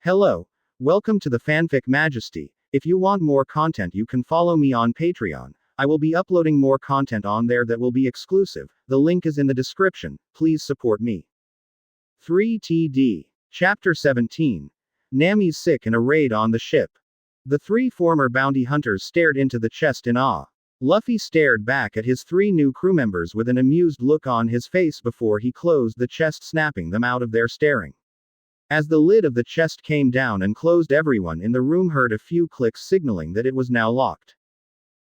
Hello, welcome to the Fanfic Majesty. If you want more content, you can follow me on Patreon. I will be uploading more content on there that will be exclusive. The link is in the description. Please support me. 3TD. Chapter 17. Nami's sick in a raid on the ship. The three former bounty hunters stared into the chest in awe. Luffy stared back at his three new crew members with an amused look on his face before he closed the chest, snapping them out of their staring. As the lid of the chest came down and closed, everyone in the room heard a few clicks signaling that it was now locked.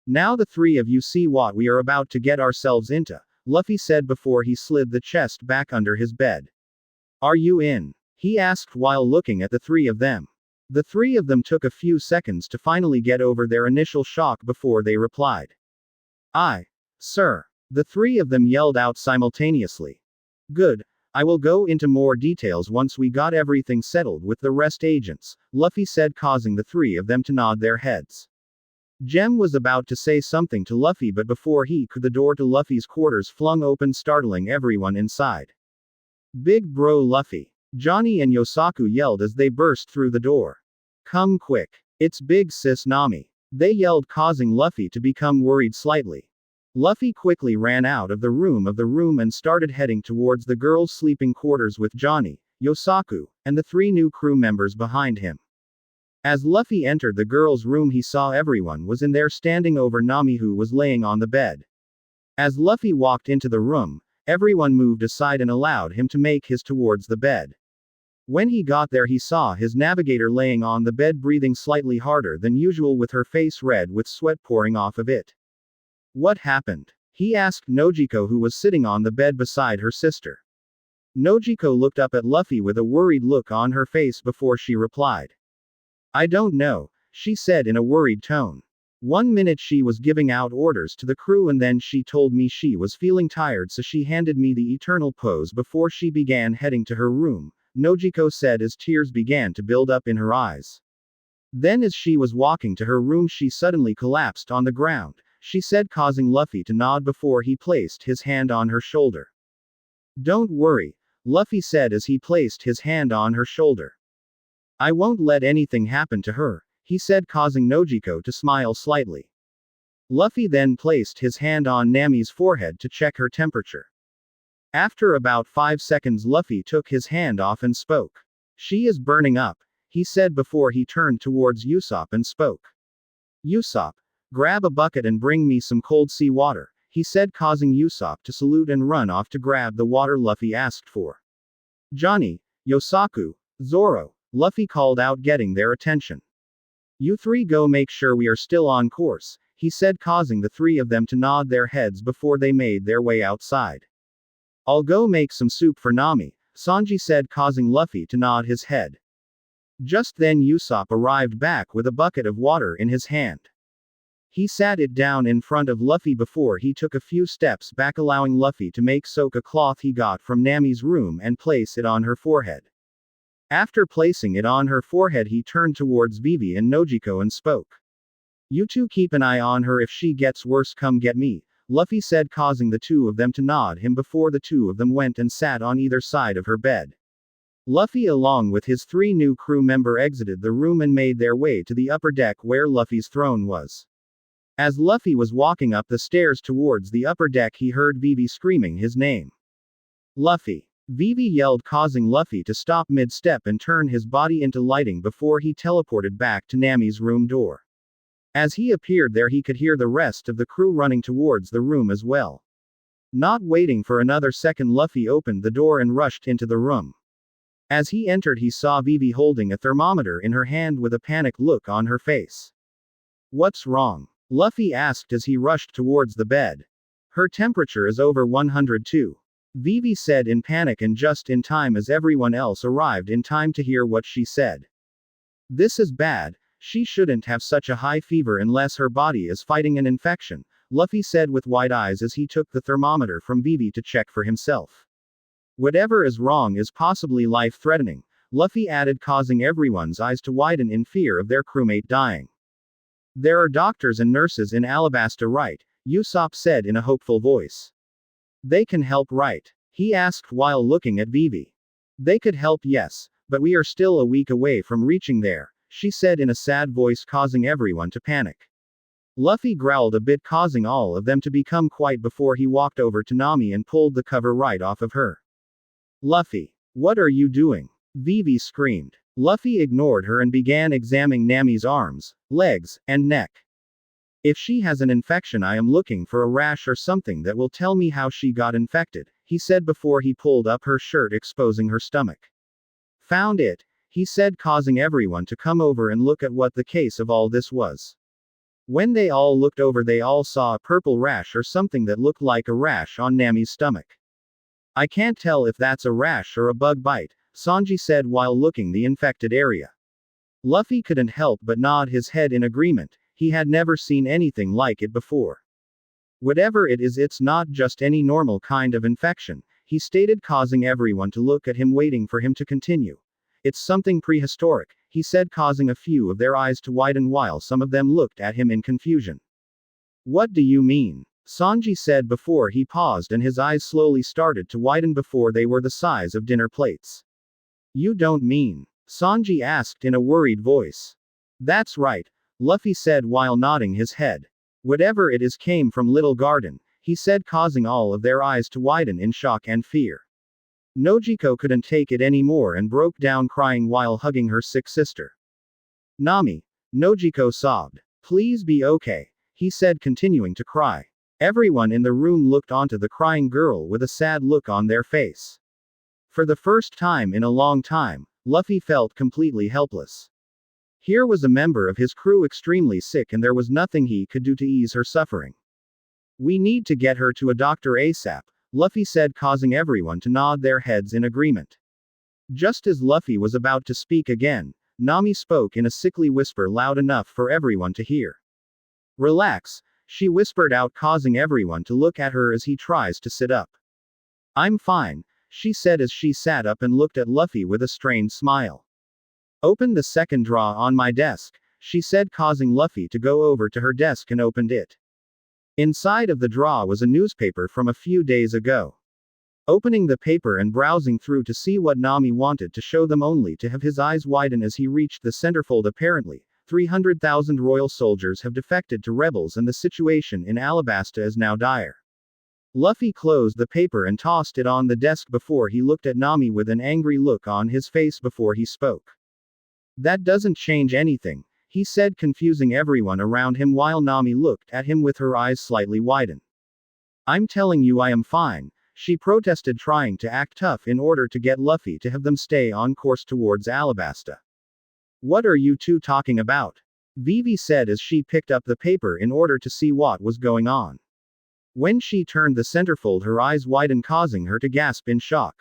Now the three of you see what we are about to get ourselves into, Luffy said before he slid the chest back under his bed. Are you in? He asked while looking at the three of them. The three of them took a few seconds to finally get over their initial shock before they replied. Aye, sir. The three of them yelled out simultaneously. Good. I will go into more details once we got everything settled with the rest agents, Luffy said, causing the three of them to nod their heads. Jem was about to say something to Luffy, but before he could, the door to Luffy's quarters flung open, startling everyone inside. Big bro Luffy. Johnny and Yosaku yelled as they burst through the door. Come quick. It's big sis Nami. They yelled, causing Luffy to become worried slightly. Luffy quickly ran out of the room and started heading towards the girls' sleeping quarters with Johnny, Yosaku, and the three new crew members behind him. As Luffy entered the girls' room, he saw everyone was in there standing over Nami, who was laying on the bed. As Luffy walked into the room, everyone moved aside and allowed him to make his towards the bed. When he got there, he saw his navigator laying on the bed, breathing slightly harder than usual with her face red with sweat pouring off of it. What happened? He asked Nojiko, who was sitting on the bed beside her sister. Nojiko looked up at Luffy with a worried look on her face before she replied. I don't know, she said in a worried tone. 1 minute she was giving out orders to the crew, and then she told me she was feeling tired, so she handed me the eternal pose before she began heading to her room, Nojiko said as tears began to build up in her eyes. Then as she was walking to her room, she suddenly collapsed on the ground, she said, causing Luffy to nod before he placed his hand on her shoulder. Don't worry, Luffy said as he placed his hand on her shoulder. I won't let anything happen to her, he said, causing Nojiko to smile slightly. Luffy then placed his hand on Nami's forehead to check her temperature. After about 5 seconds, Luffy took his hand off and spoke. She is burning up, he said before he turned towards Usopp and spoke. Usopp, grab a bucket and bring me some cold sea water, he said, causing Usopp to salute and run off to grab the water Luffy asked for. Johnny, Yosaku, Zoro, Luffy called out, getting their attention. You three go make sure we are still on course, he said, causing the three of them to nod their heads before they made their way outside. I'll go make some soup for Nami, Sanji said, causing Luffy to nod his head. Just then Usopp arrived back with a bucket of water in his hand. He sat it down in front of Luffy before he took a few steps back, allowing Luffy to soak a cloth he got from Nami's room and place it on her forehead. After placing it on her forehead, he turned towards Vivi and Nojiko and spoke. You two keep an eye on her. If she gets worse, come get me, Luffy said, causing the two of them to nod him before the two of them went and sat on either side of her bed. Luffy along with his three new crew members exited the room and made their way to the upper deck where Luffy's throne was. As Luffy was walking up the stairs towards the upper deck, he heard Vivi screaming his name. Luffy. Vivi yelled, causing Luffy to stop mid-step and turn his body into lighting before he teleported back to Nami's room door. As he appeared there, he could hear the rest of the crew running towards the room as well. Not waiting for another second, Luffy opened the door and rushed into the room. As he entered, he saw Vivi holding a thermometer in her hand with a panicked look on her face. What's wrong? Luffy asked as he rushed towards the bed. Her temperature is over 102. Vivi said in panic, and just in time as everyone else arrived in time to hear what she said. This is bad, she shouldn't have such a high fever unless her body is fighting an infection, Luffy said with wide eyes as he took the thermometer from Vivi to check for himself. Whatever is wrong is possibly life-threatening, Luffy added, causing everyone's eyes to widen in fear of their crewmate dying. There are doctors and nurses in Alabasta, right? Usopp said in a hopeful voice. They can help, right? He asked while looking at Vivi. They could help, yes, But we are still a week away from reaching there, she said in a sad voice, causing everyone to panic. Luffy growled a bit, causing all of them to become quiet before he walked over to Nami and pulled the cover right off of her. Luffy, what are you doing? Vivi screamed. Luffy ignored her and began examining Nami's arms, legs, and neck. If she has an infection, I am looking for a rash or something that will tell me how she got infected, he said before he pulled up her shirt, exposing her stomach. Found it, he said, causing everyone to come over and look at what the case of all this was. When they all looked over, they all saw a purple rash or something that looked like a rash on Nami's stomach. I can't tell if that's a rash or a bug bite, Sanji said while looking the infected area. Luffy couldn't help but nod his head in agreement. He had never seen anything like it before. Whatever it is, it's not just any normal kind of infection, he stated, causing everyone to look at him, waiting for him to continue. It's something prehistoric, he said, causing a few of their eyes to widen while some of them looked at him in confusion. What do you mean? Sanji said before he paused and his eyes slowly started to widen before they were the size of dinner plates. You don't mean? Sanji asked in a worried voice. That's right, Luffy said while nodding his head. Whatever it is came from Little Garden, he said, causing all of their eyes to widen in shock and fear. Nojiko couldn't take it anymore and broke down crying while hugging her sick sister. Nami, Nojiko sobbed. Please be okay, he said, continuing to cry. Everyone in the room looked onto the crying girl with a sad look on their face. For the first time in a long time, Luffy felt completely helpless. Here was a member of his crew extremely sick and there was nothing he could do to ease her suffering. We need to get her to a doctor ASAP, Luffy said, causing everyone to nod their heads in agreement. Just as Luffy was about to speak again, Nami spoke in a sickly whisper loud enough for everyone to hear. Relax, she whispered out, causing everyone to look at her as he tries to sit up. I'm fine, she said as she sat up and looked at Luffy with a strained smile. Open the second drawer on my desk, she said, causing Luffy to go over to her desk and opened it. Inside of the drawer was a newspaper from a few days ago. Opening the paper and browsing through to see what Nami wanted to show them, only to have his eyes widen as he reached the centerfold. Apparently, 300,000 royal soldiers have defected to rebels and the situation in Alabasta is now dire. Luffy closed the paper and tossed it on the desk before he looked at Nami with an angry look on his face before he spoke. That doesn't change anything, he said, confusing everyone around him while Nami looked at him with her eyes slightly widened. I'm telling you I am fine, she protested, trying to act tough in order to get Luffy to have them stay on course towards Alabasta. What are you two talking about? Vivi said as she picked up the paper in order to see what was going on. When she turned the centerfold, her eyes widened, causing her to gasp in shock.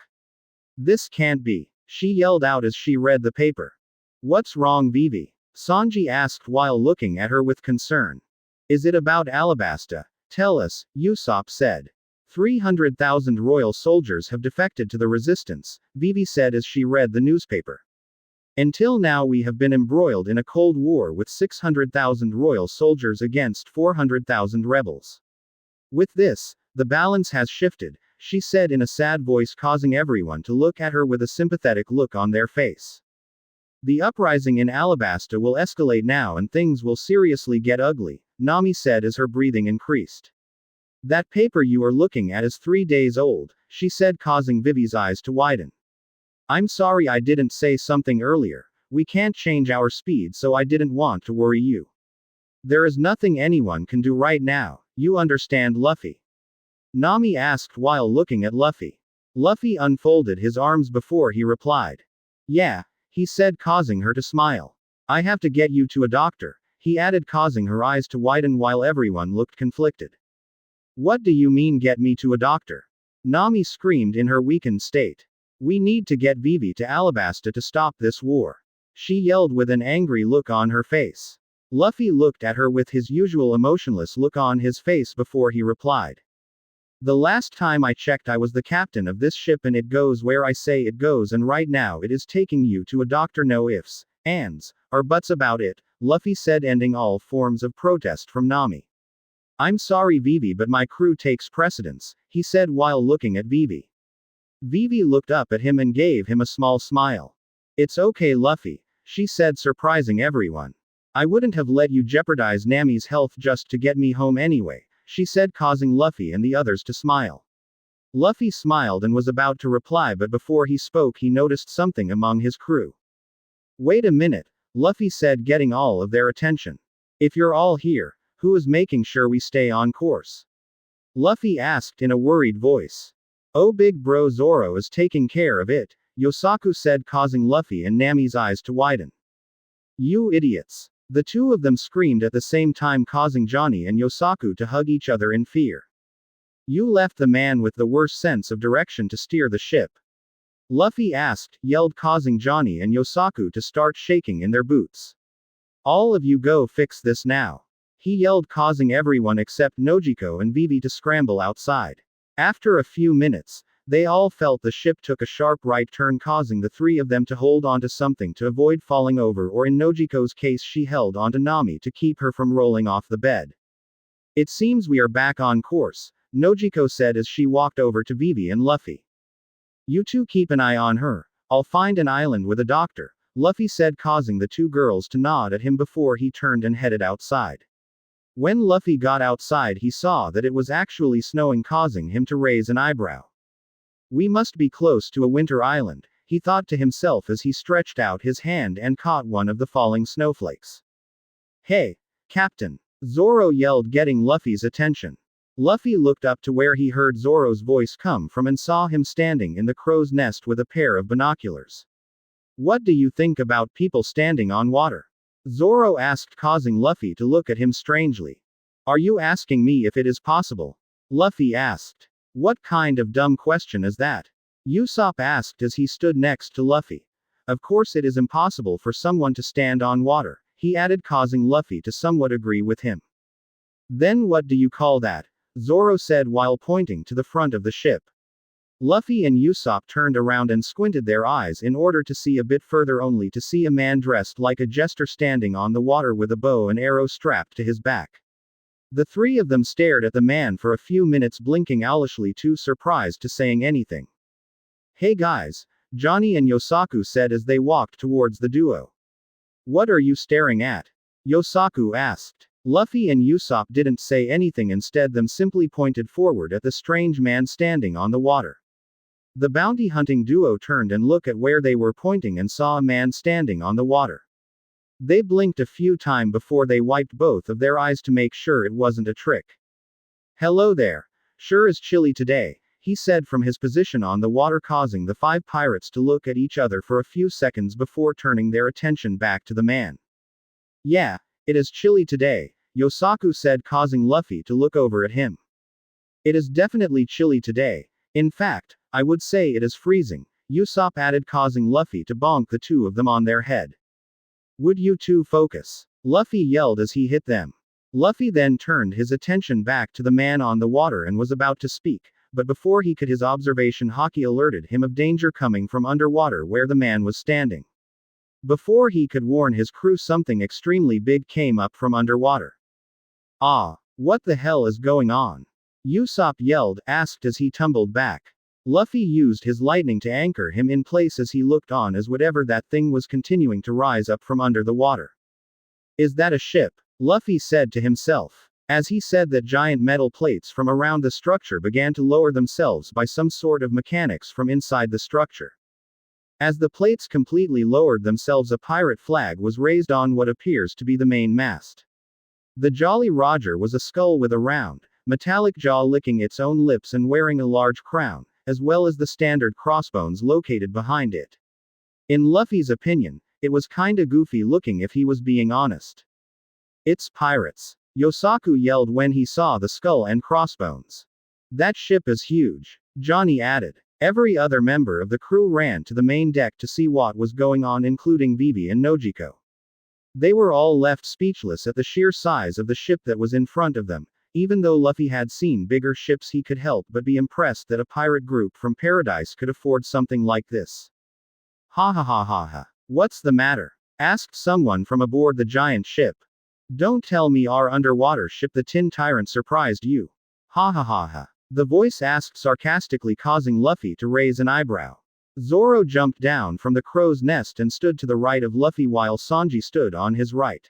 This can't be, she yelled out as she read the paper. What's wrong, Vivi? Sanji asked while looking at her with concern. Is it about Alabasta? Tell us, Usopp said. 300,000 royal soldiers have defected to the resistance, Vivi said as she read the newspaper. Until now we have been embroiled in a cold war with 600,000 royal soldiers against 400,000 rebels. With this, the balance has shifted, she said in a sad voice, causing everyone to look at her with a sympathetic look on their face. The uprising in Alabasta will escalate now and things will seriously get ugly, Nami said as her breathing increased. That paper you are looking at is 3 days old, she said, causing Vivi's eyes to widen. I'm sorry I didn't say something earlier, we can't change our speed, so I didn't want to worry you. There is nothing anyone can do right now, you understand, Luffy? Nami asked while looking at Luffy. Luffy unfolded his arms before he replied. Yeah, he said, causing her to smile. I have to get you to a doctor, he added, causing her eyes to widen while everyone looked conflicted. What do you mean get me to a doctor? Nami screamed in her weakened state. We need to get Vivi to Alabasta to stop this war, she yelled with an angry look on her face. Luffy looked at her with his usual emotionless look on his face before he replied. The last time I checked I was the captain of this ship and it goes where I say it goes, and right now it is taking you to a doctor, no ifs, ands, or buts about it, Luffy said, ending all forms of protest from Nami. I'm sorry Vivi, but my crew takes precedence, he said while looking at Vivi. Vivi looked up at him and gave him a small smile. It's okay, Luffy, she said, surprising everyone. I wouldn't have let you jeopardize Nami's health just to get me home anyway, she said, causing Luffy and the others to smile. Luffy smiled and was about to reply, but before he spoke he noticed something among his crew. Wait a minute, Luffy said, getting all of their attention. If you're all here, who is making sure we stay on course? Luffy asked in a worried voice. Oh, big bro Zoro is taking care of it, Yosaku said, causing Luffy and Nami's eyes to widen. You idiots. The two of them screamed at the same time, causing Johnny and Yosaku to hug each other in fear. You left the man with the worst sense of direction to steer the ship. Luffy asked, yelled, causing Johnny and Yosaku to start shaking in their boots. All of you go fix this now. He yelled, causing everyone except Nojiko and Vivi to scramble outside. After a few minutes, they all felt the ship took a sharp right turn, causing the three of them to hold onto something to avoid falling over, or in Nojiko's case she held onto Nami to keep her from rolling off the bed. It seems we are back on course, Nojiko said as she walked over to Vivi and Luffy. You two keep an eye on her. I'll find an island with a doctor, Luffy said, causing the two girls to nod at him before he turned and headed outside. When Luffy got outside he saw that it was actually snowing, causing him to raise an eyebrow. We must be close to a winter island, he thought to himself as he stretched out his hand and caught one of the falling snowflakes. Hey, Captain! Zoro yelled, getting Luffy's attention. Luffy looked up to where he heard Zoro's voice come from and saw him standing in the crow's nest with a pair of binoculars. What do you think about people standing on water? Zoro asked, causing Luffy to look at him strangely. Are you asking me if it is possible? Luffy asked. What kind of dumb question is that? Usopp asked as he stood next to Luffy. Of course it is impossible for someone to stand on water, he added, causing Luffy to somewhat agree with him. Then what do you call that? Zoro said while pointing to the front of the ship. Luffy and Usopp turned around and squinted their eyes in order to see a bit further, only to see a man dressed like a jester standing on the water with a bow and arrow strapped to his back. The three of them stared at the man for a few minutes, blinking owlishly, too surprised to saying anything. Hey guys, Johnny and Yosaku said as they walked towards the duo. What are you staring at? Yosaku asked. Luffy and Usopp didn't say anything, instead them simply pointed forward at the strange man standing on the water. The bounty hunting duo turned and looked at where they were pointing and saw a man standing on the water. They blinked a few times before they wiped both of their eyes to make sure it wasn't a trick. Hello there. Sure is chilly today, he said from his position on the water, causing the five pirates to look at each other for a few seconds before turning their attention back to the man. Yeah, it is chilly today, Yosaku said, causing Luffy to look over at him. It is definitely chilly today. In fact, I would say it is freezing, Usopp added, causing Luffy to bonk the two of them on their head. Would you two focus? Luffy yelled as he hit them. Luffy then turned his attention back to the man on the water and was about to speak, but before he could, his observation Haki alerted him of danger coming from underwater where the man was standing. Before he could warn his crew, something extremely big came up from underwater. Ah, what the hell is going on? Usopp yelled, asked as he tumbled back. Luffy used his lightning to anchor him in place as he looked on as whatever that thing was continuing to rise up from under the water. Is that a ship? Luffy said to himself. As he said that, giant metal plates from around the structure began to lower themselves by some sort of mechanics from inside the structure. As the plates completely lowered themselves, a pirate flag was raised on what appears to be the main mast. The Jolly Roger was a skull with a round, metallic jaw licking its own lips and wearing a large crown, as well as the standard crossbones located behind it. In Luffy's opinion, it was kinda goofy looking if he was being honest. It's pirates, Yosaku yelled when he saw the skull and crossbones. That ship is huge, Johnny added. Every other member of the crew ran to the main deck to see what was going on, including Vivi and Nojiko. They were all left speechless at the sheer size of the ship that was in front of them. Even though Luffy had seen bigger ships, he could help but be impressed that a pirate group from Paradise could afford something like this. Ha ha ha ha ha. What's the matter? Asked someone from aboard the giant ship. Don't tell me our underwater ship, the Tin Tyrant, surprised you. Ha ha ha ha. The voice asked sarcastically, causing Luffy to raise an eyebrow. Zoro jumped down from the crow's nest and stood to the right of Luffy while Sanji stood on his right.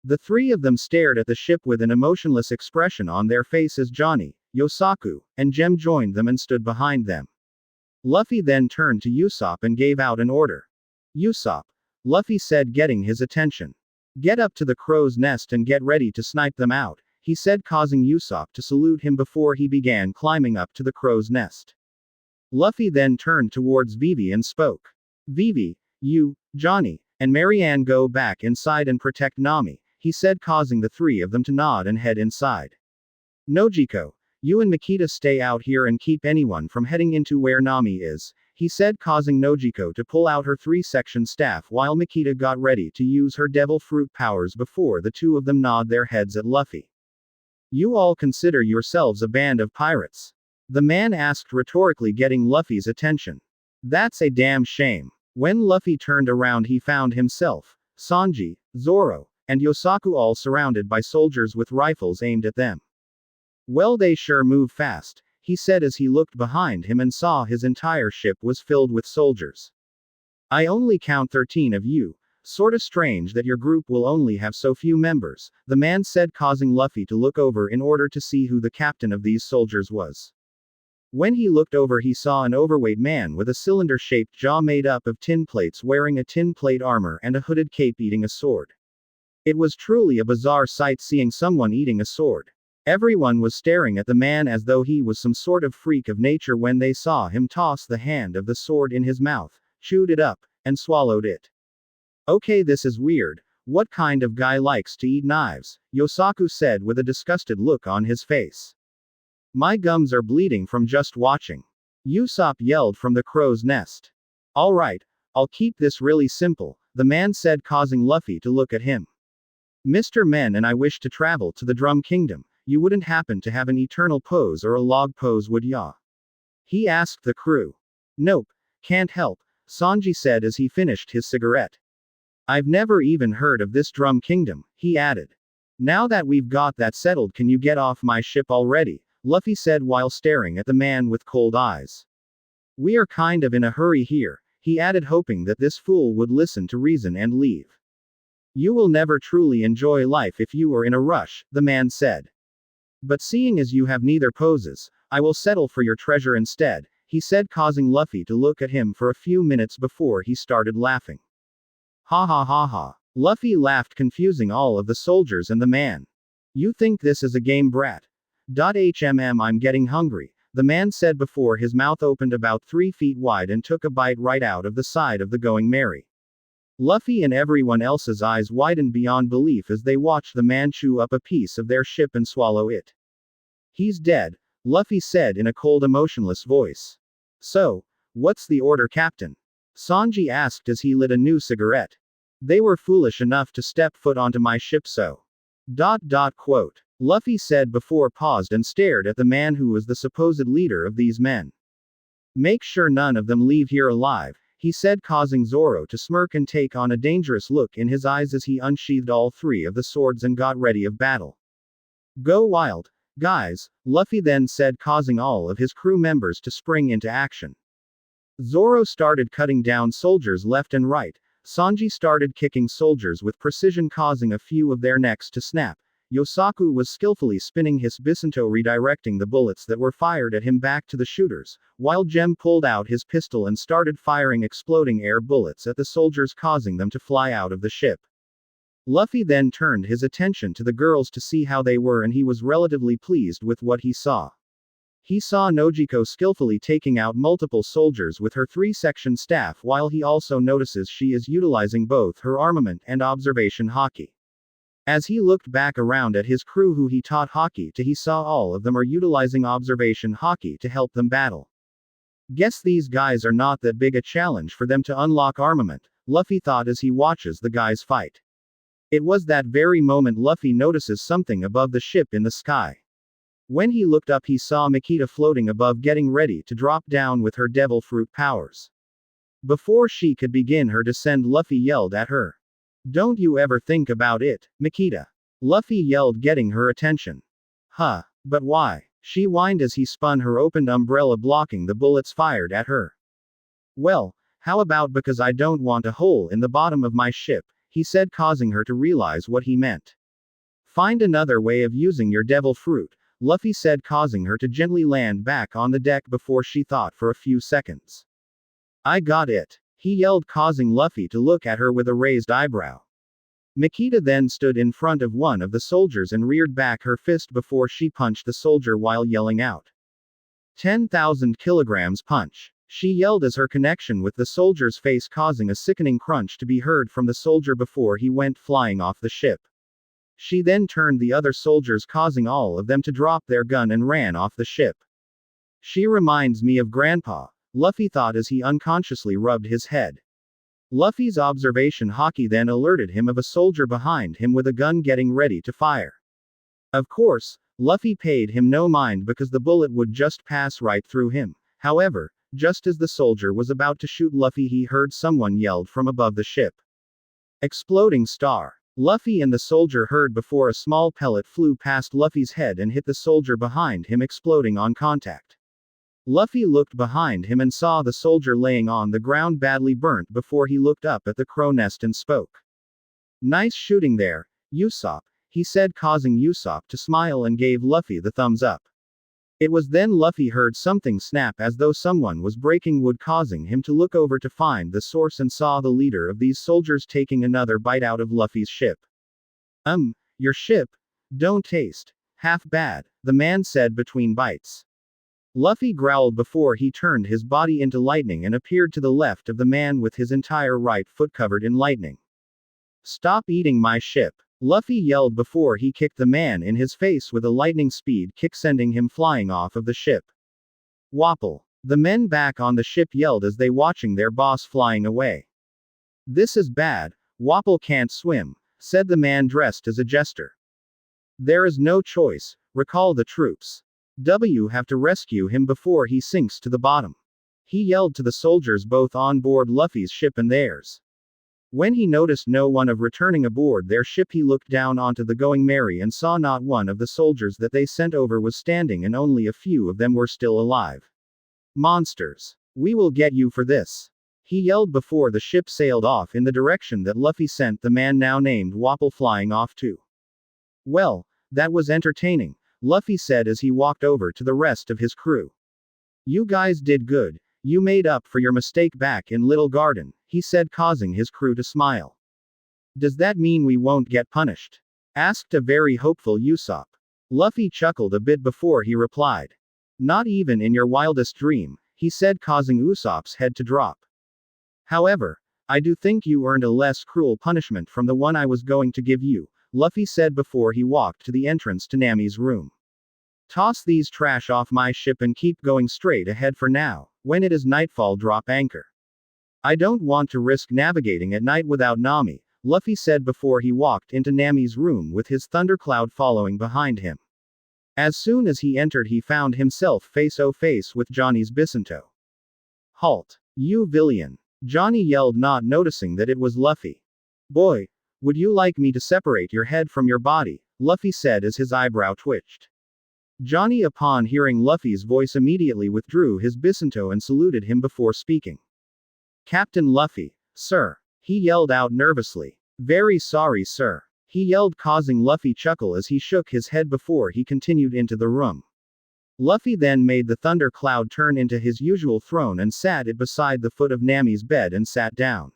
The three of them stared at the ship with an emotionless expression on their faces. Johnny, Yosaku, and Jem joined them and stood behind them. Luffy then turned to Usopp and gave out an order. Usopp, Luffy said, getting his attention. Get up to the crow's nest and get ready to snipe them out, he said, causing Usopp to salute him before he began climbing up to the crow's nest. Luffy then turned towards Vivi and spoke. Vivi, you, Johnny, and Marianne go back inside and protect Nami, he said, causing the three of them to nod and head inside. Nojiko, you and Makita stay out here and keep anyone from heading into where Nami is, he said, causing Nojiko to pull out her 3-section staff while Makita got ready to use her devil fruit powers before the two of them nod their heads at Luffy. You all consider yourselves a band of pirates? The man asked rhetorically, getting Luffy's attention. That's a damn shame. When Luffy turned around, he found himself, Sanji, Zoro, and Yosaku all surrounded by soldiers with rifles aimed at them. Well, they sure move fast, he said as he looked behind him and saw his entire ship was filled with soldiers. I only count 13 of you. Sorta strange that your group will only have so few members, the man said, causing Luffy to look over in order to see who the captain of these soldiers was. When he looked over, he saw an overweight man with a cylinder-shaped jaw made up of tin plates, wearing a tin plate armor and a hooded cape, eating a sword. It was truly a bizarre sight seeing someone eating a sword. Everyone was staring at the man as though he was some sort of freak of nature when they saw him toss the hand of the sword in his mouth, chewed it up, and swallowed it. Okay, this is weird. What kind of guy likes to eat knives? Yosaku said with a disgusted look on his face. My gums are bleeding from just watching. Usopp yelled from the crow's nest. Alright, I'll keep this really simple, the man said, causing Luffy to look at him. Mr. Men and I wish to travel to the Drum Kingdom. You wouldn't happen to have an eternal pose or a log pose, would ya? He asked the crew. Nope, can't help, Sanji said as he finished his cigarette. I've never even heard of this Drum Kingdom, he added. Now that we've got that settled, can you get off my ship already? Luffy said while staring at the man with cold eyes. We are kind of in a hurry here, he added, hoping that this fool would listen to reason and leave. You will never truly enjoy life if you are in a rush, the man said. But seeing as you have neither poses, I will settle for your treasure instead, he said, causing Luffy to look at him for a few minutes before he started laughing. Ha ha ha ha. Luffy laughed, confusing all of the soldiers and the man. You think this is a game, brat? I'm getting hungry, the man said before his mouth opened about 3 feet wide and took a bite right out of the side of the Going Merry. Luffy and everyone else's eyes widened beyond belief as they watched the man chew up a piece of their ship and swallow it. He's dead, Luffy said in a cold, emotionless voice. So, what's the order, Captain? Sanji asked as he lit a new cigarette. They were foolish enough to step foot onto my ship, so. Quote. Luffy said before paused and stared at the man who was the supposed leader of these men. Make sure none of them leave here alive, he said, causing Zoro to smirk and take on a dangerous look in his eyes as he unsheathed all 3 of the swords and got ready of battle. Go wild, guys, Luffy then said, causing all of his crew members to spring into action. Zoro started cutting down soldiers left and right. Sanji started kicking soldiers with precision, causing a few of their necks to snap. Yosaku was skillfully spinning his Bisanto, redirecting the bullets that were fired at him back to the shooters, while Jem pulled out his pistol and started firing exploding air bullets at the soldiers, causing them to fly out of the ship. Luffy then turned his attention to the girls to see how they were, and he was relatively pleased with what he saw. He saw Nojiko skillfully taking out multiple soldiers with her 3-section staff, while he also notices she is utilizing both her armament and observation haki. As he looked back around at his crew who he taught haki to, he saw all of them are utilizing observation haki to help them battle. Guess these guys are not that big a challenge for them to unlock armament, Luffy thought as he watches the guys fight. It was that very moment Luffy notices something above the ship in the sky. When he looked up, he saw Makita floating above, getting ready to drop down with her devil fruit powers. Before she could begin her descent, Luffy yelled at her. Don't you ever think about it, Makita? Luffy yelled, getting her attention. Huh, but why? She whined as he spun her opened umbrella, blocking the bullets fired at her. Well, how about because I don't want a hole in the bottom of my ship, he said, causing her to realize what he meant. Find another way of using your devil fruit, Luffy said, causing her to gently land back on the deck before she thought for a few seconds. I got it, he yelled, causing Luffy to look at her with a raised eyebrow. Makita then stood in front of one of the soldiers and reared back her fist before she punched the soldier while yelling out, 10,000 kilograms punch. She yelled as her connection with the soldier's face causing a sickening crunch to be heard from the soldier before he went flying off the ship. She then turned the other soldiers, causing all of them to drop their gun and ran off the ship. She reminds me of Grandpa, Luffy thought as he unconsciously rubbed his head. Luffy's observation haki then alerted him of a soldier behind him with a gun getting ready to fire. Of course, Luffy paid him no mind because the bullet would just pass right through him. However, just as the soldier was about to shoot Luffy, he heard someone yelled from above the ship, "Exploding star!" Luffy and the soldier heard before a small pellet flew past Luffy's head and hit the soldier behind him, exploding on contact. Luffy looked behind him and saw the soldier laying on the ground badly burnt before he looked up at the crow nest and spoke. Nice shooting there, Usopp, he said, causing Usopp to smile and gave Luffy the thumbs up. It was then Luffy heard something snap as though someone was breaking wood, causing him to look over to find the source and saw the leader of these soldiers taking another bite out of Luffy's ship. Your ship? Don't taste half bad, the man said between bites. Luffy growled before he turned his body into lightning and appeared to the left of the man with his entire right foot covered in lightning. Stop eating my ship, Luffy yelled before he kicked the man in his face with a lightning speed kick, sending him flying off of the ship. Wapple. The men back on the ship yelled as they watching their boss flying away. This is bad, Wapple can't swim, said the man dressed as a jester. There is no choice, recall the troops. Have to rescue him before he sinks to the bottom. He yelled to the soldiers both on board Luffy's ship and theirs. When he noticed no one of returning aboard their ship, he looked down onto the Going Merry and saw not one of the soldiers that they sent over was standing and only a few of them were still alive. Monsters. We will get you for this, he yelled before the ship sailed off in the direction that Luffy sent the man now named Wapple flying off to. Well, that was entertaining, Luffy said as he walked over to the rest of his crew. You guys did good, you made up for your mistake back in Little Garden, he said, causing his crew to smile. Does that mean we won't get punished? Asked a very hopeful Usopp. Luffy chuckled a bit before he replied. Not even in your wildest dream, he said, causing Usopp's head to drop. However, I do think you earned a less cruel punishment from the one I was going to give you, Luffy said before he walked to the entrance to Nami's room. Toss these trash off my ship and keep going straight ahead for now. When it is nightfall, drop anchor. I don't want to risk navigating at night without Nami, Luffy said before he walked into Nami's room with his thundercloud following behind him. As soon as he entered, he found himself face-to-face with Johnny's Bisanto. Halt, you villain, Johnny yelled, not noticing that it was Luffy. Boy, would you like me to separate your head from your body, Luffy said as his eyebrow twitched. Johnny, upon hearing Luffy's voice, immediately withdrew his Bisanto and saluted him before speaking. Captain Luffy, sir, he yelled out nervously. Very sorry, sir, he yelled, causing Luffy chuckle as he shook his head before he continued into the room. Luffy then made the thunder cloud turn into his usual throne and sat it beside the foot of Nami's bed and sat down.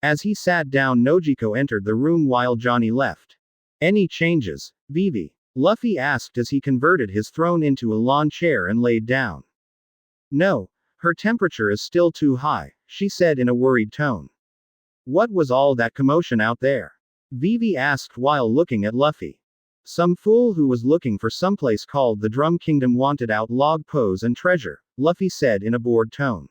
As he sat down, Nojiko entered the room while Johnny left. Any changes, Vivi? Luffy asked as he converted his throne into a lawn chair and laid down. No, her temperature is still too high, she said in a worried tone. What was all that commotion out there? Vivi asked while looking at Luffy. Some fool who was looking for someplace called the Drum Kingdom wanted out log pose and treasure, Luffy said in a bored tone.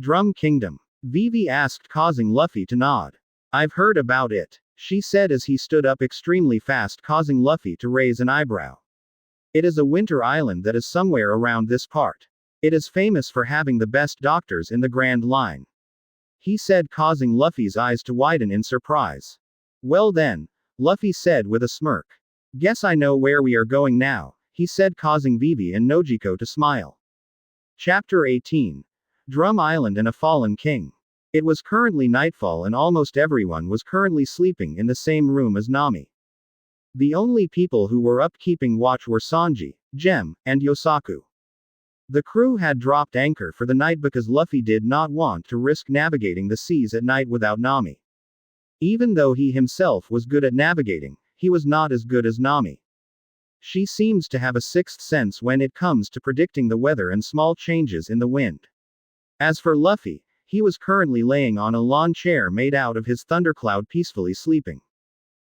Drum Kingdom? Vivi asked, causing Luffy to nod. I've heard about it, she said as he stood up extremely fast, causing Luffy to raise an eyebrow. It is a winter island that is somewhere around this part. It is famous for having the best doctors in the Grand Line, he said, causing Luffy's eyes to widen in surprise. Well then, Luffy said with a smirk. Guess I know where we are going now, he said, causing Vivi and Nojiko to smile. Chapter 18. Drum Island and a Fallen King. It was currently nightfall and almost everyone was currently sleeping in the same room as Nami. The only people who were up keeping watch were Sanji, Jem, and Yosaku. The crew had dropped anchor for the night because Luffy did not want to risk navigating the seas at night without Nami. Even though he himself was good at navigating, he was not as good as Nami. She seems to have a sixth sense when it comes to predicting the weather and small changes in the wind. As for Luffy, he was currently laying on a lawn chair made out of his thundercloud peacefully sleeping.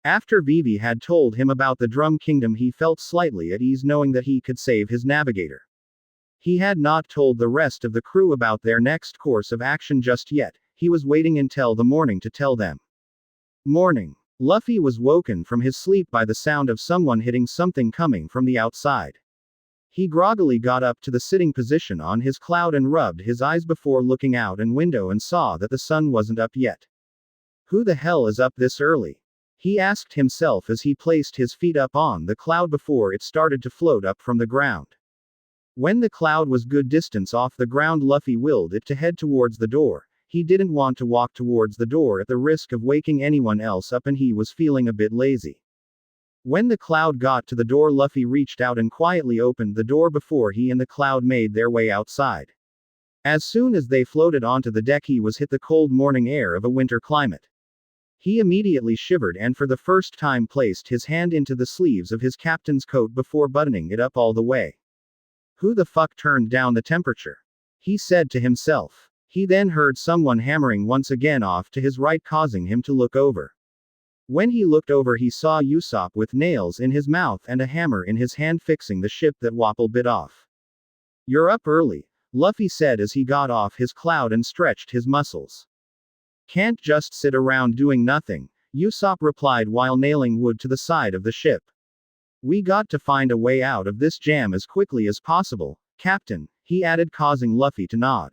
After Vivi had told him about the Drum Kingdom, he felt slightly at ease knowing that he could save his navigator. He had not told the rest of the crew about their next course of action just yet, he was waiting until the morning to tell them. Morning. Luffy was woken from his sleep by the sound of someone hitting something coming from the outside. He groggily got up to the sitting position on his cloud and rubbed his eyes before looking out an window and saw that the sun wasn't up yet. Who the hell is up this early? He asked himself as he placed his feet up on the cloud before it started to float up from the ground. When the cloud was good distance off the ground, Luffy willed it to head towards the door. He didn't want to walk towards the door at the risk of waking anyone else up and he was feeling a bit lazy. When the cloud got to the door, Luffy reached out and quietly opened the door before he and the cloud made their way outside. As soon as they floated onto the deck, he was hit the cold morning air of a winter climate. He immediately shivered and for the first time placed his hand into the sleeves of his captain's coat before buttoning it up all the way. Who the fuck turned down the temperature? He said to himself. He then heard someone hammering once again off to his right, causing him to look over. When he looked over, he saw Usopp with nails in his mouth and a hammer in his hand fixing the ship that Wapol bit off. "You're up early," Luffy said as he got off his cloud and stretched his muscles. "Can't just sit around doing nothing," Usopp replied while nailing wood to the side of the ship. "We got to find a way out of this jam as quickly as possible, Captain," he added, causing Luffy to nod.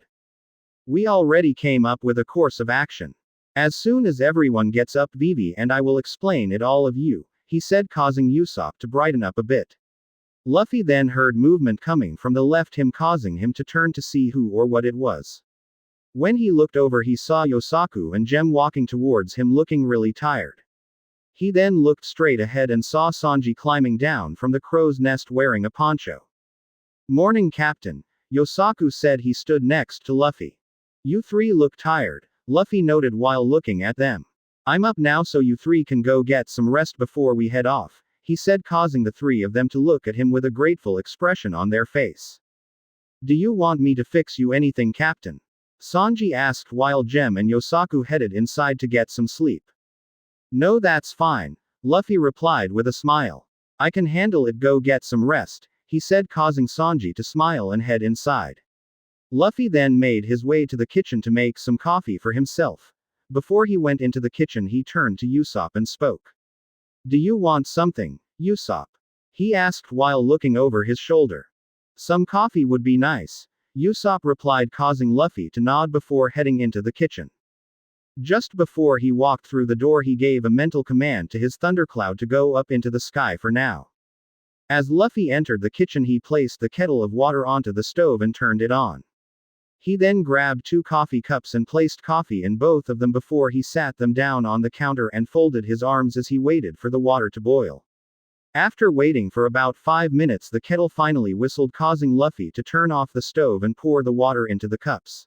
"We already came up with a course of action. As soon as everyone gets up, Vivi and I will explain it all of you," he said, causing Usopp to brighten up a bit. Luffy then heard movement coming from the left, him causing him to turn to see who or what it was. When he looked over, he saw Yosaku and Jem walking towards him looking really tired. He then looked straight ahead and saw Sanji climbing down from the crow's nest wearing a poncho. "Morning, Captain," Yosaku said. He stood next to Luffy. "You three look tired," Luffy noted while looking at them. "I'm up now so you three can go get some rest before we head off," he said, causing the three of them to look at him with a grateful expression on their face. "Do you want me to fix you anything, Captain?" Sanji asked while Jem and Yosaku headed inside to get some sleep. "No, that's fine," Luffy replied with a smile. "I can handle it, go get some rest," he said, causing Sanji to smile and head inside. Luffy then made his way to the kitchen to make some coffee for himself. Before he went into the kitchen, he turned to Usopp and spoke. "Do you want something, Usopp?" he asked while looking over his shoulder. "Some coffee would be nice," Usopp replied, causing Luffy to nod before heading into the kitchen. Just before he walked through the door, he gave a mental command to his thundercloud to go up into the sky for now. As Luffy entered the kitchen, he placed the kettle of water onto the stove and turned it on. He then grabbed 2 coffee cups and placed coffee in both of them before he sat them down on the counter and folded his arms as he waited for the water to boil. After waiting for about 5 minutes, the kettle finally whistled, causing Luffy to turn off the stove and pour the water into the cups.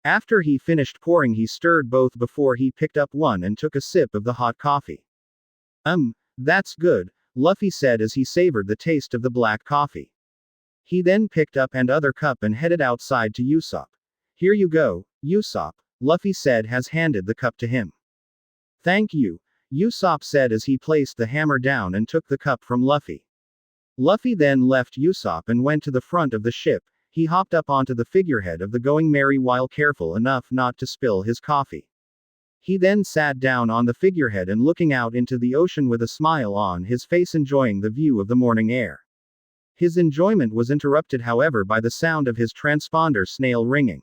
After he finished pouring, he stirred both before he picked up one and took a sip of the hot coffee. That's good," Luffy said as he savored the taste of the black coffee. He then picked up another cup and headed outside to Usopp. "Here you go, Usopp," Luffy said as handed the cup to him. "Thank you," Usopp said as he placed the hammer down and took the cup from Luffy. Luffy then left Usopp and went to the front of the ship. He hopped up onto the figurehead of the Going Merry while careful enough not to spill his coffee. He then sat down on the figurehead and looking out into the ocean with a smile on his face, enjoying the view of the morning air. His enjoyment was interrupted, however, by the sound of his transponder snail ringing.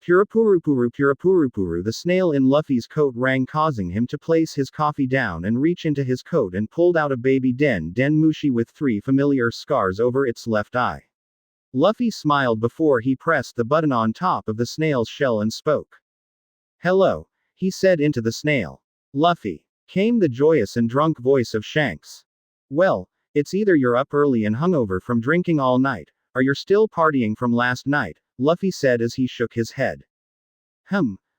Purapurupuru purapurupuru, the snail in Luffy's coat rang, causing him to place his coffee down and reach into his coat and pulled out a baby Den Den Mushi with 3 familiar scars over its left eye. Luffy smiled before he pressed the button on top of the snail's shell and spoke. Hello, he said into the snail. Luffy, came the joyous and drunk voice of Shanks. Well, it's either you're up early and hungover from drinking all night, or you're still partying from last night, Luffy said as he shook his head.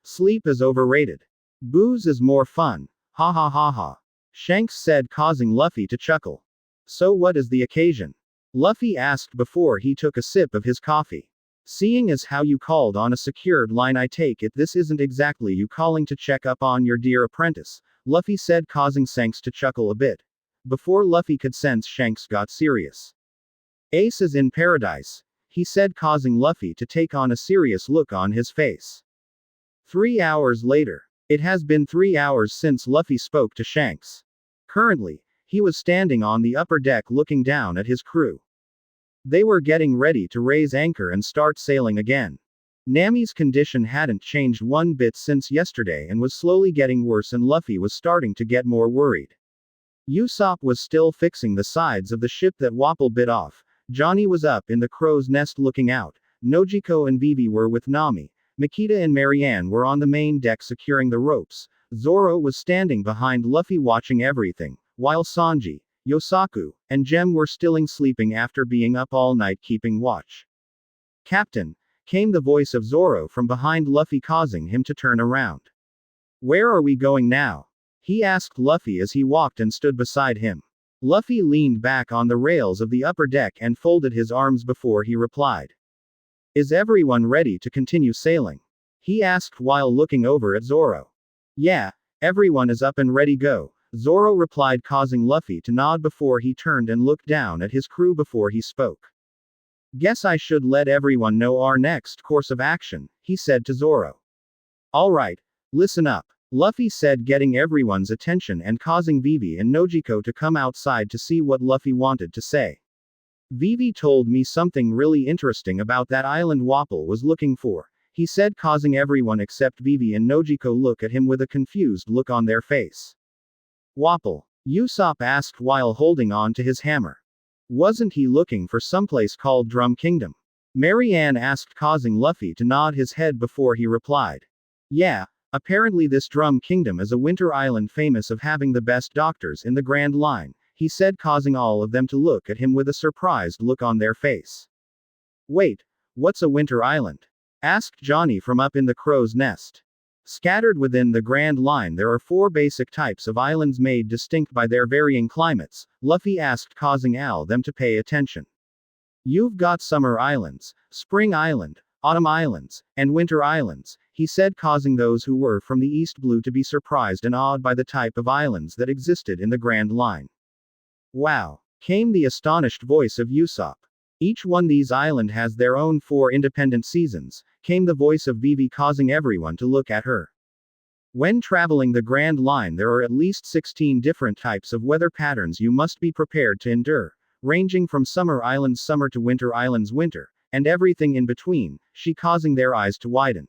Sleep is overrated. Booze is more fun. Ha ha ha ha. Shanks said, causing Luffy to chuckle. So what is the occasion? Luffy asked before he took a sip of his coffee. Seeing as how you called on a secured line, I take it this isn't exactly you calling to check up on your dear apprentice, Luffy said, causing Shanks to chuckle a bit. Before Luffy could sense, Shanks got serious. Ace is in paradise, he said, causing Luffy to take on a serious look on his face. 3 hours later. It has been 3 hours since Luffy spoke to Shanks. Currently, he was standing on the upper deck looking down at his crew. They were getting ready to raise anchor and start sailing again. Nami's condition hadn't changed one bit since yesterday and was slowly getting worse, and Luffy was starting to get more worried. Usopp was still fixing the sides of the ship that Wapol bit off. Johnny was up in the crow's nest looking out. Nojiko and Vivi were with Nami. Makita and Marianne were on the main deck securing the ropes. Zoro was standing behind Luffy watching everything, while Sanji, Yosaku, and Jem were still sleeping after being up all night keeping watch. Captain, came the voice of Zoro from behind Luffy, causing him to turn around. Where are we going now? He asked Luffy as he walked and stood beside him. Luffy leaned back on the rails of the upper deck and folded his arms before he replied. Is everyone ready to continue sailing? He asked while looking over at Zoro. Yeah, everyone is up and ready go, Zoro replied, causing Luffy to nod before he turned and looked down at his crew before he spoke. Guess I should let everyone know our next course of action, he said to Zoro. Alright, listen up, Luffy said, getting everyone's attention and causing Vivi and Nojiko to come outside to see what Luffy wanted to say. Vivi told me something really interesting about that island Wapol was looking for, he said, causing everyone except Vivi and Nojiko look at him with a confused look on their face. Wapol? Usopp asked while holding on to his hammer. Wasn't he looking for someplace called Drum Kingdom? Marianne asked, causing Luffy to nod his head before he replied. Yeah, apparently this Drum Kingdom is a winter island famous of having the best doctors in the Grand Line, he said, causing all of them to look at him with a surprised look on their face. Wait, what's a winter island? Asked Johnny from up in the crow's nest. Scattered within the Grand Line there are 4 basic types of islands made distinct by their varying climates, Luffy asked, causing all them to pay attention. You've got Summer Islands, Spring Island, Autumn Islands, and Winter Islands, he said, causing those who were from the East Blue to be surprised and awed by the type of islands that existed in the Grand Line. Wow, came the astonished voice of Usopp. Each one these island has their own 4 independent seasons, came the voice of Vivi, causing everyone to look at her. When traveling the Grand Line there are at least 16 different types of weather patterns you must be prepared to endure, ranging from Summer Islands summer to Winter Islands winter, and everything in between, she causing their eyes to widen.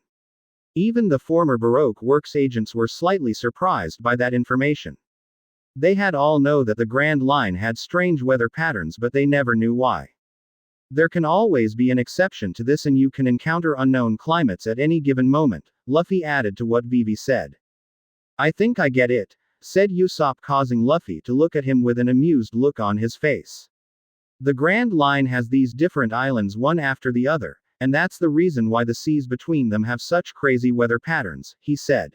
Even the former Baroque Works agents were slightly surprised by that information. They had all know that the Grand Line had strange weather patterns, but they never knew why. There can always be an exception to this, and you can encounter unknown climates at any given moment, Luffy added to what Vivi said. I think I get it, said Usopp, causing Luffy to look at him with an amused look on his face. The Grand Line has these different islands one after the other, and that's the reason why the seas between them have such crazy weather patterns, he said.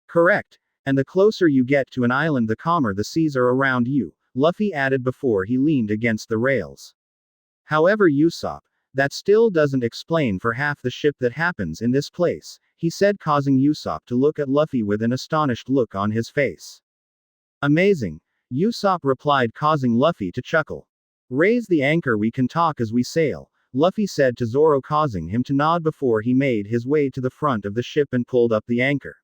Correct. And the closer you get to an island the calmer the seas are around you, Luffy added before he leaned against the rails. However, Usopp, that still doesn't explain for half the shit that happens in this place, he said, causing Usopp to look at Luffy with an astonished look on his face. Amazing, Usopp replied, causing Luffy to chuckle. Raise the anchor, we can talk as we sail, Luffy said to Zoro, causing him to nod before he made his way to the front of the ship and pulled up the anchor.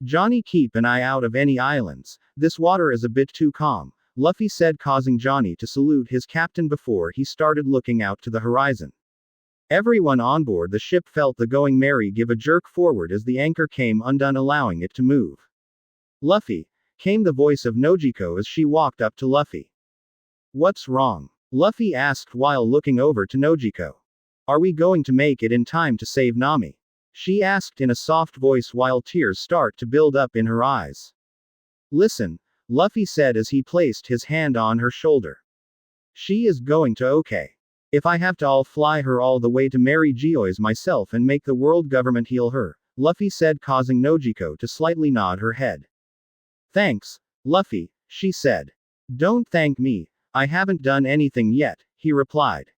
Johnny, keep an eye out of any islands, this water is a bit too calm, Luffy said, causing Johnny to salute his captain before he started looking out to the horizon. Everyone on board the ship felt the Going Merry give a jerk forward as the anchor came undone, allowing it to move. Luffy, came the voice of Nojiko as she walked up to Luffy. What's wrong? Luffy asked while looking over to Nojiko. Are we going to make it in time to save Nami? She asked in a soft voice while tears start to build up in her eyes. Listen, Luffy said as he placed his hand on her shoulder. She is going to okay. If I have to, I'll fly her all the way to Mary Geoise myself and make the world government heal her, Luffy said, causing Nojiko to slightly nod her head. Thanks, Luffy, she said. Don't thank me, I haven't done anything yet, he replied.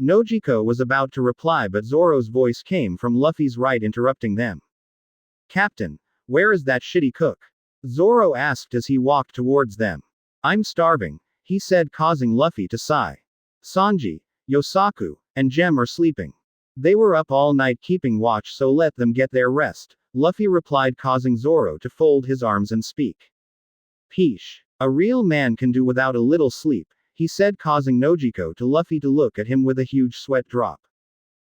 Nojiko was about to reply, but Zoro's voice came from Luffy's right, interrupting them. Captain, where is that shitty cook? Zoro asked as he walked towards them. I'm starving, he said, causing Luffy to sigh. Sanji, Yosaku, and Gem are sleeping. They were up all night keeping watch, so let them get their rest, Luffy replied, causing Zoro to fold his arms and speak. Peesh. A real man can do without a little sleep, he said, causing Nojiko to Luffy to look at him with a huge sweat drop.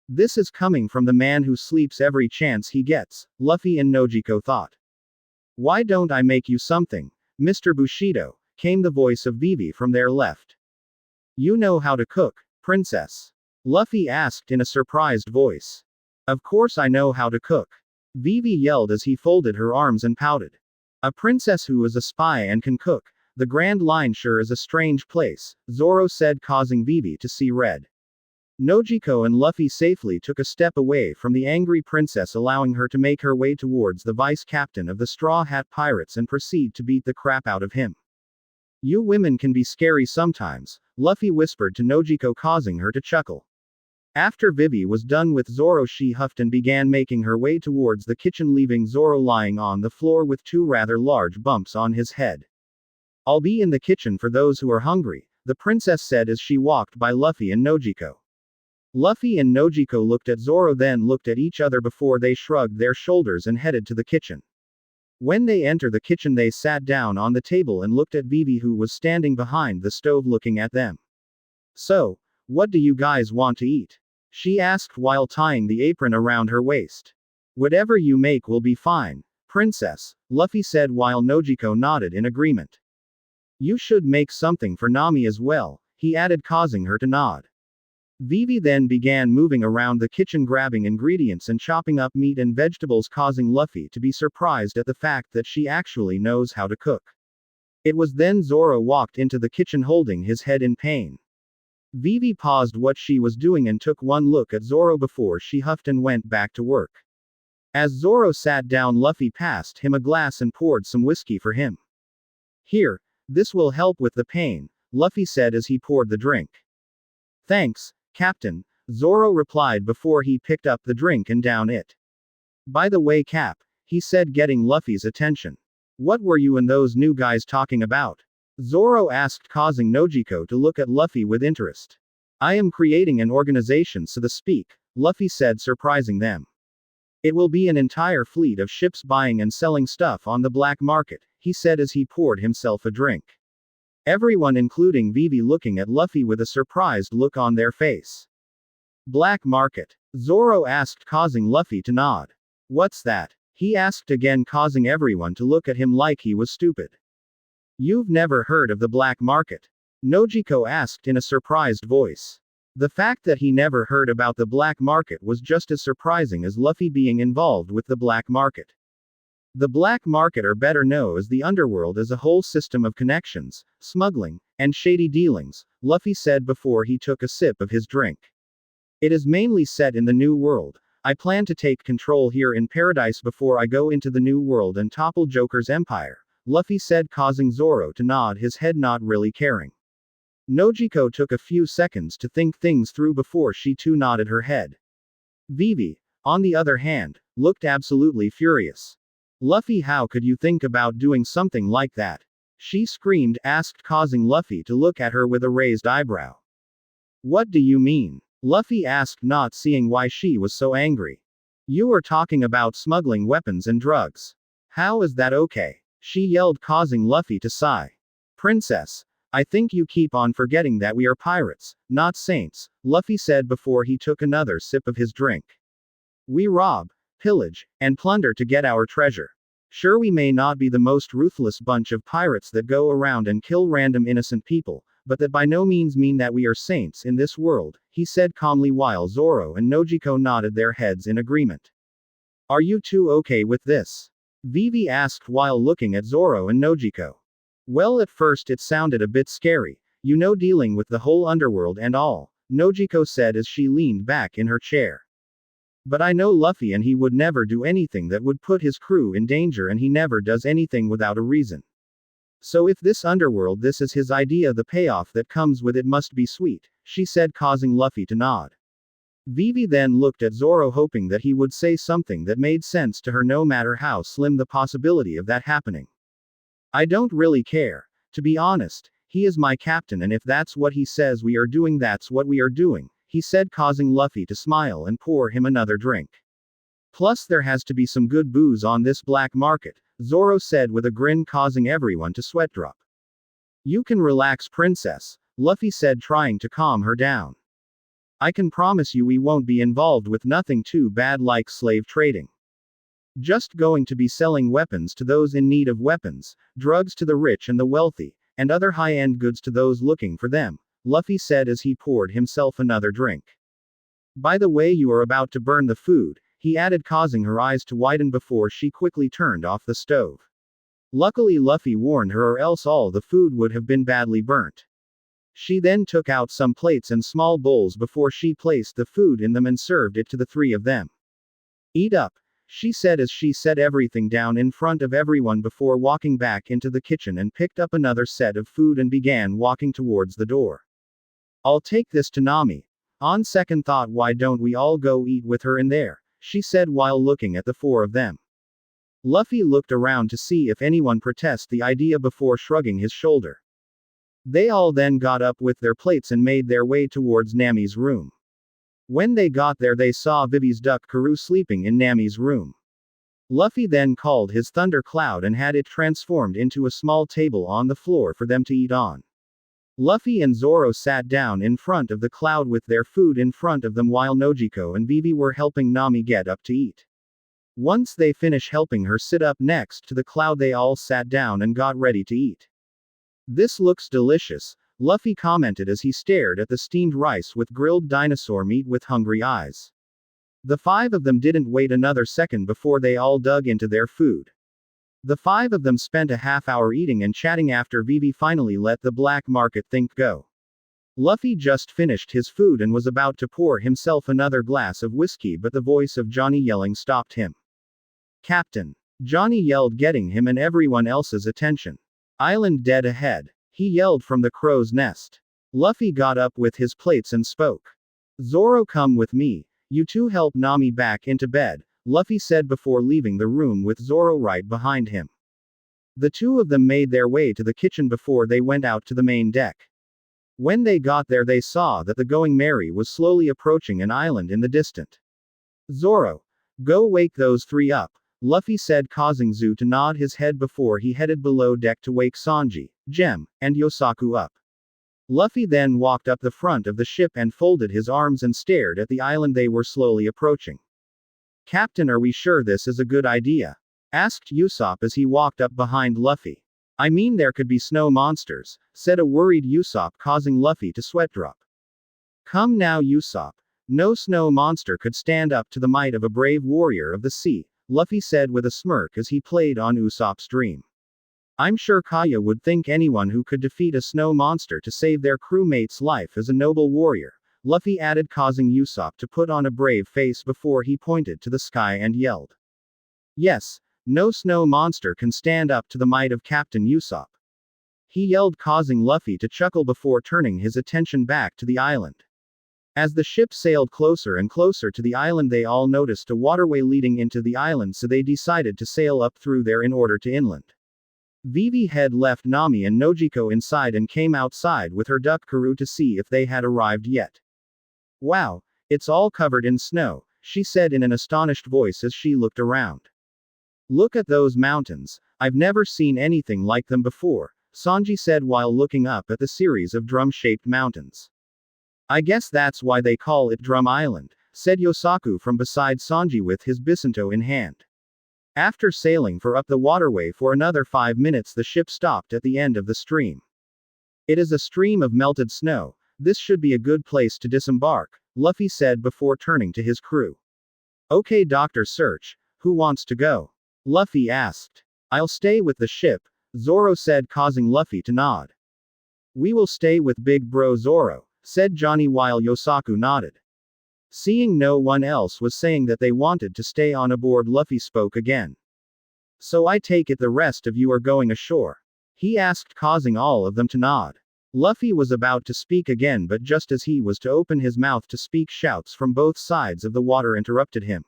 This is coming from the man who sleeps every chance he gets, Luffy and Nojiko thought. Why don't I make you something, Mr. Bushido, came the voice of Vivi from their left. You know how to cook, princess? Luffy asked in a surprised voice. Of course I know how to cook. Vivi yelled as he folded her arms and pouted. A princess who is a spy and can cook, the Grand Line sure is a strange place, Zoro said, causing Vivi to see red. Nojiko and Luffy safely took a step away from the angry princess, allowing her to make her way towards the vice captain of the Straw Hat Pirates and proceed to beat the crap out of him. You women can be scary sometimes, Luffy whispered to Nojiko, causing her to chuckle. After Vivi was done with Zoro, she huffed and began making her way towards the kitchen, leaving Zoro lying on the floor with two rather large bumps on his head. I'll be in the kitchen for those who are hungry, the princess said as she walked by Luffy and Nojiko. Luffy and Nojiko looked at Zoro, then looked at each other before they shrugged their shoulders and headed to the kitchen. When they entered the kitchen, they sat down on the table and looked at Vivi, who was standing behind the stove looking at them. So, what do you guys want to eat? She asked while tying the apron around her waist. Whatever you make will be fine, princess, Luffy said while Nojiko nodded in agreement. You should make something for Nami as well, he added, causing her to nod. Vivi then began moving around the kitchen, grabbing ingredients and chopping up meat and vegetables, causing Luffy to be surprised at the fact that she actually knows how to cook. It was then Zoro walked into the kitchen holding his head in pain. Vivi paused what she was doing and took one look at Zoro before she huffed and went back to work. As Zoro sat down, Luffy passed him a glass and poured some whiskey for him. Here, this will help with the pain, Luffy said as he poured the drink. Thanks, Captain, Zoro replied before he picked up the drink and downed it. By the way, Cap, he said, getting Luffy's attention. What were you and those new guys talking about? Zoro asked, causing Nojiko to look at Luffy with interest. I am creating an organization, so to speak, Luffy said, surprising them. It will be an entire fleet of ships buying and selling stuff on the black market, he said as he poured himself a drink. Everyone, including Vivi, looking at Luffy with a surprised look on their face. Black market? Zoro asked, causing Luffy to nod. What's that? He asked again, causing everyone to look at him like he was stupid. You've never heard of the black market? Nojiko asked in a surprised voice. The fact that he never heard about the black market was just as surprising as Luffy being involved with the black market. The black market, or better known as the underworld, is a whole system of connections, smuggling, and shady dealings, Luffy said before he took a sip of his drink. It is mainly set in the New World. I plan to take control here in Paradise before I go into the New World and topple Joker's empire, Luffy said, causing Zoro to nod his head, not really caring. Nojiko took a few seconds to think things through before she too nodded her head. Vivi, on the other hand, looked absolutely furious. Luffy, how could you think about doing something like that? She screamed, causing Luffy to look at her with a raised eyebrow. What do you mean? Luffy asked, not seeing why she was so angry. You are talking about smuggling weapons and drugs. How is that okay? She yelled, causing Luffy to sigh. Princess, I think you keep on forgetting that we are pirates, not saints, Luffy said before he took another sip of his drink. We rob, pillage, and plunder to get our treasure. Sure, we may not be the most ruthless bunch of pirates that go around and kill random innocent people, but that by no means mean that we are saints in this world, he said calmly while Zoro and Nojiko nodded their heads in agreement. Are you two okay with this? Vivi asked while looking at Zoro and Nojiko. Well, at first it sounded a bit scary, you know, dealing with the whole underworld and all, Nojiko said as she leaned back in her chair. But I know Luffy and he would never do anything that would put his crew in danger, and he never does anything without a reason. So if this underworld, this is his idea, the payoff that comes with it must be sweet, she said, causing Luffy to nod. Vivi then looked at Zoro, hoping that he would say something that made sense to her, no matter how slim the possibility of that happening. I don't really care. To be honest, he is my captain, and if that's what he says we are doing, that's what we are doing, he said, causing Luffy to smile and pour him another drink. Plus there has to be some good booze on this black market, Zoro said with a grin, causing everyone to sweat drop. You can relax, princess, Luffy said, trying to calm her down. I can promise you we won't be involved with nothing too bad like slave trading. Just going to be selling weapons to those in need of weapons, drugs to the rich and the wealthy, and other high-end goods to those looking for them, Luffy said as he poured himself another drink. By the way, you are about to burn the food, he added, causing her eyes to widen before she quickly turned off the stove. Luckily Luffy warned her, or else all the food would have been badly burnt. She then took out some plates and small bowls before she placed the food in them and served it to the three of them. Eat up, she said as she set everything down in front of everyone before walking back into the kitchen and picked up another set of food and began walking towards the door. I'll take this to Nami. On second thought, why don't we all go eat with her in there, she said while looking at the four of them. Luffy looked around to see if anyone protested the idea before shrugging his shoulder. They all then got up with their plates and made their way towards Nami's room. When they got there, they saw Vivi's duck Karoo sleeping in Nami's room. Luffy then called his Thunder Cloud and had it transformed into a small table on the floor for them to eat on. Luffy and Zoro sat down in front of the cloud with their food in front of them while Nojiko and Vivi were helping Nami get up to eat. Once they finished helping her sit up next to the cloud, they all sat down and got ready to eat. This looks delicious, Luffy commented as he stared at the steamed rice with grilled dinosaur meat with hungry eyes. The five of them didn't wait another second before they all dug into their food. The five of them spent a half hour eating and chatting after Vivi finally let the black market think go. Luffy just finished his food and was about to pour himself another glass of whiskey, but the voice of Johnny yelling stopped him. Captain! Johnny yelled, getting him and everyone else's attention. Island dead ahead, he yelled from the crow's nest. Luffy got up with his plates and spoke. Zoro, come with me, you two help Nami back into bed, Luffy said before leaving the room with Zoro right behind him. The two of them made their way to the kitchen before they went out to the main deck. When they got there, they saw that the Going Merry was slowly approaching an island in the distance. Zoro, go wake those three up, Luffy said, causing Zu to nod his head before he headed below deck to wake Sanji, Gem, and Yosaku up. Luffy then walked up the front of the ship and folded his arms and stared at the island they were slowly approaching. Captain, are we sure this is a good idea? Asked Usopp as he walked up behind Luffy. I mean, there could be snow monsters, said a worried Usopp, causing Luffy to sweat drop. Come now, Usopp. No snow monster could stand up to the might of a brave warrior of the sea, Luffy said with a smirk as he played on Usopp's dream. I'm sure Kaya would think anyone who could defeat a snow monster to save their crewmate's life is a noble warrior, Luffy added, causing Usopp to put on a brave face before he pointed to the sky and yelled. Yes, no snow monster can stand up to the might of Captain Usopp. He yelled, causing Luffy to chuckle before turning his attention back to the island. As the ship sailed closer and closer to the island, they all noticed a waterway leading into the island, so they decided to sail up through there in order to inland. Vivi had left Nami and Nojiko inside and came outside with her duck Karoo to see if they had arrived yet. Wow, it's all covered in snow, she said in an astonished voice as she looked around. Look at those mountains, I've never seen anything like them before, Sanji said while looking up at the series of drum-shaped mountains. I guess that's why they call it Drum Island, said Yosaku from beside Sanji with his bisunto in hand. After sailing for up the waterway for another 5 minutes, the ship stopped at the end of the stream. It is a stream of melted snow. This should be a good place to disembark, Luffy said before turning to his crew. Okay, Dr. Search, who wants to go? Luffy asked. I'll stay with the ship, Zoro said, causing Luffy to nod. We will stay with Big Bro Zoro, said Johnny while Yosaku nodded. Seeing no one else was saying that they wanted to stay on aboard, Luffy spoke again. So I take it the rest of you are going ashore? He asked, causing all of them to nod. Luffy was about to speak again, but just as he was to open his mouth to speak, shouts from both sides of the water interrupted him.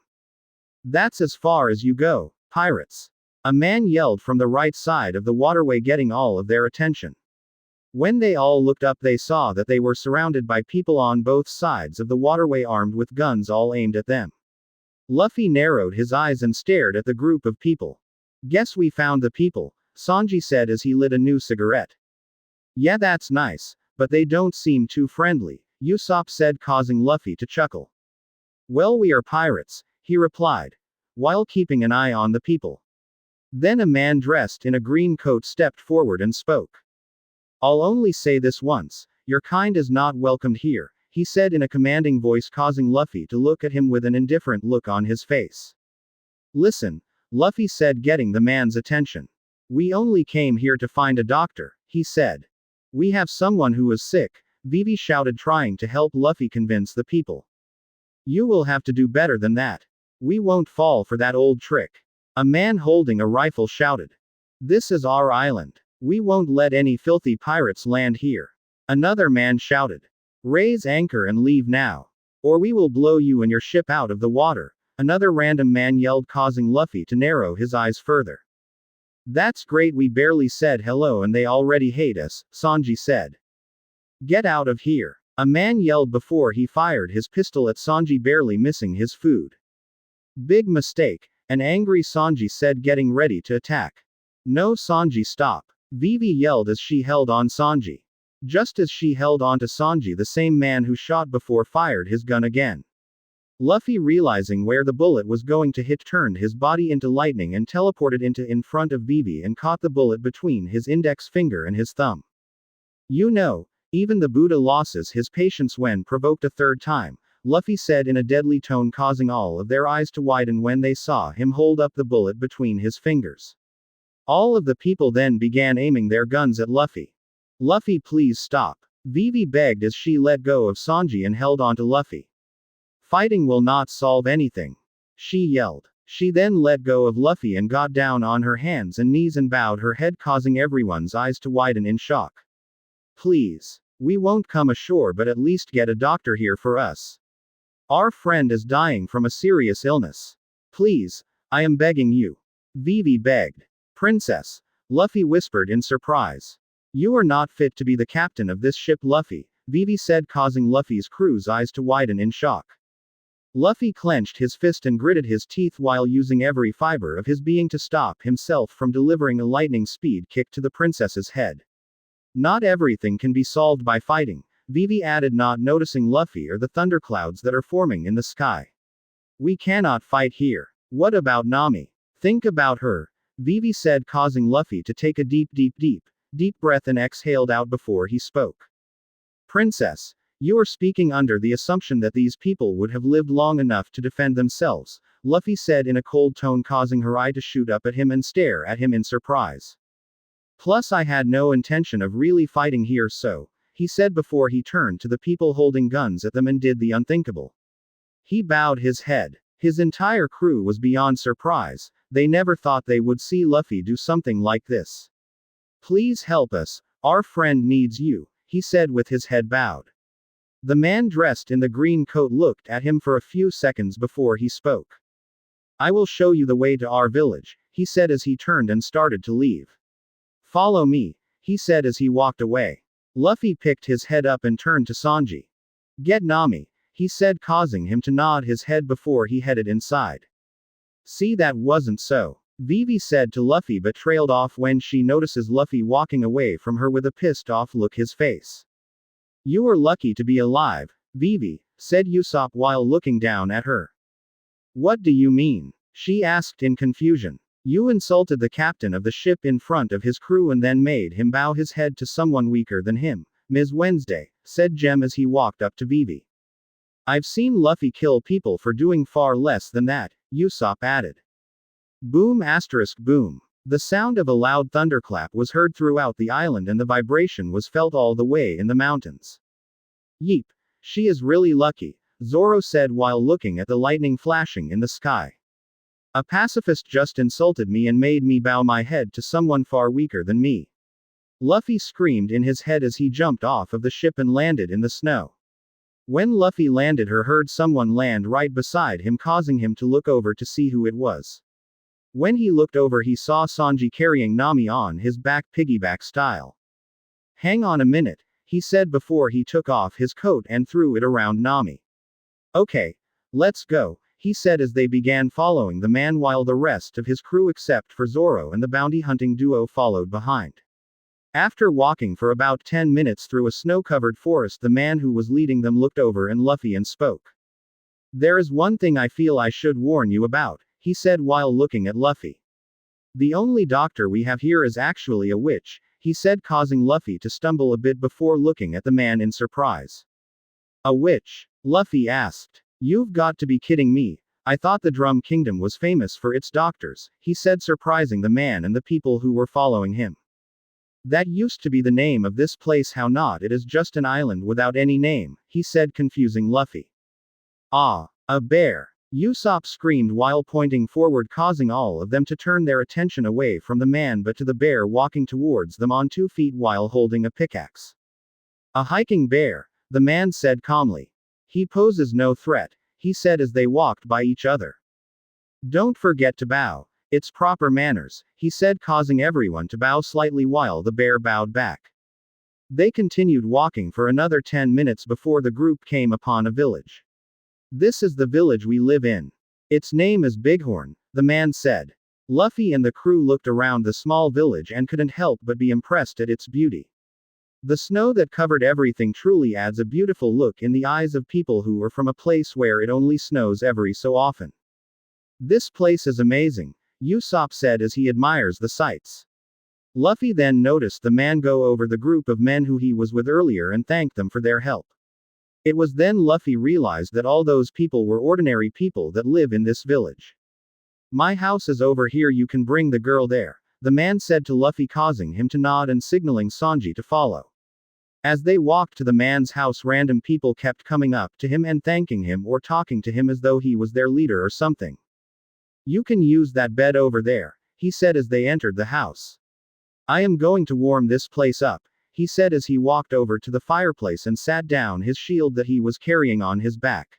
That's as far as you go, pirates! A man yelled from the right side of the waterway, getting all of their attention. When they all looked up, they saw that they were surrounded by people on both sides of the waterway, armed with guns all aimed at them. Luffy narrowed his eyes and stared at the group of people. Guess we found the people, Sanji said as he lit a new cigarette. Yeah, that's nice, but they don't seem too friendly, Usopp said, causing Luffy to chuckle. Well, we are pirates, he replied, while keeping an eye on the people. Then a man dressed in a green coat stepped forward and spoke. I'll only say this once, your kind is not welcomed here, he said in a commanding voice, causing Luffy to look at him with an indifferent look on his face. Listen, Luffy said, getting the man's attention. We only came here to find a doctor, he said. We have someone who is sick, Vivi shouted, trying to help Luffy convince the people. You will have to do better than that. We won't fall for that old trick. A man holding a rifle shouted. This is our island. We won't let any filthy pirates land here. Another man shouted. Raise anchor and leave now. Or we will blow you and your ship out of the water, another random man yelled, causing Luffy to narrow his eyes further. That's great, we barely said hello and they already hate us, Sanji said. Get out of here, a man yelled before he fired his pistol at Sanji, barely missing his food. Big mistake, an angry Sanji said, getting ready to attack. No, Sanji, stop, Vivi yelled as she held on Sanji. Just as she held on to Sanji, the same man who shot before fired his gun again. Luffy, realizing where the bullet was going to hit, turned his body into lightning and teleported into in front of Vivi and caught the bullet between his index finger and his thumb. You know, even the Buddha loses his patience when provoked a third time, Luffy said in a deadly tone, causing all of their eyes to widen when they saw him hold up the bullet between his fingers. All of the people then began aiming their guns at Luffy. Luffy, please stop, Vivi begged as she let go of Sanji and held onto Luffy. Fighting will not solve anything, she yelled. She then let go of Luffy and got down on her hands and knees and bowed her head, causing everyone's eyes to widen in shock. Please, we won't come ashore, but at least get a doctor here for us. Our friend is dying from a serious illness. Please, I am begging you, Vivi begged. Princess, Luffy whispered in surprise. You are not fit to be the captain of this ship, Luffy, Vivi said, causing Luffy's crew's eyes to widen in shock. Luffy clenched his fist and gritted his teeth while using every fiber of his being to stop himself from delivering a lightning speed kick to the princess's head. Not everything can be solved by fighting, Vivi added, not noticing Luffy or the thunderclouds that are forming in the sky. We cannot fight here. What about Nami? Think about her, Vivi said, causing Luffy to take a deep breath and exhaled out before he spoke. Princess, you are speaking under the assumption that these people would have lived long enough to defend themselves, Luffy said in a cold tone, causing her eye to shoot up at him and stare at him in surprise. Plus, I had no intention of really fighting here, so, he said before he turned to the people holding guns at them and did the unthinkable. He bowed his head. His entire crew was beyond surprise. They never thought they would see Luffy do something like this. Please help us, our friend needs you, he said with his head bowed. The man dressed in the green coat looked at him for a few seconds before he spoke. I will show you the way to our village, he said as he turned and started to leave. Follow me, he said as he walked away. Luffy picked his head up and turned to Sanji. Get Nami, he said, causing him to nod his head before he headed inside. See, that wasn't so, Vivi said to Luffy, but trailed off when she notices Luffy walking away from her with a pissed off look his face. You are lucky to be alive, Vivi, said Usopp while looking down at her. What do you mean? She asked in confusion. You insulted the captain of the ship in front of his crew and then made him bow his head to someone weaker than him, Ms. Wednesday, said Jem as he walked up to Vivi. I've seen Luffy kill people for doing far less than that, Usopp added. Boom asterisk boom. The sound of a loud thunderclap was heard throughout the island and the vibration was felt all the way in the mountains. Yeep. She is really lucky, Zoro said while looking at the lightning flashing in the sky. A pacifist just insulted me and made me bow my head to someone far weaker than me. Luffy screamed in his head as he jumped off of the ship and landed in the snow. When Luffy landed, he heard someone land right beside him, causing him to look over to see who it was. When he looked over, he saw Sanji carrying Nami on his back, piggyback style. Hang on a minute, he said before he took off his coat and threw it around Nami. Okay, let's go, he said as they began following the man while the rest of his crew except for Zoro and the bounty hunting duo followed behind. After walking for about 10 minutes through a snow-covered forest, the man who was leading them looked over at Luffy and spoke. There is one thing I feel I should warn you about, he said while looking at Luffy. The only doctor we have here is actually a witch, he said, causing Luffy to stumble a bit before looking at the man in surprise. A witch? Luffy asked. You've got to be kidding me. I thought the Drum Kingdom was famous for its doctors, he said, surprising the man and the people who were following him. That used to be the name of this place. How not? It is just an island without any name, he said, confusing Luffy. Ah, a bear! Usopp screamed while pointing forward, causing all of them to turn their attention away from the man but to the bear walking towards them on 2 feet while holding a pickaxe. A hiking bear, the man said calmly. He poses no threat, he said as they walked by each other. Don't forget to bow. It's proper manners, he said, causing everyone to bow slightly while the bear bowed back. They continued walking for another 10 minutes before the group came upon a village. This is the village we live in. Its name is Bighorn, the man said. Luffy and the crew looked around the small village and couldn't help but be impressed at its beauty. The snow that covered everything truly adds a beautiful look in the eyes of people who are from a place where it only snows every so often. This place is amazing, Usopp said as he admires the sights. Luffy then noticed the man go over the group of men who he was with earlier and thanked them for their help. It was then Luffy realized that all those people were ordinary people that live in this village. My house is over here, you can bring the girl there, the man said to Luffy, causing him to nod and signaling Sanji to follow. As they walked to the man's house, random people kept coming up to him and thanking him or talking to him as though he was their leader or something. You can use that bed over there, he said as they entered the house. I am going to warm this place up, he said as he walked over to the fireplace and sat down his shield that he was carrying on his back.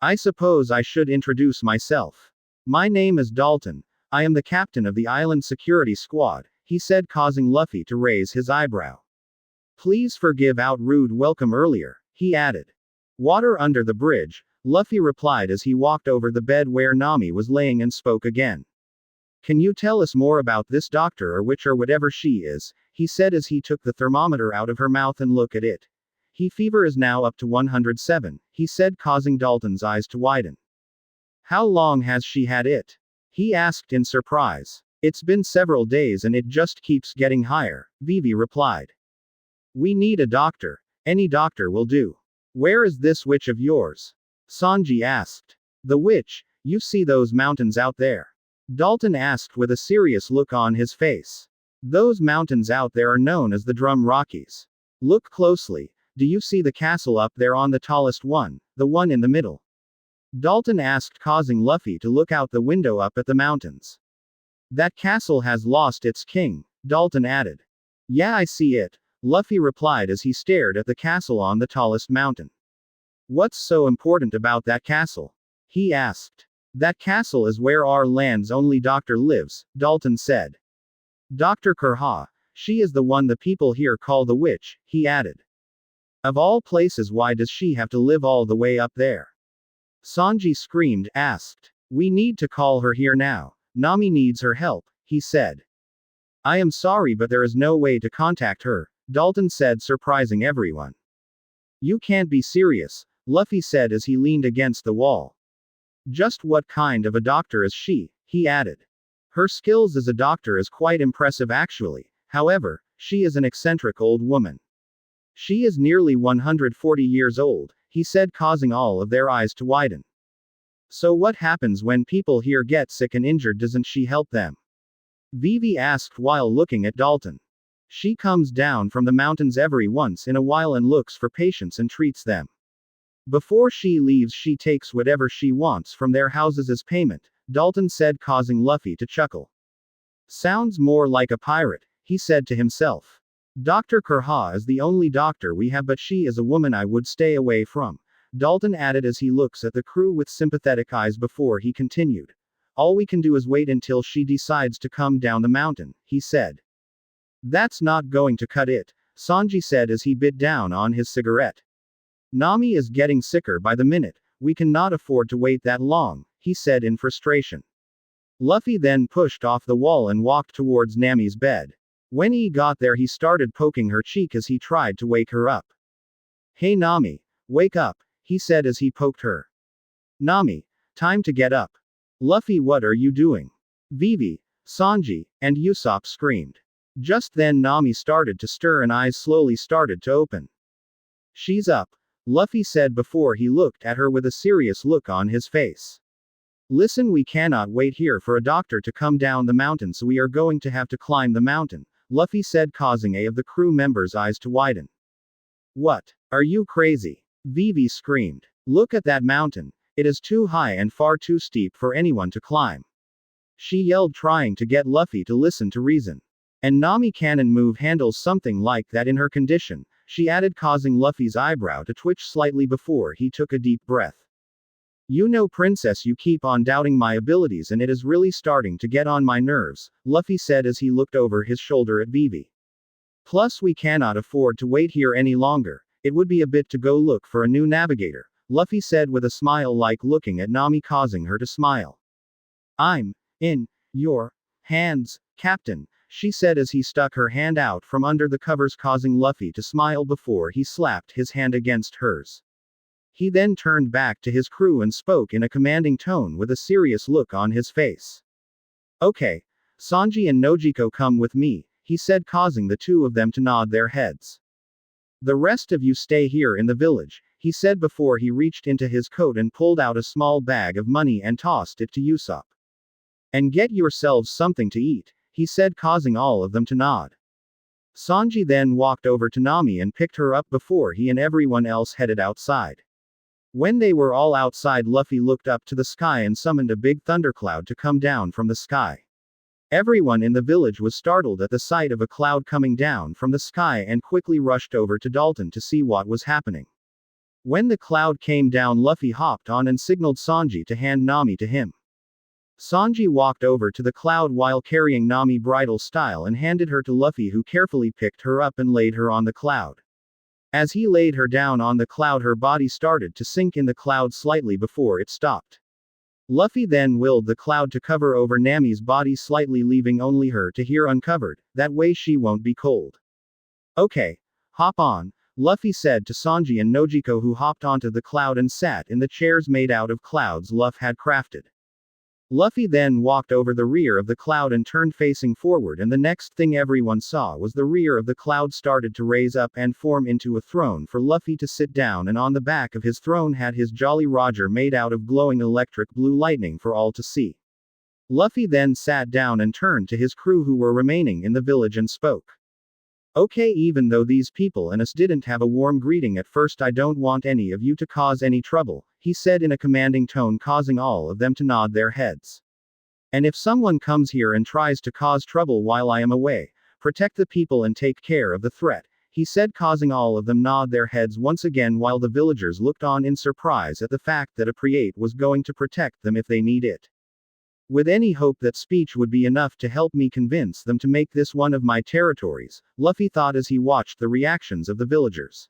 I suppose I should introduce myself. My name is Dalton. I am the captain of the island security squad, he said, causing Luffy to raise his eyebrow. Please forgive our rude welcome earlier, he added. Water under the bridge, Luffy replied as he walked over the bed where Nami was laying and spoke again. Can you tell us more about this doctor or witch or whatever she is, he said as he took the thermometer out of her mouth and looked at it. He fever is now up to 107, he said, causing Dalton's eyes to widen. How long has she had it? He asked in surprise. It's been several days and it just keeps getting higher, Vivi replied. We need a doctor. Any doctor will do. Where is this witch of yours? Sanji asked. The witch, you see those mountains out there? Dalton asked with a serious look on his face. Those mountains out there are known as the Drum Rockies. Look closely. Do you see the castle up there on the tallest one, the one in the middle? Dalton asked, causing Luffy to look out the window up at the mountains. That castle has lost its king, Dalton added. Yeah, I see it, Luffy replied as he stared at the castle on the tallest mountain. What's so important about that castle? He asked. That castle is where our land's only doctor lives, Dalton said. Dr. Kurha. She is the one the people here call the witch, he added. Of all places, why does she have to live all the way up there? Sanji screamed, asked. We need to call her here now. Nami needs her help, he said. I am sorry, but there is no way to contact her, Dalton said, surprising everyone. You can't be serious, Luffy said as he leaned against the wall. Just what kind of a doctor is she? He added. Her skills as a doctor is quite impressive actually. However, she is an eccentric old woman. She is nearly 140 years old, he said, causing all of their eyes to widen. So what happens when people here get sick and injured? Doesn't she help them? Vivi asked while looking at Dalton. She comes down from the mountains every once in a while and looks for patients and treats them. Before she leaves, she takes whatever she wants from their houses as payment, Dalton said, causing Luffy to chuckle. Sounds more like a pirate, he said to himself. Dr. Kurha is the only doctor we have, but she is a woman I would stay away from, Dalton added as he looks at the crew with sympathetic eyes before he continued. All we can do is wait until she decides to come down the mountain, he said. That's not going to cut it, Sanji said as he bit down on his cigarette. Nami is getting sicker by the minute, we cannot afford to wait that long, he said in frustration. Luffy then pushed off the wall and walked towards Nami's bed. When he got there, he started poking her cheek as he tried to wake her up. Hey Nami, wake up, he said as he poked her. Nami, time to get up. Luffy, what are you doing? Vivi, Sanji, and Usopp screamed. Just then Nami started to stir and eyes slowly started to open. She's up, Luffy said before he looked at her with a serious look on his face. Listen, we cannot wait here for a doctor to come down the mountain, so we are going to have to climb the mountain, Luffy said, causing a of the crew members' eyes to widen. What? Are you crazy? Vivi screamed. Look at that mountain. It is too high and far too steep for anyone to climb. She yelled, trying to get Luffy to listen to reason. And Nami can't move handles something like that in her condition, she added, causing Luffy's eyebrow to twitch slightly before he took a deep breath. You know, Princess, you keep on doubting my abilities and it is really starting to get on my nerves, Luffy said as he looked over his shoulder at Vivi. Plus, we cannot afford to wait here any longer. It would be a bit to go look for a new navigator, Luffy said with a smile, like looking at Nami, causing her to smile. I'm in your hands, Captain, she said as he stuck her hand out from under the covers, causing Luffy to smile before he slapped his hand against hers. He then turned back to his crew and spoke in a commanding tone with a serious look on his face. Okay, Sanji and Nojiko, come with me, he said, causing the two of them to nod their heads. The rest of you stay here in the village, he said before he reached into his coat and pulled out a small bag of money and tossed it to Usopp. And get yourselves something to eat, he said, causing all of them to nod. Sanji then walked over to Nami and picked her up before he and everyone else headed outside. When they were all outside, Luffy looked up to the sky and summoned a big thundercloud to come down from the sky. Everyone in the village was startled at the sight of a cloud coming down from the sky and quickly rushed over to Dalton to see what was happening. When the cloud came down, Luffy hopped on and signaled Sanji to hand Nami to him. Sanji walked over to the cloud while carrying Nami bridal style and handed her to Luffy, who carefully picked her up and laid her on the cloud. As he laid her down on the cloud, her body started to sink in the cloud slightly before it stopped. Luffy then willed the cloud to cover over Nami's body slightly, leaving only her to hear uncovered, that way she won't be cold. Okay, hop on, Luffy said to Sanji and Nojiko, who hopped onto the cloud and sat in the chairs made out of clouds Luffy had crafted. Luffy then walked over the rear of the cloud and turned facing forward, and the next thing everyone saw was the rear of the cloud started to raise up and form into a throne for Luffy to sit down, and on the back of his throne had his Jolly Roger made out of glowing electric blue lightning for all to see. Luffy then sat down and turned to his crew who were remaining in the village and spoke. Okay, even though these people and us didn't have a warm greeting at first, I don't want any of you to cause any trouble, he said in a commanding tone, causing all of them to nod their heads. And if someone comes here and tries to cause trouble while I am away, protect the people and take care of the threat, he said, causing all of them nod their heads once again while the villagers looked on in surprise at the fact that a Priate was going to protect them if they need it. With any hope that speech would be enough to help me convince them to make this one of my territories, Luffy thought as he watched the reactions of the villagers.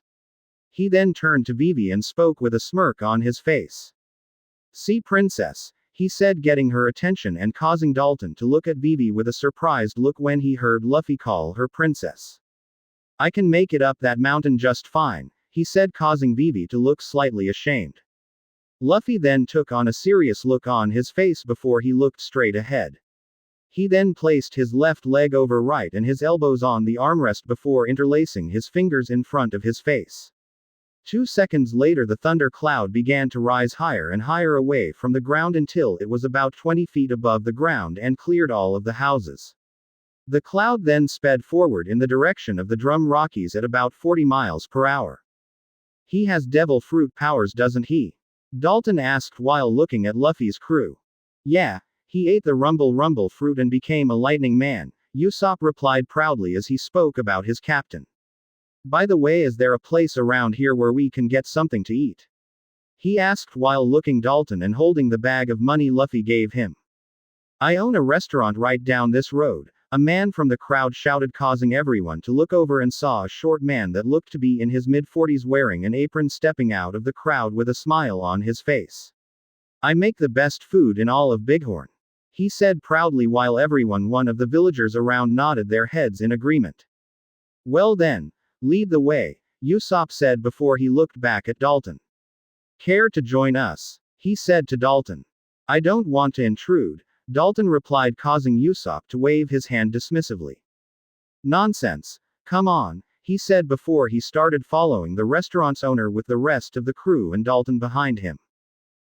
He then turned to Vivi and spoke with a smirk on his face. See, Princess, he said, getting her attention and causing Dalton to look at Vivi with a surprised look when he heard Luffy call her princess. I can make it up that mountain just fine, he said, causing Vivi to look slightly ashamed. Luffy then took on a serious look on his face before he looked straight ahead. He then placed his left leg over right and his elbows on the armrest before interlacing his fingers in front of his face. 2 seconds later, the thunder cloud began to rise higher and higher away from the ground until it was about 20 feet above the ground and cleared all of the houses. The cloud then sped forward in the direction of the Drum Rockies at about 40 miles per hour. He has devil fruit powers, doesn't he? Dalton asked while looking at Luffy's crew. Yeah, he ate the rumble fruit and became a lightning man, Usopp replied proudly as he spoke about his captain. By the way, is there a place around here where we can get something to eat? He asked while looking Dalton and holding the bag of money Luffy gave him. I own a restaurant right down this road, a man from the crowd shouted, causing everyone to look over and saw a short man that looked to be in his mid-40s wearing an apron stepping out of the crowd with a smile on his face. I make the best food in all of Bighorn, he said proudly while one of the villagers around nodded their heads in agreement. Well then, lead the way, Usopp said before he looked back at Dalton. Care to join us? He said to Dalton. I don't want to intrude, Dalton replied, causing Usopp to wave his hand dismissively. Nonsense. Come on, he said before he started following the restaurant's owner with the rest of the crew and Dalton behind him.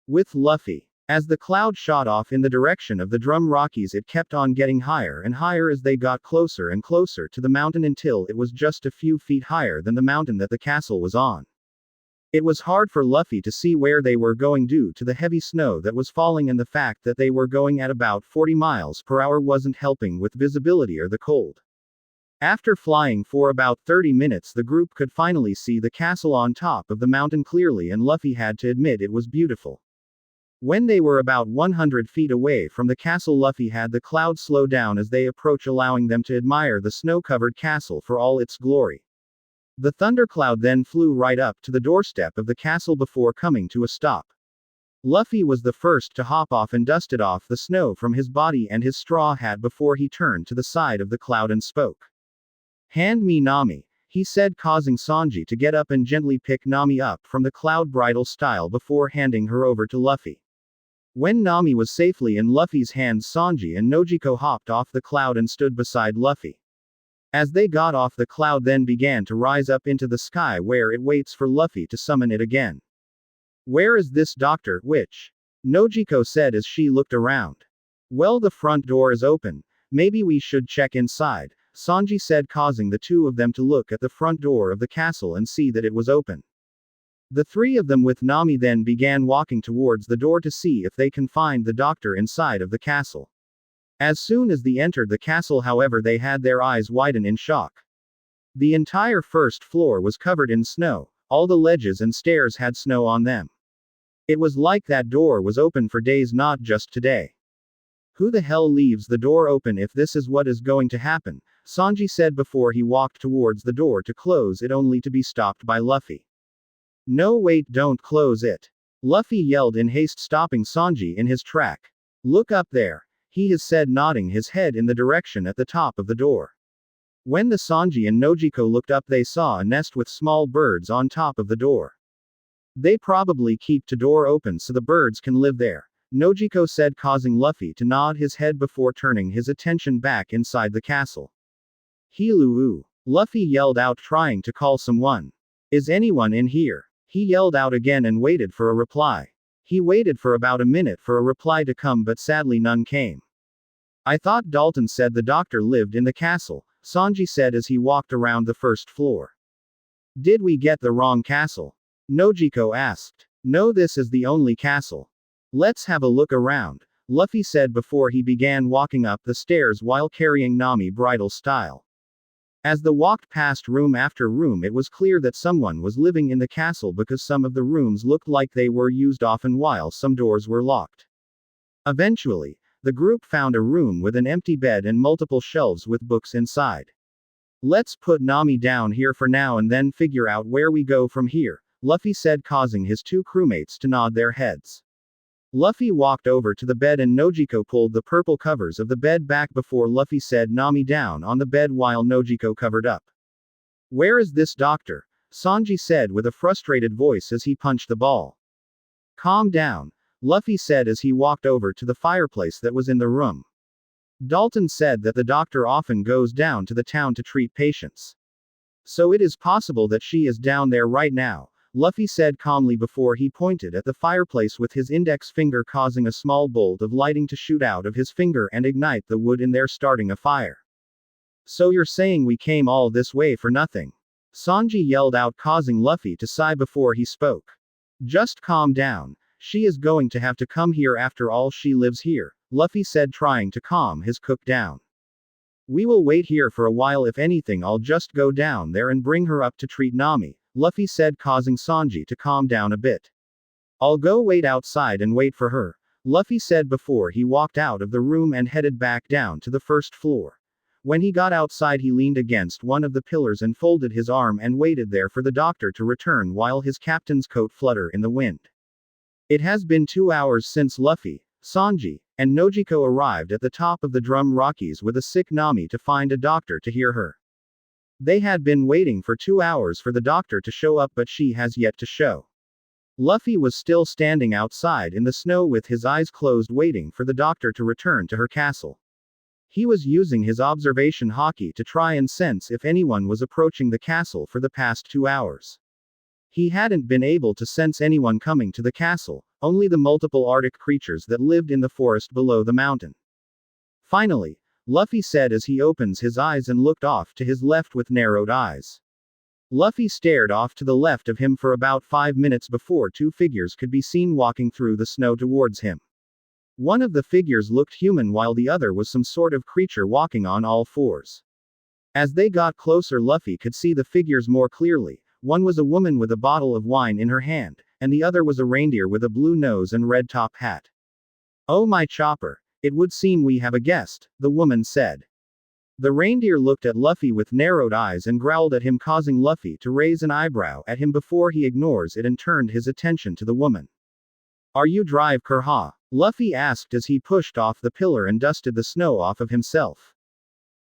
With Luffy. As the cloud shot off in the direction of the Drum Rockies, it kept on getting higher and higher as they got closer and closer to the mountain until it was just a few feet higher than the mountain that the castle was on. It was hard for Luffy to see where they were going due to the heavy snow that was falling, and the fact that they were going at about 40 miles per hour wasn't helping with visibility or the cold. After flying for about 30 minutes, the group could finally see the castle on top of the mountain clearly, and Luffy had to admit it was beautiful. When they were about 100 feet away from the castle, Luffy had the cloud slow down as they approach, allowing them to admire the snow-covered castle for all its glory. The thundercloud then flew right up to the doorstep of the castle before coming to a stop. Luffy was the first to hop off and dusted off the snow from his body and his straw hat before he turned to the side of the cloud and spoke. Hand me Nami, he said, causing Sanji to get up and gently pick Nami up from the cloud bridal style before handing her over to Luffy. When Nami was safely in Luffy's hands, Sanji and Nojiko hopped off the cloud and stood beside Luffy. As they got off, the cloud then began to rise up into the sky where it waits for Luffy to summon it again. Where is this Dr. Witch? Nojiko said as she looked around. Well, the front door is open, maybe we should check inside, Sanji said, causing the two of them to look at the front door of the castle and see that it was open. The three of them with Nami then began walking towards the door to see if they can find the doctor inside of the castle. As soon as they entered the castle, however, they had their eyes widen in shock. The entire first floor was covered in snow, all the ledges and stairs had snow on them. It was like that door was open for days, not just today. Who the hell leaves the door open if this is what is going to happen? Sanji said before he walked towards the door to close it, only to be stopped by Luffy. No, wait, don't close it, Luffy yelled in haste, stopping Sanji in his track. Look up there, he has said, nodding his head in the direction at the top of the door. When the Sanji and Nojiko looked up, they saw a nest with small birds on top of the door. They probably keep the door open so the birds can live there, Nojiko said, causing Luffy to nod his head before turning his attention back inside the castle. Hello, Luffy yelled out, trying to call someone. Is anyone in here? He yelled out again and waited for a reply. He waited for about a minute for a reply to come, but sadly none came. I thought Dalton said the doctor lived in the castle, Sanji said as he walked around the first floor. Did we get the wrong castle? Nojiko asked. No, this is the only castle. Let's have a look around, Luffy said before he began walking up the stairs while carrying Nami bridal style. As they walked past room after room, it was clear that someone was living in the castle because some of the rooms looked like they were used often while some doors were locked. Eventually, the group found a room with an empty bed and multiple shelves with books inside. Let's put Nami down here for now and then figure out where we go from here, Luffy said, causing his two crewmates to nod their heads. Luffy walked over to the bed and Nojiko pulled the purple covers of the bed back before Luffy set Nami down on the bed while Nojiko covered up. Where is this doctor? Sanji said with a frustrated voice as he punched the ball. Calm down, Luffy said as he walked over to the fireplace that was in the room. Dalton said that the doctor often goes down to the town to treat patients. So it is possible that she is down there right now, Luffy said calmly before he pointed at the fireplace with his index finger, causing a small bolt of lighting to shoot out of his finger and ignite the wood in there, starting a fire. So you're saying we came all this way for nothing? Sanji yelled out, causing Luffy to sigh before he spoke. Just calm down. She is going to have to come here after all, she lives here, Luffy said, trying to calm his cook down. We will wait here for a while, if anything I'll just go down there and bring her up to treat Nami, Luffy said, causing Sanji to calm down a bit. I'll go wait outside and wait for her, Luffy said before he walked out of the room and headed back down to the first floor. When he got outside, he leaned against one of the pillars and folded his arm and waited there for the doctor to return while his captain's coat fluttered in the wind. It has been 2 hours since Luffy, Sanji, and Nojiko arrived at the top of the Drum Rockies with a sick Nami to find a doctor to hear her. They had been waiting for 2 hours for the doctor to show up, but she has yet to show. Luffy was still standing outside in the snow with his eyes closed, waiting for the doctor to return to her castle. He was using his observation haki to try and sense if anyone was approaching the castle for the past 2 hours. He hadn't been able to sense anyone coming to the castle, only the multiple Arctic creatures that lived in the forest below the mountain. Finally, Luffy said as he opens his eyes and looked off to his left with narrowed eyes. Luffy stared off to the left of him for about 5 minutes before 2 figures could be seen walking through the snow towards him. One of the figures looked human while the other was some sort of creature walking on all fours. As they got closer, Luffy could see the figures more clearly. One was a woman with a bottle of wine in her hand, and the other was a reindeer with a blue nose and red top hat. Oh my chopper, it would seem we have a guest, the woman said. The reindeer looked at Luffy with narrowed eyes and growled at him, causing Luffy to raise an eyebrow at him before he ignores it and turned his attention to the woman. Are you Drive Kurha? Luffy asked as he pushed off the pillar and dusted the snow off of himself.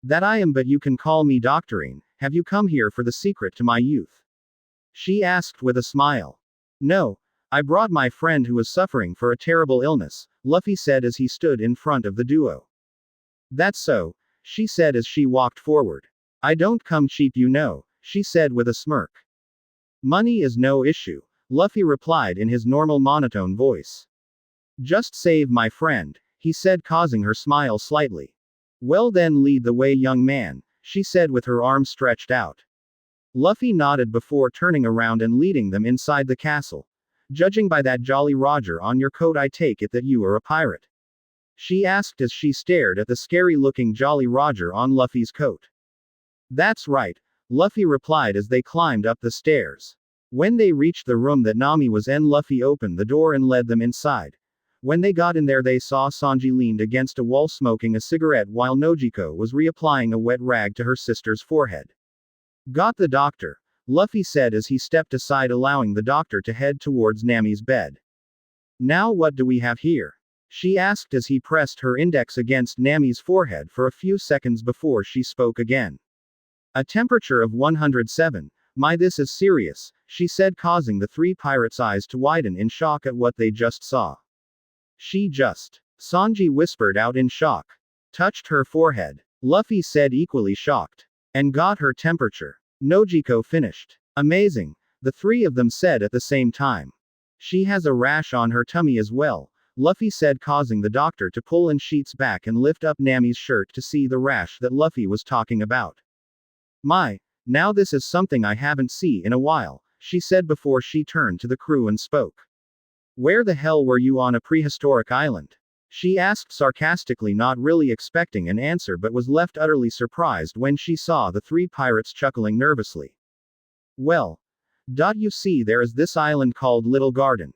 That I am, but you can call me Doctorine. Have you come here for the secret to my youth? She asked with a smile. No, I brought my friend who was suffering for a terrible illness, Luffy said as he stood in front of the duo. That's so, she said as she walked forward. I don't come cheap, you know, she said with a smirk. Money is no issue, Luffy replied in his normal monotone voice. Just save my friend, he said, causing her smile slightly. Well then, lead the way, young man, she said with her arms stretched out. Luffy nodded before turning around and leading them inside the castle. Judging by that Jolly Roger on your coat, I take it that you are a pirate? She asked as she stared at the scary-looking Jolly Roger on Luffy's coat. That's right, Luffy replied as they climbed up the stairs. When they reached the room that Nami was in, Luffy opened the door and led them inside. When they got in there, they saw Sanji leaned against a wall smoking a cigarette while Nojiko was reapplying a wet rag to her sister's forehead. Got the doctor, Luffy said as he stepped aside, allowing the doctor to head towards Nami's bed. Now what do we have here? She asked as he pressed her index against Nami's forehead for a few seconds before she spoke again. A temperature of 107. My, this is serious, she said, causing the 3 pirates' eyes to widen in shock at what they just saw. She just. Sanji whispered out in shock. Touched her forehead. Luffy said, equally shocked. And got her temperature. Nojiko finished. Amazing, the 3 of them said at the same time. She has a rash on her tummy as well, Luffy said, causing the doctor to pull in sheets back and lift up Nami's shirt to see the rash that Luffy was talking about. My, now this is something I haven't seen in a while, she said before she turned to the crew and spoke. Where the hell were you on a prehistoric island? She asked sarcastically, not really expecting an answer, but was left utterly surprised when she saw the 3 pirates chuckling nervously. Well, you see, there is this island called Little Garden.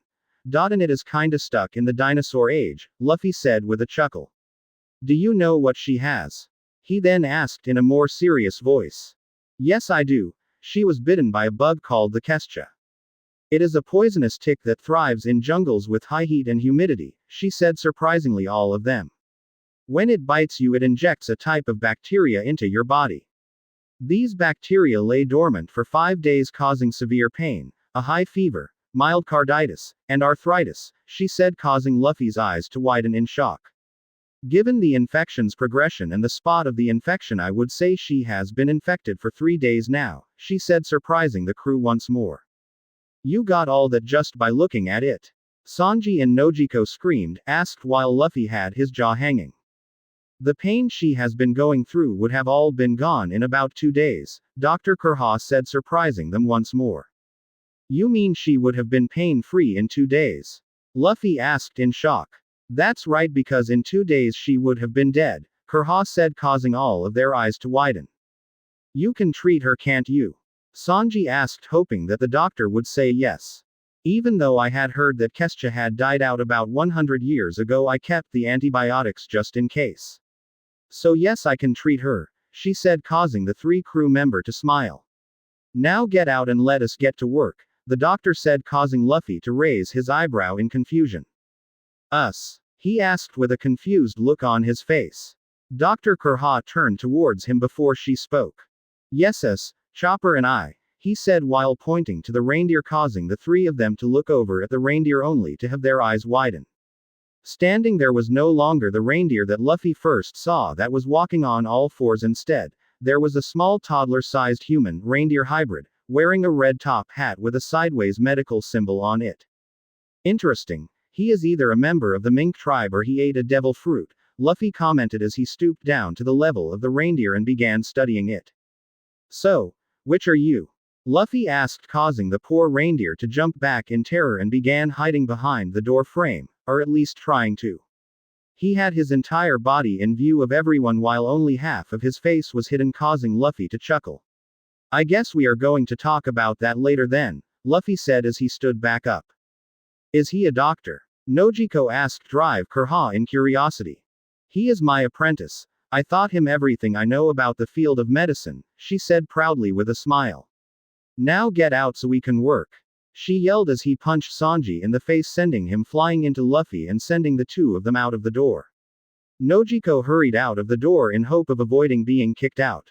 And it is kinda stuck in the dinosaur age, Luffy said with a chuckle. Do you know what she has? He then asked in a more serious voice. Yes, I do. She was bitten by a bug called the Kestia. It is a poisonous tick that thrives in jungles with high heat and humidity, she said, surprisingly all of them. When it bites you, it injects a type of bacteria into your body. These bacteria lay dormant for 5 days, causing severe pain, a high fever, mild carditis, and arthritis, she said, causing Luffy's eyes to widen in shock. Given the infection's progression and the spot of the infection, I would say she has been infected for 3 days now, she said, surprising the crew once more. You got all that just by looking at it? Sanji and Nojiko screamed, asked while Luffy had his jaw hanging. The pain she has been going through would have all been gone in about 2 days, Dr. Kurha said, surprising them once more. You mean she would have been pain-free in 2 days? Luffy asked in shock. That's right, because in 2 days she would have been dead, Kurha said, causing all of their eyes to widen. You can treat her, can't you? Sanji asked, hoping that the doctor would say yes. Even though I had heard that Kesha had died out about 100 years ago, I kept the antibiotics just in case. So yes, I can treat her, she said, causing the 3 crew member to smile. Now get out and let us get to work, the doctor said, causing Luffy to raise his eyebrow in confusion. Us? He asked with a confused look on his face. Dr. Kurha turned towards him before she spoke. Yes, us, Chopper and I, he said while pointing to the reindeer, causing the 3 of them to look over at the reindeer only to have their eyes widen. Standing there was no longer the reindeer that Luffy first saw that was walking on all fours. Instead, there was a small toddler-sized human reindeer hybrid, wearing a red top hat with a sideways medical symbol on it. Interesting. He is either a member of the mink tribe or he ate a devil fruit, Luffy commented as he stooped down to the level of the reindeer and began studying it. So, which are you? Luffy asked, causing the poor reindeer to jump back in terror and began hiding behind the door frame, or at least trying to. He had his entire body in view of everyone while only half of his face was hidden, causing Luffy to chuckle. I guess we are going to talk about that later then, Luffy said as he stood back up. Is he a doctor? Nojiko asked Drive Kurha in curiosity. He is my apprentice. I taught him everything I know about the field of medicine, she said proudly with a smile. Now get out so we can work, she yelled as he punched Sanji in the face, sending him flying into Luffy and sending the 2 of them out of the door. Nojiko hurried out of the door in hope of avoiding being kicked out.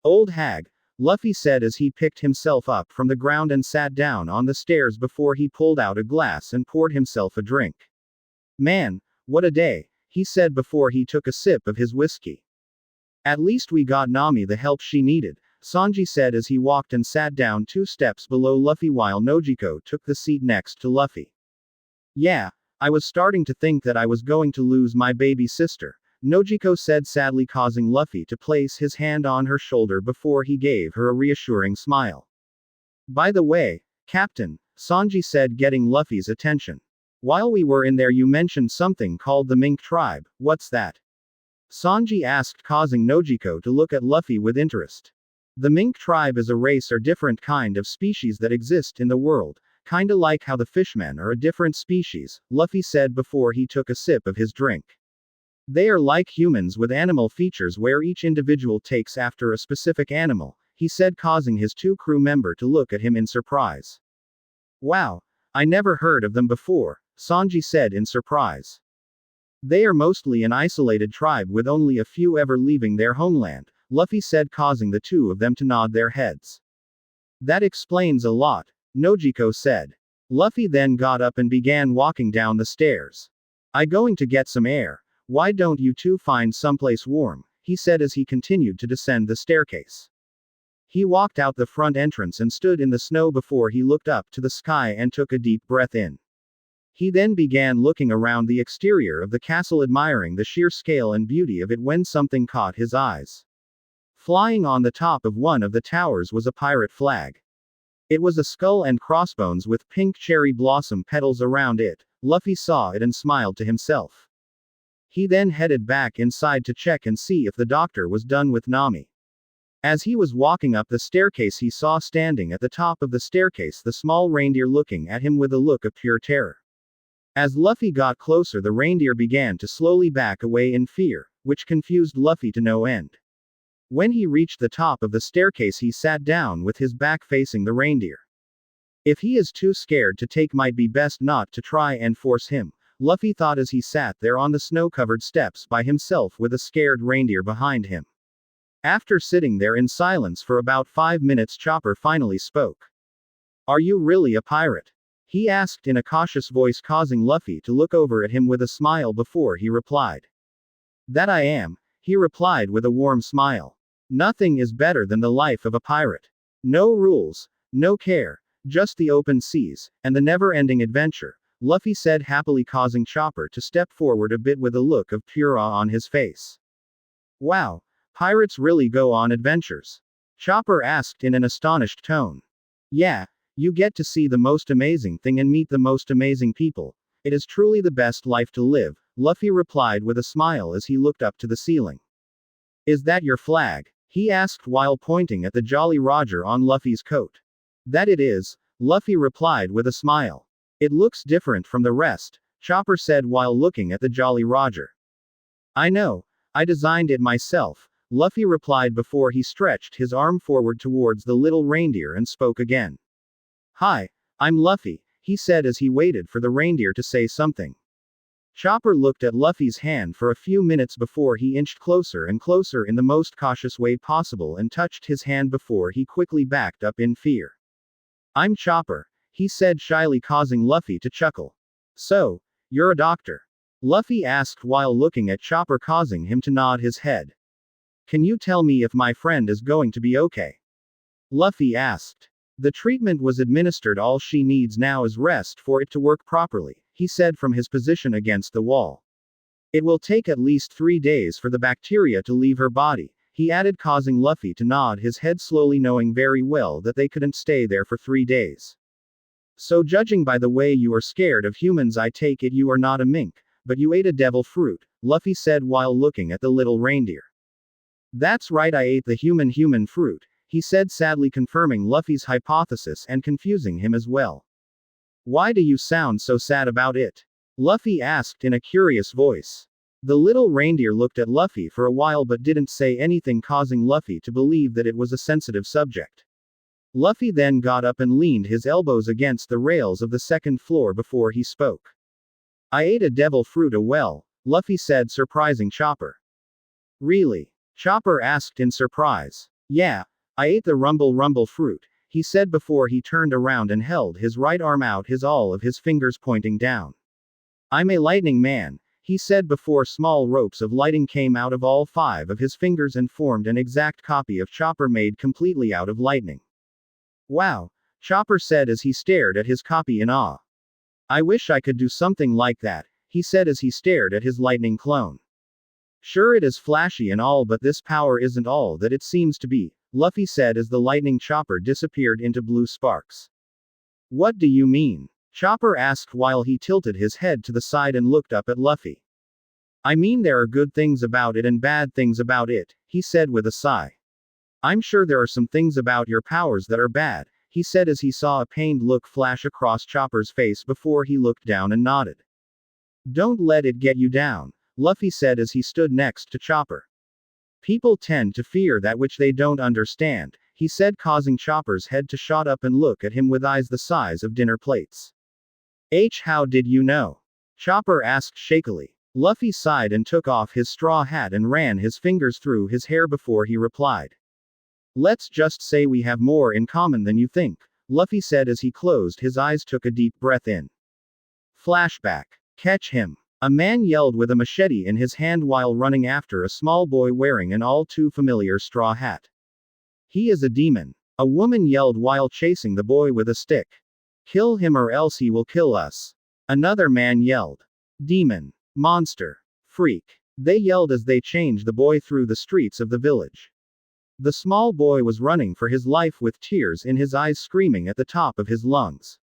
Old hag, Luffy said as he picked himself up from the ground and sat down on the stairs before he pulled out a glass and poured himself a drink. Man, what a day, he said before he took a sip of his whiskey. At least we got Nami the help she needed, Sanji said as he walked and sat down 2 steps below Luffy while Nojiko took the seat next to Luffy. Yeah, I was starting to think that I was going to lose my baby sister, Nojiko said sadly, causing Luffy to place his hand on her shoulder before he gave her a reassuring smile. By the way, Captain, Sanji said, getting Luffy's attention. While we were in there you mentioned something called the Mink Tribe, what's that? Sanji asked, causing Nojiko to look at Luffy with interest. The Mink Tribe is a race or different kind of species that exist in the world, kinda like how the fishmen are a different species, Luffy said before he took a sip of his drink. They are like humans with animal features where each individual takes after a specific animal, he said, causing his 2 crew member to look at him in surprise. Wow, I never heard of them before, Sanji said in surprise. They are mostly an isolated tribe with only a few ever leaving their homeland, Luffy said, causing the 2 of them to nod their heads. That explains a lot, Nojiko said. Luffy then got up and began walking down the stairs. I going to get some air, why don't you 2 find someplace warm, he said as he continued to descend the staircase. He walked out the front entrance and stood in the snow before he looked up to the sky and took a deep breath in. He then began looking around the exterior of the castle, admiring the sheer scale and beauty of it when something caught his eyes. Flying on the top of one of the towers was a pirate flag. It was a skull and crossbones with pink cherry blossom petals around it. Luffy saw it and smiled to himself. He then headed back inside to check and see if the doctor was done with Nami. As he was walking up the staircase, he saw standing at the top of the staircase the small reindeer looking at him with a look of pure terror. As Luffy got closer, the reindeer began to slowly back away in fear, which confused Luffy to no end. When he reached the top of the staircase, he sat down with his back facing the reindeer. If he is too scared to take, might be best not to try and force him, Luffy thought as he sat there on the snow-covered steps by himself with a scared reindeer behind him. After sitting there in silence for about 5 minutes, Chopper finally spoke. Are you really a pirate? He asked in a cautious voice, causing Luffy to look over at him with a smile before he replied. That I am, he replied with a warm smile. Nothing is better than the life of a pirate. No rules, no care, just the open seas, and the never-ending adventure, Luffy said happily, causing Chopper to step forward a bit with a look of pure awe on his face. Wow, pirates really go on adventures? Chopper asked in an astonished tone. Yeah, you get to see the most amazing thing and meet the most amazing people. It is truly the best life to live, Luffy replied with a smile as he looked up to the ceiling. Is that your flag? He asked while pointing at the Jolly Roger on Luffy's coat. That it is, Luffy replied with a smile. It looks different from the rest, Chopper said while looking at the Jolly Roger. I know, I designed it myself, Luffy replied before he stretched his arm forward towards the little reindeer and spoke again. Hi, I'm Luffy, he said as he waited for the reindeer to say something. Chopper looked at Luffy's hand for a few minutes before he inched closer and closer in the most cautious way possible and touched his hand before he quickly backed up in fear. I'm Chopper, he said shyly, causing Luffy to chuckle. So, you're a doctor? Luffy asked while looking at Chopper, causing him to nod his head. Can you tell me if my friend is going to be okay? Luffy asked. The treatment was administered. All she needs now is rest for it to work properly, he said from his position against the wall. It will take at least 3 days for the bacteria to leave her body, he added, causing Luffy to nod his head slowly, knowing very well that they couldn't stay there for 3 days. So judging by the way you are scared of humans, I take it you are not a mink, but you ate a devil fruit, Luffy said while looking at the little reindeer. That's right, I ate the human fruit, he said sadly, confirming Luffy's hypothesis and confusing him as well. Why do you sound so sad about it? Luffy asked in a curious voice. The little reindeer looked at Luffy for a while but didn't say anything, causing Luffy to believe that it was a sensitive subject. Luffy then got up and leaned his elbows against the rails of the second floor before he spoke. I ate a devil fruit. Luffy said, surprising Chopper. Really? Chopper asked in surprise. Yeah, I ate the rumble fruit, he said before he turned around and held his right arm out, all of his fingers pointing down. I'm a lightning man, he said before small ropes of lighting came out of all 5 of his fingers and formed an exact copy of Chopper made completely out of lightning. Wow, Chopper said as he stared at his copy in awe. I wish I could do something like that, he said as he stared at his lightning clone. Sure, it is flashy and all, but this power isn't all that it seems to be, Luffy said as the lightning chopper disappeared into blue sparks. What do you mean? Chopper asked while he tilted his head to the side and looked up at Luffy. I mean, there are good things about it and bad things about it, he said with a sigh. I'm sure there are some things about your powers that are bad, he said as he saw a pained look flash across Chopper's face before he looked down and nodded. Don't let it get you down, Luffy said as he stood next to Chopper. People tend to fear that which they don't understand, he said, causing Chopper's head to shot up and look at him with eyes the size of dinner plates. How did you know? Chopper asked shakily. Luffy sighed and took off his straw hat and ran his fingers through his hair before he replied. Let's just say we have more in common than you think, Luffy said as he closed his eyes, took a deep breath in. Flashback. Catch him. A man yelled with a machete in his hand while running after a small boy wearing an all too familiar straw hat. He is a demon. A woman yelled while chasing the boy with a stick. Kill him or else he will kill us. Another man yelled. Demon. Monster. Freak. They yelled as they chased the boy through the streets of the village. The small boy was running for his life with tears in his eyes, screaming at the top of his lungs.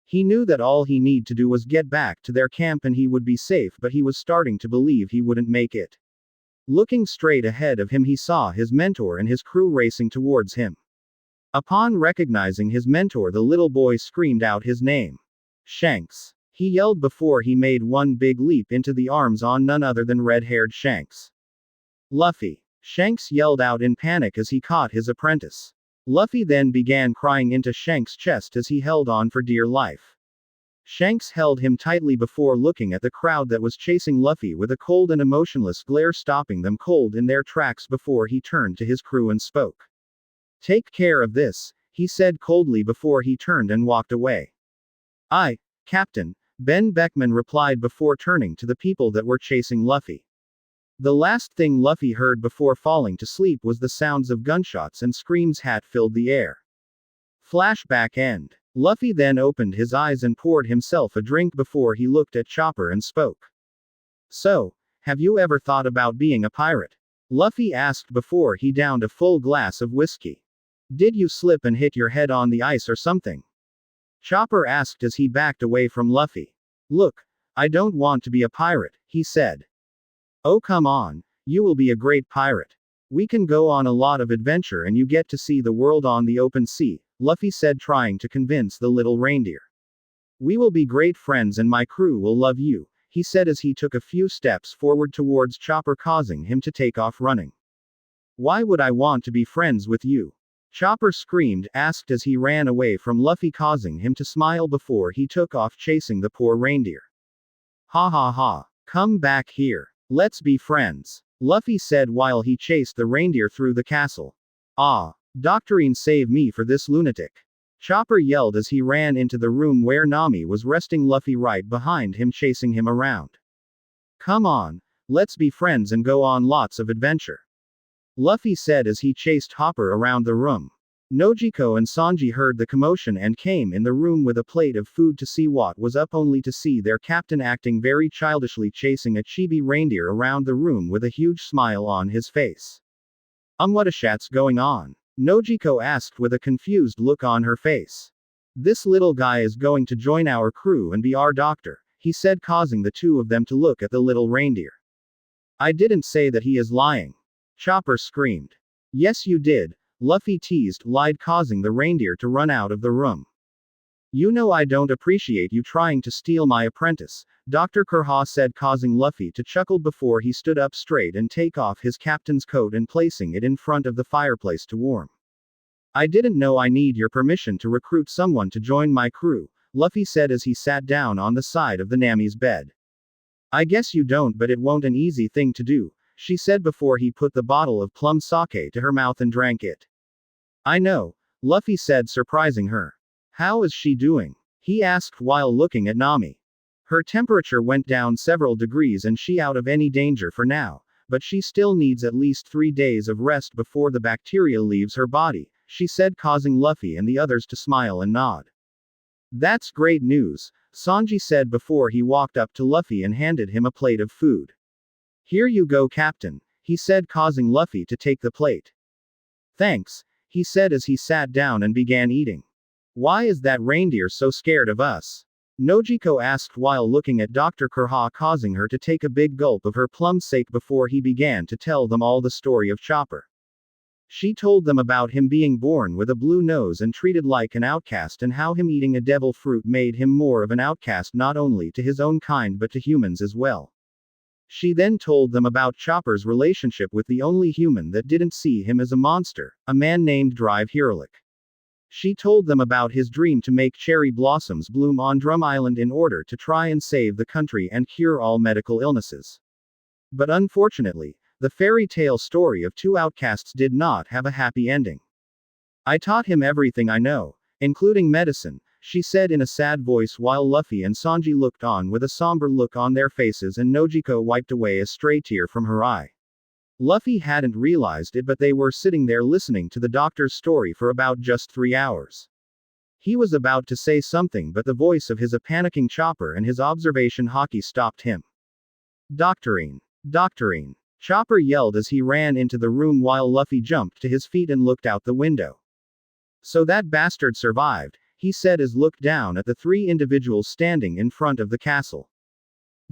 He knew that all he needed to do was get back to their camp and he would be safe, but he was starting to believe he wouldn't make it. Looking straight ahead of him, he saw his mentor and his crew racing towards him. Upon recognizing his mentor, the little boy screamed out his name. Shanks. He yelled before he made one big leap into the arms on none other than red-haired Shanks. Luffy. Shanks yelled out in panic as he caught his apprentice. Luffy then began crying into Shanks' chest as he held on for dear life. Shanks held him tightly before looking at the crowd that was chasing Luffy with a cold and emotionless glare, stopping them cold in their tracks before he turned to his crew and spoke. Take care of this, he said coldly before he turned and walked away. Aye, Captain, Ben Beckman replied before turning to the people that were chasing Luffy. The last thing Luffy heard before falling to sleep was the sounds of gunshots and screams hat filled the air. Flashback end. Luffy then opened his eyes and poured himself a drink before he looked at Chopper and spoke. So, have you ever thought about being a pirate? Luffy asked before he downed a full glass of whiskey. Did you slip and hit your head on the ice or something? Chopper asked as he backed away from Luffy. Look, I don't want to be a pirate, he said. Oh come on, you will be a great pirate. We can go on a lot of adventure and you get to see the world on the open sea, Luffy said, trying to convince the little reindeer. We will be great friends and my crew will love you, he said as he took a few steps forward towards Chopper, causing him to take off running. Why would I want to be friends with you? Chopper screamed, asked as he ran away from Luffy, causing him to smile before he took off chasing the poor reindeer. Ha ha ha. Come back here. Let's be friends, Luffy said while he chased the reindeer through the castle. Ah, Doctorine, save me for this lunatic. Chopper yelled as he ran into the room where Nami was resting, Luffy right behind him chasing him around. Come on, let's be friends and go on lots of adventure, Luffy said as he chased Hopper around the room. Nojiko and Sanji heard the commotion and came in the room with a plate of food to see what was up, only to see their captain acting very childishly chasing a chibi reindeer around the room with a huge smile on his face. What a shat's going on? Nojiko asked with a confused look on her face. This little guy is going to join our crew and be our doctor, he said, causing the two of them to look at the little reindeer. I didn't say that, he is lying, Chopper screamed. Yes you did, Luffy teased, lied, causing the reindeer to run out of the room. You know I don't appreciate you trying to steal my apprentice, Dr. Kurha said, causing Luffy to chuckle before he stood up straight and take off his captain's coat and placing it in front of the fireplace to warm. I didn't know I need your permission to recruit someone to join my crew, Luffy said as he sat down on the side of the Nami's bed. I guess you don't, but it won't an easy thing to do, she said before he put the bottle of plum sake to her mouth and drank it. I know, Luffy said, surprising her. How is she doing? He asked while looking at Nami. Her temperature went down several degrees and she out of any danger for now, but she still needs at least 3 days of rest before the bacteria leaves her body, she said, causing Luffy and the others to smile and nod. That's great news, Sanji said before he walked up to Luffy and handed him a plate of food. Here you go, Captain, he said, causing Luffy to take the plate. Thanks, he said as he sat down and began eating. Why is that reindeer so scared of us? Nojiko asked while looking at Dr. Kurha, causing her to take a big gulp of her plum sake before he began to tell them all the story of Chopper. She told them about him being born with a blue nose and treated like an outcast, and how him eating a devil fruit made him more of an outcast not only to his own kind but to humans as well. She then told them about Chopper's relationship with the only human that didn't see him as a monster, a man named Drive Heroic. She told them about his dream to make cherry blossoms bloom on Drum Island in order to try and save the country and cure all medical illnesses. But unfortunately, the fairy tale story of two outcasts did not have a happy ending. I taught him everything I know, including medicine, she said in a sad voice while Luffy and Sanji looked on with a somber look on their faces and Nojiko wiped away a stray tear from her eye. Luffy hadn't realized it, but they were sitting there listening to the doctor's story for about just 3 hours. He was about to say something, but the voice of his panicking Chopper and his observation Haki stopped him. Doctorine! Doctorine! Chopper yelled as he ran into the room while Luffy jumped to his feet and looked out the window. So that bastard survived, he said as looked down at the 3 individuals standing in front of the castle.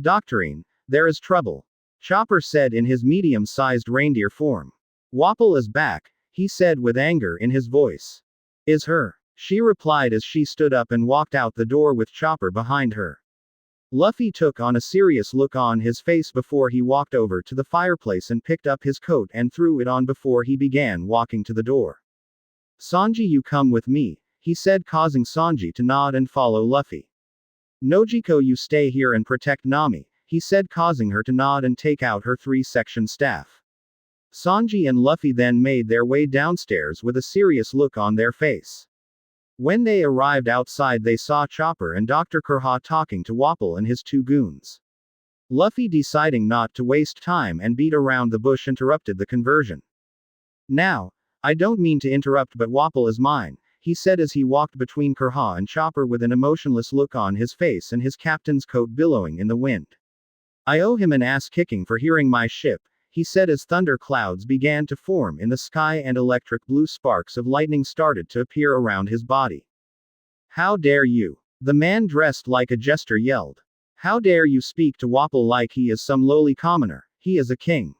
Doctorine, there is trouble, Chopper said in his medium-sized reindeer form. Wapol is back, he said with anger in his voice. Is her? She replied as she stood up and walked out the door with Chopper behind her. Luffy took on a serious look on his face before he walked over to the fireplace and picked up his coat and threw it on before he began walking to the door. Sanji, you come with me, he said, causing Sanji to nod and follow Luffy. Nojiko, you stay here and protect Nami, he said, causing her to nod and take out her 3-section staff. Sanji and Luffy then made their way downstairs with a serious look on their face. When they arrived outside, they saw Chopper and Dr. Kurha talking to Wapol and his 2 goons. Luffy, deciding not to waste time and beat around the bush, interrupted the conversion. Now, I don't mean to interrupt, but Wapol is mine, he said as he walked between Kurha and Chopper with an emotionless look on his face and his captain's coat billowing in the wind. I owe him an ass-kicking for hearing my ship, he said as thunder clouds began to form in the sky and electric blue sparks of lightning started to appear around his body. How dare you? The man dressed like a jester yelled. How dare you speak to Wapol like he is some lowly commoner? He is a king.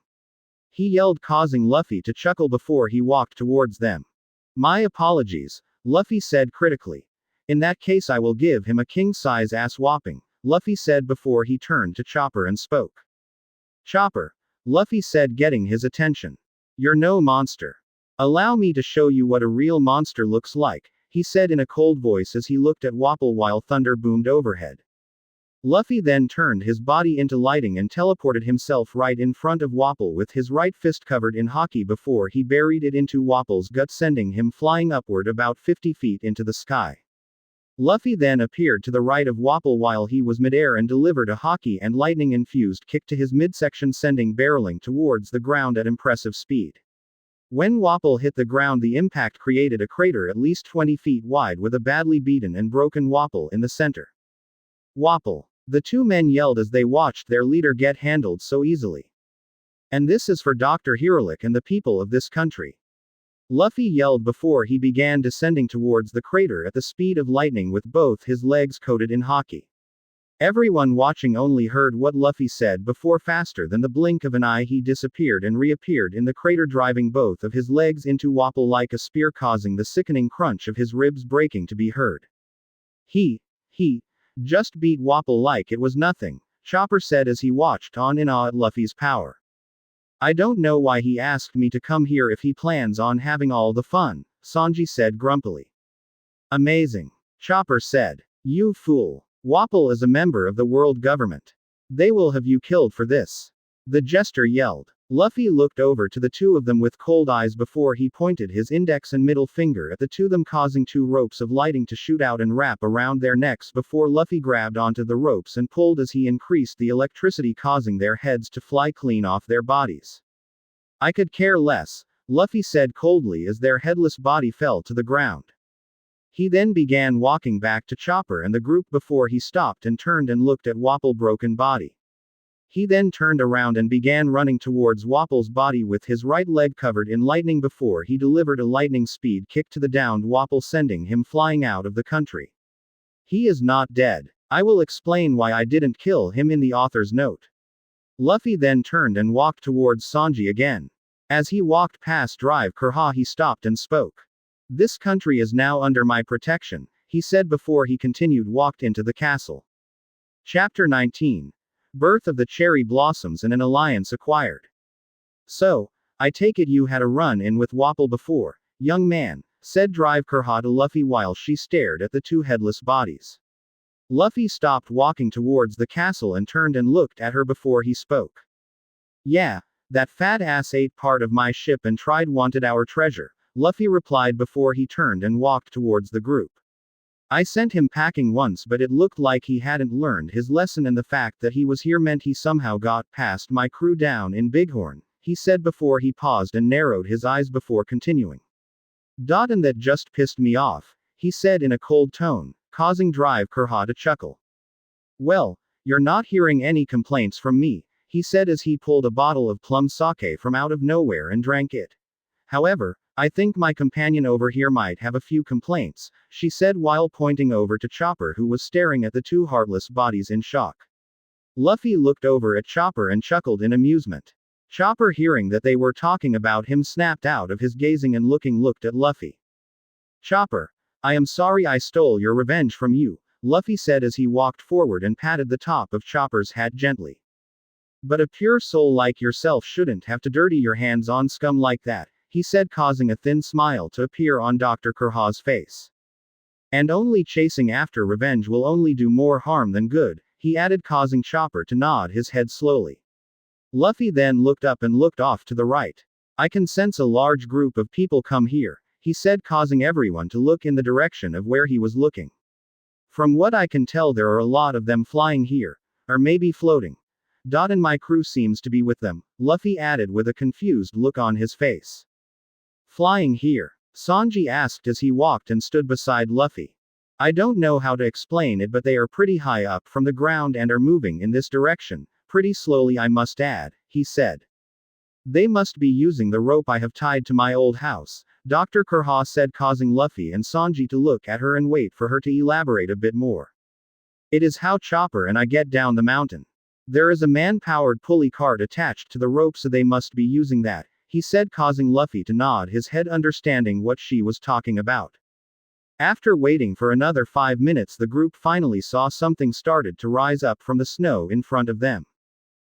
He yelled, causing Luffy to chuckle before he walked towards them. My apologies, Luffy said critically. In that case I will give him a king-size ass whopping, Luffy said before he turned to Chopper and spoke. Chopper, Luffy said, getting his attention. You're no monster. Allow me to show you what a real monster looks like, he said in a cold voice as he looked at Wapol while thunder boomed overhead. Luffy then turned his body into lighting and teleported himself right in front of Wapol with his right fist covered in haki before he buried it into Wapol's gut, sending him flying upward about 50 feet into the sky. Luffy then appeared to the right of Wapol while he was midair and delivered a haki and lightning-infused kick to his midsection, sending barreling towards the ground at impressive speed. When Wapol hit the ground, the impact created a crater at least 20 feet wide with a badly beaten and broken Wapol in the center. Wapol! The two men yelled as they watched their leader get handled so easily. And this is for Dr. Hiralik and the people of this country. Luffy yelled before he began descending towards the crater at the speed of lightning with both his legs coated in haki. Everyone watching only heard what Luffy said before faster than the blink of an eye he disappeared and reappeared in the crater, driving both of his legs into Wapol like a spear, causing the sickening crunch of his ribs breaking to be heard. He just beat Wapol like it was nothing, Chopper said as he watched on in awe at Luffy's power. I don't know why he asked me to come here if he plans on having all the fun, Sanji said grumpily. Amazing, Chopper said. You fool. Wapol is a member of the world government. They will have you killed for this. The jester yelled. Luffy looked over to the two of them with cold eyes before he pointed his index and middle finger at the two of them, causing two ropes of lighting to shoot out and wrap around their necks before Luffy grabbed onto the ropes and pulled as he increased the electricity, causing their heads to fly clean off their bodies. I could care less, Luffy said coldly as their headless body fell to the ground. He then began walking back to Chopper and the group before he stopped and turned and looked at Wapol's broken body. He then turned around and began running towards Wapol's body with his right leg covered in lightning before he delivered a lightning speed kick to the downed Wapol, sending him flying out of the country. He is not dead. I will explain why I didn't kill him in the author's note. Luffy then turned and walked towards Sanji again. As he walked past Drive Kurha, he stopped and spoke. This country is now under my protection, he said before he continued walked into the castle. Chapter 19. Birth of the Cherry Blossoms and an Alliance Acquired. So, I take it you had a run-in with Wapol before, young man, said Drive Kurha to Luffy while she stared at the two headless bodies. Luffy stopped walking towards the castle and turned and looked at her before he spoke. Yeah, that fat ass ate part of my ship and wanted our treasure, Luffy replied before he turned and walked towards the group. I sent him packing once, but it looked like he hadn't learned his lesson, and the fact that he was here meant he somehow got past my crew down in Bighorn, he said before he paused and narrowed his eyes before continuing. And that just pissed me off, he said in a cold tone, causing Drive Kurha to chuckle. Well, you're not hearing any complaints from me, he said as he pulled a bottle of plum sake from out of nowhere and drank it. However, I think my companion over here might have a few complaints, she said while pointing over to Chopper, who was staring at the two heartless bodies in shock. Luffy looked over at Chopper and chuckled in amusement. Chopper, hearing that they were talking about him, snapped out of his gazing and looked at Luffy. Chopper, I am sorry I stole your revenge from you, Luffy said as he walked forward and patted the top of Chopper's hat gently. But a pure soul like yourself shouldn't have to dirty your hands on scum like that, he said, causing a thin smile to appear on Dr. Kurha's face. And only chasing after revenge will only do more harm than good, he added, causing Chopper to nod his head slowly. Luffy then looked up and looked off to the right. I can sense a large group of people come here, he said, causing everyone to look in the direction of where he was looking. From what I can tell, there are a lot of them flying here, or maybe floating. Dot and my crew seems to be with them, Luffy added with a confused look on his face. Flying here? Sanji asked as he walked and stood beside Luffy. I don't know how to explain it, but they are pretty high up from the ground and are moving in this direction, pretty slowly I must add, he said. They must be using the rope I have tied to my old house, Dr. Kurha said, causing Luffy and Sanji to look at her and wait for her to elaborate a bit more. It is how Chopper and I get down the mountain. There is a man-powered pulley cart attached to the rope, so they must be using that, he said, causing Luffy to nod his head, understanding what she was talking about. After waiting for another 5 minutes, the group finally saw something started to rise up from the snow in front of them.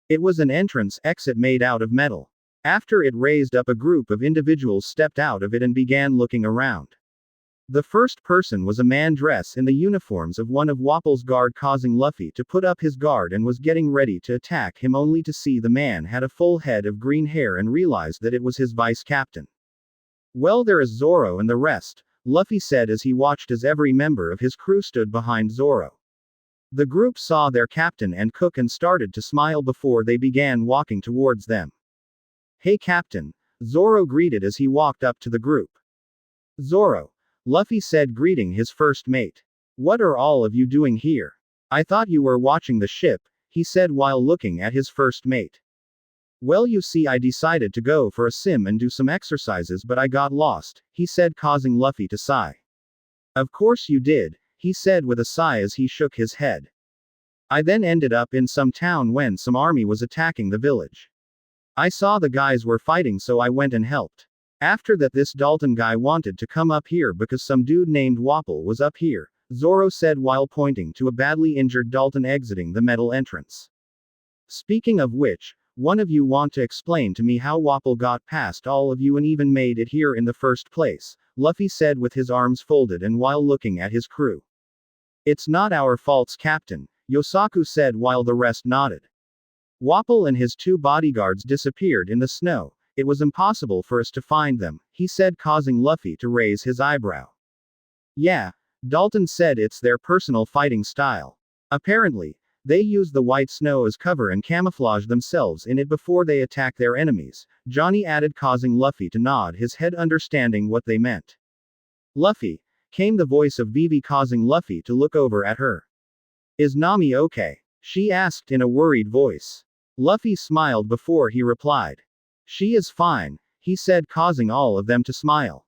It was an entrance exit made out of metal. After it raised up, a group of individuals stepped out of it and began looking around. The first person was a man dressed in the uniforms of one of Wapple's guard, causing Luffy to put up his guard and was getting ready to attack him, only to see the man had a full head of green hair and realized that it was his vice captain. Well, there is Zoro and the rest, Luffy said as he watched as every member of his crew stood behind Zoro. The group saw their captain and cook and started to smile before they began walking towards them. Hey Captain, Zoro greeted as he walked up to the group. Zoro, Luffy said, greeting his first mate. What are all of you doing here? I thought you were watching the ship, he said while looking at his first mate. Well, you see, I decided to go for a swim and do some exercises, but I got lost, he said, causing Luffy to sigh. Of course you did, he said with a sigh as he shook his head. I then ended up in some town when some army was attacking the village. I saw the guys were fighting, so I went and helped. After that, this Dalton guy wanted to come up here because some dude named Wapple was up here, Zoro said while pointing to a badly injured Dalton exiting the metal entrance. Speaking of which, one of you want to explain to me how Wapple got past all of you and even made it here in the first place, Luffy said with his arms folded and while looking at his crew. It's not our faults, Captain, Yosaku said while the rest nodded. Wapple and his 2 bodyguards disappeared in the snow. It was impossible for us to find them, he said, causing Luffy to raise his eyebrow. Yeah, Dalton said it's their personal fighting style. Apparently, they use the white snow as cover and camouflage themselves in it before they attack their enemies, Johnny added, causing Luffy to nod his head, understanding what they meant. Luffy, came the voice of Vivi, causing Luffy to look over at her. Is Nami okay? She asked in a worried voice. Luffy smiled before he replied. She is fine, he said, causing all of them to smile.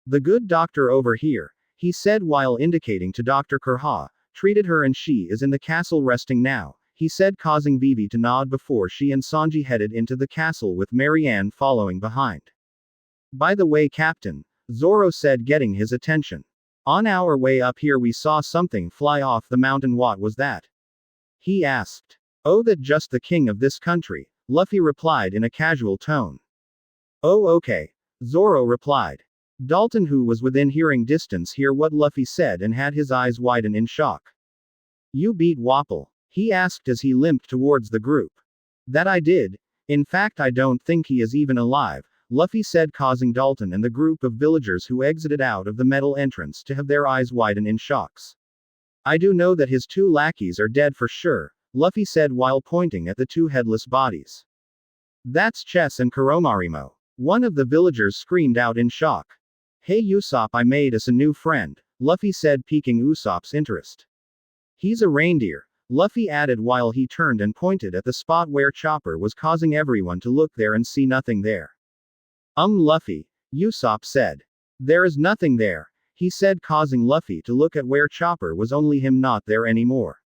The good doctor over here, he said while indicating to Dr. Kurha, treated her and she is in the castle resting now, he said, causing Vivi to nod before she and Sanji headed into the castle with Marianne following behind. By the way, Captain, Zoro said, getting his attention. On our way up here we saw something fly off the mountain. What was that? He asked. Oh, that just the king of this country, Luffy replied in a casual tone. Oh, okay, Zoro replied. Dalton, who was within hearing distance, heard what Luffy said and had his eyes widen in shock. You beat Wapple? He asked as he limped towards the group. That I did. In fact, I don't think he is even alive, Luffy said, causing Dalton and the group of villagers who exited out of the metal entrance to have their eyes widen in shocks. I do know that his 2 lackeys are dead for sure, Luffy said while pointing at the 2 headless bodies. That's Chess and Kuromarimo. One of the villagers screamed out in shock. Hey Usopp, I made us a new friend, Luffy said, piquing Usopp's interest. He's a reindeer, Luffy added while he turned and pointed at the spot where Chopper was, causing everyone to look there and see nothing there. Luffy, Usopp said. There is nothing there, he said, causing Luffy to look at where Chopper was, only him not there anymore.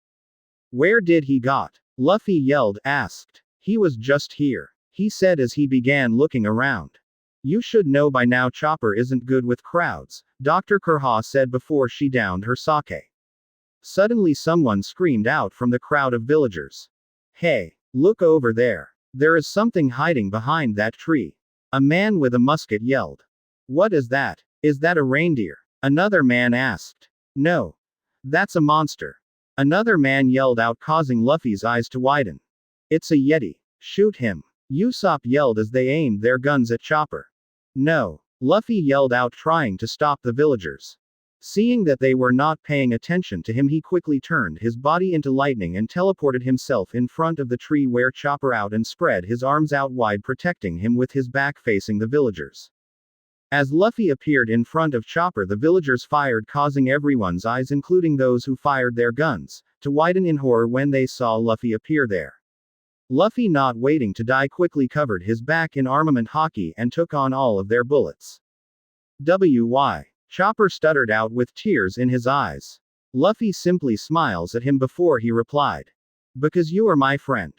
Where did he got? Luffy yelled, asked. He was just here, he said as he began looking around. You should know by now Chopper isn't good with crowds, Dr. Kurha said before she downed her sake. Suddenly someone screamed out from the crowd of villagers. Hey, look over there. There is something hiding behind that tree. A man with a musket yelled. What is that? Is that a reindeer? Another man asked. No. That's a monster. Another man yelled out, causing Luffy's eyes to widen. It's a Yeti. Shoot him. Usopp yelled as they aimed their guns at Chopper. No. Luffy yelled out, trying to stop the villagers. Seeing that they were not paying attention to him, he quickly turned his body into lightning and teleported himself in front of the tree where Chopper out and spread his arms out wide, protecting him with his back facing the villagers. As Luffy appeared in front of Chopper, the villagers fired, causing everyone's eyes, including those who fired their guns, to widen in horror when they saw Luffy appear there. Luffy, not waiting to die, quickly covered his back in armament haki and took on all of their bullets. "Why?" Chopper stuttered out with tears in his eyes. Luffy simply smiles at him before he replied. "Because you are my friend.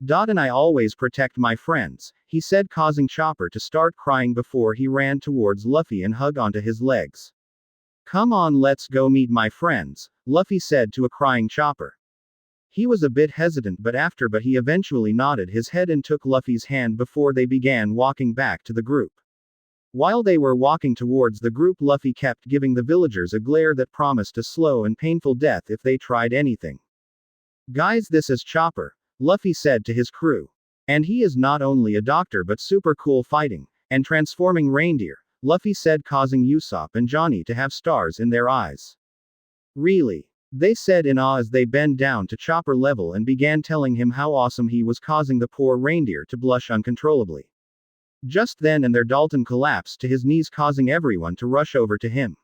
And I always protect my friends," he said, causing Chopper to start crying before he ran towards Luffy and hugged onto his legs. "Come on, let's go meet my friends," Luffy said to a crying Chopper. He was a bit hesitant, but he eventually nodded his head and took Luffy's hand before they began walking back to the group. While they were walking towards the group, Luffy kept giving the villagers a glare that promised a slow and painful death if they tried anything. "Guys, this is Chopper," Luffy said to his crew. "And he is not only a doctor but super cool fighting and transforming reindeer," Luffy said, causing Usopp and Johnny to have stars in their eyes. "Really?" they said in awe as they bent down to Chopper level and began telling him how awesome he was, causing the poor reindeer to blush uncontrollably. Just then and there, Dalton collapsed to his knees, causing everyone to rush over to him.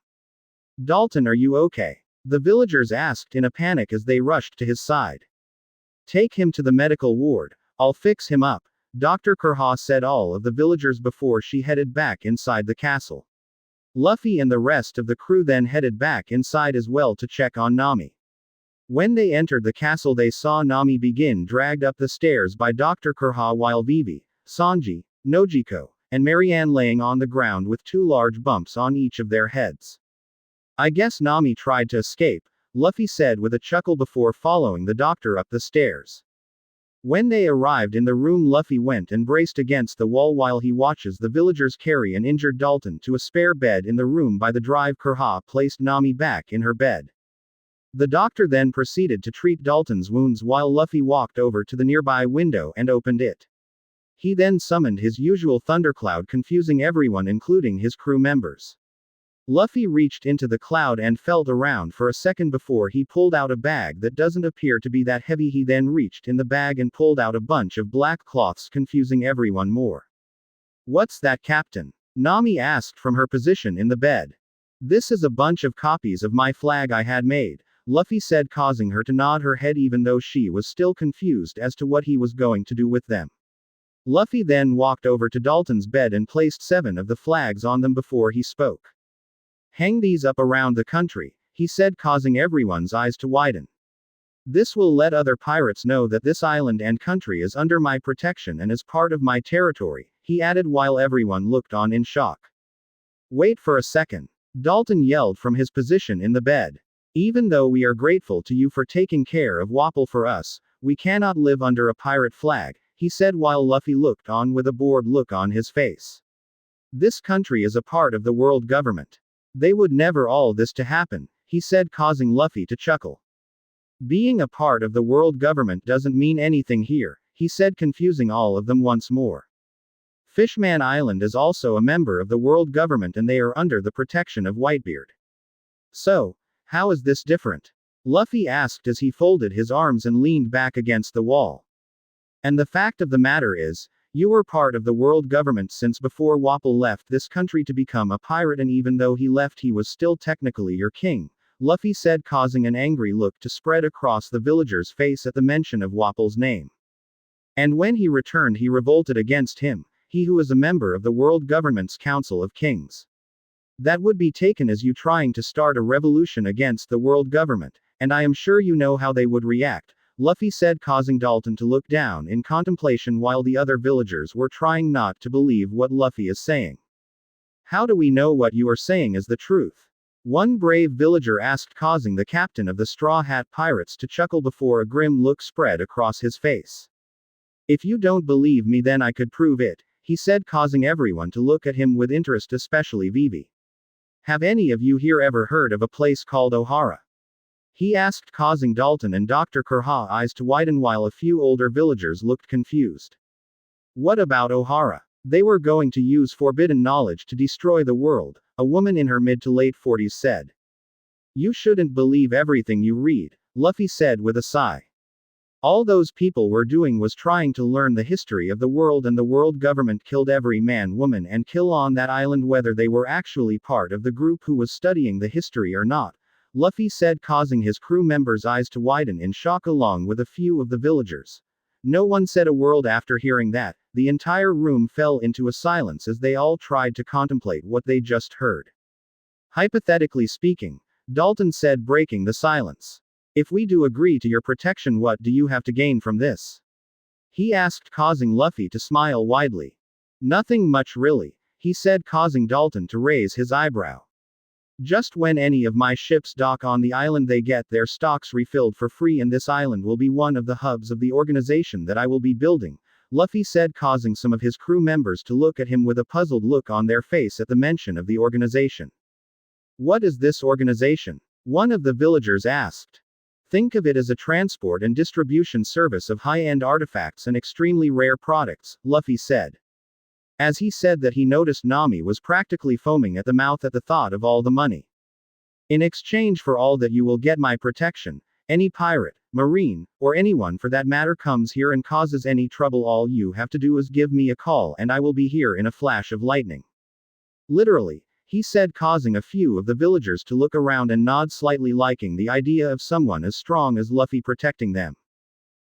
"Dalton, are you okay?" the villagers asked in a panic as they rushed to his side. "Take him to the medical ward. I'll fix him up," Dr. Kurha said all of the villagers before she headed back inside the castle. Luffy and the rest of the crew then headed back inside as well to check on Nami. When they entered the castle, they saw Nami begin dragged up the stairs by Dr. Kurha, while Vivi, Sanji, Nojiko, and Marianne laying on the ground with 2 large bumps on each of their heads. "I guess Nami tried to escape," Luffy said with a chuckle before following the doctor up the stairs. When they arrived in the room, Luffy went and braced against the wall while he watches the villagers carry an injured Dalton to a spare bed in the room by the drive. Kurha placed Nami back in her bed. The doctor then proceeded to treat Dalton's wounds while Luffy walked over to the nearby window and opened it. He then summoned his usual thundercloud, confusing everyone including his crew members. Luffy reached into the cloud and felt around for a second before he pulled out a bag that doesn't appear to be that heavy. He then reached in the bag and pulled out a bunch of black cloths, confusing everyone more. "What's that, Captain?" Nami asked from her position in the bed. "This is a bunch of copies of my flag I had made," Luffy said, causing her to nod her head even though she was still confused as to what he was going to do with them. Luffy then walked over to Dalton's bed and placed 7 of the flags on them before he spoke. "Hang these up around the country," he said, causing everyone's eyes to widen. "This will let other pirates know that this island and country is under my protection and is part of my territory," he added while everyone looked on in shock. "Wait for a second," Dalton yelled from his position in the bed. "Even though we are grateful to you for taking care of Wapol for us, we cannot live under a pirate flag," he said while Luffy looked on with a bored look on his face. "This country is a part of the world government. They would never all this to happen," he said, causing Luffy to chuckle. "Being a part of the world government doesn't mean anything here," he said, confusing all of them once more. "Fishman Island is also a member of the world government and they are under the protection of Whitebeard." "So, how is this different?" Luffy asked as he folded his arms and leaned back against the wall. "And the fact of the matter is, you were part of the world government since before Wapol left this country to become a pirate, and even though he left he was still technically your king," Luffy said, causing an angry look to spread across the villager's face at the mention of Wapol's name. "And when he returned he revolted against him, he who is a member of the world government's Council of Kings. That would be taken as you trying to start a revolution against the world government, and I am sure you know how they would react," Luffy said, causing Dalton to look down in contemplation while the other villagers were trying not to believe what Luffy is saying. "How do we know what you are saying is the truth?" one brave villager asked, causing the captain of the Straw Hat Pirates to chuckle before a grim look spread across his face. "If you don't believe me then I could prove it," he said, causing everyone to look at him with interest, especially Vivi. "Have any of you here ever heard of a place called Ohara?" he asked, causing Dalton and Dr. Kurha eyes to widen while a few older villagers looked confused. "What about Ohara?" "They were going to use forbidden knowledge to destroy the world," a woman in her mid to late 40s said. You shouldn't believe everything you read, Luffy said with a sigh. All those people were doing was trying to learn the history of the world, and the world government killed every man, woman, and kill on that island, whether they were actually part of the group who was studying the history or not, Luffy said, causing his crew members' eyes to widen in shock along with a few of the villagers. No one said a word after hearing that. The entire room fell into a silence as they all tried to contemplate what they just heard. Hypothetically speaking, Dalton said, breaking the silence. If we do agree to your protection, what do you have to gain from this? He asked, causing Luffy to smile widely. Nothing much really, he said, causing Dalton to raise his eyebrow. Just when any of my ships dock on the island, they get their stocks refilled for free, and this island will be one of the hubs of the organization that I will be building, Luffy said, causing some of his crew members to look at him with a puzzled look on their face at the mention of the organization. What is this organization? One of the villagers asked. Think of it as a transport and distribution service of high-end artifacts and extremely rare products, Luffy said. As he said that, he noticed Nami was practically foaming at the mouth at the thought of all the money. In exchange for all that, you will get my protection. Any pirate, marine, or anyone for that matter comes here and causes any trouble, all you have to do is give me a call and I will be here in a flash of lightning. Literally, he said, causing a few of the villagers to look around and nod slightly, liking the idea of someone as strong as Luffy protecting them.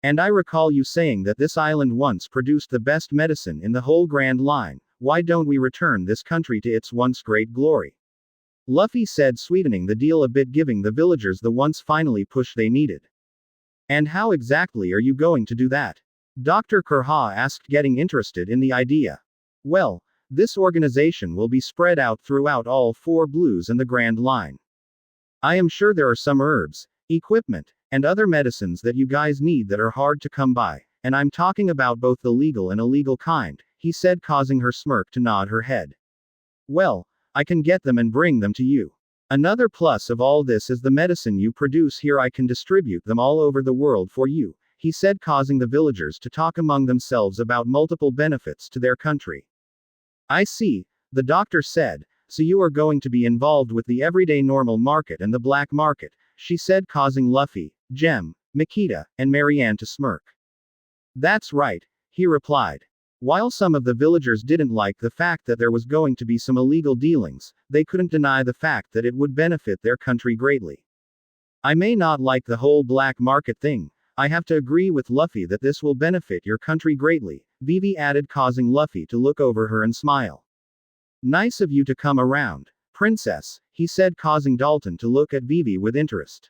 And I recall you saying that this island once produced the best medicine in the whole Grand Line. Why don't we return this country to its once great glory? Luffy said, sweetening the deal a bit, giving the villagers the once finally push they needed. And how exactly are you going to do that? Dr. Kurha asked, getting interested in the idea. Well, this organization will be spread out throughout all 4 blues and the Grand Line. I am sure there are some herbs, equipment, and other medicines that you guys need that are hard to come by, and I'm talking about both the legal and illegal kind, he said, causing her smirk to nod her head. Well, I can get them and bring them to you. Another plus of all this is the medicine you produce here. I can distribute them all over the world for you, he said, causing the villagers to talk among themselves about multiple benefits to their country. I see, the doctor said, so you are going to be involved with the everyday normal market and the black market, she said, causing Luffy, Jem, Makita, and Marianne to smirk. That's right, he replied. While some of the villagers didn't like the fact that there was going to be some illegal dealings, they couldn't deny the fact that it would benefit their country greatly. I may not like the whole black market thing, I have to agree with Luffy that this will benefit your country greatly, Vivi added, causing Luffy to look over her and smile. Nice of you to come around, princess, he said, causing Dalton to look at Vivi with interest.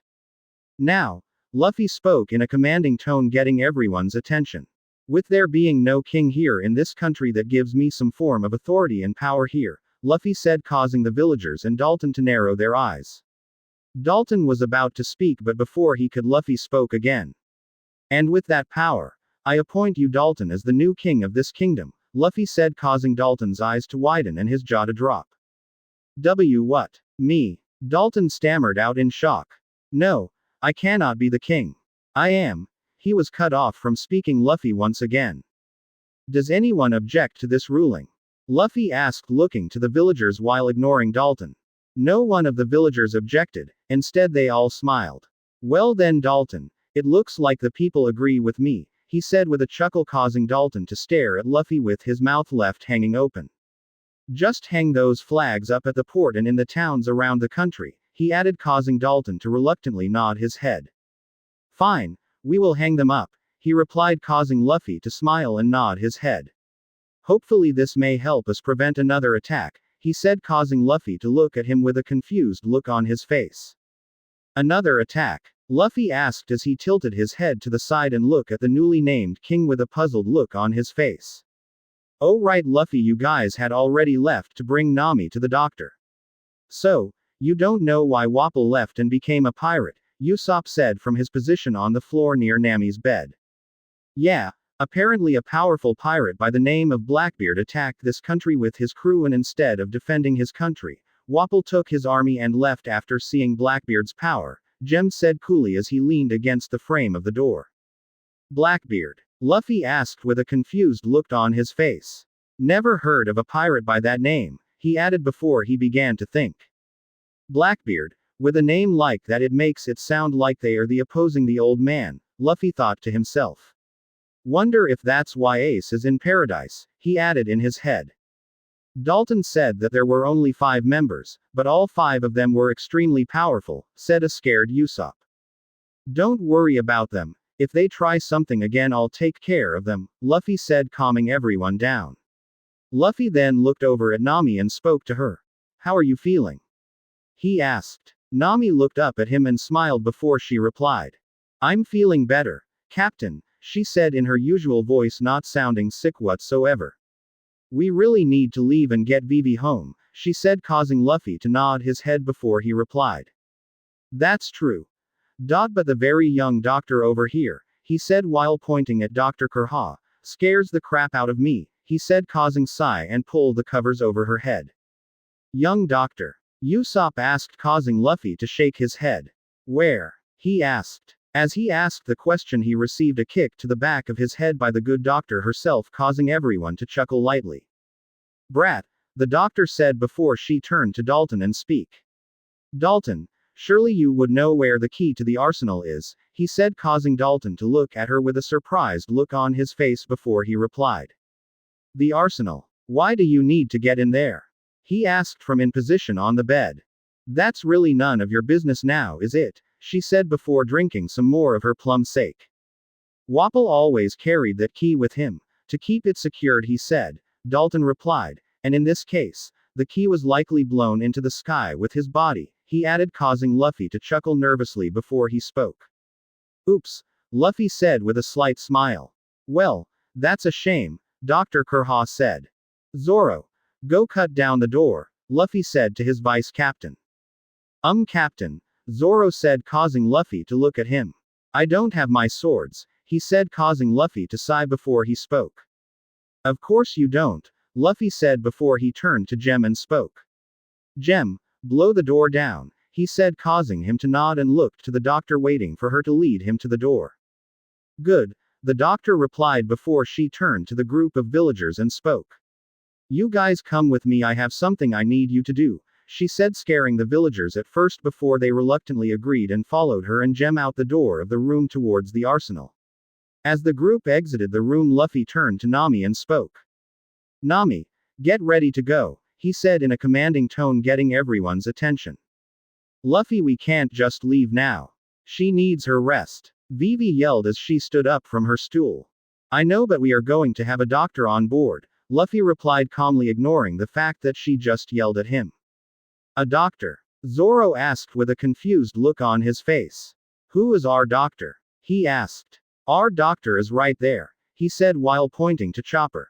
Now, Luffy spoke in a commanding tone, getting everyone's attention. With there being no king here in this country, that gives me some form of authority and power here, Luffy said, causing the villagers and Dalton to narrow their eyes. Dalton was about to speak, but before he could, Luffy spoke again. And with that power, I appoint you, Dalton, as the new king of this kingdom, Luffy said, causing Dalton's eyes to widen and his jaw to drop. What? Me? Dalton stammered out in shock. No, I cannot be the king. I am. He was cut off from speaking Luffy once again. Does anyone object to this ruling? Luffy asked, looking to the villagers while ignoring Dalton. No one of the villagers objected, instead they all smiled. Well then, Dalton, it looks like the people agree with me, he said with a chuckle, causing Dalton to stare at Luffy with his mouth left hanging open. Just hang those flags up at the port and in the towns around the country, he added, causing Dalton to reluctantly nod his head. Fine, we will hang them up, he replied, causing Luffy to smile and nod his head. Hopefully this may help us prevent another attack, he said, causing Luffy to look at him with a confused look on his face. Another attack? Luffy asked as he tilted his head to the side and looked at the newly named king with a puzzled look on his face. Oh right, Luffy, you guys had already left to bring Nami to the doctor. So, you don't know why Wapol left and became a pirate, Usopp said from his position on the floor near Nami's bed. Yeah, apparently a powerful pirate by the name of Blackbeard attacked this country with his crew, and instead of defending his country, Wapol took his army and left after seeing Blackbeard's power, Jem said coolly as he leaned against the frame of the door. Blackbeard? Luffy asked with a confused look on his face. Never heard of a pirate by that name, he added before he began to think. Blackbeard, With a name like that, it makes it sound like they are the opposing the old man, Luffy thought to himself. Wonder if that's why Ace is in paradise, he added in his head. Dalton said that there were only 5 members, but all 5 of them were extremely powerful, said a scared Usopp. Don't worry about them. If they try something again, I'll take care of them, Luffy said, calming everyone down. Luffy then looked over at Nami and spoke to her. How are you feeling? He asked. Nami looked up at him and smiled before she replied. I'm feeling better, Captain, she said in her usual voice, not sounding sick whatsoever. We really need to leave and get Vivi home, she said, causing Luffy to nod his head before he replied. That's true. But the very young doctor over here, he said while pointing at Dr. Kurha, scares the crap out of me, he said, causing Sai and pull the covers over her head. Young doctor? Usopp asked, causing Luffy to shake his head. Where? He asked. As he asked the question, he received a kick to the back of his head by the good doctor herself, causing everyone to chuckle lightly. Brat, the doctor said before she turned to Dalton and speak. Dalton, surely you would know where the key to the arsenal is, he said, causing Dalton to look at her with a surprised look on his face before he replied. The arsenal? Why do you need to get in there? He asked from in position on the bed. That's really none of your business now, is it? She said before drinking some more of her plum sake. Wapol always carried that key with him, to keep it secured, he said, Dalton replied, and in this case, the key was likely blown into the sky with his body, he added, causing Luffy to chuckle nervously before he spoke. Oops, Luffy said with a slight smile. Well, that's a shame, Dr. Kurha said. Zoro, go cut down the door, Luffy said to his vice captain. Captain, Zoro said, causing Luffy to look at him. I don't have my swords, he said, causing Luffy to sigh before he spoke. Of course you don't, Luffy said before he turned to Jem and spoke. Jem, blow the door down, he said, causing him to nod and look to the doctor, waiting for her to lead him to the door. Good, the doctor replied before she turned to the group of villagers and spoke. You guys come with me, I have something I need you to do, she said, scaring the villagers at first before they reluctantly agreed and followed her and Jem out the door of the room towards the arsenal. As the group exited the room, Luffy turned to Nami and spoke. Nami, get ready to go, he said in a commanding tone, getting everyone's attention. Luffy, we can't just leave now. She needs her rest, Vivi yelled as she stood up from her stool. I know, but we are going to have a doctor on board, Luffy replied calmly, ignoring the fact that she just yelled at him. A doctor? Zoro asked with a confused look on his face. Who is our doctor? He asked. Our doctor is right there, he said while pointing to Chopper.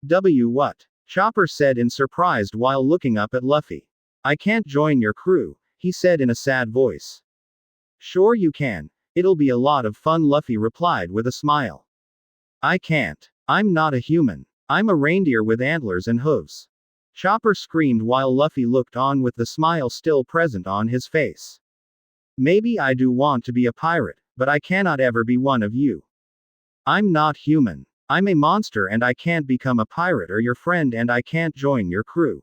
What? Chopper said in surprise while looking up at Luffy. I can't join your crew, he said in a sad voice. Sure you can. It'll be a lot of fun, Luffy replied with a smile. I can't. I'm not a human. I'm a reindeer with antlers and hooves. Chopper screamed while Luffy looked on with the smile still present on his face. Maybe I do want to be a pirate, but I cannot ever be one of you. I'm not human. I'm a monster and I can't become a pirate or your friend, and I can't join your crew.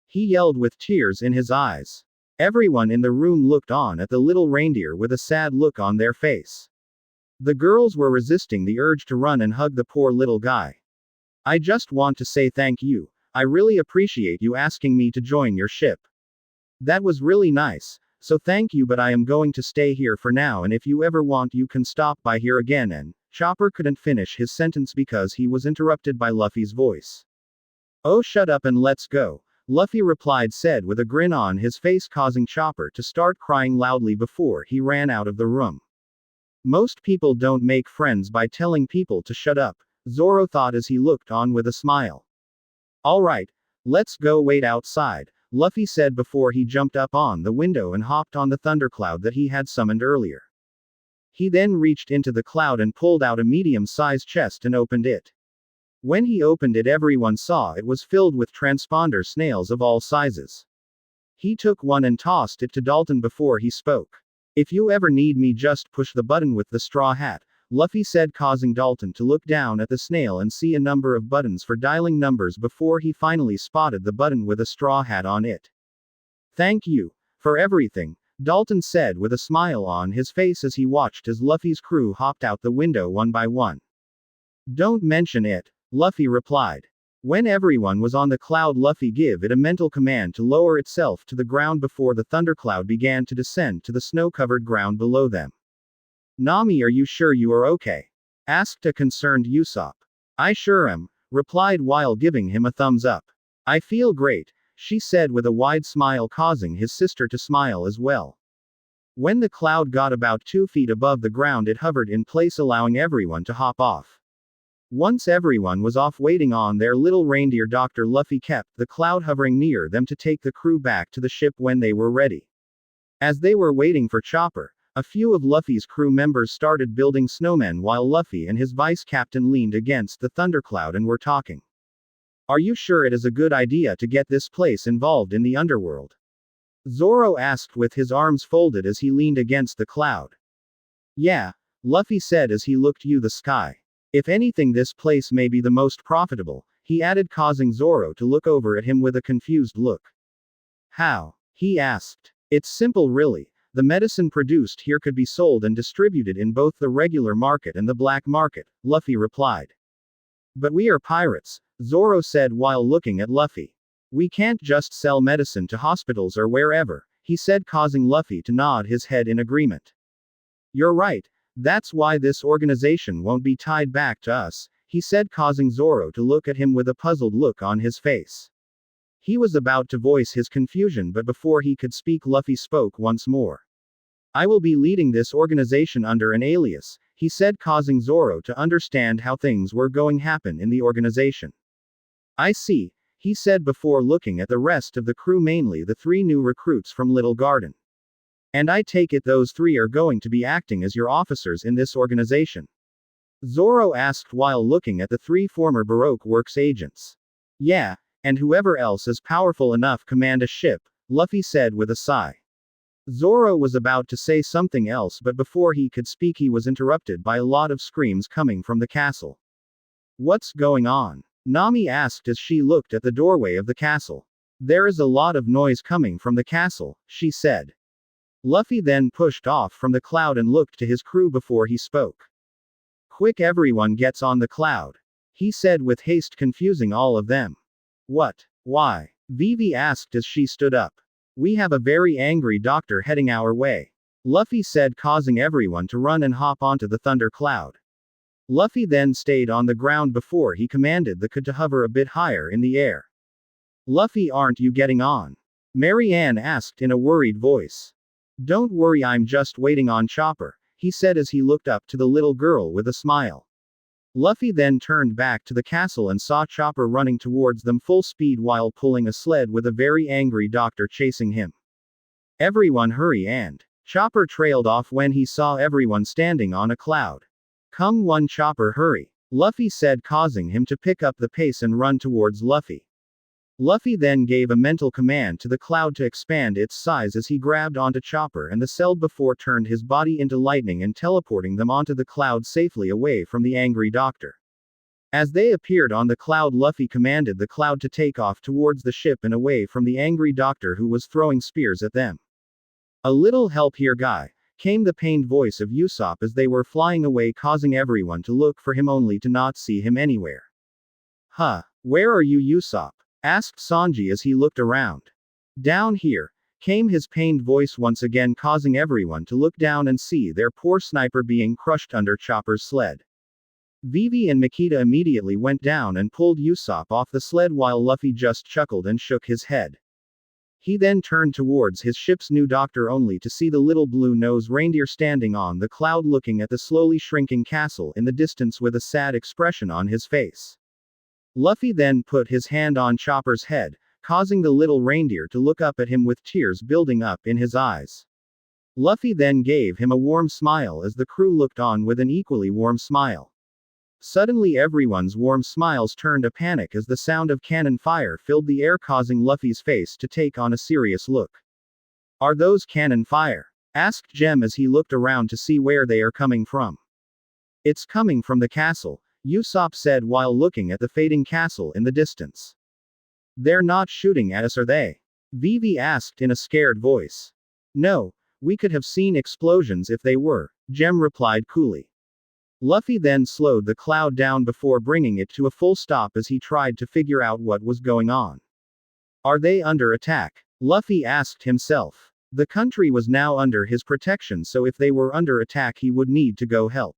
He yelled with tears in his eyes. Everyone in the room looked on at the little reindeer with a sad look on their face. The girls were resisting the urge to run and hug the poor little guy. I just want to say thank you. I really appreciate you asking me to join your ship. That was really nice, so thank you, but I am going to stay here for now, and if you ever want you can stop by here again. And Chopper couldn't finish his sentence because he was interrupted by Luffy's voice. Oh, shut up and let's go, Luffy replied, said with a grin on his face, causing Chopper to start crying loudly before he ran out of the room. Most people don't make friends by telling people to shut up, Zoro thought as he looked on with a smile. Alright, let's go wait outside, Luffy said before he jumped up on the window and hopped on the thundercloud that he had summoned earlier. He then reached into the cloud and pulled out a medium-sized chest and opened it. When he opened it, everyone saw it was filled with transponder snails of all sizes. He took one and tossed it to Dalton before he spoke. If you ever need me, just push the button with the straw hat, Luffy said, causing Dalton to look down at the snail and see a number of buttons for dialing numbers before he finally spotted the button with a straw hat on it. Thank you. For everything, Dalton said with a smile on his face as he watched as Luffy's crew hopped out the window one by one. Don't mention it, Luffy replied. When everyone was on the cloud, Luffy gave it a mental command to lower itself to the ground before the thundercloud began to descend to the snow-covered ground below them. Nami, are you sure you are okay? Asked a concerned Usopp. I sure am, replied while giving him a thumbs up. I feel great, she said with a wide smile, causing his sister to smile as well. When the cloud got about 2 feet above the ground, it hovered in place, allowing everyone to hop off. Once everyone was off waiting on their little reindeer, Dr. Luffy kept the cloud hovering near them to take the crew back to the ship when they were ready. As they were waiting for Chopper, a few of Luffy's crew members started building snowmen while Luffy and his vice captain leaned against the thundercloud and were talking. Are you sure it is a good idea to get this place involved in the underworld? Zoro asked with his arms folded as he leaned against the cloud. Yeah, Luffy said as he looked to the sky. If anything, this place may be the most profitable, he added, causing Zoro to look over at him with a confused look. How? He asked. It's simple really. The medicine produced here could be sold and distributed in both the regular market and the black market, Luffy replied. But we are pirates, Zoro said while looking at Luffy. We can't just sell medicine to hospitals or wherever, he said, causing Luffy to nod his head in agreement. You're right. That's why this organization won't be tied back to us, he said, causing Zoro to look at him with a puzzled look on his face. He was about to voice his confusion, but before he could speak, Luffy spoke once more. I will be leading this organization under an alias, he said, causing Zoro to understand how things were going to happen in the organization. I see, he said before looking at the rest of the crew, mainly the 3 new recruits from Little Garden. And I take it those 3 are going to be acting as your officers in this organization? Zoro asked while looking at the 3 former Baroque Works agents. Yeah, and whoever else is powerful enough command a ship, Luffy said with a sigh. Zoro was about to say something else, but before he could speak he was interrupted by a lot of screams coming from the castle. What's going on? Nami asked as she looked at the doorway of the castle. There is a lot of noise coming from the castle, she said. Luffy then pushed off from the cloud and looked to his crew before he spoke. Quick, everyone gets on the cloud, he said with haste, confusing all of them. What? Why? Vivi asked as she stood up. We have a very angry doctor heading our way, Luffy said, causing everyone to run and hop onto the thunder cloud. Luffy then stayed on the ground before he commanded the Cloud to hover a bit higher in the air. Luffy, aren't you getting on? Marianne asked in a worried voice. Don't worry, I'm just waiting on Chopper, he said as he looked up to the little girl with a smile. Luffy then turned back to the castle and saw Chopper running towards them full speed while pulling a sled with a very angry doctor chasing him. Everyone hurry, and Chopper trailed off when he saw everyone standing on a cloud. Come on, Chopper, hurry, Luffy said, causing him to pick up the pace and run towards Luffy. Luffy then gave a mental command to the cloud to expand its size as he grabbed onto Chopper and the Celd before turned his body into lightning and teleporting them onto the cloud safely away from the angry doctor. As they appeared on the cloud, Luffy commanded the cloud to take off towards the ship and away from the angry doctor who was throwing spears at them. A little help here, guy, came the pained voice of Usopp as they were flying away, causing everyone to look for him only to not see him anywhere. Huh, where are you, Usopp? Asked Sanji as he looked around. Down here, came his pained voice once again, causing everyone to look down and see their poor sniper being crushed under Chopper's sled. Vivi and Makita immediately went down and pulled Usopp off the sled while Luffy just chuckled and shook his head. He then turned towards his ship's new doctor only to see the little blue-nosed reindeer standing on the cloud looking at the slowly shrinking castle in the distance with a sad expression on his face. Luffy then put his hand on Chopper's head, causing the little reindeer to look up at him with tears building up in his eyes. Luffy then gave him a warm smile as the crew looked on with an equally warm smile. Suddenly everyone's warm smiles turned to panic as the sound of cannon fire filled the air, causing Luffy's face to take on a serious look. Are those cannon fire? Asked Jem as he looked around to see where they are coming from. It's coming from the castle, Usopp said while looking at the fading castle in the distance. They're not shooting at us, are they? Vivi asked in a scared voice. No, we could have seen explosions if they were, Jem replied coolly. Luffy then slowed the cloud down before bringing it to a full stop as he tried to figure out what was going on. Are they under attack? Luffy asked himself. The country was now under his protection, so if they were under attack he would need to go help.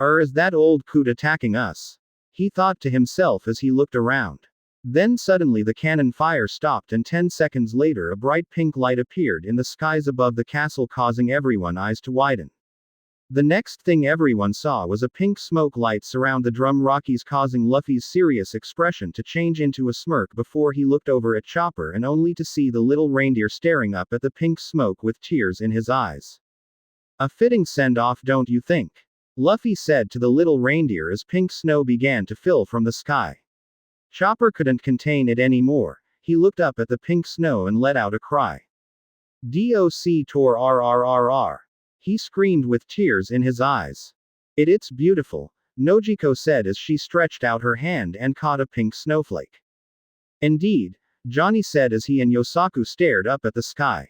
Is that old coot attacking us? He thought to himself as he looked around. Then suddenly the cannon fire stopped and 10 seconds later a bright pink light appeared in the skies above the castle, causing everyone's eyes to widen. The next thing everyone saw was a pink smoke light surround the Drum Rockies, causing Luffy's serious expression to change into a smirk before he looked over at Chopper and only to see the little reindeer staring up at the pink smoke with tears in his eyes. A fitting send-off, don't you think? Luffy said to the little reindeer as pink snow began to fill from the sky. Chopper couldn't contain it anymore. He looked up at the pink snow and let out a cry. Doc Tor RRRR. He screamed with tears in his eyes. It's beautiful, Nojiko said as she stretched out her hand and caught a pink snowflake. Indeed, Johnny said as he and Yosaku stared up at the sky.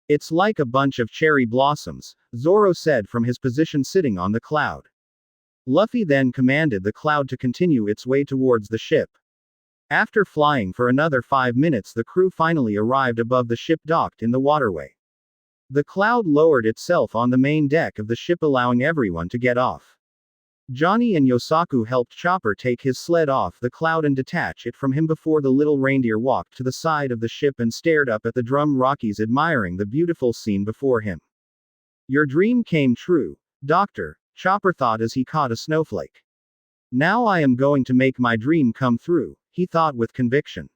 It's like a bunch of cherry blossoms, Zoro said from his position sitting on the cloud. Luffy then commanded the cloud to continue its way towards the ship. After flying for another 5 minutes, the crew finally arrived above the ship docked in the waterway. The cloud lowered itself on the main deck of the ship, allowing everyone to get off. Johnny and Yosaku helped Chopper take his sled off the cloud and detach it from him before the little reindeer walked to the side of the ship and stared up at the Drum Rockies, admiring the beautiful scene before him. Your dream came true, Doctor, Chopper thought as he caught a snowflake. Now I am going to make my dream come through, he thought with conviction.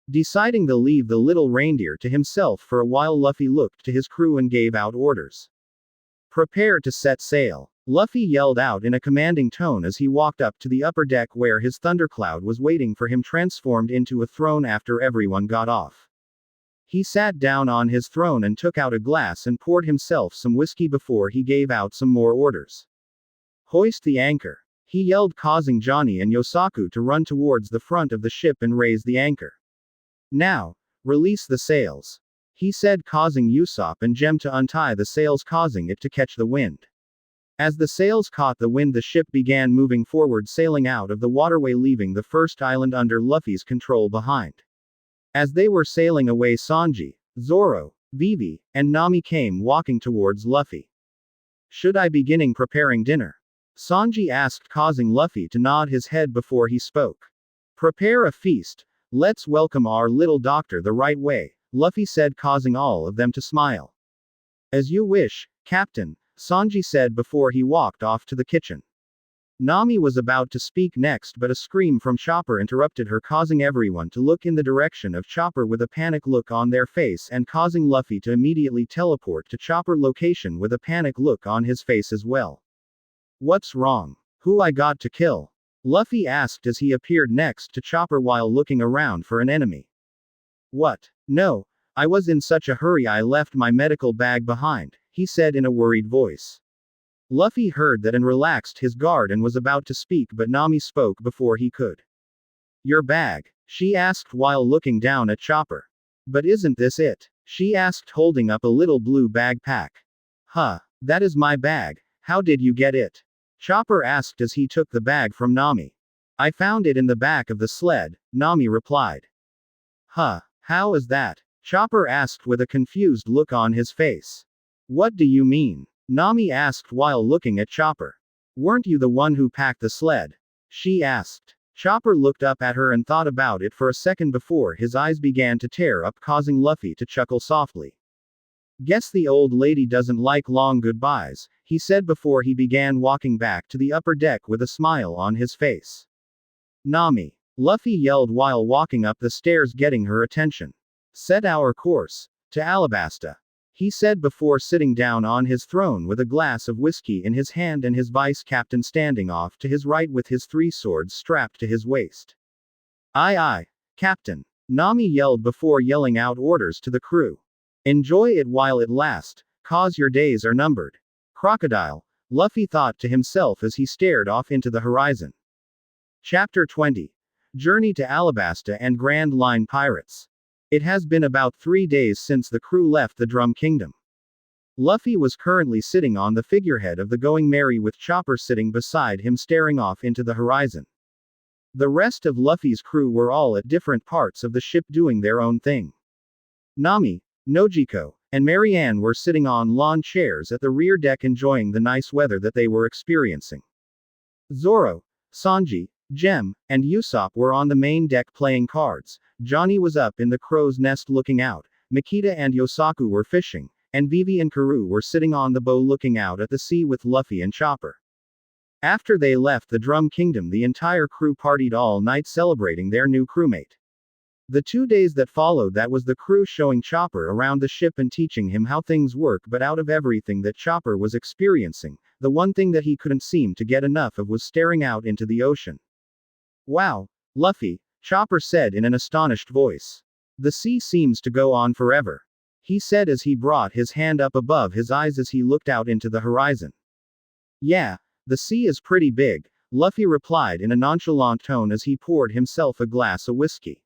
Deciding to leave the little reindeer to himself for a while, Luffy looked to his crew and gave out orders. Prepare to set sail, Luffy yelled out in a commanding tone as he walked up to the upper deck where his thundercloud was waiting for him, transformed into a throne after everyone got off. He sat down on his throne and took out a glass and poured himself some whiskey before he gave out some more orders. Hoist the anchor, he yelled, causing Johnny and Yosaku to run towards the front of the ship and raise the anchor. Now, release the sails, he said, causing Usopp and Jem to untie the sails, causing it to catch the wind. As the sails caught the wind, the ship began moving forward, sailing out of the waterway, leaving the first island under Luffy's control behind. As they were sailing away, Sanji, Zoro, Vivi, and Nami came walking towards Luffy. Should I beginning preparing dinner? Sanji asked, causing Luffy to nod his head before he spoke. Prepare a feast. Let's welcome our little doctor the right way, Luffy said, causing all of them to smile. As you wish, Captain, Sanji said before he walked off to the kitchen. Nami was about to speak next, but a scream from Chopper interrupted her, causing everyone to look in the direction of Chopper with a panic look on their face and causing Luffy to immediately teleport to Chopper location with a panic look on his face as well. What's wrong? Who I got to kill? Luffy asked as he appeared next to Chopper while looking around for an enemy. What? No, I was in such a hurry I left my medical bag behind, he said in a worried voice. Luffy heard that and relaxed his guard and was about to speak, but Nami spoke before he could. Your bag? She asked while looking down at Chopper. But isn't this it? She asked, holding up a little blue backpack. Huh, that is my bag. How did you get it? Chopper asked as he took the bag from Nami. I found it in the back of the sled, Nami replied. Huh, how is that? Chopper asked with a confused look on his face. What do you mean? Nami asked while looking at Chopper. Weren't you the one who packed the sled? She asked. Chopper looked up at her and thought about it for a second before his eyes began to tear up, causing Luffy to chuckle softly. Guess the old lady doesn't like long goodbyes, he said before he began walking back to the upper deck with a smile on his face. Nami, Luffy yelled while walking up the stairs, getting her attention. Set our course to Alabasta, he said before sitting down on his throne with a glass of whiskey in his hand and his vice captain standing off to his right with his 3 swords strapped to his waist. Aye aye, Captain, Nami yelled before yelling out orders to the crew. Enjoy it while it lasts, cause your days are numbered. Crocodile, Luffy thought to himself as he stared off into the horizon. Chapter 20. Journey to Alabasta and Grand Line Pirates. It has been about 3 days since the crew left the Drum Kingdom. Luffy was currently sitting on the figurehead of the Going Merry with Chopper sitting beside him staring off into the horizon. The rest of Luffy's crew were all at different parts of the ship doing their own thing. Nami, Nojiko, and Marianne were sitting on lawn chairs at the rear deck enjoying the nice weather that they were experiencing. Zoro, Sanji, Jem, and Usopp were on the main deck playing cards. Johnny was up in the crow's nest looking out. Makita and Yosaku were fishing, and Vivi and Karoo were sitting on the bow looking out at the sea with Luffy and Chopper. After they left the Drum Kingdom, the entire crew partied all night celebrating their new crewmate. The 2 days that followed, that was the crew showing Chopper around the ship and teaching him how things work, but out of everything that Chopper was experiencing, the one thing that he couldn't seem to get enough of was staring out into the ocean. Wow, Luffy, Chopper said in an astonished voice. The sea seems to go on forever, he said as he brought his hand up above his eyes as he looked out into the horizon. Yeah, the sea is pretty big, Luffy replied in a nonchalant tone as he poured himself a glass of whiskey.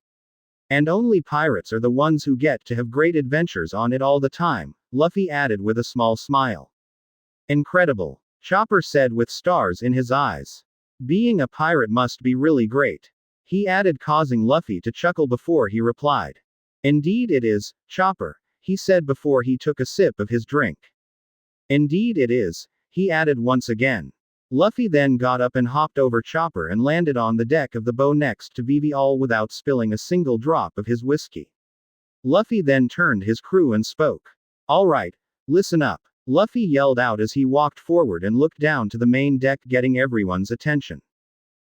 And only pirates are the ones who get to have great adventures on it all the time, Luffy added with a small smile. Incredible, Chopper said with stars in his eyes. Being a pirate must be really great, he added, causing Luffy to chuckle before he replied. Indeed it is, Chopper, he said before he took a sip of his drink. Indeed it is, he added once again. Luffy then got up and hopped over Chopper and landed on the deck of the bow next to Vivi, all without spilling a single drop of his whiskey. Luffy then turned his crew and spoke. All right, listen up, Luffy yelled out as he walked forward and looked down to the main deck, getting everyone's attention.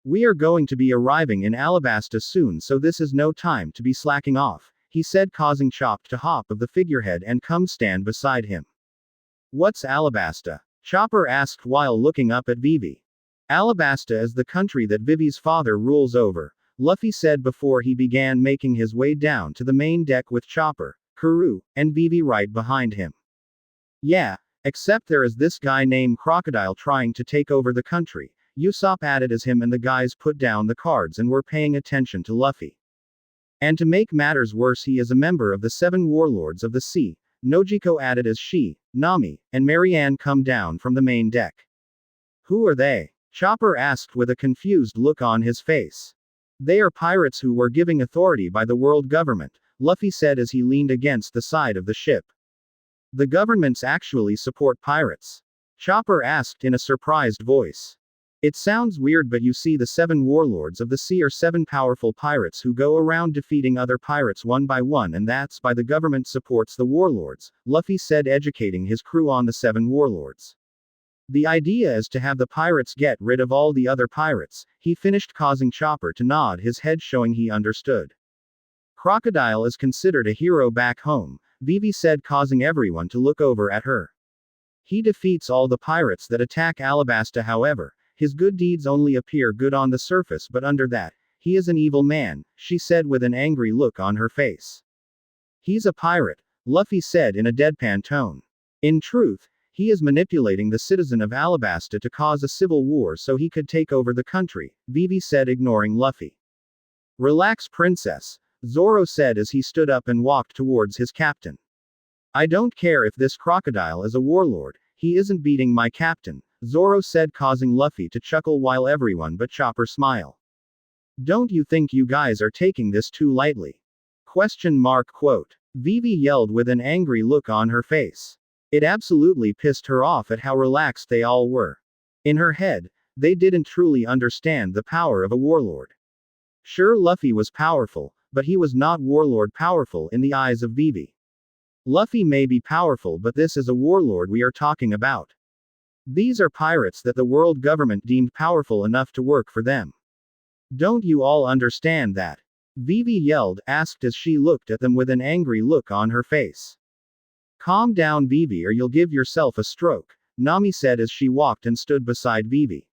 We are going to be arriving in Alabasta soon, so this is no time to be slacking off, he said, causing Chop to hop of the figurehead and come stand beside him. What's Alabasta? Chopper asked while looking up at Vivi. Alabasta is the country that Vivi's father rules over, Luffy said before he began making his way down to the main deck with Chopper, Karoo, and Vivi right behind him. Yeah, except there is this guy named Crocodile trying to take over the country, Usopp added as him and the guys put down the cards and were paying attention to Luffy. And to make matters worse, he is a member of the 7 warlords of the sea, Nojiko added as she, Nami, and Marianne come down from the main deck. Who are they? Chopper asked with a confused look on his face. They are pirates who were given authority by the world government, Luffy said as he leaned against the side of the ship. The governments actually support pirates? Chopper asked in a surprised voice. It sounds weird, but you see, the 7 warlords of the sea are 7 powerful pirates who go around defeating other pirates one by one, and that's why the government supports the warlords, Luffy said, educating his crew on the 7 warlords. The idea is to have the pirates get rid of all the other pirates, he finished, causing Chopper to nod his head showing he understood. Crocodile is considered a hero back home, Vivi said, causing everyone to look over at her. He defeats all the pirates that attack Alabasta, however. His good deeds only appear good on the surface, but under that, he is an evil man, she said with an angry look on her face. He's a pirate, Luffy said in a deadpan tone. In truth, he is manipulating the citizen of Alabasta to cause a civil war so he could take over the country, Vivi said, ignoring Luffy. Relax, princess, Zoro said as he stood up and walked towards his captain. I don't care if this crocodile is a warlord, he isn't beating my captain, Zoro said, causing Luffy to chuckle while everyone but Chopper smile. Don't you think you guys are taking this too lightly? Quote. Vivi yelled with an angry look on her face. It absolutely pissed her off at how relaxed they all were. In her head, they didn't truly understand the power of a warlord. Sure, Luffy was powerful, but he was not warlord powerful in the eyes of Vivi. Luffy may be powerful, but this is a warlord we are talking about. These are pirates that the world government deemed powerful enough to work for them. Don't you all understand that? Vivi yelled, asked as she looked at them with an angry look on her face. Calm down, Vivi, or you'll give yourself a stroke, Nami said as she walked and stood beside Vivi.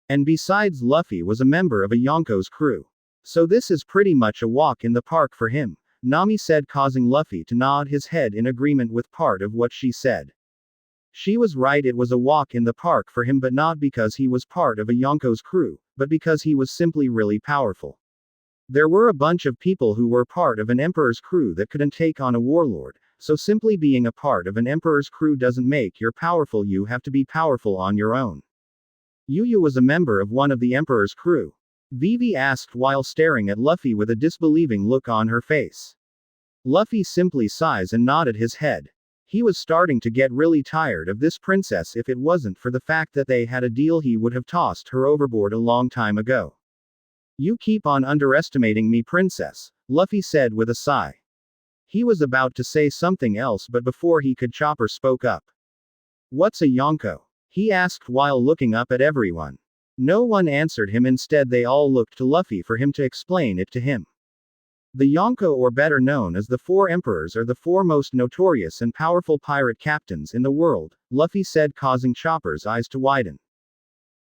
And besides, Luffy was a member of a Yonko's crew. So this is pretty much a walk in the park for him, Nami said, causing Luffy to nod his head in agreement with part of what she said. She was right, it was a walk in the park for him, but not because he was part of a Yonko's crew, but because he was simply really powerful. There were a bunch of people who were part of an emperor's crew that couldn't take on a warlord, so simply being a part of an emperor's crew doesn't make you powerful, you have to be powerful on your own. Yu was a member of one of the emperor's crew. Vivi asked while staring at Luffy with a disbelieving look on her face. Luffy simply sighs and nodded his head. He was starting to get really tired of this princess. If it wasn't for the fact that they had a deal, he would have tossed her overboard a long time ago. You keep on underestimating me, princess, Luffy said with a sigh. He was about to say something else, but before he could, Chopper spoke up. What's a Yonko? He asked while looking up at everyone. No one answered him. Instead, they all looked to Luffy for him to explain it to him. The Yonko, or better known as the Four Emperors, are the four most notorious and powerful pirate captains in the world, Luffy said, causing Chopper's eyes to widen.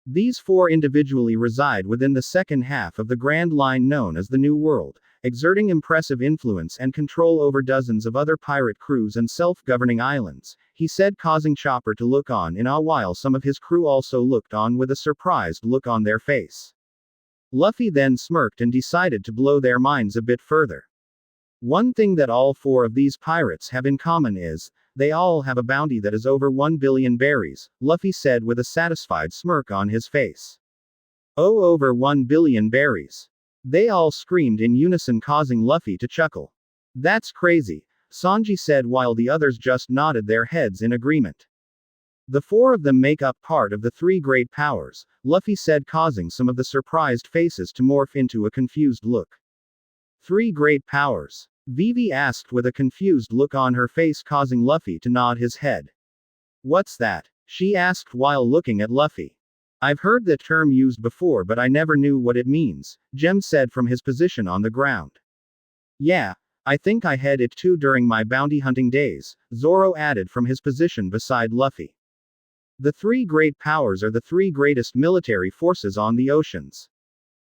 These four individually reside within the second half of the Grand Line known as the New World, exerting impressive influence and control over dozens of other pirate crews and self-governing islands, he said, causing Chopper to look on in awe while some of his crew also looked on with a surprised look on their face. Luffy then smirked and decided to blow their minds a bit further. One thing that all four of these pirates have in common is, they all have a bounty that is over 1 billion berries, Luffy said with a satisfied smirk on his face. Oh, over 1 billion berries. They all screamed in unison, causing Luffy to chuckle. That's crazy, Sanji said while the others just nodded their heads in agreement. The four of them make up part of the three great powers, Luffy said, causing some of the surprised faces to morph into a confused look. Three great powers? Vivi asked with a confused look on her face, causing Luffy to nod his head. What's that? She asked while looking at Luffy. I've heard that term used before, but I never knew what it means, Jem said from his position on the ground. Yeah, I think I had it too during my bounty hunting days, Zoro added from his position beside Luffy. The three great powers are the three greatest military forces on the oceans.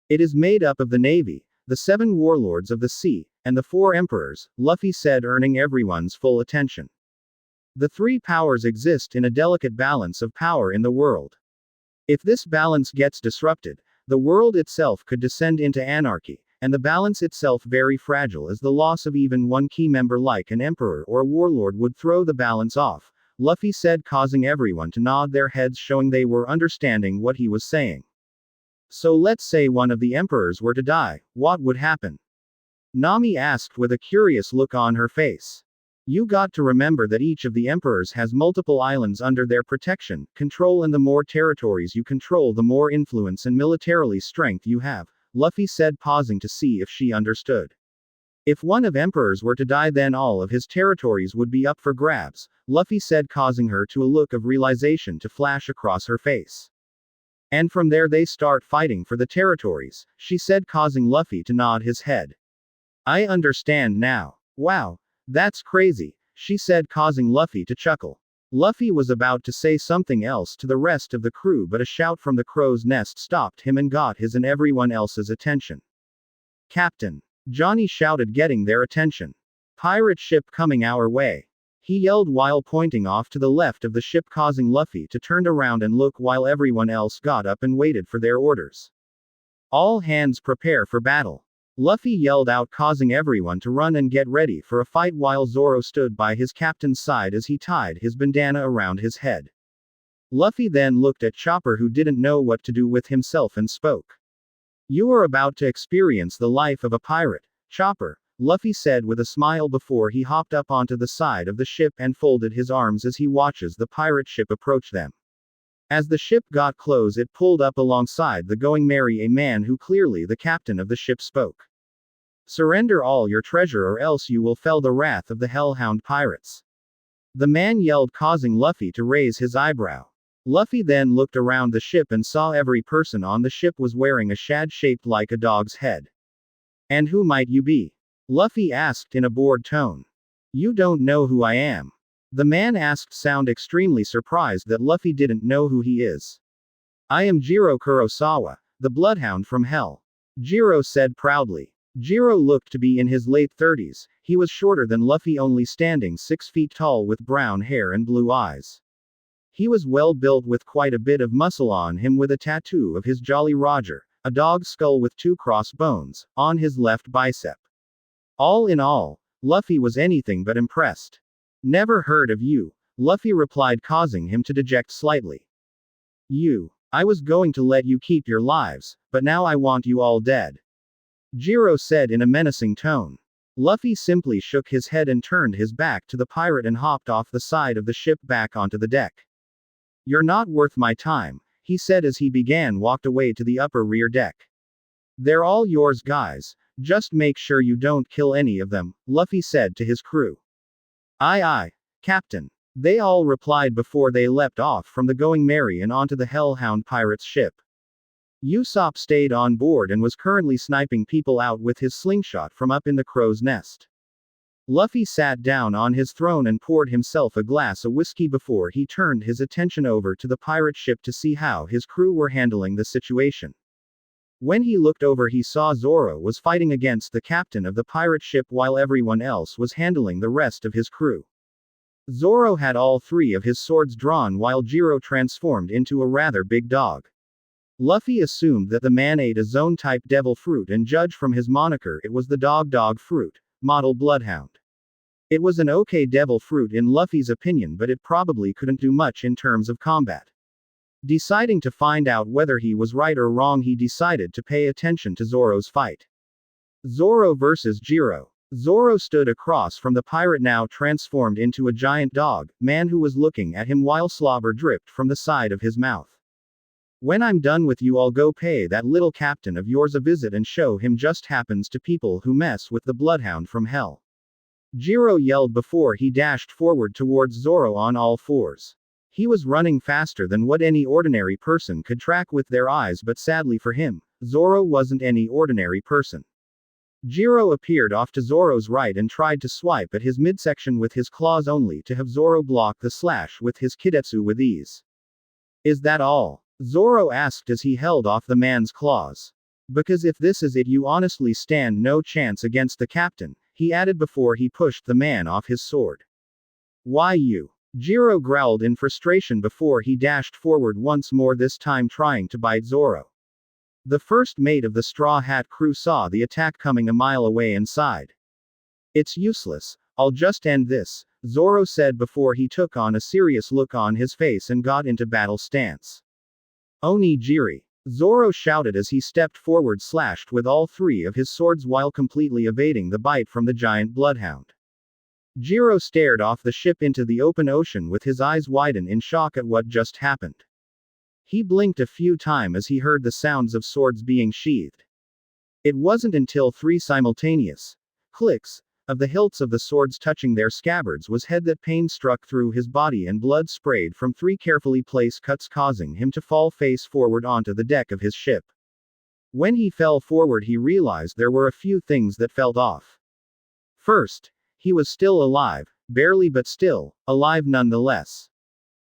It is made up of the Navy, the 7 warlords of the sea, and the 4 emperors, Luffy said, earning everyone's full attention. The three powers exist in a delicate balance of power in the world. If this balance gets disrupted, the world itself could descend into anarchy, and the balance itself very fragile, as the loss of even one key member like an emperor or a warlord would throw the balance off, Luffy said, causing everyone to nod their heads, showing they were understanding what he was saying. So let's say one of the emperors were to die, what would happen? Nami asked with a curious look on her face. You got to remember that each of the emperors has multiple islands under their protection, control, and the more territories you control, the more influence and militarily strength you have, Luffy said, pausing to see if she understood. If one of emperors were to die, then all of his territories would be up for grabs, Luffy said, causing her to a look of realization to flash across her face. And from there they start fighting for the territories, she said, causing Luffy to nod his head. I understand now. Wow. That's crazy, she said, causing Luffy to chuckle. Luffy was about to say something else to the rest of the crew, but a shout from the crow's nest stopped him and got his and everyone else's attention. Captain! Johnny shouted, getting their attention. Pirate ship coming our way. He yelled while pointing off to the left of the ship, causing Luffy to turn around and look while everyone else got up and waited for their orders. All hands prepare for battle. Luffy yelled out, causing everyone to run and get ready for a fight while Zoro stood by his captain's side as he tied his bandana around his head. Luffy then looked at Chopper, who didn't know what to do with himself, and spoke. You are about to experience the life of a pirate, Chopper, Luffy said with a smile before he hopped up onto the side of the ship and folded his arms as he watches the pirate ship approach them. As the ship got close, it pulled up alongside the Going Merry. A man who clearly the captain of the ship spoke. Surrender all your treasure or else you will feel the wrath of the Hellhound pirates. The man yelled, causing Luffy to raise his eyebrow. Luffy then looked around the ship and saw every person on the ship was wearing a shad shaped like a dog's head. And who might you be? Luffy asked in a bored tone. You don't know who I am? The man asked, sound extremely surprised that Luffy didn't know who he is. I am Jiro Kurosawa, the Bloodhound from Hell, Jiro said proudly. Jiro looked to be in his late 30s, he was shorter than Luffy, only standing 6 feet tall with brown hair and blue eyes. He was well built with quite a bit of muscle on him, with a tattoo of his Jolly Roger, a dog's skull with 2 crossbones, on his left bicep. All in all, Luffy was anything but impressed. Never heard of you, Luffy replied, causing him to deject slightly. I was going to let you keep your lives, but now I want you all dead. Jiro said in a menacing tone. Luffy simply shook his head and turned his back to the pirate and hopped off the side of the ship back onto the deck. You're not worth my time, he said as he walked away to the upper rear deck. They're all yours, guys, just make sure you don't kill any of them, Luffy said to his crew. Aye aye, Captain. They all replied before they leapt off from the Going Merry and onto the Hellhound pirate's ship. Usopp stayed on board and was currently sniping people out with his slingshot from up in the crow's nest. Luffy sat down on his throne and poured himself a glass of whiskey before he turned his attention over to the pirate ship to see how his crew were handling the situation. When he looked over, he saw Zoro was fighting against the captain of the pirate ship while everyone else was handling the rest of his crew. Zoro had all 3 of his swords drawn while Jiro transformed into a rather big dog. Luffy assumed that the man ate a zone-type devil fruit and judged from his moniker it was the dog fruit, model Bloodhound. It was an okay devil fruit in Luffy's opinion, but it probably couldn't do much in terms of combat. Deciding to find out whether he was right or wrong, he decided to pay attention to Zoro's fight. Zoro versus Jiro. Zoro stood across from the pirate, now transformed into a giant dog man who was looking at him while slobber dripped from the side of his mouth. When I'm done with you, I'll go pay that little captain of yours a visit and show him just happens to people who mess with the Bloodhound from hell. Jiro yelled before he dashed forward towards Zoro on all 4s. He was running faster than what any ordinary person could track with their eyes, but sadly for him, Zoro wasn't any ordinary person. Jiro appeared off to Zoro's right and tried to swipe at his midsection with his claws, only to have Zoro block the slash with his kidetsu with ease. Is that all? Zoro asked as he held off the man's claws. Because if this is it, you honestly stand no chance against the captain, he added before he pushed the man off his sword. Why you? Jiro growled in frustration before he dashed forward once more, this time trying to bite Zoro. The first mate of the Straw Hat crew saw the attack coming a mile away and sighed. It's useless, I'll just end this, Zoro said before he took on a serious look on his face and got into battle stance. Onigiri! Zoro shouted as he stepped forward, slashed with all 3 of his swords while completely evading the bite from the giant Bloodhound. Jiro stared off the ship into the open ocean with his eyes widen in shock at what just happened. He blinked a few times as he heard the sounds of swords being sheathed. It wasn't until 3 simultaneous clicks of the hilts of the swords touching their scabbards was head that pain struck through his body and blood sprayed from 3 carefully placed cuts, causing him to fall face forward onto the deck of his ship. When he fell forward, he realized there were a few things that felt off. First, he was still alive, barely, but still alive nonetheless.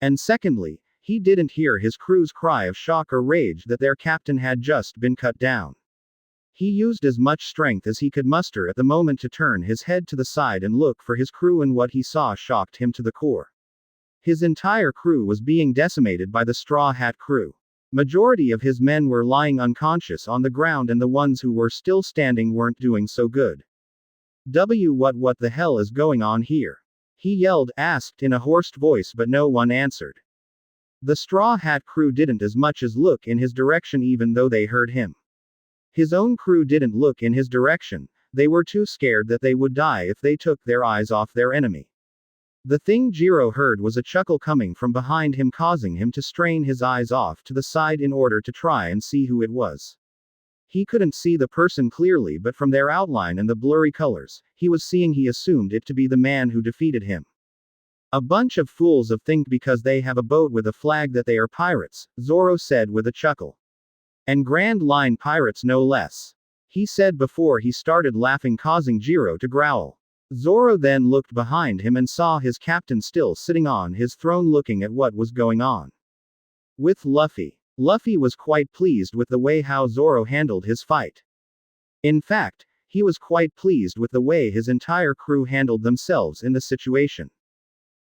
And secondly, he didn't hear his crew's cry of shock or rage that their captain had just been cut down. He used as much strength as he could muster at the moment to turn his head to the side and look for his crew, and what he saw shocked him to the core. His entire crew was being decimated by the Straw Hat crew. Majority of his men were lying unconscious on the ground, and the ones who were still standing weren't doing so good. What the hell is going on here? He yelled, asked in a hoarse voice, but no one answered. The Straw Hat crew didn't as much as look in his direction, even though they heard him. His own crew didn't look in his direction, they were too scared that they would die if they took their eyes off their enemy. The thing Jiro heard was a chuckle coming from behind him, causing him to strain his eyes off to the side in order to try and see who it was. He couldn't see the person clearly, but from their outline and the blurry colors, he assumed it to be the man who defeated him. A bunch of fools of think because they have a boat with a flag that they are pirates, Zoro said with a chuckle. And Grand Line pirates no less. He said before he started laughing, causing Jiro to growl. Zoro then looked behind him and saw his captain still sitting on his throne looking at what was going on with Luffy. Luffy was quite pleased with the way how Zoro handled his fight. In fact, he was quite pleased with the way his entire crew handled themselves in the situation.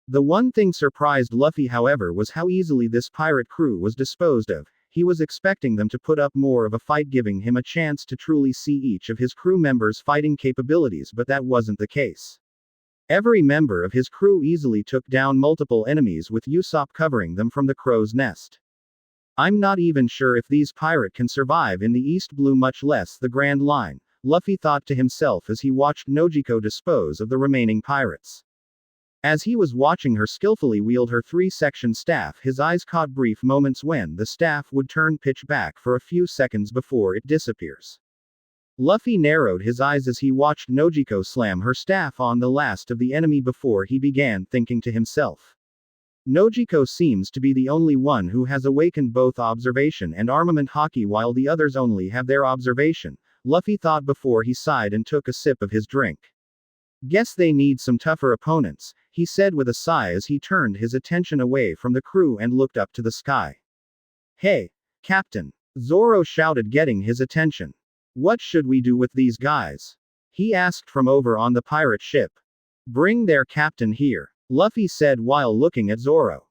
The one thing surprised Luffy, however, was how easily this pirate crew was disposed of. He was expecting them to put up more of a fight, giving him a chance to truly see each of his crew members' fighting capabilities, but that wasn't the case. Every member of his crew easily took down multiple enemies, with Usopp covering them from the crow's nest. I'm not even sure if these pirates can survive in the East Blue, much less the Grand Line, Luffy thought to himself as he watched Nojiko dispose of the remaining pirates. As he was watching her skillfully wield her 3-section staff, his eyes caught brief moments when the staff would turn pitch black for a few seconds before it disappears. Luffy narrowed his eyes as he watched Nojiko slam her staff on the last of the enemy before he began thinking to himself. Nojiko seems to be the only one who has awakened both observation and armament haki, while the others only have their observation, Luffy thought before he sighed and took a sip of his drink. Guess they need some tougher opponents, he said with a sigh as he turned his attention away from the crew and looked up to the sky. Hey, Captain! Zoro shouted, getting his attention. What should we do with these guys? He asked from over on the pirate ship. Bring their captain here, Luffy said while looking at Zoro.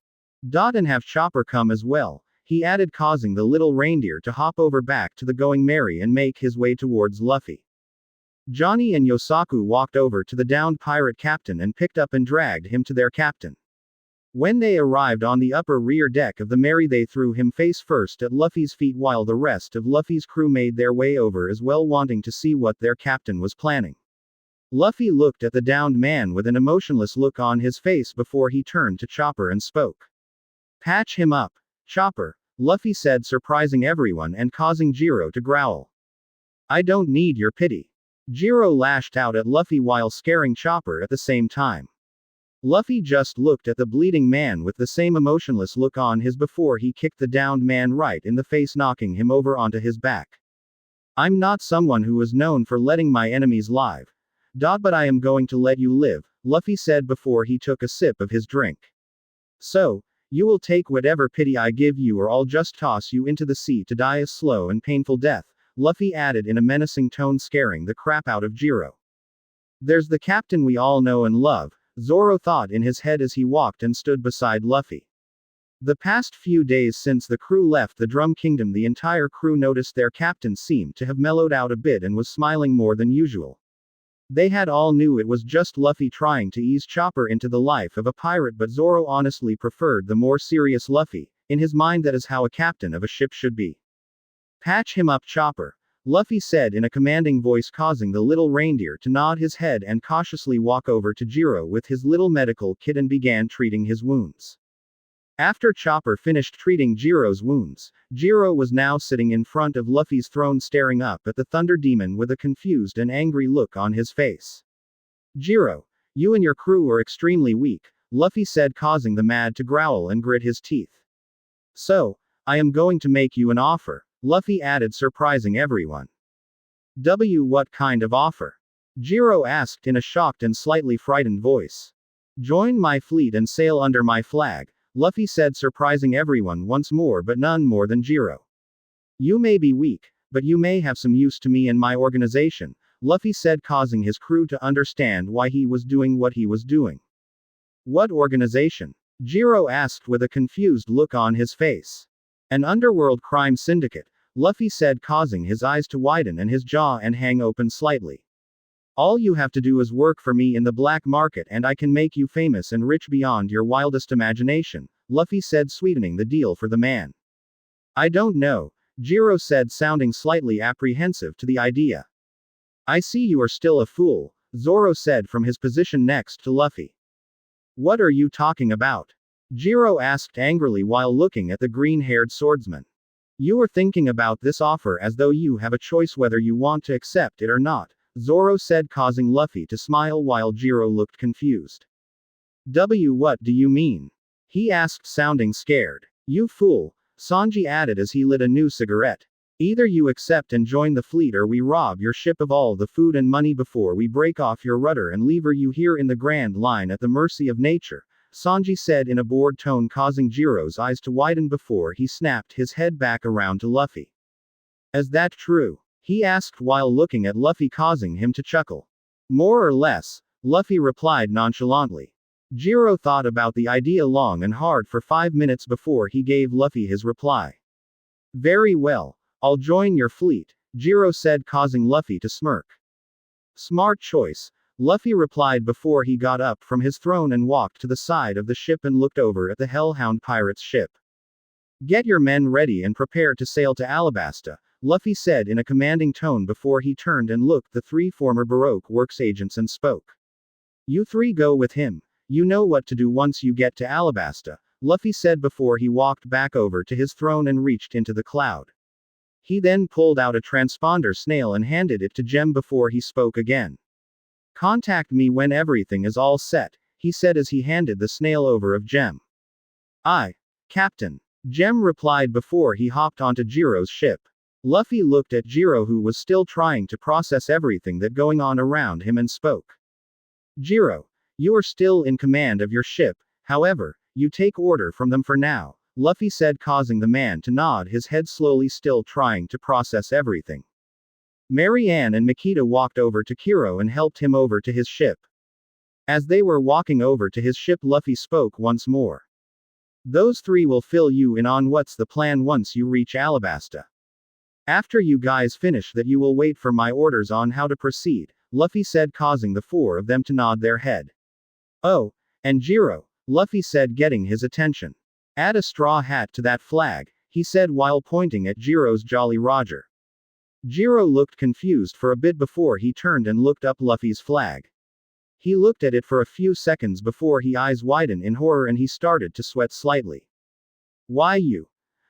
And have Chopper come as well, he added, causing the little reindeer to hop over back to the Going Merry and make his way towards Luffy. Johnny and Yosaku walked over to the downed pirate captain and picked up and dragged him to their captain. When they arrived on the upper rear deck of the Merry, they threw him face first at Luffy's feet, while the rest of Luffy's crew made their way over as well, wanting to see what their captain was planning. Luffy looked at the downed man with an emotionless look on his face before he turned to Chopper and spoke. Patch him up, Chopper, Luffy said, surprising everyone and causing Jiro to growl. I don't need your pity. Jiro lashed out at Luffy while scaring Chopper at the same time. Luffy just looked at the bleeding man with the same emotionless look on his before he kicked the downed man right in the face, knocking him over onto his back. I'm not someone who is known for letting my enemies live. But I am going to let you live, Luffy said before he took a sip of his drink. So, you will take whatever pity I give you, or I'll just toss you into the sea to die a slow and painful death, Luffy added in a menacing tone, scaring the crap out of Jiro. There's the captain we all know and love, Zoro thought in his head as he walked and stood beside Luffy. The past few days since the crew left the Drum Kingdom, the entire crew noticed their captain seemed to have mellowed out a bit and was smiling more than usual. They had all knew it was just Luffy trying to ease Chopper into the life of a pirate, but Zoro honestly preferred the more serious Luffy. In his mind, that is how a captain of a ship should be. Patch him up, Chopper, Luffy said in a commanding voice, causing the little reindeer to nod his head and cautiously walk over to Jiro with his little medical kit and began treating his wounds. After Chopper finished treating Jiro's wounds, Jiro was now sitting in front of Luffy's throne, staring up at the Thunder Demon with a confused and angry look on his face. Jiro, you and your crew are extremely weak, Luffy said, causing the Mad to growl and grit his teeth. So, I am going to make you an offer, Luffy added, surprising everyone. What kind of offer? Jiro asked in a shocked and slightly frightened voice. Join my fleet and sail under my flag, Luffy said, surprising everyone once more, but none more than Jiro. You may be weak, but you may have some use to me and my organization, Luffy said, causing his crew to understand why he was doing what he was doing. What organization? Jiro asked with a confused look on his face. An underworld crime syndicate, Luffy said, causing his eyes to widen and his jaw and hang open slightly. All you have to do is work for me in the black market and I can make you famous and rich beyond your wildest imagination, Luffy said, sweetening the deal for the man. I don't know, Jiro said, sounding slightly apprehensive to the idea. I see you are still a fool, Zoro said from his position next to Luffy. What are you talking about? Jiro asked angrily while looking at the green-haired swordsman. You are thinking about this offer as though you have a choice whether you want to accept it or not, Zoro said, causing Luffy to smile while Jiro looked confused. What do you mean? He asked, sounding scared. You fool, Sanji added as he lit a new cigarette. Either you accept and join the fleet, or we rob your ship of all the food and money before we break off your rudder and leave you here in the Grand Line at the mercy of nature, Sanji said in a bored tone, causing Jiro's eyes to widen before he snapped his head back around to Luffy. Is that true? He asked while looking at Luffy, causing him to chuckle. More or less, Luffy replied nonchalantly. Jiro thought about the idea long and hard for 5 minutes before he gave Luffy his reply. Very well. I'll join your fleet, Jiro said, causing Luffy to smirk. Smart choice, Luffy replied before he got up from his throne and walked to the side of the ship and looked over at the Hellhound pirate's ship. Get your men ready and prepare to sail to Alabasta, Luffy said in a commanding tone before he turned and looked the three former Baroque Works agents and spoke. You three go with him. You know what to do once you get to Alabasta, Luffy said before he walked back over to his throne and reached into the cloud. He then pulled out a transponder snail and handed it to Jem before he spoke again. Contact me when everything is all set, he said as he handed the snail over of Jem. Aye, Captain, Jem replied before he hopped onto Jiro's ship. Luffy looked at Jiro, who was still trying to process everything that going on around him, and spoke. Jiro, you are still in command of your ship, however, you take order from them for now, Luffy said, causing the man to nod his head slowly, still trying to process everything. Marianne and Makita walked over to Kuro and helped him over to his ship. As they were walking over to his ship, Luffy spoke once more. Those three will fill you in on what's the plan once you reach Alabasta. After you guys finish that, you will wait for my orders on how to proceed, Luffy said, causing the four of them to nod their head. Oh, and Jiro, Luffy said, getting his attention. Add a straw hat to that flag, he said while pointing at Jiro's Jolly Roger. Jiro looked confused for a bit before he turned and looked up Luffy's flag. He looked at it for a few seconds before his eyes widened in horror and he started to sweat slightly. Why you?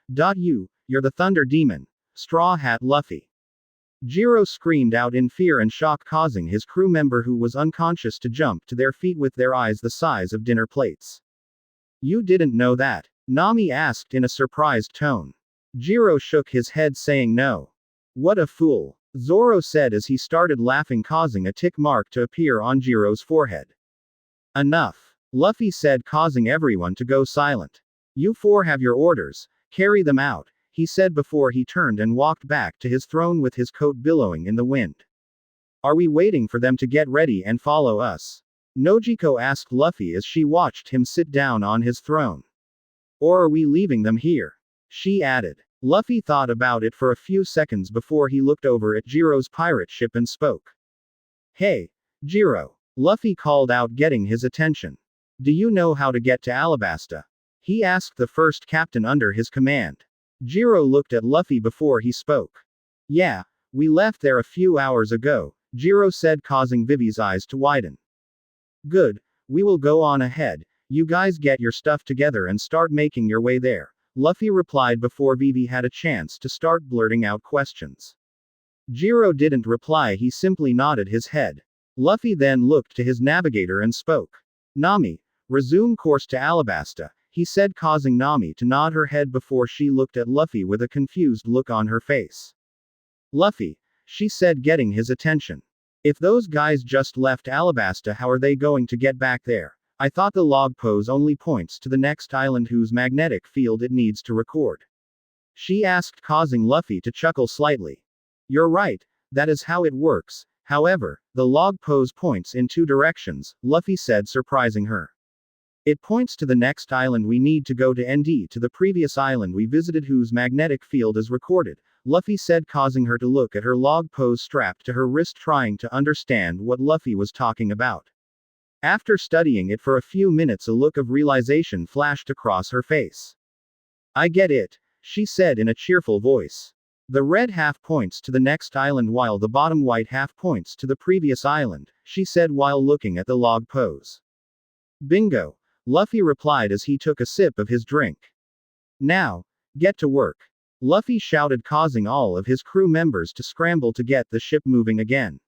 You're the Thunder Demon. Straw Hat Luffy. Jiro screamed out in fear and shock, causing his crew member who was unconscious to jump to their feet with their eyes the size of dinner plates. You didn't know that? Nami asked in a surprised tone. Jiro shook his head saying no. What a fool, Zoro said as he started laughing, causing a tick mark to appear on Jiro's forehead. Enough, Luffy said, causing everyone to go silent. You four have your orders, carry them out, he said before he turned and walked back to his throne with his coat billowing in the wind. Are we waiting for them to get ready and follow us? Nojiko asked Luffy as she watched him sit down on his throne. Or are we leaving them here? She added. Luffy thought about it for a few seconds before he looked over at Jiro's pirate ship and spoke. Hey, Jiro, Luffy called out, getting his attention. Do you know how to get to Alabasta? He asked the first captain under his command. Jiro looked at Luffy before he spoke. Yeah, we left there a few hours ago, Jiro said, causing Vivi's eyes to widen. Good, we will go on ahead, you guys get your stuff together and start making your way there, Luffy replied before Vivi had a chance to start blurting out questions. Jiro didn't reply, he simply nodded his head. Luffy then looked to his navigator and spoke. Nami, resume course to Alabasta, he said, causing Nami to nod her head before she looked at Luffy with a confused look on her face. Luffy, she said, getting his attention. If those guys just left Alabasta, how are they going to get back there? I thought the log pose only points to the next island whose magnetic field it needs to record. She asked, causing Luffy to chuckle slightly. You're right, that is how it works. However, the log pose points in two directions, Luffy said, surprising her. It points to the next island we need to go to, ND to the previous island we visited whose magnetic field is recorded, Luffy said, causing her to look at her log pose strapped to her wrist, trying to understand what Luffy was talking about. After studying it for a few minutes, a look of realization flashed across her face. I get it, she said in a cheerful voice. The red half points to the next island while the bottom white half points to the previous island, she said while looking at the log pose. Bingo, Luffy replied as he took a sip of his drink. Now, get to work, Luffy shouted, causing all of his crew members to scramble to get the ship moving again.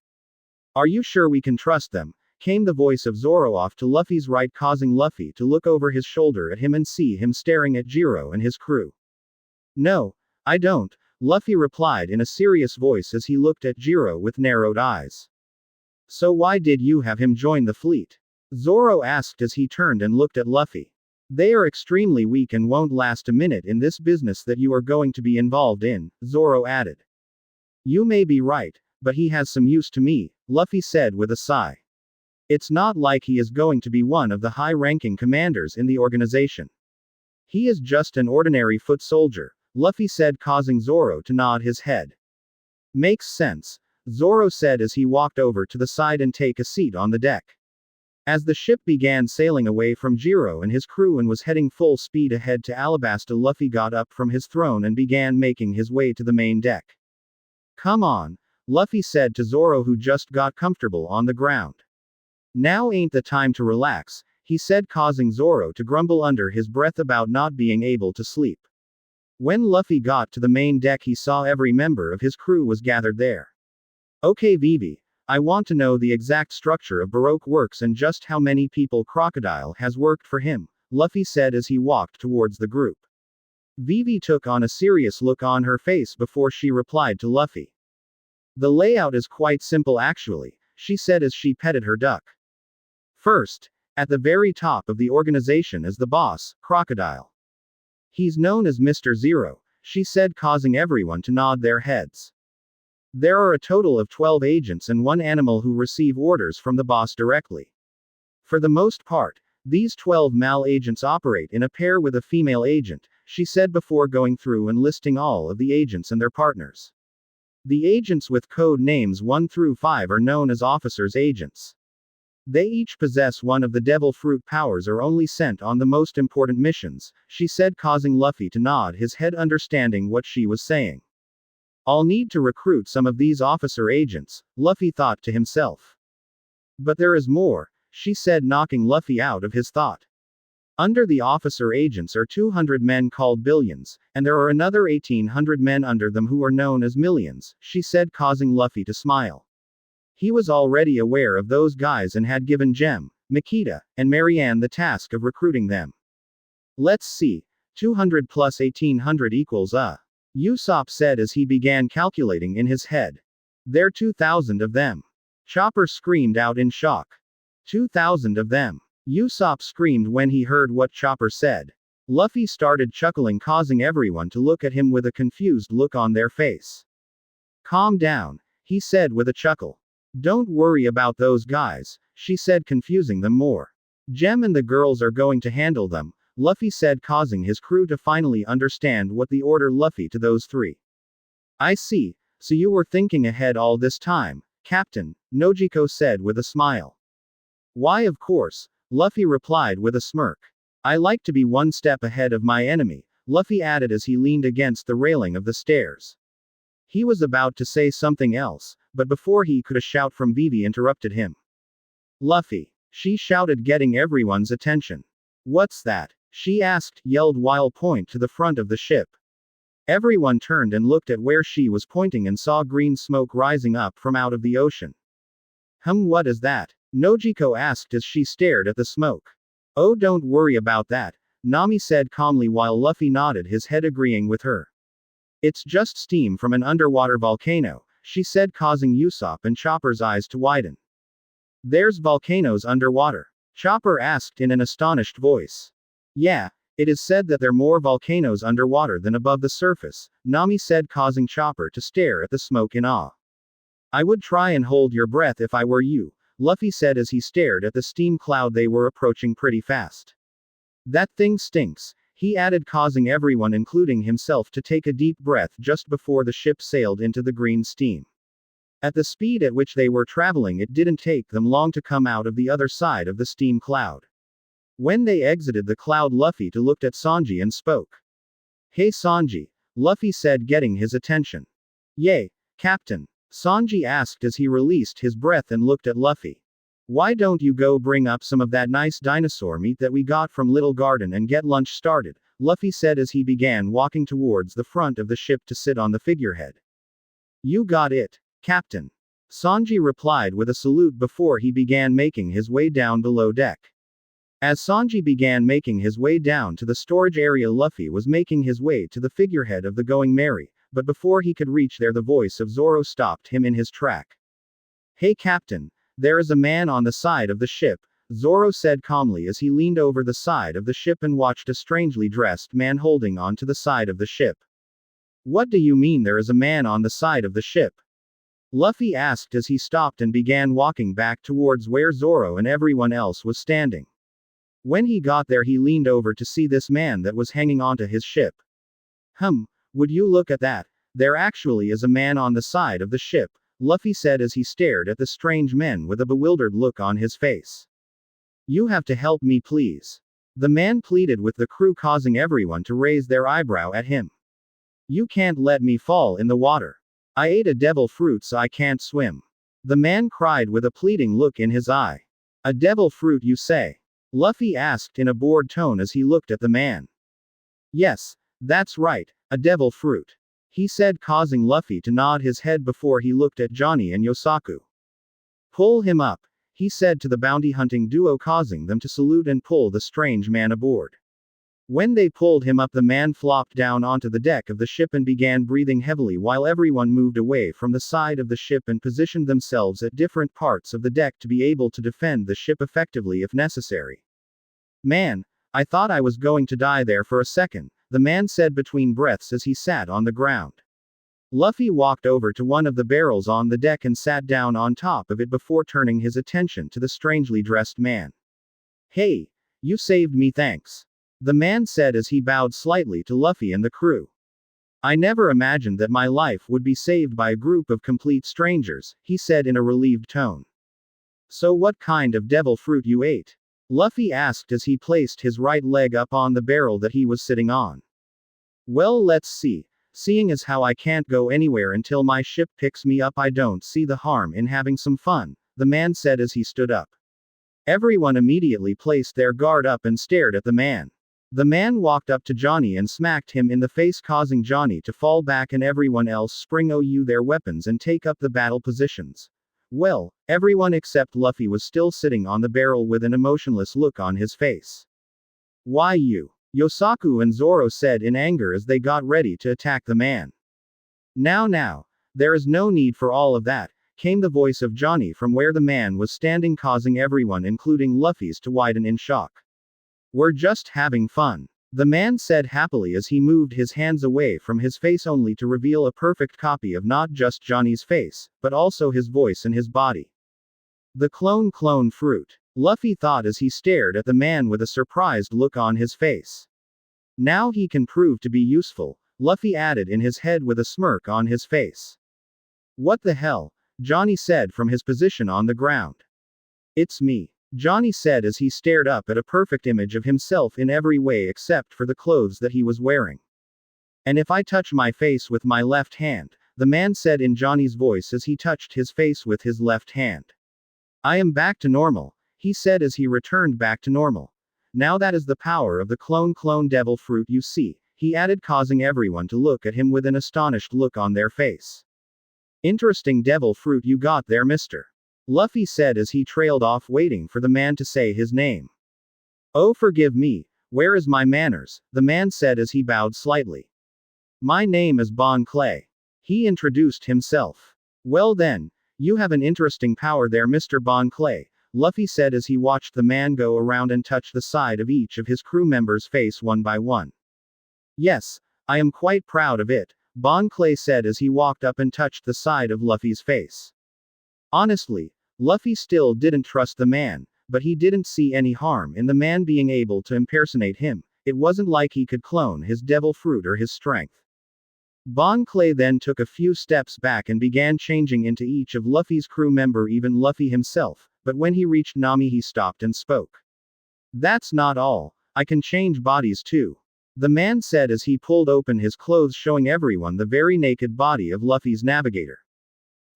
Are you sure we can trust them? Came the voice of Zoro off to Luffy's right, causing Luffy to look over his shoulder at him and see him staring at Jiro and his crew. No, I don't, Luffy replied in a serious voice as he looked at Jiro with narrowed eyes. So why did you have him join the fleet? Zoro asked as he turned and looked at Luffy. They are extremely weak and won't last a minute in this business that you are going to be involved in, Zoro added. You may be right, but he has some use to me, Luffy said with a sigh. It's not like he is going to be one of the high-ranking commanders in the organization. He is just an ordinary foot soldier, Luffy said, causing Zoro to nod his head. Makes sense, Zoro said as he walked over to the side and take a seat on the deck. As the ship began sailing away from Jiro and his crew and was heading full speed ahead to Alabasta, Luffy got up from his throne and began making his way to the main deck. Come on, Luffy said to Zoro, who just got comfortable on the ground. Now ain't the time to relax, he said, causing Zoro to grumble under his breath about not being able to sleep. When Luffy got to the main deck, he saw every member of his crew was gathered there. Okay Vivi, I want to know the exact structure of Baroque Works and just how many people Crocodile has worked for him, Luffy said as he walked towards the group. Vivi took on a serious look on her face before she replied to Luffy. The layout is quite simple actually, she said as she petted her duck. First, at the very top of the organization is the boss, Crocodile. He's known as Mr. Zero, she said, causing everyone to nod their heads. There are a total of 12 agents and one animal who receive orders from the boss directly. For the most part, these 12 male agents operate in a pair with a female agent, she said before going through and listing all of the agents and their partners. The agents with code names 1 through 5 are known as officers' agents. They each possess one of the devil fruit powers or only sent on the most important missions, she said, causing Luffy to nod his head, understanding what she was saying. I'll need to recruit some of these officer agents, Luffy thought to himself. But there is more, she said, knocking Luffy out of his thought. Under the officer agents are 200 men called billions, and there are another 1800 men under them who are known as millions, she said, causing Luffy to smile. He was already aware of those guys and had given Gem, Makita, and Marianne the task of recruiting them. Let's see, 200 plus 1800 equals Usopp said as he began calculating in his head. There 2,000 of them. Chopper screamed out in shock. 2,000 of them. Usopp screamed when he heard what Chopper said. Luffy started chuckling, causing everyone to look at him with a confused look on their face. Calm down, he said with a chuckle. Don't worry about those guys, she said, confusing them more. Gem and the girls are going to handle them, Luffy said, causing his crew to finally understand what the order Luffy to those three. I see, so you were thinking ahead all this time, Captain, Nojiko said with a smile. Why of course, Luffy replied with a smirk. I like to be one step ahead of my enemy, Luffy added as he leaned against the railing of the stairs. He was about to say something else, but before he could, a shout from Vivi interrupted him. Luffy, she shouted, getting everyone's attention. What's that? She asked, yelled while pointing to the front of the ship. Everyone turned and looked at where she was pointing and saw green smoke rising up from out of the ocean. What is that? Nojiko asked as she stared at the smoke. Oh, don't worry about that, Nami said calmly while Luffy nodded his head, agreeing with her. It's just steam from an underwater volcano, she said, causing Usopp and Chopper's eyes to widen. There's volcanoes underwater? Chopper asked in an astonished voice. Yeah, it is said that there are more volcanoes underwater than above the surface, Nami said, causing Chopper to stare at the smoke in awe. I would try and hold your breath if I were you, Luffy said as he stared at the steam cloud they were approaching pretty fast. That thing stinks, he added, causing everyone including himself to take a deep breath just before the ship sailed into the green steam. At the speed at which they were traveling, it didn't take them long to come out of the other side of the steam cloud. When they exited the cloud, Luffy looked at Sanji and spoke. Hey Sanji, Luffy said, getting his attention. Yay, Captain, Sanji asked as he released his breath and looked at Luffy. Why don't you go bring up some of that nice dinosaur meat that we got from Little Garden and get lunch started, Luffy said as he began walking towards the front of the ship to sit on the figurehead. You got it, Captain, Sanji replied with a salute before he began making his way down below deck. As Sanji began making his way down to the storage area, Luffy was making his way to the figurehead of the Going Merry, but before he could reach there, the voice of Zoro stopped him in his track. Hey Captain, there is a man on the side of the ship, Zoro said calmly as he leaned over the side of the ship and watched a strangely dressed man holding on to the side of the ship. What do you mean there is a man on the side of the ship? Luffy asked as he stopped and began walking back towards where Zoro and everyone else was standing. When he got there, he leaned over to see this man that was hanging onto his ship. Would you look at that? There actually is a man on the side of the ship, Luffy said as he stared at the strange men with a bewildered look on his face. You have to help me please. The man pleaded with the crew, causing everyone to raise their eyebrow at him. You can't let me fall in the water. I ate a devil fruit so I can't swim. The man cried with a pleading look in his eye. A devil fruit you say? Luffy asked in a bored tone as he looked at the man. Yes, that's right, a devil fruit, he said, causing Luffy to nod his head before he looked at Johnny and Yosaku. Pull him up, he said to the bounty hunting duo, causing them to salute and pull the strange man aboard. When they pulled him up, the man flopped down onto the deck of the ship and began breathing heavily while everyone moved away from the side of the ship and positioned themselves at different parts of the deck to be able to defend the ship effectively if necessary. Man, I thought I was going to die there for a second, the man said between breaths as he sat on the ground. Luffy walked over to one of the barrels on the deck and sat down on top of it before turning his attention to the strangely dressed man. Hey, you saved me, thanks, the man said as he bowed slightly to Luffy and the crew. I never imagined that my life would be saved by a group of complete strangers, he said in a relieved tone. So what kind of devil fruit you ate? Luffy asked as he placed his right leg up on the barrel that he was sitting on. Well, let's see. Seeing as how I can't go anywhere until my ship picks me up, I don't see the harm in having some fun, the man said as he stood up. Everyone immediately placed their guard up and stared at the man. The man walked up to Johnny and smacked him in the face, causing Johnny to fall back and everyone else spring their weapons and take up the battle positions. Well, everyone except Luffy was still sitting on the barrel with an emotionless look on his face. Why you? Yosaku and Zoro said in anger as they got ready to attack the man. Now, there is no need for all of that, came the voice of Johnny from where the man was standing, causing everyone including Luffy's to widen in shock. We're just having fun, the man said happily as he moved his hands away from his face only to reveal a perfect copy of not just Johnny's face, but also his voice and his body. The clone fruit, Luffy thought as he stared at the man with a surprised look on his face. Now he can prove to be useful, Luffy added in his head with a smirk on his face. What the hell? Johnny said from his position on the ground. It's me, Johnny said as he stared up at a perfect image of himself in every way except for the clothes that he was wearing. And if I touch my face with my left hand, the man said in Johnny's voice as he touched his face with his left hand. I am back to normal, he said as he returned back to normal. Now that is the power of the clone devil fruit you see, he added, causing everyone to look at him with an astonished look on their face. Interesting devil fruit you got there, mister, Luffy said as he trailed off waiting for the man to say his name. Oh, forgive me, where is my manners, the man said as he bowed slightly. My name is Bon Clay, he introduced himself. Well then, you have an interesting power there, Mr. Bon Clay, Luffy said as he watched the man go around and touch the side of each of his crew members' face one by one. Yes, I am quite proud of it, Bon Clay said as he walked up and touched the side of Luffy's face. Honestly, Luffy still didn't trust the man, but he didn't see any harm in the man being able to impersonate him. It wasn't like he could clone his devil fruit or his strength. Bon Clay then took a few steps back and began changing into each of Luffy's crew member, even Luffy himself, but when he reached Nami he stopped and spoke. That's not all, I can change bodies too, the man said as he pulled open his clothes, showing everyone the very naked body of Luffy's navigator.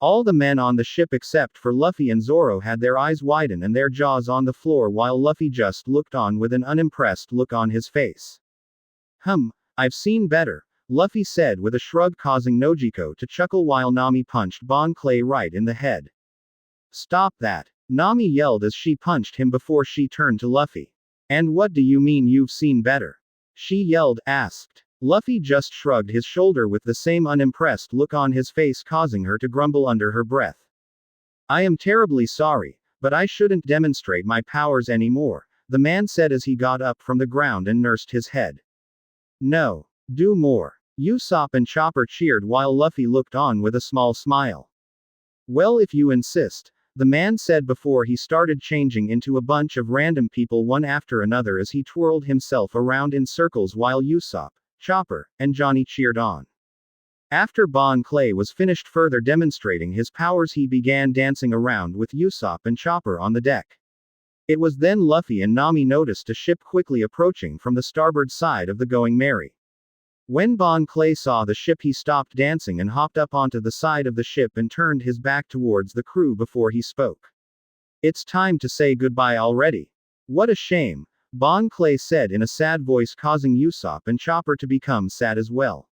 All the men on the ship except for Luffy and Zoro had their eyes widen and their jaws on the floor while Luffy just looked on with an unimpressed look on his face. I've seen better, Luffy said with a shrug, causing Nojiko to chuckle while Nami punched Bon Clay right in the head. Stop that, Nami yelled as she punched him before she turned to Luffy. And what do you mean you've seen better? She asked. Luffy just shrugged his shoulder with the same unimpressed look on his face, causing her to grumble under her breath. I am terribly sorry, but I shouldn't demonstrate my powers anymore, the man said as he got up from the ground and nursed his head. No, do more, Usopp and Chopper cheered while Luffy looked on with a small smile. Well, if you insist, the man said before he started changing into a bunch of random people one after another as he twirled himself around in circles while Usopp, Chopper, and Johnny cheered on. After Bon Clay was finished further demonstrating his powers, he began dancing around with Usopp and Chopper on the deck. It was then Luffy and Nami noticed a ship quickly approaching from the starboard side of the Going Merry. When Bon Clay saw the ship, he stopped dancing and hopped up onto the side of the ship and turned his back towards the crew before he spoke. "It's time to say goodbye already. What a shame," Bon Clay said in a sad voice, causing Usopp and Chopper to become sad as well.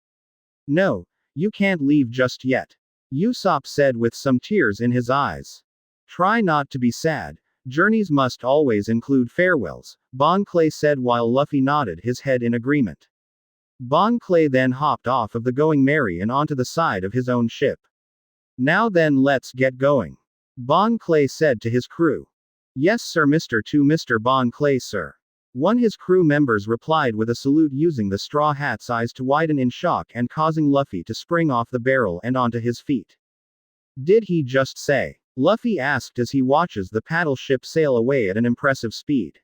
"No, you can't leave just yet," Usopp said with some tears in his eyes. "Try not to be sad. Journeys must always include farewells," Bon Clay said while Luffy nodded his head in agreement. Bon Clay then hopped off of the Going Merry and onto the side of his own ship. "Now then, let's get going," Bon Clay said to his crew. "Yes sir, Mr. Bon Clay, sir." His crew members replied with a salute, using the Straw Hat's eyes to widen in shock and causing Luffy to spring off the barrel and onto his feet. "Did he just say?" Luffy asked as he watches the paddle ship sail away at an impressive speed.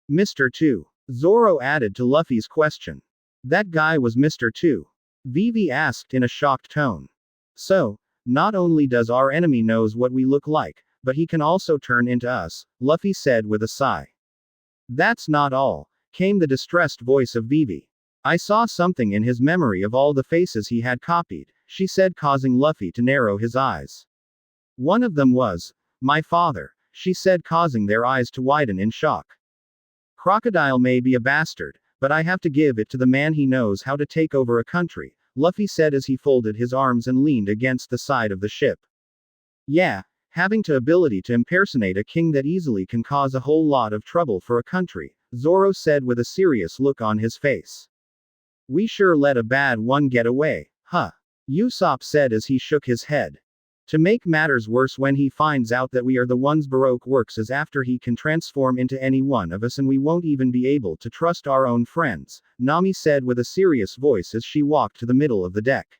"Mr. 2. Zoro added to Luffy's question. "That guy was Mr. 2. Vivi asked in a shocked tone. "So, not only does our enemy knows what we look like, but he can also turn into us," Luffy said with a sigh. "That's not all," came the distressed voice of Vivi. "I saw something in his memory of all the faces he had copied," she said, causing Luffy to narrow his eyes. "One of them was my father," she said, causing their eyes to widen in shock. "Crocodile may be a bastard, but I have to give it to the man, he knows how to take over a country," Luffy said as he folded his arms and leaned against the side of the ship. "Yeah, having the ability to impersonate a king that easily can cause a whole lot of trouble for a country," Zoro said with a serious look on his face. "We sure let a bad one get away, huh?" Usopp said as he shook his head. "To make matters worse, when he finds out that we are the ones Baroque works as after, he can transform into any one of us and we won't even be able to trust our own friends," Nami said with a serious voice as she walked to the middle of the deck.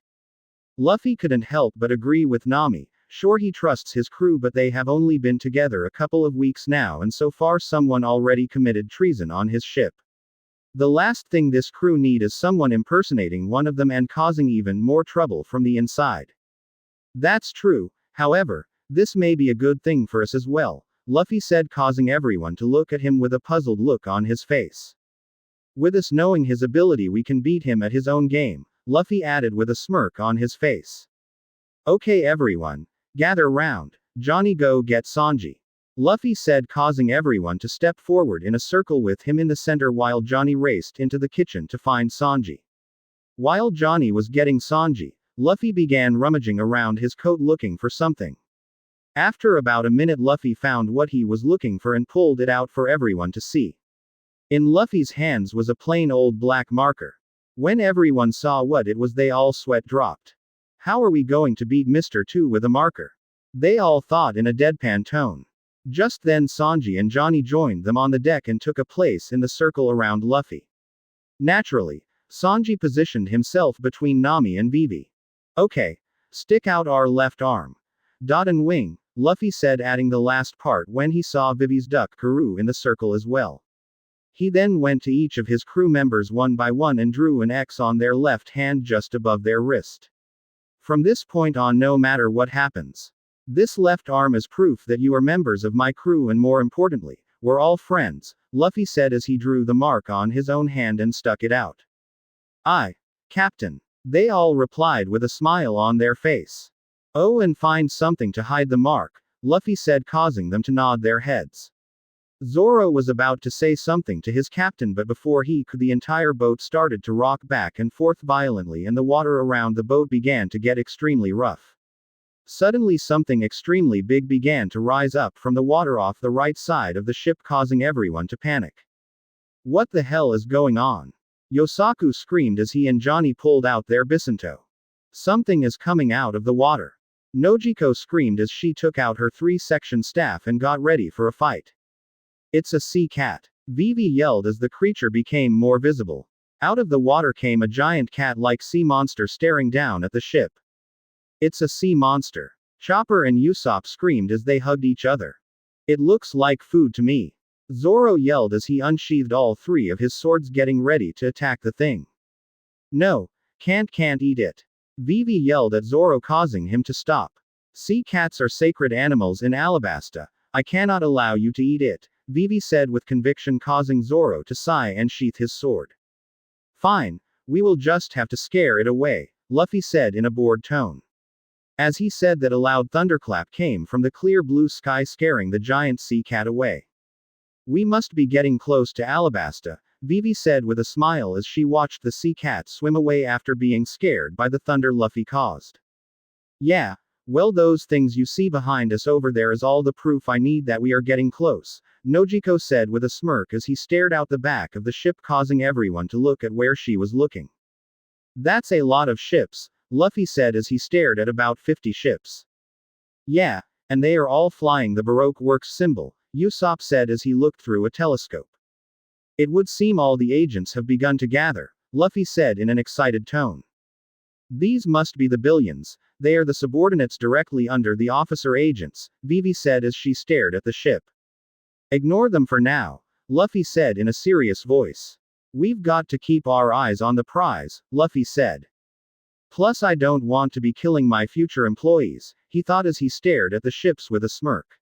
Luffy couldn't help but agree with Nami. Sure, he trusts his crew, but they have only been together a couple of weeks now, and so far someone already committed treason on his ship. The last thing this crew need is someone impersonating one of them and causing even more trouble from the inside. "That's true. However, this may be a good thing for us as well," Luffy said, causing everyone to look at him with a puzzled look on his face. "With us knowing his ability, we can beat him at his own game," Luffy added with a smirk on his face. "Okay everyone, gather round. Johnny, go get Sanji," Luffy said, causing everyone to step forward in a circle with him in the center while Johnny raced into the kitchen to find Sanji. While Johnny was getting Sanji, Luffy began rummaging around his coat looking for something. After about a minute, Luffy found what he was looking for and pulled it out for everyone to see. In Luffy's hands was a plain old black marker. When everyone saw what it was, they all sweat dropped. "How are we going to beat Mr. 2 with a marker?" they all thought in a deadpan tone. Just then Sanji and Johnny joined them on the deck and took a place in the circle around Luffy. Naturally, Sanji positioned himself between Nami and Vivi. "Okay, stick out our left arm. Dot and wing," Luffy said, adding the last part when he saw Vivi's duck Karoo in the circle as well. He then went to each of his crew members one by one and drew an X on their left hand just above their wrist. "From this point on, no matter what happens, this left arm is proof that you are members of my crew, and more importantly, we're all friends," Luffy said as he drew the mark on his own hand and stuck it out. "Aye, Captain," they all replied with a smile on their face. "Oh, and find something to hide the mark," Luffy said, causing them to nod their heads. Zoro was about to say something to his captain, but before he could, the entire boat started to rock back and forth violently and the water around the boat began to get extremely rough. Suddenly something extremely big began to rise up from the water off the right side of the ship, causing everyone to panic. "What the hell is going on?" Yosaku screamed as he and Johnny pulled out their Bisanto. "Something is coming out of the water." Nojiko screamed as she took out her 3-section staff and got ready for a fight. "It's a sea cat," Vivi yelled as the creature became more visible. Out of the water came a giant cat-like sea monster staring down at the ship. "It's a sea monster," Chopper and Usopp screamed as they hugged each other. "It looks like food to me," Zoro yelled as he unsheathed all 3 of his swords, getting ready to attack the thing. No, can't eat it. Vivi yelled at Zoro, causing him to stop. Sea cats are sacred animals in Alabasta. I cannot allow you to eat it, Vivi said with conviction, causing Zoro to sigh and sheath his sword. Fine, we will just have to scare it away, Luffy said in a bored tone. As he said that, a loud thunderclap came from the clear blue sky, scaring the giant sea cat away. We must be getting close to Alabasta, Vivi said with a smile as she watched the sea cat swim away after being scared by the thunder Luffy caused. Yeah, well, those things you see behind us over there is all the proof I need that we are getting close, Nojiko said with a smirk as he stared out the back of the ship, causing everyone to look at where she was looking. That's a lot of ships, Luffy said as he stared at about 50 ships. Yeah, and they are all flying the Baroque Works symbol, Usopp said as he looked through a telescope. It would seem all the agents have begun to gather, Luffy said in an excited tone. These must be the Billions, they are the subordinates directly under the officer agents, Vivi said as she stared at the ship. Ignore them for now, Luffy said in a serious voice. We've got to keep our eyes on the prize, Luffy said. Plus, I don't want to be killing my future employees, he thought as he stared at the ships with a smirk.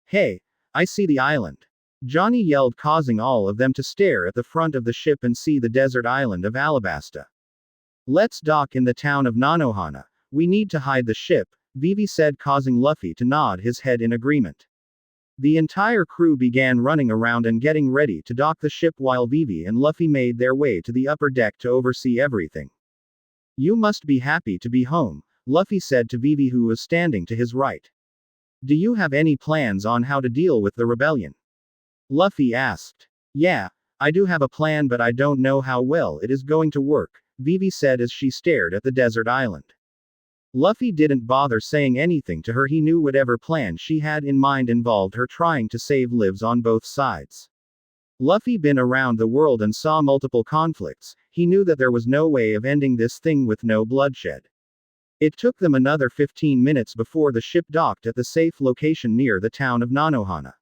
Hey, I see the island, Johnny yelled, causing all of them to stare at the front of the ship and see the desert island of Alabasta. Let's dock in the town of Nanohana. We need to hide the ship, Vivi said, causing Luffy to nod his head in agreement. The entire crew began running around and getting ready to dock the ship while Vivi and Luffy made their way to the upper deck to oversee everything. You must be happy to be home, Luffy said to Vivi, who was standing to his right. Do you have any plans on how to deal with the rebellion? Luffy asked. Yeah, I do have a plan, but I don't know how well it is going to work, Vivi said as she stared at the desert island. Luffy didn't bother saying anything to her. He knew whatever plan she had in mind involved her trying to save lives on both sides. Luffy been around the world and saw multiple conflicts. He knew that there was no way of ending this thing with no bloodshed. It took them another 15 minutes before the ship docked at the safe location near the town of Nanohana.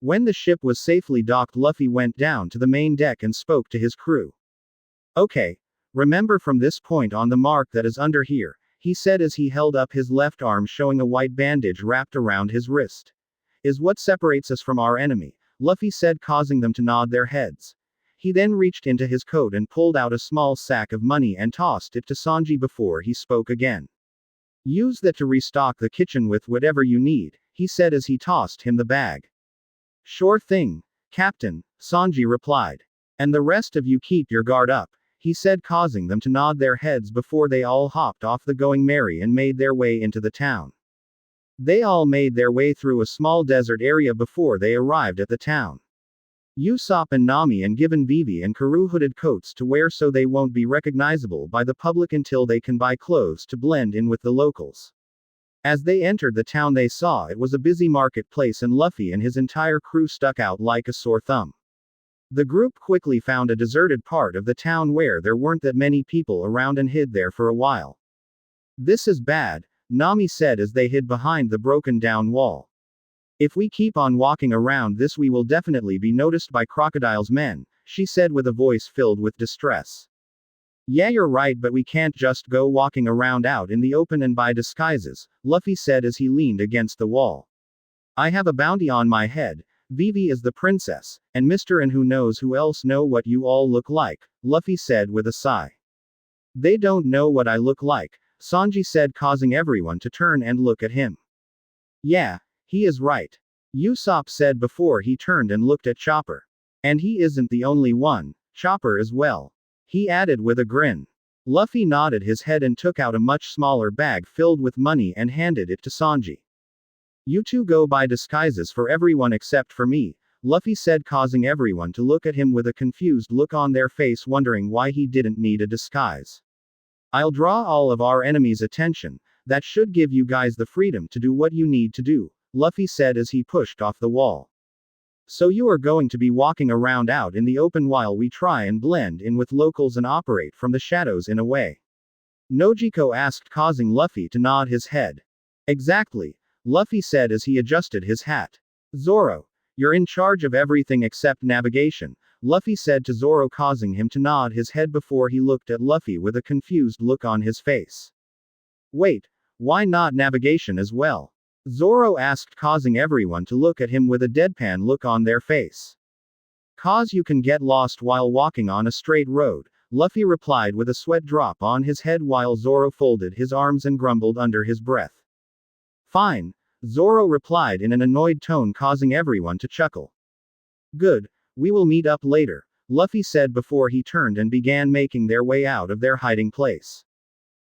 When the ship was safely docked, Luffy went down to the main deck and spoke to his crew. Okay, remember from this point on the mark that is under here, he said as he held up his left arm, showing a white bandage wrapped around his wrist. Is what separates us from our enemy, Luffy said, causing them to nod their heads. He then reached into his coat and pulled out a small sack of money and tossed it to Sanji before he spoke again. Use that to restock the kitchen with whatever you need, he said as he tossed him the bag. Sure thing, Captain, Sanji replied. And the rest of you keep your guard up, he said, causing them to nod their heads before they all hopped off the Going Merry and made their way into the town. They all made their way through a small desert area before they arrived at the town. Usopp and Nami and given Vivi and Karoo hooded coats to wear so they won't be recognizable by the public until they can buy clothes to blend in with the locals. As they entered the town, they saw it was a busy marketplace and Luffy and his entire crew stuck out like a sore thumb. The group quickly found a deserted part of the town where there weren't that many people around and hid there for a while. This is bad, Nami said as they hid behind the broken down wall. If we keep on walking around this, we will definitely be noticed by Crocodile's men, she said with a voice filled with distress. Yeah, you're right, but we can't just go walking around out in the open and buy disguises, Luffy said as he leaned against the wall. I have a bounty on my head. Vivi is the princess, and Mr. and who knows who else know what you all look like, Luffy said with a sigh. They don't know what I look like, Sanji said, causing everyone to turn and look at him. Yeah, he is right, Usopp said before he turned and looked at Chopper. And he isn't the only one, Chopper as well, he added with a grin. Luffy nodded his head and took out a much smaller bag filled with money and handed it to Sanji. You two go buy disguises for everyone except for me, Luffy said, causing everyone to look at him with a confused look on their face, wondering why he didn't need a disguise. I'll draw all of our enemies' attention, that should give you guys the freedom to do what you need to do, Luffy said as he pushed off the wall. So you are going to be walking around out in the open while we try and blend in with locals and operate from the shadows in a way? Nojiko asked, causing Luffy to nod his head. Exactly, Luffy said as he adjusted his hat. Zoro, You're in charge of everything except navigation, Luffy said to Zoro, causing him to nod his head before he looked at Luffy with a confused look on his face. Wait, why not navigation as well? Zoro asked, causing everyone to look at him with a deadpan look on their face. Cause you can get lost while walking on a straight road, Luffy replied with a sweat drop on his head while Zoro folded his arms and grumbled under his breath. Fine, Zoro replied in an annoyed tone, causing everyone to chuckle. Good, we will meet up later, Luffy said before he turned and began making their way out of their hiding place.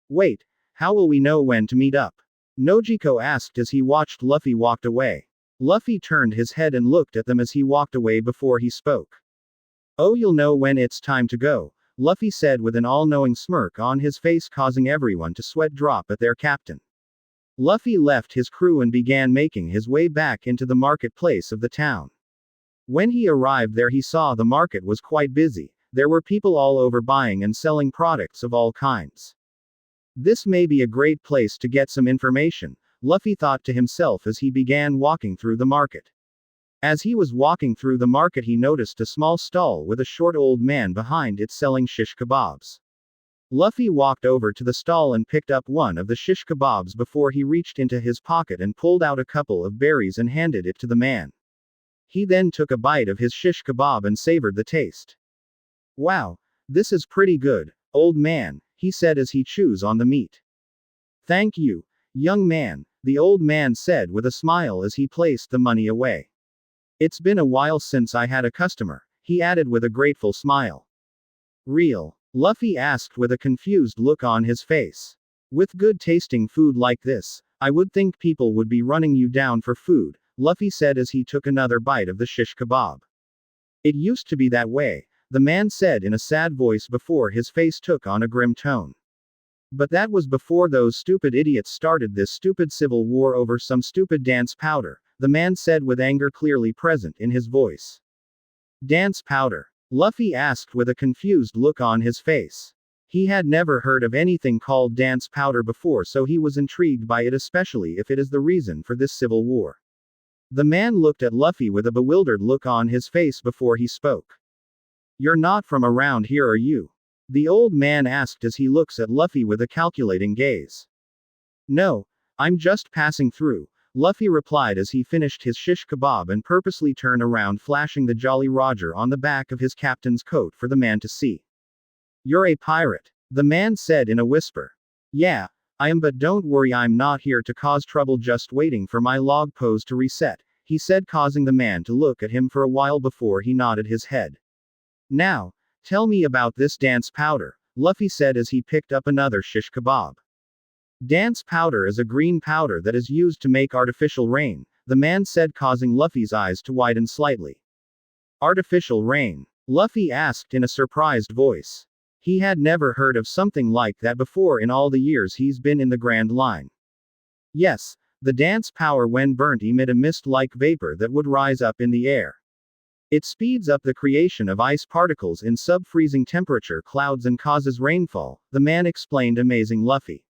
Wait, how will we know when to meet up? Nojiko asked as he watched Luffy walk away. Luffy turned his head and looked at them as he walked away before he spoke. Oh, you'll know when it's time to go, Luffy said with an all-knowing smirk on his face, causing everyone to sweat drop at their captain. Luffy left his crew and began making his way back into the marketplace of the town. When he arrived there, he saw the market was quite busy. There were people all over buying and selling products of all kinds. This may be a great place to get some information, Luffy thought to himself as he began walking through the market. As he was walking through the market, he noticed a small stall with a short old man behind it selling shish kebabs. Luffy walked over to the stall and picked up one of the shish kebabs before he reached into his pocket and pulled out a couple of berries and handed it to the man. He then took a bite of his shish kebab and savored the taste. Wow, this is pretty good, old man, he said as he chews on the meat. Thank you, young man, the old man said with a smile as he placed the money away. It's been a while since I had a customer, he added with a grateful smile. Real? Luffy asked with a confused look on his face. With good tasting food like this, I would think people would be running you down for food, Luffy said as he took another bite of the shish kebab. It used to be that way, the man said in a sad voice before his face took on a grim tone. But that was before those stupid idiots started this stupid civil war over some stupid dance powder, the man said with anger clearly present in his voice. Dance powder? Luffy asked with a confused look on his face. He had never heard of anything called dance powder before, so he was intrigued by it, especially if it is the reason for this civil war. The man looked at Luffy with a bewildered look on his face before he spoke. You're not from around here, are you? The old man asked as he looks at Luffy with a calculating gaze. No, I'm just passing through, Luffy replied as he finished his shish kebab and purposely turned around, flashing the Jolly Roger on the back of his captain's coat for the man to see. You're a pirate, the man said in a whisper. Yeah, I am, but don't worry, I'm not here to cause trouble, just waiting for my log pose to reset, he said, causing the man to look at him for a while before he nodded his head. Now, tell me about this dance powder, Luffy said as he picked up another shish kebab. Dance powder is a green powder that is used to make artificial rain, the man said, causing Luffy's eyes to widen slightly. Artificial rain? Luffy asked in a surprised voice. He had never heard of something like that before in all the years he's been in the Grand Line. Yes, the dance powder when burnt emit a mist-like vapor that would rise up in the air. It speeds up the creation of ice particles in sub-freezing temperature clouds and causes rainfall, the man explained, amazing Luffy.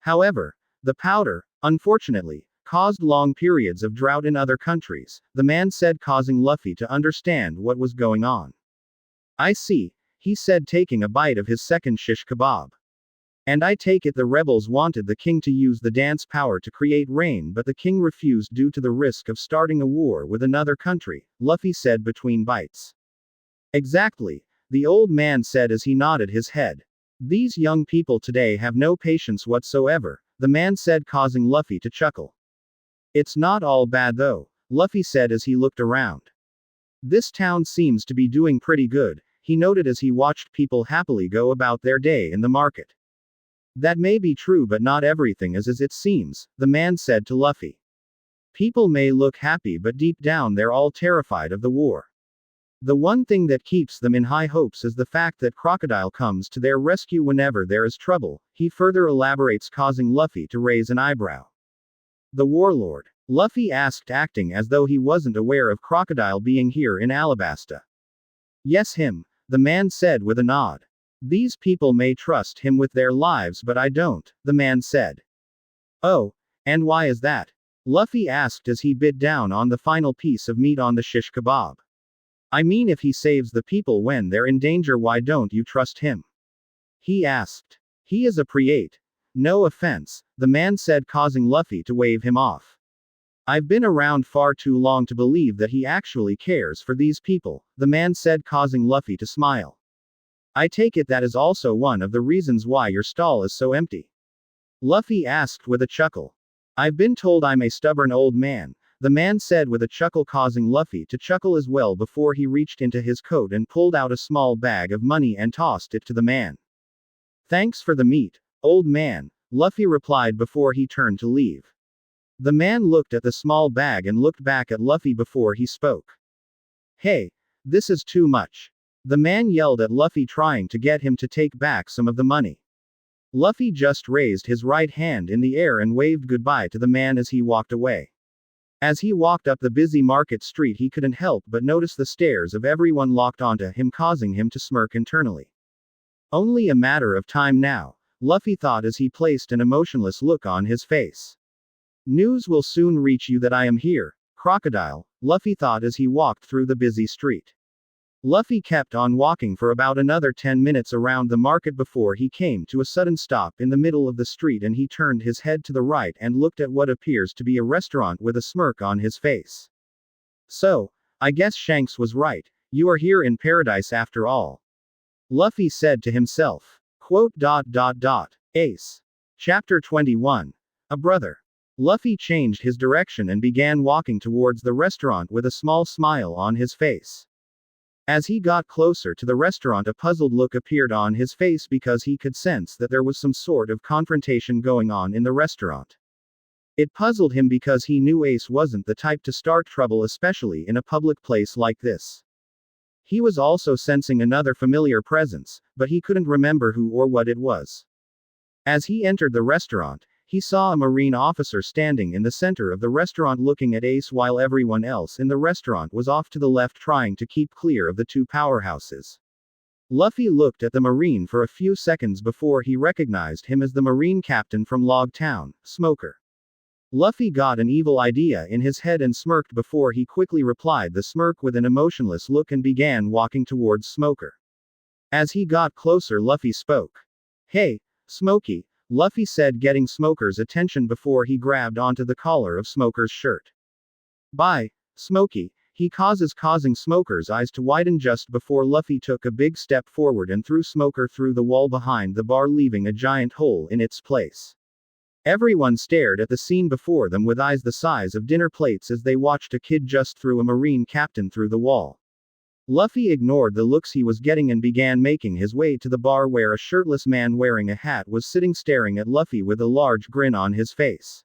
However, the powder, unfortunately, caused long periods of drought in other countries, the man said, causing Luffy to understand what was going on. I see, he said, taking a bite of his second shish kebab. And I take it the rebels wanted the king to use the dance power to create rain, but the king refused due to the risk of starting a war with another country, Luffy said between bites. Exactly, the old man said as he nodded his head. These young people today have no patience whatsoever, the man said, causing Luffy to chuckle. It's not all bad though, Luffy said as he looked around. This town seems to be doing pretty good, he noted as he watched people happily go about their day in the market. That may be true, but not everything is as it seems, the man said to Luffy. People may look happy, but deep down they're all terrified of the war. The one thing that keeps them in high hopes is the fact that Crocodile comes to their rescue whenever there is trouble, he further elaborates, causing Luffy to raise an eyebrow. The warlord? Luffy asked, acting as though he wasn't aware of Crocodile being here in Alabasta. Yes, him, the man said with a nod. These people may trust him with their lives, but I don't, the man said. Oh, and why is that? Luffy asked as he bit down on the final piece of meat on the shish kebab. I mean, if he saves the people when they're in danger, why don't you trust him? He asked. He is a Priate. No offense, the man said, causing Luffy to wave him off. I've been around far too long to believe that he actually cares for these people, the man said, causing Luffy to smile. I take it that is also one of the reasons why your stall is so empty. Luffy asked with a chuckle. I've been told I'm a stubborn old man, the man said with a chuckle, causing Luffy to chuckle as well before he reached into his coat and pulled out a small bag of money and tossed it to the man. Thanks for the meat, old man, Luffy replied before he turned to leave. The man looked at the small bag and looked back at Luffy before he spoke. Hey, this is too much. The man yelled at Luffy, trying to get him to take back some of the money. Luffy just raised his right hand in the air and waved goodbye to the man as he walked away. As he walked up the busy market street, he couldn't help but notice the stares of everyone locked onto him, causing him to smirk internally. Only a matter of time now, Luffy thought as he placed an emotionless look on his face. News will soon reach you that I am here, Crocodile, Luffy thought as he walked through the busy street. Luffy kept on walking for about another 10 minutes around the market before he came to a sudden stop in the middle of the street, and he turned his head to the right and looked at what appears to be a restaurant with a smirk on his face. So, I guess Shanks was right, you are here in paradise after all, Luffy said to himself. Quote. Ace. Chapter 21. A brother. Luffy changed his direction and began walking towards the restaurant with a small smile on his face. As he got closer to the restaurant, a puzzled look appeared on his face because he could sense that there was some sort of confrontation going on in the restaurant. It puzzled him because he knew Ace wasn't the type to start trouble, especially in a public place like this. He was also sensing another familiar presence, but he couldn't remember who or what it was. As he entered the restaurant, he saw a Marine officer standing in the center of the restaurant looking at Ace, while everyone else in the restaurant was off to the left trying to keep clear of the two powerhouses. Luffy looked at the Marine for a few seconds before he recognized him as the Marine captain from Log Town, Smoker. Luffy got an evil idea in his head and smirked before he quickly replied the smirk with an emotionless look and began walking towards Smoker. As he got closer, Luffy spoke. Hey, Smokey, Luffy said, getting Smoker's attention before he grabbed onto the collar of Smoker's shirt. Bye, Smokey, he causing Smoker's eyes to widen just before Luffy took a big step forward and threw Smoker through the wall behind the bar, leaving a giant hole in its place. Everyone stared at the scene before them with eyes the size of dinner plates as they watched a kid just threw a Marine captain through the wall. Luffy ignored the looks he was getting and began making his way to the bar, where a shirtless man wearing a hat was sitting staring at Luffy with a large grin on his face.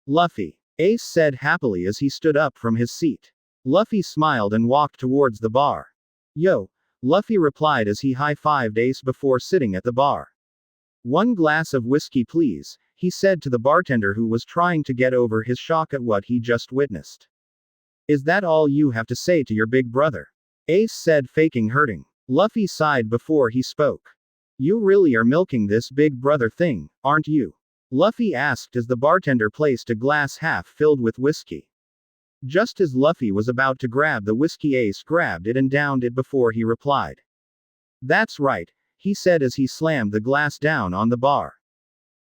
Luffy, Ace said happily as he stood up from his seat. Luffy smiled and walked towards the bar. Yo, Luffy replied as he high-fived Ace before sitting at the bar. One glass of whiskey please, he said to the bartender, who was trying to get over his shock at what he just witnessed. Is that all you have to say to your big brother? Ace said, faking hurting. Luffy sighed before he spoke. You really are milking this big brother thing, aren't you? Luffy asked as the bartender placed a glass half filled with whiskey. Just as Luffy was about to grab the whiskey, Ace grabbed it and downed it before he replied. That's right, he said as he slammed the glass down on the bar.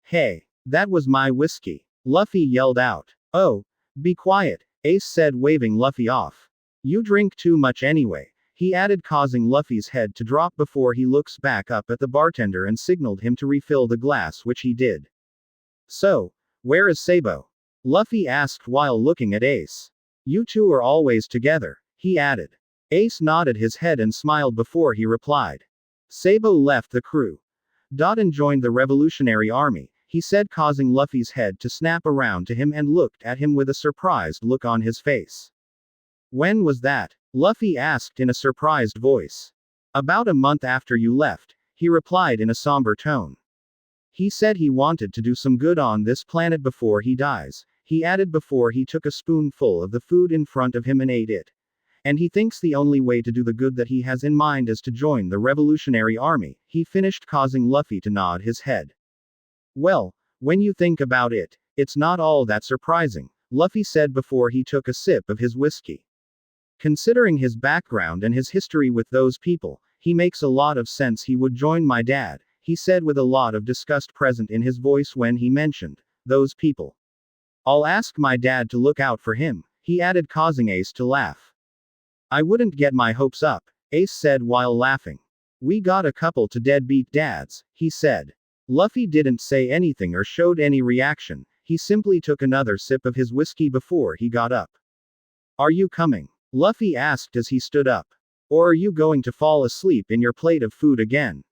Hey, that was my whiskey, Luffy yelled out. Oh, be quiet, Ace said, waving Luffy off. You drink too much anyway, he added, causing Luffy's head to drop before he looks back up at the bartender and signaled him to refill the glass, which he did. So, where is Sabo? Luffy asked while looking at Ace. You two are always together, he added. Ace nodded his head and smiled before he replied. Sabo left the crew. And joined the Revolutionary Army, he said, causing Luffy's head to snap around to him and looked at him with a surprised look on his face. When was that? Luffy asked in a surprised voice. About a month after you left, he replied in a somber tone. He said he wanted to do some good on this planet before he dies, he added before he took a spoonful of the food in front of him and ate it. And he thinks the only way to do the good that he has in mind is to join the Revolutionary Army, he finished, causing Luffy to nod his head. Well, when you think about it, it's not all that surprising, Luffy said before he took a sip of his whiskey. Considering his background and his history with those people, he makes a lot of sense he would join my dad, he said with a lot of disgust present in his voice when he mentioned those people. I'll ask my dad to look out for him, he added, causing Ace to laugh. I wouldn't get my hopes up, Ace said while laughing. We got a couple to deadbeat dads, he said. Luffy didn't say anything or showed any reaction, he simply took another sip of his whiskey before he got up. Are you coming? Luffy asked as he stood up. Or are you going to fall asleep in your plate of food again?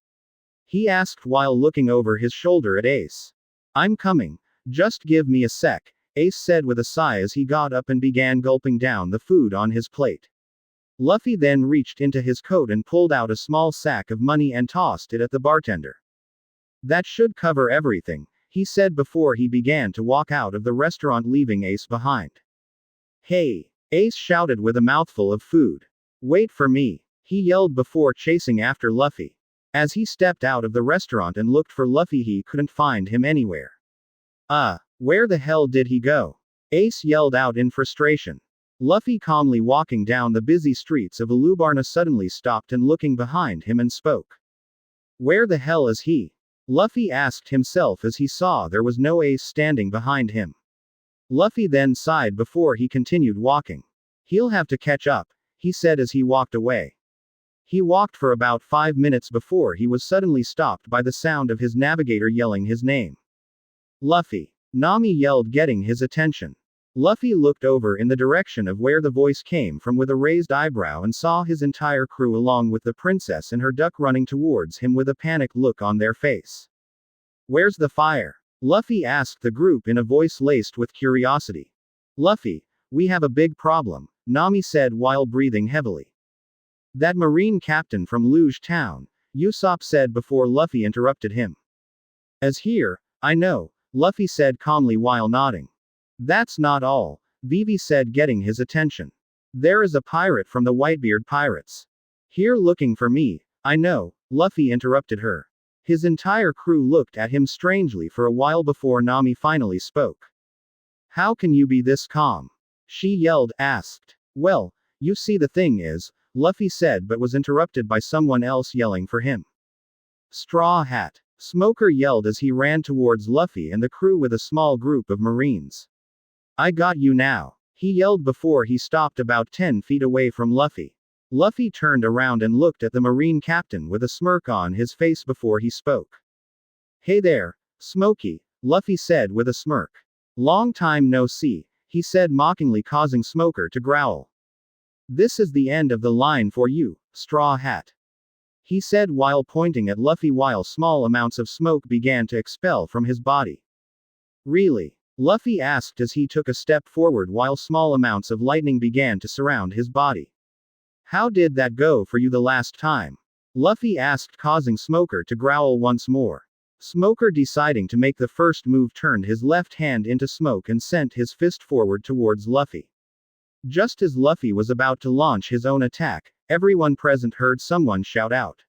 He asked while looking over his shoulder at Ace. I'm coming, just give me a sec, Ace said with a sigh as he got up and began gulping down the food on his plate. Luffy then reached into his coat and pulled out a small sack of money and tossed it at the bartender. That should cover everything, he said before he began to walk out of the restaurant, leaving Ace behind. Hey! Ace shouted with a mouthful of food. Wait for me! He yelled before chasing after Luffy. As he stepped out of the restaurant and looked for Luffy, he couldn't find him anywhere. Where the hell did he go? Ace yelled out in frustration. Luffy, calmly walking down the busy streets of Alubarna, suddenly stopped and looking behind him and spoke. Where the hell is he? Luffy asked himself as he saw there was no Ace standing behind him. Luffy then sighed before he continued walking. He'll have to catch up, he said as he walked away. He walked for about 5 minutes before he was suddenly stopped by the sound of his navigator yelling his name. Luffy! Nami yelled, getting his attention. Luffy looked over in the direction of where the voice came from with a raised eyebrow and saw his entire crew along with the princess and her duck running towards him with a panicked look on their face. Where's the fire? Luffy asked the group in a voice laced with curiosity. Luffy, we have a big problem, Nami said while breathing heavily. That marine captain from Luge Town, Usopp said before Luffy interrupted him. As here, I know, Luffy said calmly while nodding. That's not all, Vivi said, getting his attention. There is a pirate from the Whitebeard Pirates. Here looking for me, I know, Luffy interrupted her. His entire crew looked at him strangely for a while before Nami finally spoke. How can you be this calm? She yelled, asked. Well, you see, the thing is, Luffy said, but was interrupted by someone else yelling for him. Straw Hat! Smoker yelled as he ran towards Luffy and the crew with a small group of Marines. I got you now, he yelled before he stopped about 10 feet away from Luffy. Luffy turned around and looked at the Marine captain with a smirk on his face before he spoke. Hey there, Smokey, Luffy said with a smirk. Long time no see, he said mockingly, causing Smoker to growl. This is the end of the line for you, Straw Hat, he said while pointing at Luffy while small amounts of smoke began to expel from his body. Really? Luffy asked as he took a step forward while small amounts of lightning began to surround his body. How did that go for you the last time? Luffy asked, causing Smoker to growl once more. Smoker, deciding to make the first move, turned his left hand into smoke and sent his fist forward towards Luffy. Just as Luffy was about to launch his own attack, everyone present heard someone shout out.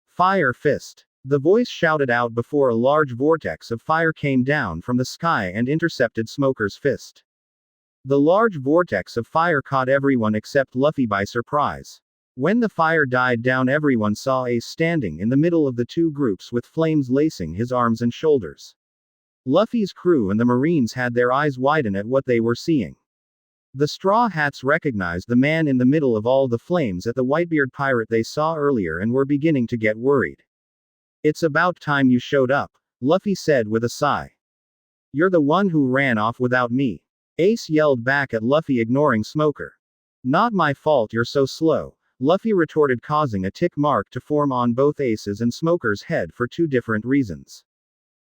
Fire Fist! The voice shouted out before a large vortex of fire came down from the sky and intercepted Smoker's fist. The large vortex of fire caught everyone except Luffy by surprise. When the fire died down, everyone saw Ace standing in the middle of the two groups with flames lacing his arms and shoulders. Luffy's crew and the Marines had their eyes widen at what they were seeing. The Straw Hats recognized the man in the middle of all the flames at the Whitebeard pirate they saw earlier and were beginning to get worried. It's about time you showed up, Luffy said with a sigh. You're the one who ran off without me, Ace yelled back at Luffy, ignoring Smoker. Not my fault you're so slow, Luffy retorted, causing a tick mark to form on both Ace's and Smoker's head for two different reasons.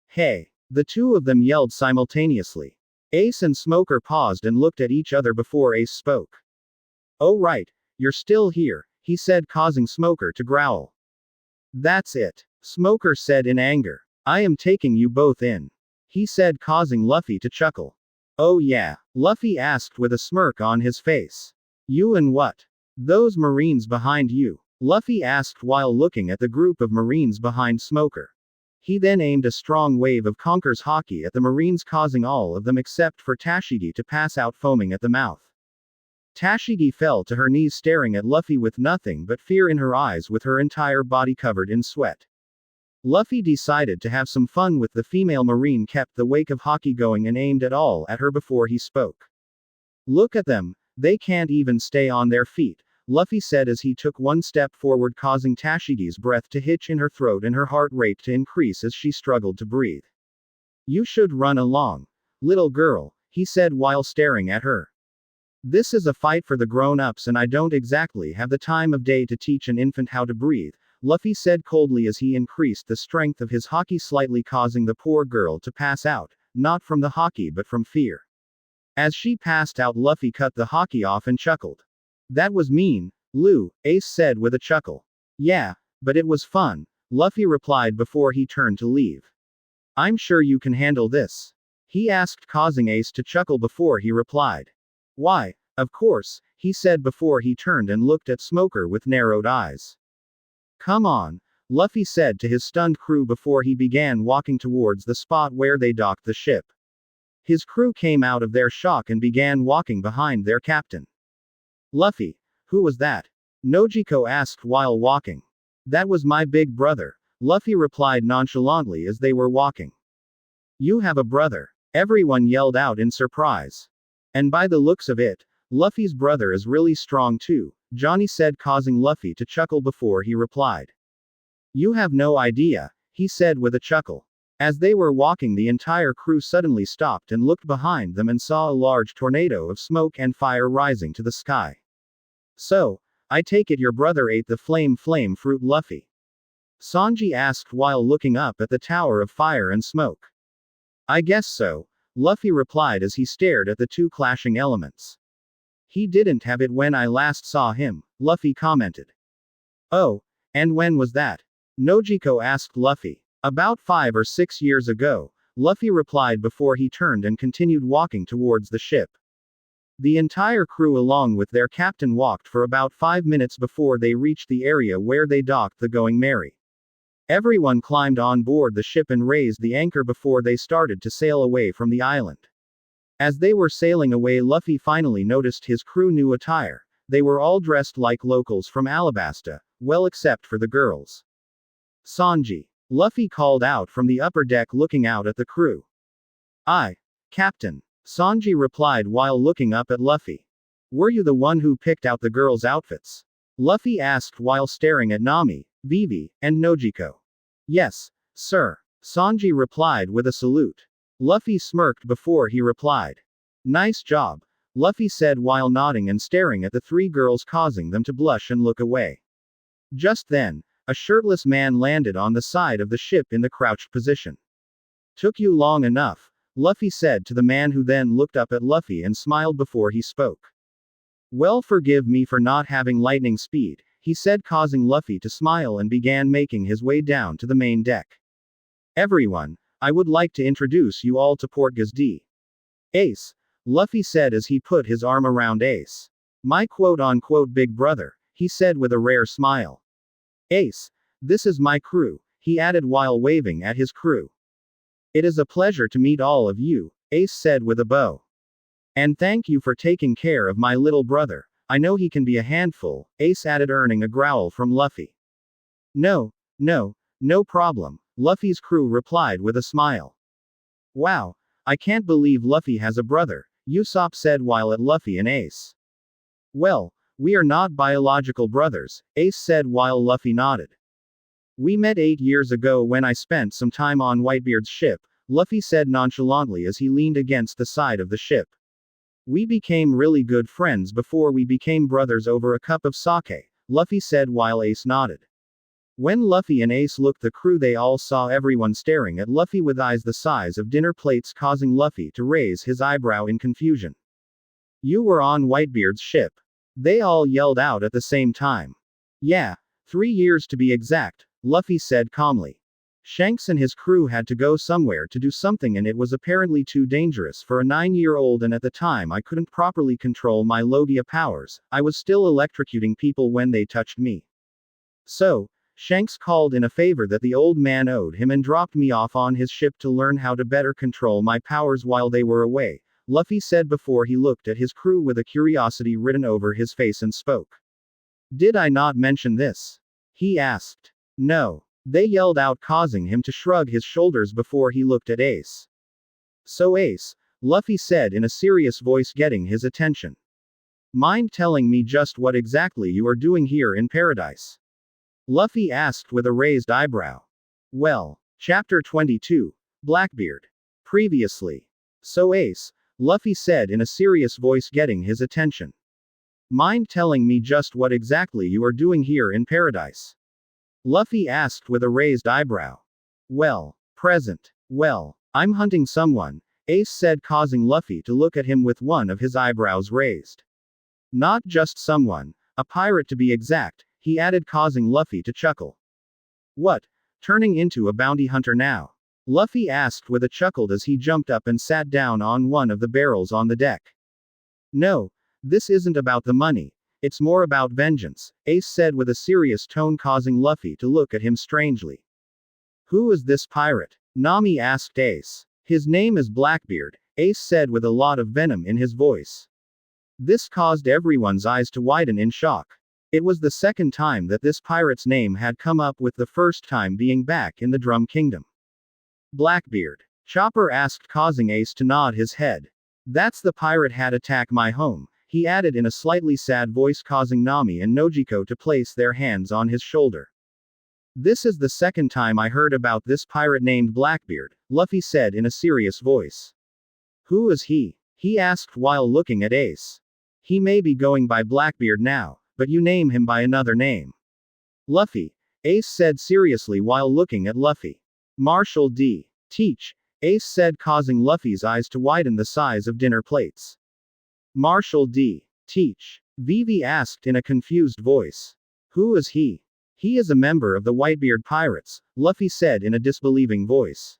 Hey! The two of them yelled simultaneously. Ace and Smoker paused and looked at each other before Ace spoke. Oh right, you're still here, he said, causing Smoker to growl. That's it, Smoker said in anger. I am taking you both in, he said, causing Luffy to chuckle. Oh yeah? Luffy asked with a smirk on his face. You and what? Those Marines behind you? Luffy asked while looking at the group of Marines behind Smoker. He then aimed a strong wave of Conker's Haki at the Marines, causing all of them except for Tashigi to pass out foaming at the mouth. Tashigi fell to her knees staring at Luffy with nothing but fear in her eyes, with her entire body covered in sweat. Luffy decided to have some fun with the female Marine, kept the wake of Haki going and aimed it all at her before he spoke. "Look at them, they can't even stay on their feet," Luffy said as he took one step forward, causing Tashigi's breath to hitch in her throat and her heart rate to increase as she struggled to breathe. "You should run along, little girl," he said while staring at her. "This is a fight for the grown-ups and I don't exactly have the time of day to teach an infant how to breathe," Luffy said coldly as he increased the strength of his Haki slightly, causing the poor girl to pass out, not from the Haki but from fear. As she passed out, Luffy cut the Haki off and chuckled. "That was mean, Lou," Ace said with a chuckle. "Yeah, but it was fun," Luffy replied before he turned to leave. "I'm sure you can handle this?" he asked, causing Ace to chuckle before he replied. "Why, of course," he said before he turned and looked at Smoker with narrowed eyes. "Come on," Luffy said to his stunned crew before he began walking towards the spot where they docked the ship. His crew came out of their shock and began walking behind their captain. "Luffy, who was that?" Nojiko asked while walking. "That was my big brother," Luffy replied nonchalantly as they were walking. "You have a brother?" everyone yelled out in surprise. "And by the looks of it, Luffy's brother is really strong too," Johnny said, causing Luffy to chuckle before he replied. "You have no idea," he said with a chuckle. As they were walking, the entire crew suddenly stopped and looked behind them and saw a large tornado of smoke and fire rising to the sky. "So, I take it your brother ate the flame fruit, Luffy?" Sanji asked while looking up at the tower of fire and smoke. "I guess so," Luffy replied as he stared at the two clashing elements. "He didn't have it when I last saw him," Luffy commented. "Oh, and when was that?" Nojiko asked Luffy. "About 5 or 6 years ago," Luffy replied before he turned and continued walking towards the ship. The entire crew along with their captain walked for about 5 minutes before they reached the area where they docked the Going Merry. Everyone climbed on board the ship and raised the anchor before they started to sail away from the island. As they were sailing away, Luffy finally noticed his crew new attire. They were all dressed like locals from Alabasta, well except for the girls. "Sanji," Luffy called out from the upper deck looking out at the crew. "Aye, Captain," Sanji replied while looking up at Luffy. "Were you the one who picked out the girls' outfits?" Luffy asked while staring at Nami, Vivi, and Nojiko. "Yes, sir," Sanji replied with a salute. Luffy smirked before he replied. "Nice job," Luffy said while nodding and staring at the 3 girls, causing them to blush and look away. Just then, a shirtless man landed on the side of the ship in the crouched position. "Took you long enough," Luffy said to the man, who then looked up at Luffy and smiled before he spoke. "Well, forgive me for not having lightning speed," he said, causing Luffy to smile and began making his way down to the main deck. "Everyone, I would like to introduce you all to Portgas D. Ace," Luffy said as he put his arm around Ace. "My quote-unquote big brother," he said with a rare smile. "Ace, this is my crew," he added while waving at his crew. "It is a pleasure to meet all of you," Ace said with a bow. "And thank you for taking care of my little brother. I know he can be a handful," Ace added, earning a growl from Luffy. No problem," Luffy's crew replied with a smile. "Wow, I can't believe Luffy has a brother," Usopp said while at Luffy and Ace. "Well, we are not biological brothers," Ace said while Luffy nodded. "We met 8 years ago when I spent some time on Whitebeard's ship," Luffy said nonchalantly as he leaned against the side of the ship. "We became really good friends before we became brothers over a cup of sake," Luffy said while Ace nodded. When Luffy and Ace looked the crew, they all saw everyone staring at Luffy with eyes the size of dinner plates, causing Luffy to raise his eyebrow in confusion. "You were on Whitebeard's ship?" They all yelled out at the same time. "Yeah, 3 years to be exact," Luffy said calmly. "Shanks and his crew had to go somewhere to do something and it was apparently too dangerous for a 9-year-old, and at the time I couldn't properly control my Logia powers. I was still electrocuting people when they touched me. So, Shanks called in a favor that the old man owed him and dropped me off on his ship to learn how to better control my powers while they were away, Luffy said before he looked at his crew with a curiosity written over his face and spoke. Did I not mention this? He asked. No. They yelled out, causing him to shrug his shoulders before he looked at Ace. So Ace, Luffy said in a serious voice, getting his attention. Mind telling me just what exactly you are doing here in paradise? Luffy asked with a raised eyebrow. Well, Chapter 22, Blackbeard. Previously. So Ace, Luffy said in a serious voice, getting his attention. Mind telling me just what exactly you are doing here in paradise? Luffy asked with a raised eyebrow. Well, present. Well, I'm hunting someone, Ace said, causing Luffy to look at him with one of his eyebrows raised. Not just someone, a pirate to be exact, he added, causing Luffy to chuckle. What? Turning into a bounty hunter now? Luffy asked with a chuckle as he jumped up and sat down on one of the barrels on the deck. No, this isn't about the money. It's more about vengeance, Ace said with a serious tone, causing Luffy to look at him strangely. Who is this pirate? Nami asked Ace. His name is Blackbeard, Ace said with a lot of venom in his voice. This caused everyone's eyes to widen in shock. It was the second time that this pirate's name had come up, with the first time being back in the Drum Kingdom. Blackbeard? Chopper asked, causing Ace to nod his head. That's the pirate had attacked my home, he added in a slightly sad voice, causing Nami and Nojiko to place their hands on his shoulder. This is the second time I heard about this pirate named Blackbeard, Luffy said in a serious voice. Who is he? He asked while looking at Ace. He may be going by Blackbeard now, but you name him by another name. Luffy, Ace said seriously while looking at Luffy. Marshall D. Teach, Ace said, causing Luffy's eyes to widen the size of dinner plates. Marshall D. Teach? Vivi asked in a confused voice. Who is he? He is a member of the Whitebeard Pirates, Luffy said in a disbelieving voice.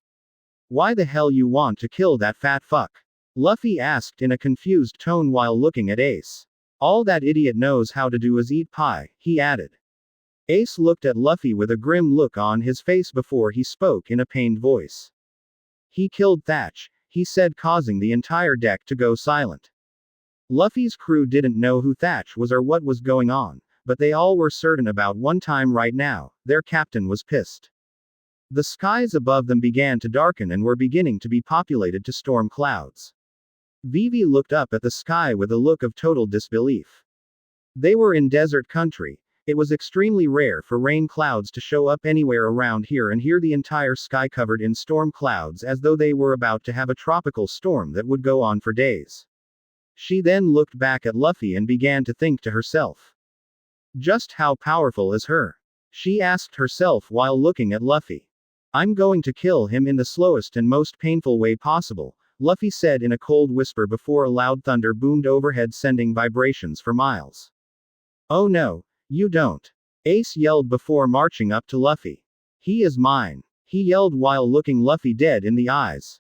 Why the hell you want to kill that fat fuck? Luffy asked in a confused tone while looking at Ace. All that idiot knows how to do is eat pie, he added. Ace looked at Luffy with a grim look on his face before he spoke in a pained voice. He killed Thatch, he said, causing the entire deck to go silent. Luffy's crew didn't know who Thatch was or what was going on, but they all were certain about one time right now, their captain was pissed. The skies above them began to darken and were beginning to be populated to storm clouds. Vivi looked up at the sky with a look of total disbelief. They were in desert country. It was extremely rare for rain clouds to show up anywhere around here, and here the entire sky covered in storm clouds as though they were about to have a tropical storm that would go on for days. She then looked back at Luffy and began to think to herself. Just how powerful is her? She asked herself while looking at Luffy. I'm going to kill him in the slowest and most painful way possible, Luffy said in a cold whisper before a loud thunder boomed overhead, sending vibrations for miles. Oh no, you don't. Ace yelled before marching up to Luffy. He is mine. He yelled while looking Luffy dead in the eyes.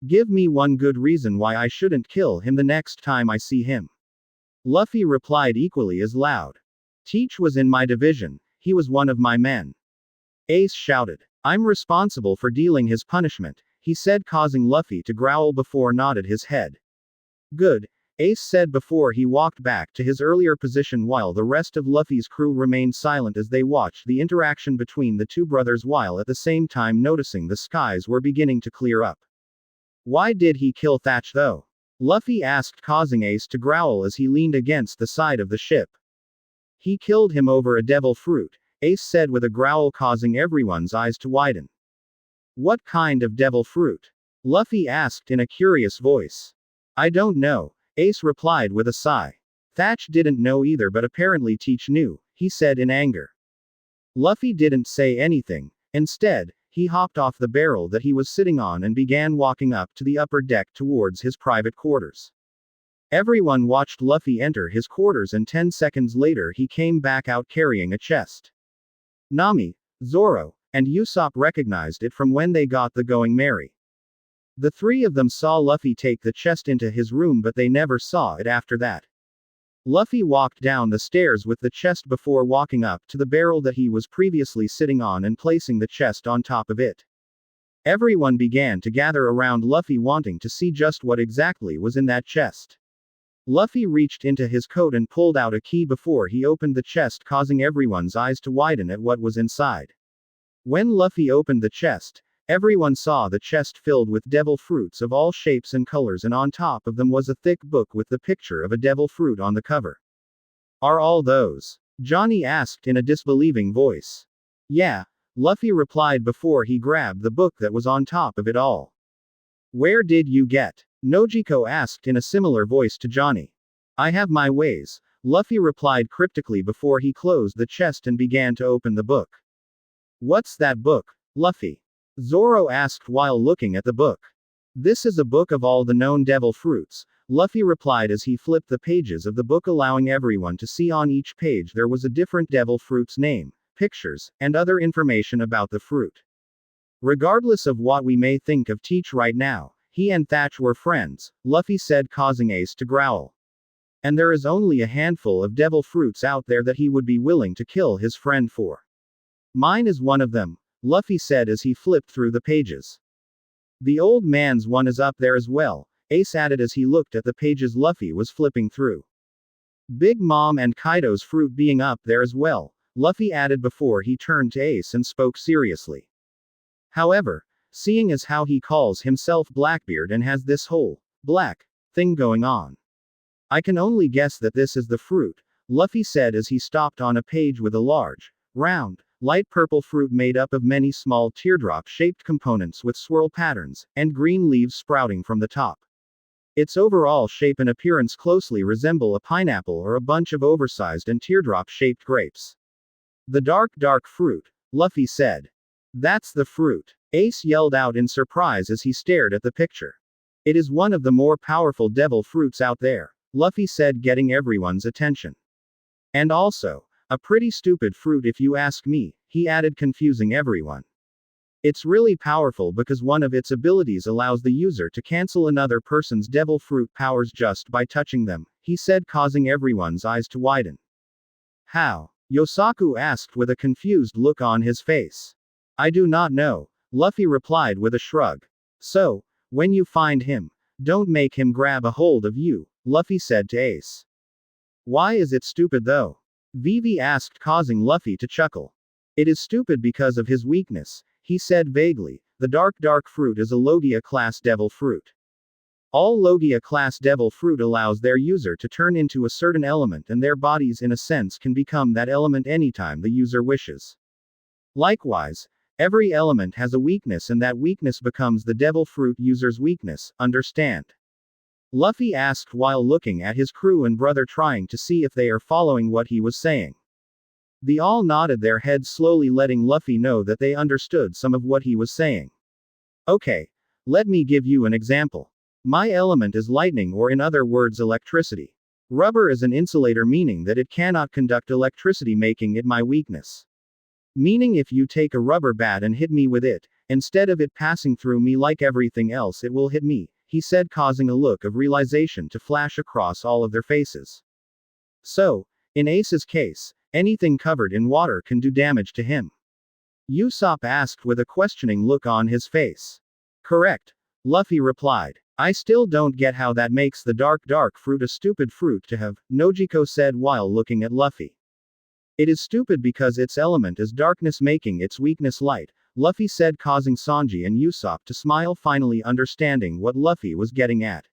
Give me one good reason why I shouldn't kill him the next time I see him. Luffy replied equally as loud. Teach was in my division, he was one of my men. Ace shouted. I'm responsible for dealing his punishment, he said, causing Luffy to growl before nodded his head. Good, Ace said before he walked back to his earlier position while the rest of Luffy's crew remained silent as they watched the interaction between the two brothers while at the same time noticing the skies were beginning to clear up. Why did he kill Thatch though? Luffy asked, causing Ace to growl as he leaned against the side of the ship. He killed him over a devil fruit, Ace said with a growl, causing everyone's eyes to widen. What kind of devil fruit? Luffy asked in a curious voice. I don't know, Ace replied with a sigh. Thatch didn't know either, but apparently Teach knew, he said in anger. Luffy didn't say anything. Instead, he hopped off the barrel that he was sitting on and began walking up to the upper deck towards his private quarters. Everyone watched Luffy enter his quarters, and 10 seconds later he came back out carrying a chest. Nami, Zoro, and Usopp recognized it from when they got the Going Merry. The three of them saw Luffy take the chest into his room, but they never saw it after that. Luffy walked down the stairs with the chest before walking up to the barrel that he was previously sitting on and placing the chest on top of it. Everyone began to gather around Luffy wanting to see just what exactly was in that chest. Luffy reached into his coat and pulled out a key before he opened the chest, causing everyone's eyes to widen at what was inside. When Luffy opened the chest, everyone saw the chest filled with devil fruits of all shapes and colors, and on top of them was a thick book with the picture of a devil fruit on the cover. Are all those? Johnny asked in a disbelieving voice. Yeah, Luffy replied before he grabbed the book that was on top of it all. Where did you get? Nojiko asked in a similar voice to Johnny. I have my ways, Luffy replied cryptically before he closed the chest and began to open the book. What's that book, Luffy? Zoro asked while looking at the book. This is a book of all the known devil fruits, Luffy replied as he flipped the pages of the book, allowing everyone to see on each page there was a different devil fruit's name, pictures, and other information about the fruit. Regardless of what we may think of Teach right now, he and Thatch were friends, Luffy said, causing Ace to growl. And there is only a handful of devil fruits out there that he would be willing to kill his friend for. Mine is one of them, Luffy said as he flipped through the pages. The old man's one is up there as well, Ace added as he looked at the pages Luffy was flipping through. Big Mom and Kaido's fruit being up there as well, Luffy added before he turned to Ace and spoke seriously. However, seeing as how he calls himself Blackbeard and has this whole black thing going on, I can only guess that this is the fruit, Luffy said as he stopped on a page with a large, round, light purple fruit made up of many small teardrop-shaped components with swirl patterns, and green leaves sprouting from the top. Its overall shape and appearance closely resemble a pineapple or a bunch of oversized and teardrop-shaped grapes. The dark fruit, Luffy said. That's the fruit, Ace yelled out in surprise as he stared at the picture. It is one of the more powerful devil fruits out there, Luffy said, getting everyone's attention. And also, a pretty stupid fruit if you ask me, he added, confusing everyone. It's really powerful because one of its abilities allows the user to cancel another person's devil fruit powers just by touching them, he said, causing everyone's eyes to widen. How? Yosaku asked with a confused look on his face. I do not know, Luffy replied with a shrug. So, when you find him, don't make him grab a hold of you, Luffy said to Ace. Why is it stupid though? Vivi asked, causing Luffy to chuckle. It is stupid because of his weakness, he said vaguely. The dark fruit is a Logia-class devil fruit. All Logia-class devil fruit allows their user to turn into a certain element, and their bodies in a sense can become that element anytime the user wishes. Likewise, every element has a weakness, and that weakness becomes the devil fruit user's weakness, understand? Luffy asked while looking at his crew and brother, trying to see if they are following what he was saying. They all nodded their heads slowly, letting Luffy know that they understood some of what he was saying. Okay, let me give you an example. My element is lightning, or in other words electricity. Rubber is an insulator, meaning that it cannot conduct electricity, making it my weakness. Meaning if you take a rubber bat and hit me with it, instead of it passing through me like everything else, it will hit me, he said, causing a look of realization to flash across all of their faces. So, in Ace's case, anything covered in water can do damage to him. Usopp asked with a questioning look on his face. Correct, Luffy replied. I still don't get how that makes the dark fruit a stupid fruit to have, Nojiko said while looking at Luffy. It is stupid because its element is darkness, making its weakness light, Luffy said, causing Sanji and Usopp to smile, finally understanding what Luffy was getting at.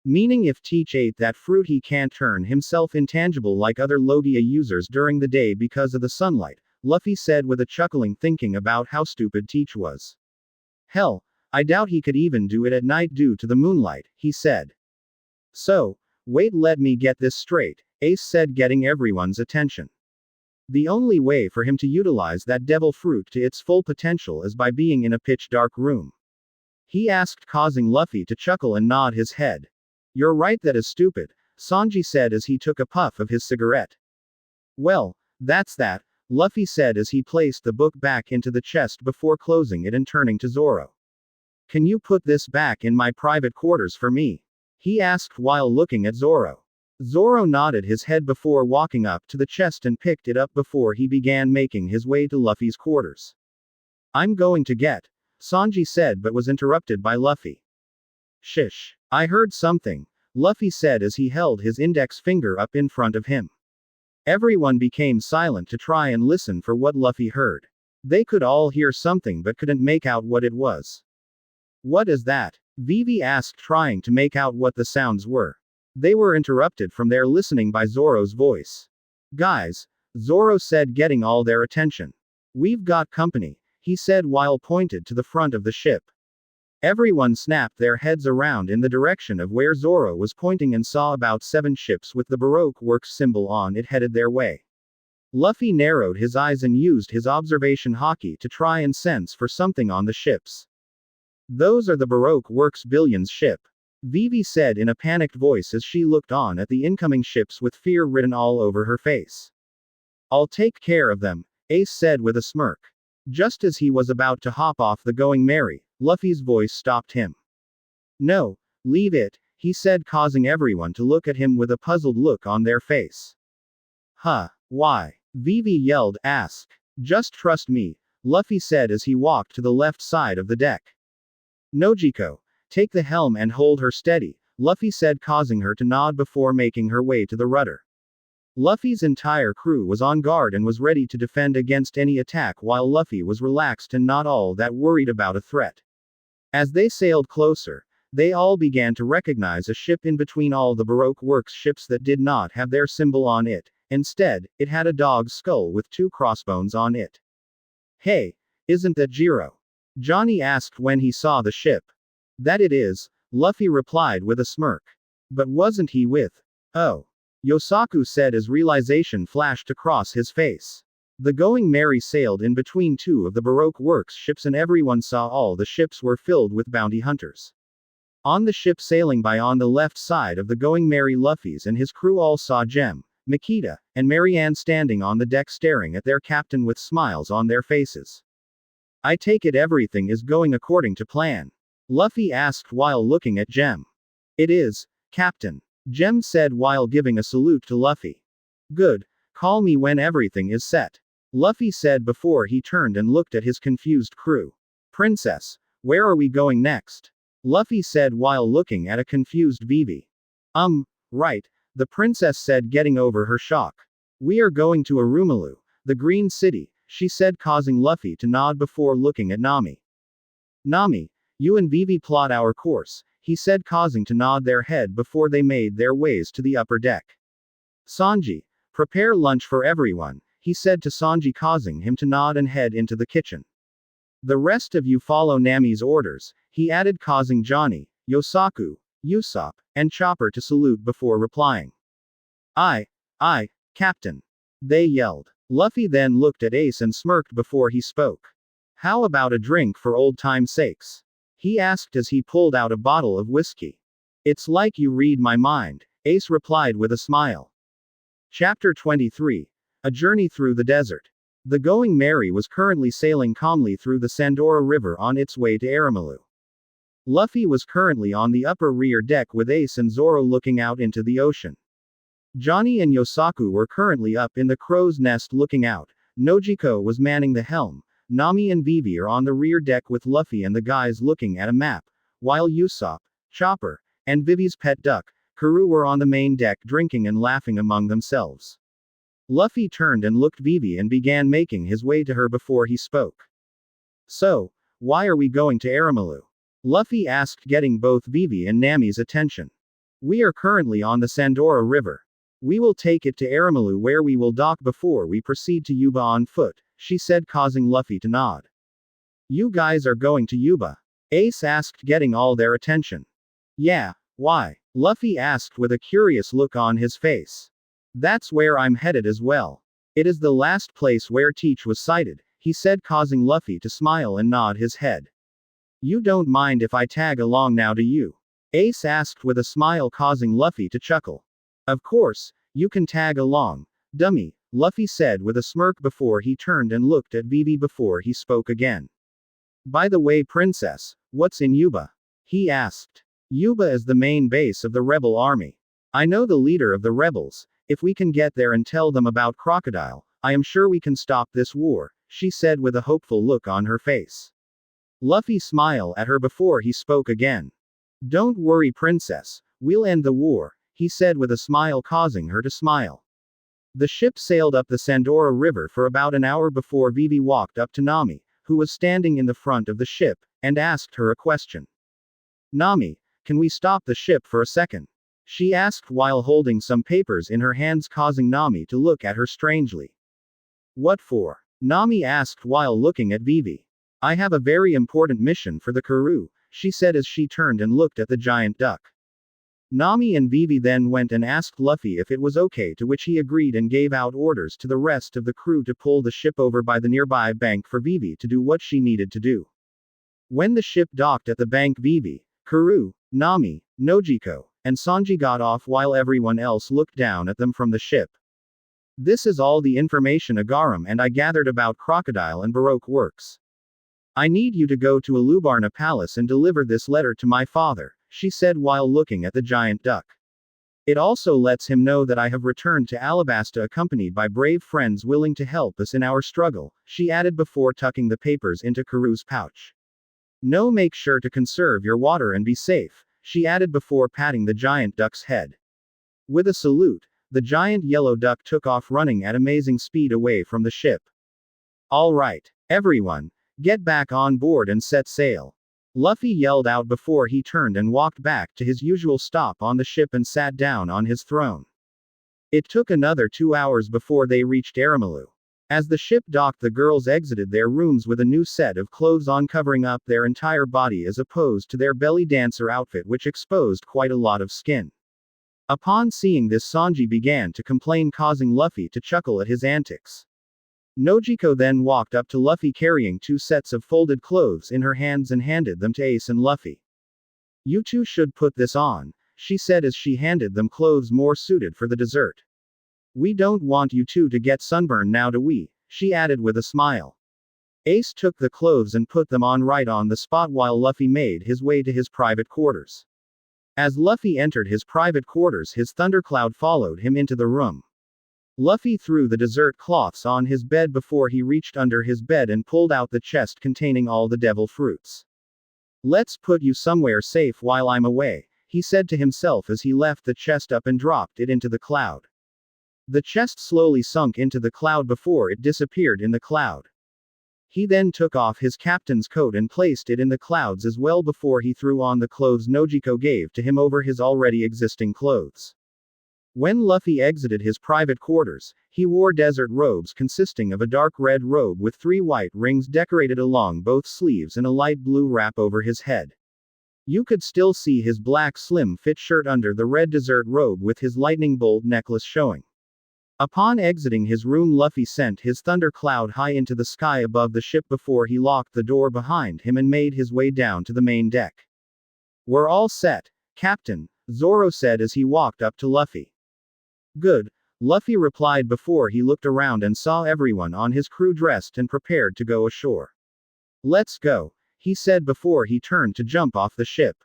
Meaning if Teach ate that fruit, he can't turn himself intangible like other Logia users during the day because of the sunlight, Luffy said with a chuckling, thinking about how stupid Teach was. Hell, I doubt he could even do it at night due to the moonlight, he said. So, wait, let me get this straight, Ace said, getting everyone's attention. The only way for him to utilize that devil fruit to its full potential is by being in a pitch-dark room. He asked, causing Luffy to chuckle and nod his head. You're right, that is stupid, Sanji said as he took a puff of his cigarette. Well, that's that, Luffy said as he placed the book back into the chest before closing it and turning to Zoro. Can you put this back in my private quarters for me? He asked while looking at Zoro. Zoro nodded his head before walking up to the chest and picked it up before he began making his way to Luffy's quarters. I'm going to get, Sanji said but was interrupted by Luffy. Shish. I heard something, Luffy said as he held his index finger up in front of him. Everyone became silent to try and listen for what Luffy heard. They could all hear something but couldn't make out what it was. What is that? Vivi asked, trying to make out what the sounds were. They were interrupted from their listening by Zoro's voice. Guys, Zoro said, getting all their attention. We've got company, he said while pointed to the front of the ship. Everyone snapped their heads around in the direction of where Zoro was pointing and saw about 7 ships with the Baroque Works symbol on it headed their way. Luffy narrowed his eyes and used his observation haki to try and sense for something on the ships. Those are the Baroque Works Billions ship, Vivi said in a panicked voice as she looked on at the incoming ships with fear written all over her face. I'll take care of them, Ace said with a smirk. Just as he was about to hop off the Going Merry, Luffy's voice stopped him. No, leave it, he said, causing everyone to look at him with a puzzled look on their face. Huh, why? Vivi yelled. Ask. Just trust me, Luffy said as he walked to the left side of the deck. Nojiko, take the helm and hold her steady, Luffy said, causing her to nod before making her way to the rudder. Luffy's entire crew was on guard and was ready to defend against any attack, while Luffy was relaxed and not all that worried about a threat. As they sailed closer, they all began to recognize a ship in between all the Baroque Works ships that did not have their symbol on it. Instead, it had a dog's skull with 2 crossbones on it. Hey, isn't that Jiro? Johnny asked when he saw the ship. That it is, Luffy replied with a smirk. But wasn't he with? Oh. Yosaku said as realization flashed across his face. The Going Merry sailed in between 2 of the Baroque Works ships and everyone saw all the ships were filled with bounty hunters. On the ship sailing by on the left side of the Going Merry, Luffy's and his crew all saw Jem, Makita, and Marianne standing on the deck staring at their captain with smiles on their faces. I take it everything is going according to plan? Luffy asked while looking at Jem. It is, Captain, Jem said while giving a salute to Luffy. Good, call me when everything is set, Luffy said before he turned and looked at his confused crew. Princess, where are we going next? Luffy said while looking at a confused Vivi. Right, the princess said, getting over her shock. We are going to Arumalu, the Green City, she said, causing Luffy to nod before looking at Nami. Nami, you and Vivi plot our course, he said, causing to nod their head before they made their ways to the upper deck. Sanji, prepare lunch for everyone, he said to Sanji, causing him to nod and head into the kitchen. The rest of you follow Nami's orders, he added, causing Johnny, Yosaku, Usopp, and Chopper to salute before replying. Aye, Captain, they yelled. Luffy then looked at Ace and smirked before he spoke. How about a drink for old time's sakes? He asked as he pulled out a bottle of whiskey. It's like you read my mind, Ace replied with a smile. Chapter 23. A Journey Through the Desert. The Going Merry was currently sailing calmly through the Sandora River on its way to Aramalu. Luffy was currently on the upper rear deck with Ace and Zoro looking out into the ocean. Johnny and Yosaku were currently up in the crow's nest looking out. Nojiko was manning the helm. Nami and Vivi are on the rear deck with Luffy and the guys looking at a map, while Usopp, Chopper, and Vivi's pet duck, Karoo, were on the main deck drinking and laughing among themselves. Luffy turned and looked Vivi and began making his way to her before he spoke. So, why are we going to Aramalu? Luffy asked, getting both Vivi and Nami's attention. We are currently on the Sandora River. We will take it to Aramalu where we will dock before we proceed to Yuba on foot, she said, causing Luffy to nod. You guys are going to Yuba? Ace asked, getting all their attention. Yeah, why? Luffy asked with a curious look on his face. That's where I'm headed as well. It is the last place where Teach was sighted, he said, causing Luffy to smile and nod his head. You don't mind if I tag along now, do you? Ace asked with a smile, causing Luffy to chuckle. Of course, you can tag along, dummy, Luffy said with a smirk before he turned and looked at Vivi before he spoke again. By the way, princess, what's in Yuba? He asked. Yuba is the main base of the rebel army. I know the leader of the rebels. If we can get there and tell them about Crocodile, I am sure we can stop this war, she said with a hopeful look on her face. Luffy smiled at her before he spoke again. Don't worry, princess. We'll end the war, he said with a smile, causing her to smile. The ship sailed up the Sandora River for about an hour before Vivi walked up to Nami, who was standing in the front of the ship, and asked her a question. Nami, can we stop the ship for a second? She asked while holding some papers in her hands, causing Nami to look at her strangely. What for? Nami asked while looking at Vivi. I have a very important mission for the Karoo, she said as she turned and looked at the giant duck. Nami and Vivi then went and asked Luffy if it was okay, to which he agreed and gave out orders to the rest of the crew to pull the ship over by the nearby bank for Vivi to do what she needed to do. When the ship docked at the bank, Vivi, Karoo, Nami, Nojiko, and Sanji got off while everyone else looked down at them from the ship. This is all the information Agaram and I gathered about Crocodile and Baroque works. I need you to go to Alubarna Palace and deliver this letter to my father, she said while looking at the giant duck. It also lets him know that I have returned to Alabasta accompanied by brave friends willing to help us in our struggle, she added before tucking the papers into Karoo's pouch. No, make sure to conserve your water and be safe, she added before patting the giant duck's head. With a salute, the giant yellow duck took off running at amazing speed away from the ship. All right, everyone, get back on board and set sail. Luffy yelled out before he turned and walked back to his usual stop on the ship and sat down on his throne. It took another 2 hours before they reached Aramalu. As the ship docked, the girls exited their rooms with a new set of clothes on, covering up their entire body as opposed to their belly dancer outfit, which exposed quite a lot of skin. Upon seeing this, Sanji began to complain, causing Luffy to chuckle at his antics. Nojiko then walked up to Luffy carrying 2 sets of folded clothes in her hands and handed them to Ace and Luffy. You two should put this on, she said as she handed them clothes more suited for the desert. We don't want you two to get sunburned now, do we? She added with a smile. Ace took the clothes and put them on right on the spot while Luffy made his way to his private quarters. As Luffy entered his private quarters, his thundercloud followed him into the room. Luffy threw the dessert cloths on his bed before he reached under his bed and pulled out the chest containing all the devil fruits. Let's put you somewhere safe while I'm away, he said to himself as he left the chest up and dropped it into the cloud. The chest slowly sunk into the cloud before it disappeared in the cloud. He then took off his captain's coat and placed it in the clouds as well before he threw on the clothes Nojiko gave to him over his already existing clothes. When Luffy exited his private quarters, he wore desert robes consisting of a dark red robe with 3 white rings decorated along both sleeves and a light blue wrap over his head. You could still see his black slim fit shirt under the red desert robe with his lightning bolt necklace showing. Upon exiting his room, Luffy sent his thunder cloud high into the sky above the ship before he locked the door behind him and made his way down to the main deck. We're all set, Captain, Zoro said as he walked up to Luffy. Good, Luffy replied before he looked around and saw everyone on his crew dressed and prepared to go ashore. Let's go, he said before he turned to jump off the ship.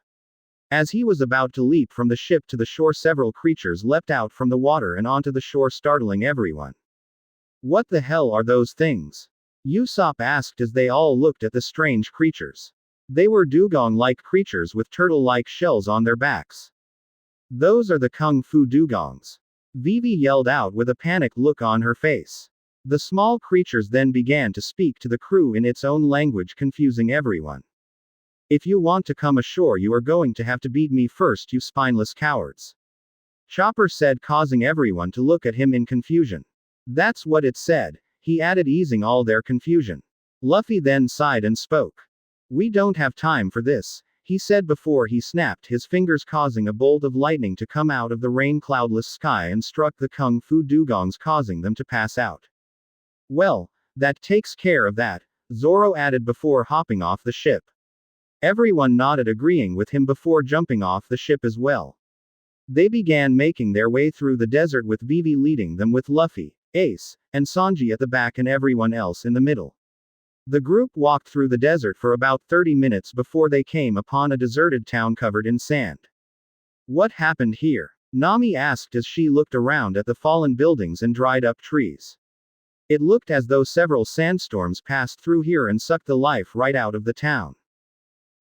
As he was about to leap from the ship to the shore, several creatures leapt out from the water and onto the shore, startling everyone. What the hell are those things? Usopp asked as they all looked at the strange creatures. They were dugong-like creatures with turtle-like shells on their backs. Those are the Kung Fu dugongs. Vivi yelled out with a panicked look on her face. The small creatures then began to speak to the crew in its own language, confusing everyone. If you want to come ashore, you are going to have to beat me first, you spineless cowards. Chopper said, causing everyone to look at him in confusion. That's what it said, he added, easing all their confusion. Luffy then sighed and spoke. We don't have time for this, he said before he snapped his fingers, causing a bolt of lightning to come out of the rain cloudless sky and struck the Kung Fu dugongs, causing them to pass out. Well, that takes care of that, Zoro added before hopping off the ship. Everyone nodded, agreeing with him before jumping off the ship as well. They began making their way through the desert with Vivi leading them with Luffy, Ace, and Sanji at the back and everyone else in the middle. The group walked through the desert for about 30 minutes before they came upon a deserted town covered in sand. What happened here? Nami asked as she looked around at the fallen buildings and dried up trees. It looked as though several sandstorms passed through here and sucked the life right out of the town.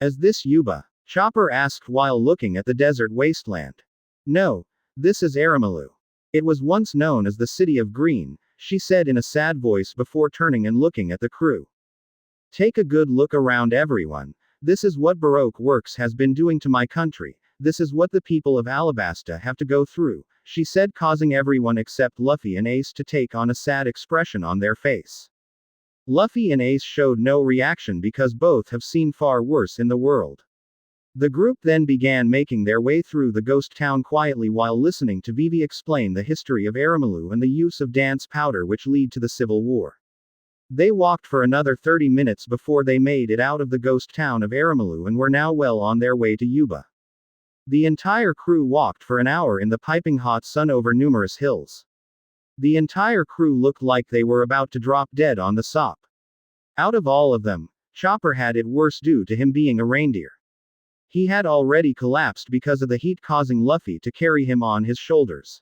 Is this Yuba? Chopper asked while looking at the desert wasteland. No, this is Aramalu. It was once known as the City of Green, she said in a sad voice before turning and looking at the crew. Take a good look around, everyone. This is what Baroque Works has been doing to my country. This is what the people of Alabasta have to go through, she said, causing everyone except Luffy and Ace to take on a sad expression on their face. Luffy and Ace showed no reaction because both have seen far worse in the world. The group then began making their way through the ghost town quietly while listening to Vivi explain the history of Aramalu and the use of dance powder which lead to the Civil War. They walked for another 30 minutes before they made it out of the ghost town of Aramalu and were now well on their way to Yuba. The entire crew walked for an hour in the piping hot sun over numerous hills. The entire crew looked like they were about to drop dead on the sop. Out of all of them, Chopper had it worse due to him being a reindeer. He had already collapsed because of the heat, causing Luffy to carry him on his shoulders.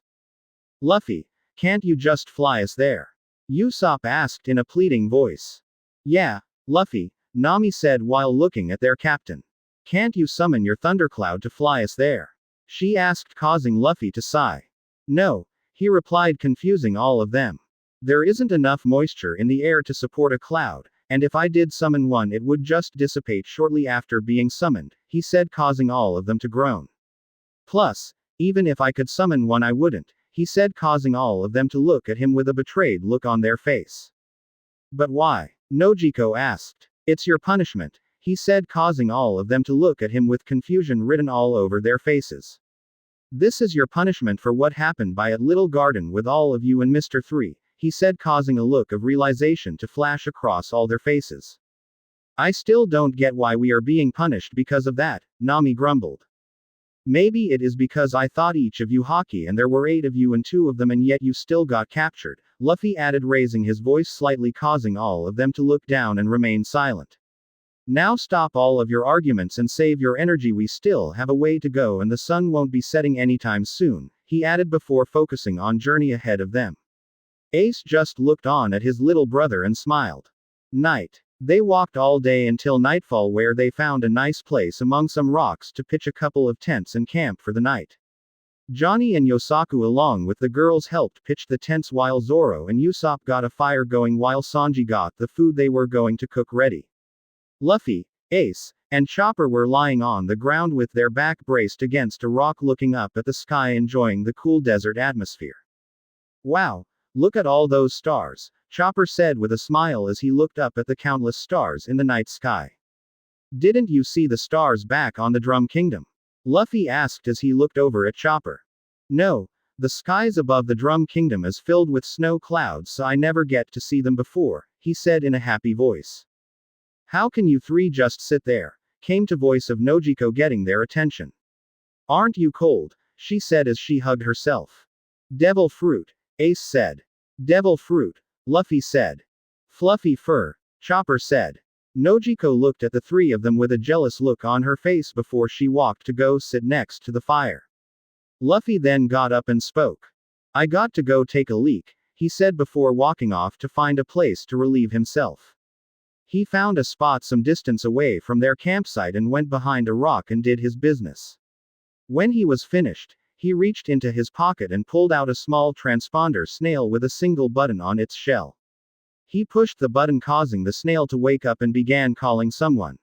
Luffy, can't you just fly us there? Usopp asked in a pleading voice. Yeah, Luffy, Nami said while looking at their captain. Can't you summon your thundercloud to fly us there? She asked, causing Luffy to sigh. No, he replied, confusing all of them. There isn't enough moisture in the air to support a cloud, and if I did summon one it would just dissipate shortly after being summoned, he said, causing all of them to groan. Plus, even if I could summon one I wouldn't, he said, causing all of them to look at him with a betrayed look on their face. But why? Nojiko asked. It's your punishment, he said, causing all of them to look at him with confusion written all over their faces. This is your punishment for what happened by at Little Garden with all of you and Mr. 3, he said, causing a look of realization to flash across all their faces. I still don't get why we are being punished because of that, Nami grumbled. Maybe it is because I thought each of you Haki and there were 8 of you and 2 of them and yet you still got captured, Luffy added, raising his voice slightly, causing all of them to look down and remain silent. Now stop all of your arguments and save your energy, we still have a way to go and the sun won't be setting anytime soon, he added before focusing on journey ahead of them. Ace just looked on at his little brother and smiled. Night. They walked all day until nightfall, where they found a nice place among some rocks to pitch a couple of tents and camp for the night. Johnny and Yosaku along with the girls helped pitch the tents while Zoro and Usopp got a fire going while Sanji got the food they were going to cook ready. Luffy, Ace, and Chopper were lying on the ground with their back braced against a rock looking up at the sky, enjoying the cool desert atmosphere. Wow, look at all those stars, Chopper said with a smile as he looked up at the countless stars in the night sky. Didn't you see the stars back on the Drum Kingdom? Luffy asked as he looked over at Chopper. No, the skies above the Drum Kingdom is filled with snow clouds, so I never get to see them before, he said in a happy voice. How can you 3 just sit there? Came to voice of Nojiko, getting their attention. Aren't you cold? She said as she hugged herself. Devil fruit, Ace said. Devil fruit, Luffy said. Fluffy fur, Chopper said. Nojiko looked at the 3 of them with a jealous look on her face before she walked to go sit next to the fire. Luffy then got up and spoke. I got to go take a leak, he said before walking off to find a place to relieve himself. He found a spot some distance away from their campsite and went behind a rock and did his business. When he was finished, he reached into his pocket and pulled out a small transponder snail with a single button on its shell. He pushed the button, causing the snail to wake up and began calling someone.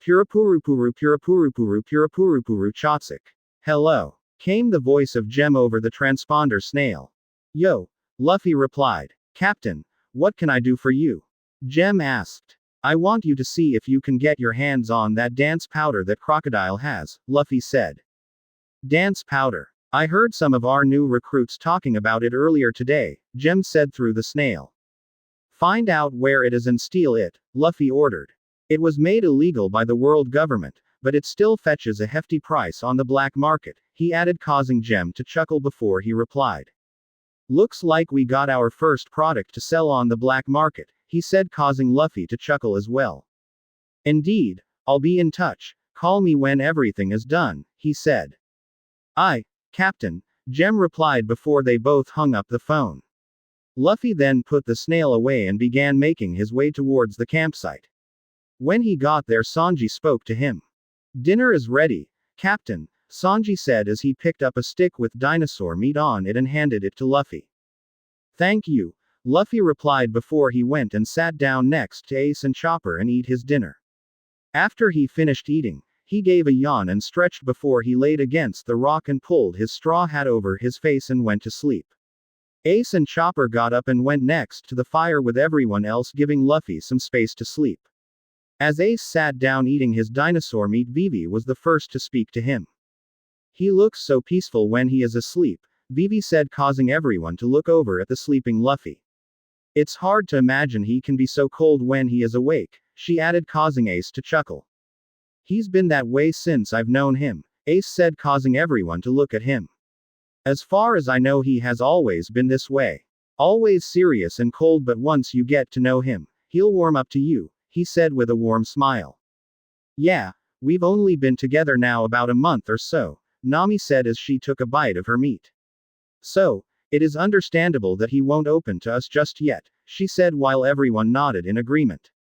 Purapurupuru Purapurupuru Purapurupuru Chotsik. Hello, came the voice of Gem over the transponder snail. Yo, Luffy replied. Captain, what can I do for you? Gem asked. I want you to see if you can get your hands on that dance powder that Crocodile has, Luffy said. Dance powder. I heard some of our new recruits talking about it earlier today, Gem said through the snail. Find out where it is and steal it, Luffy ordered. It was made illegal by the world government, but it still fetches a hefty price on the black market, he added, causing Gem to chuckle before he replied. Looks like we got our first product to sell on the black market, he said, causing Luffy to chuckle as well. Indeed, I'll be in touch, call me when everything is done, he said. Captain, Jem replied before they both hung up the phone. Luffy then put the snail away and began making his way towards the campsite. When he got there, Sanji spoke to him. Dinner is ready, Captain, Sanji said as he picked up a stick with dinosaur meat on it and handed it to Luffy. Thank you, Luffy replied before he went and sat down next to Ace and Chopper and eat his dinner. After he finished eating, he gave a yawn and stretched before he laid against the rock and pulled his straw hat over his face and went to sleep. Ace and Chopper got up and went next to the fire with everyone else, giving Luffy some space to sleep. As Ace sat down eating his dinosaur meat, Vivi was the first to speak to him. He looks so peaceful when he is asleep, Vivi said, causing everyone to look over at the sleeping Luffy. It's hard to imagine he can be so cold when he is awake, she added, causing Ace to chuckle. He's been that way since I've known him, Ace said, causing everyone to look at him. As far as I know, he has always been this way. Always serious and cold, but once you get to know him, he'll warm up to you, he said with a warm smile. Yeah, we've only been together now about a month or so, Nami said as she took a bite of her meat. So, it is understandable that he won't open to us just yet, she said while everyone nodded in agreement.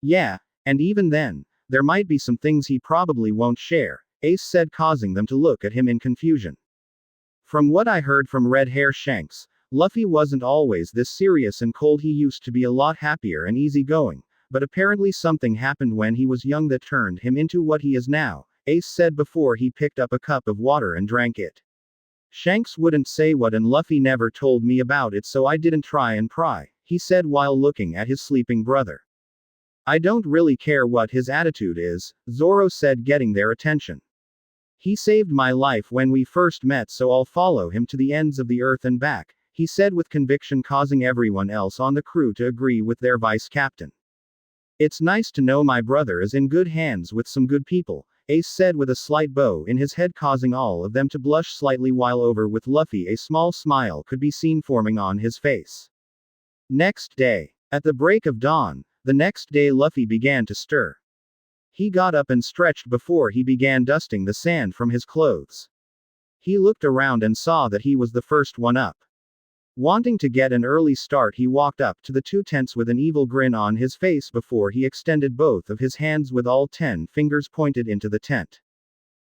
Yeah, and even then, there might be some things he probably won't share, Ace said, causing them to look at him in confusion. From what I heard from Red Hair Shanks, Luffy wasn't always this serious and cold. He used to be a lot happier and easygoing, but apparently something happened when he was young that turned him into what he is now, Ace said before he picked up a cup of water and drank it. Shanks wouldn't say what, and Luffy never told me about it, so I didn't try and pry, he said while looking at his sleeping brother. I don't really care what his attitude is, Zoro said, getting their attention. He saved my life when we first met, so I'll follow him to the ends of the earth and back, he said with conviction, causing everyone else on the crew to agree with their vice captain. It's nice to know my brother is in good hands with some good people, Ace said with a slight bow in his head, causing all of them to blush slightly, while over with Luffy a small smile could be seen forming on his face. Next day. At the break of dawn, the next day, Luffy began to stir. He got up and stretched before he began dusting the sand from his clothes. He looked around and saw that he was the first one up. Wanting to get an early start, he walked up to the two tents with an evil grin on his face before he extended both of his hands with all 10 fingers pointed into the tent.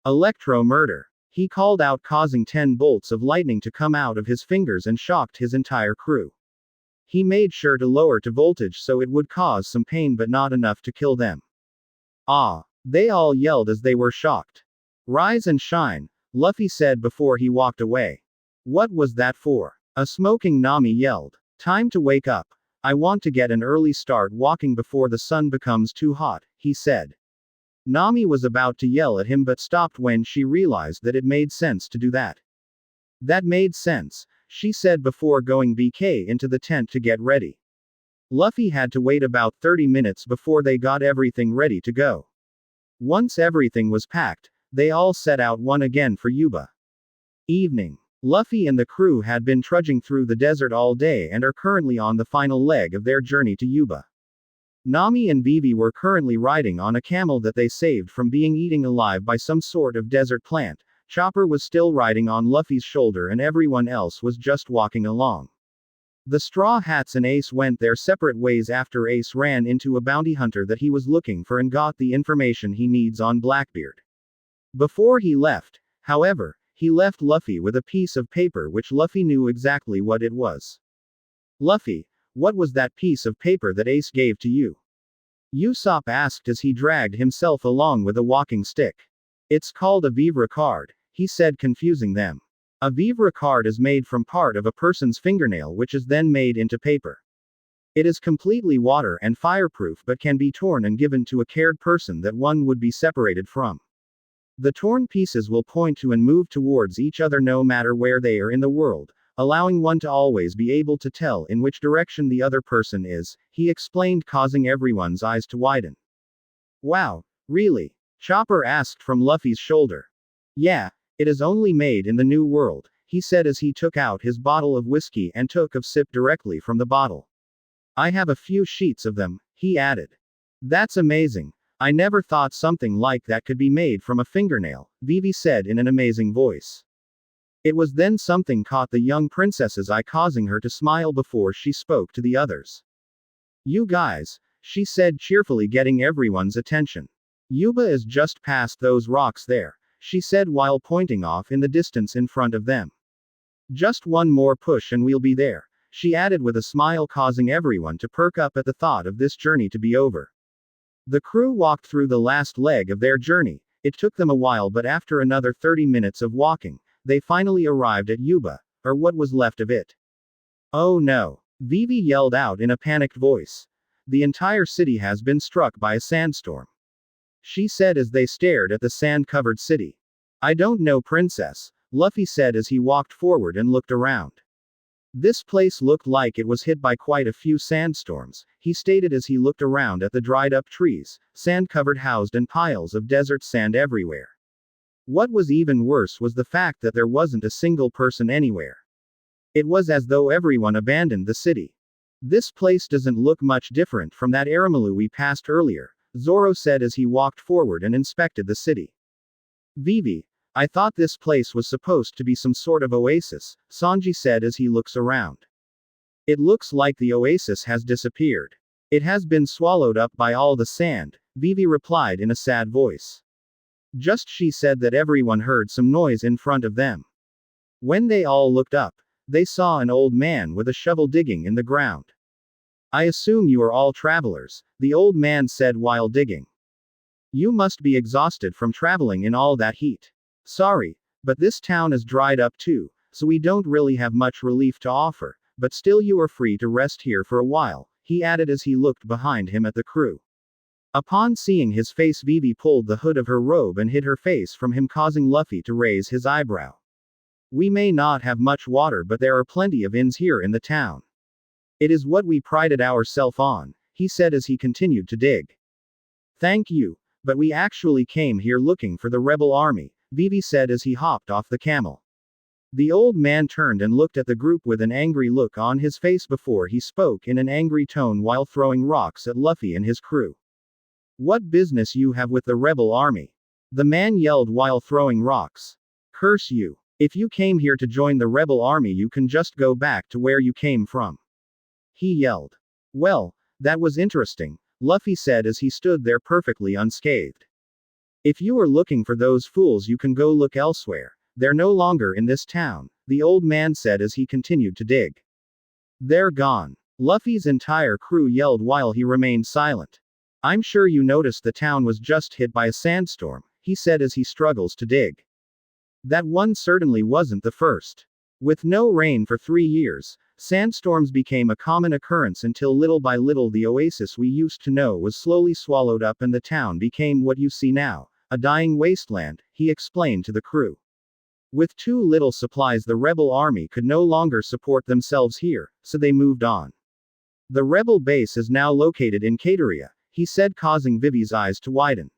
Electro murder, he called out, causing 10 bolts of lightning to come out of his fingers and shocked his entire crew. He made sure to lower to voltage so it would cause some pain but not enough to kill them. Ah! They all yelled as they were shocked. Rise and shine, Luffy said before he walked away. What was that for? A smoking Nami yelled. Time to wake up. I want to get an early start walking before the sun becomes too hot, he said. Nami was about to yell at him but stopped when she realized that it made sense to do that. That made sense, she said before going back into the tent to get ready. Luffy had to wait about 30 minutes before they got everything ready to go. Once everything was packed, they all set out one again for Yuba. Evening. Luffy and the crew had been trudging through the desert all day and are currently on the final leg of their journey to Yuba. Nami and Vivi were currently riding on a camel that they saved from being eaten alive by some sort of desert plant. Chopper was still riding on Luffy's shoulder and everyone else was just walking along. The Straw Hats and Ace went their separate ways after Ace ran into a bounty hunter that he was looking for and got the information he needs on Blackbeard. Before he left, however, he left Luffy with a piece of paper which Luffy knew exactly what it was. Luffy, what was that piece of paper that Ace gave to you? Usopp asked as he dragged himself along with a walking stick. It's called a vivre card, he said, confusing them. A vivre card is made from part of a person's fingernail which is then made into paper. It is completely water and fireproof but can be torn and given to a cared person that one would be separated from. The torn pieces will point to and move towards each other no matter where they are in the world, allowing one to always be able to tell in which direction the other person is, he explained, causing everyone's eyes to widen. Wow, really? Chopper asked from Luffy's shoulder. Yeah, it is only made in the New World, he said as he took out his bottle of whiskey and took a sip directly from the bottle. I have a few sheets of them, he added. That's amazing. I never thought something like that could be made from a fingernail, Vivi said in an amazing voice. It was then something caught the young princess's eye, causing her to smile before she spoke to the others. You guys, she said cheerfully, getting everyone's attention. Yuba is just past those rocks there, she said while pointing off in the distance in front of them. Just one more push and we'll be there, she added with a smile, causing everyone to perk up at the thought of this journey to be over. The crew walked through the last leg of their journey. It took them a while, but after another 30 minutes of walking, they finally arrived at Yuba, or what was left of it. Oh no! Vivi yelled out in a panicked voice. The entire city has been struck by a sandstorm, she said as they stared at the sand-covered city. I don't know, Princess, Luffy said as he walked forward and looked around. This place looked like it was hit by quite a few sandstorms, he stated as he looked around at the dried-up trees, sand-covered houses and piles of desert sand everywhere. What was even worse was the fact that there wasn't a single person anywhere. It was as though everyone abandoned the city. This place doesn't look much different from that Eremalu we passed earlier, Zoro said as he walked forward and inspected the city. Vivi, I thought this place was supposed to be some sort of oasis, Sanji said as he looks around. It looks like the oasis has disappeared. It has been swallowed up by all the sand, Vivi replied in a sad voice. Just she said that everyone heard some noise in front of them. When they all looked up, they saw an old man with a shovel digging in the ground. I assume you are all travelers, the old man said while digging. You must be exhausted from traveling in all that heat. Sorry, but this town is dried up too, so we don't really have much relief to offer, but still you are free to rest here for a while, he added as he looked behind him at the crew. Upon seeing his face, Vivi pulled the hood of her robe and hid her face from him, causing Luffy to raise his eyebrow. We may not have much water, but there are plenty of inns here in the town. It is what we prided ourselves on, he said as he continued to dig. Thank you, but we actually came here looking for the rebel army, Vivi said as he hopped off the camel. The old man turned and looked at the group with an angry look on his face before he spoke in an angry tone while throwing rocks at Luffy and his crew. What business you have with the rebel army? The man yelled while throwing rocks. Curse you. If you came here to join the rebel army, you can just go back to where you came from, he yelled. Well, that was interesting, Luffy said as he stood there perfectly unscathed. If you are looking for those fools, you can go look elsewhere. They're no longer in this town, the old man said as he continued to dig. They're gone. Luffy's entire crew yelled while he remained silent. I'm sure you noticed the town was just hit by a sandstorm, he said as he struggles to dig. That one certainly wasn't the first. With no rain for 3 years, sandstorms became a common occurrence until little by little the oasis we used to know was slowly swallowed up and the town became what you see now, a dying wasteland, he explained to the crew. With too little supplies, the rebel army could no longer support themselves here, so they moved on. The rebel base is now located in Cateria, he said, causing Vivi's eyes to widen.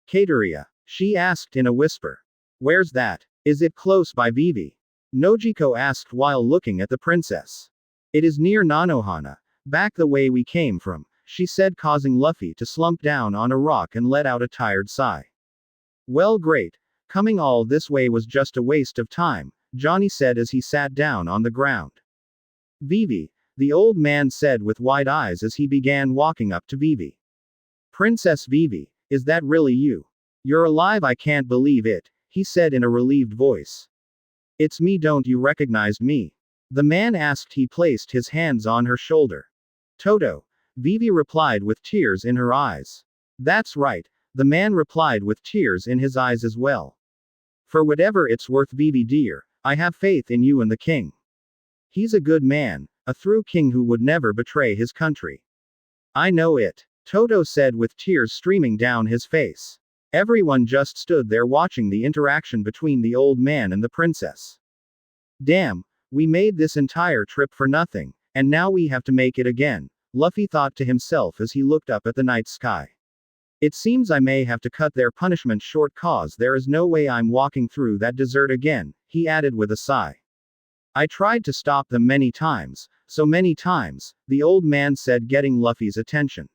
Cateria? She asked in a whisper. Where's that? Is it close by, Vivi? Nojiko asked while looking at the princess. It is near Nanohana, back the way we came from, she said, causing Luffy to slump down on a rock and let out a tired sigh. Well, great. Coming all this way was just a waste of time, Johnny said as he sat down on the ground. Vivi, the old man said with wide eyes as he began walking up to Vivi. Princess Vivi, is that really you? You're alive, I can't believe it, he said in a relieved voice. It's me, don't you recognize me? The man asked. He placed his hands on her shoulder. Toto, Vivi replied with tears in her eyes. That's right, the man replied with tears in his eyes as well. For whatever it's worth, Vivi dear, I have faith in you and the king. He's a good man, a true king who would never betray his country. I know it, Toto said with tears streaming down his face. Everyone just stood there watching the interaction between the old man and the princess. Damn, we made this entire trip for nothing, and now we have to make it again, Luffy thought to himself as he looked up at the night sky. It seems I may have to cut their punishment short, cause there is no way I'm walking through that desert again, he added with a sigh. I tried to stop them many times, so many times, the old man said, getting Luffy's attention.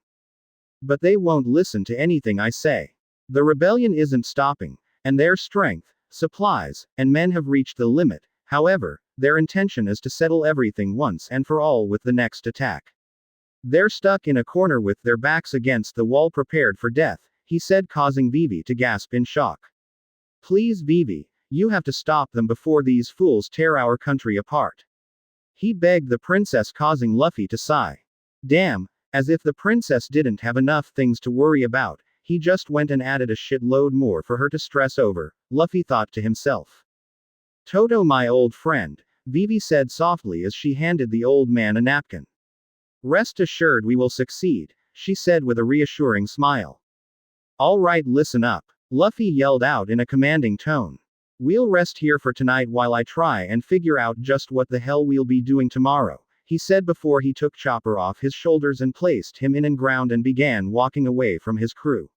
But they won't listen to anything I say. The rebellion isn't stopping, and their strength, supplies, and men have reached the limit. However, their intention is to settle everything once and for all with the next attack. They're stuck in a corner with their backs against the wall prepared for death, he said, causing Vivi to gasp in shock. Please, Vivi, you have to stop them before these fools tear our country apart. He begged the princess, causing Luffy to sigh. Damn, as if the princess didn't have enough things to worry about, he just went and added a shitload more for her to stress over, Luffy thought to himself. Toto, my old friend, Vivi said softly as she handed the old man a napkin. Rest assured we will succeed, she said with a reassuring smile. All right, listen up, Luffy yelled out in a commanding tone. We'll rest here for tonight while I try and figure out just what the hell we'll be doing tomorrow, he said before he took Chopper off his shoulders and placed him in and ground and began walking away from his crew.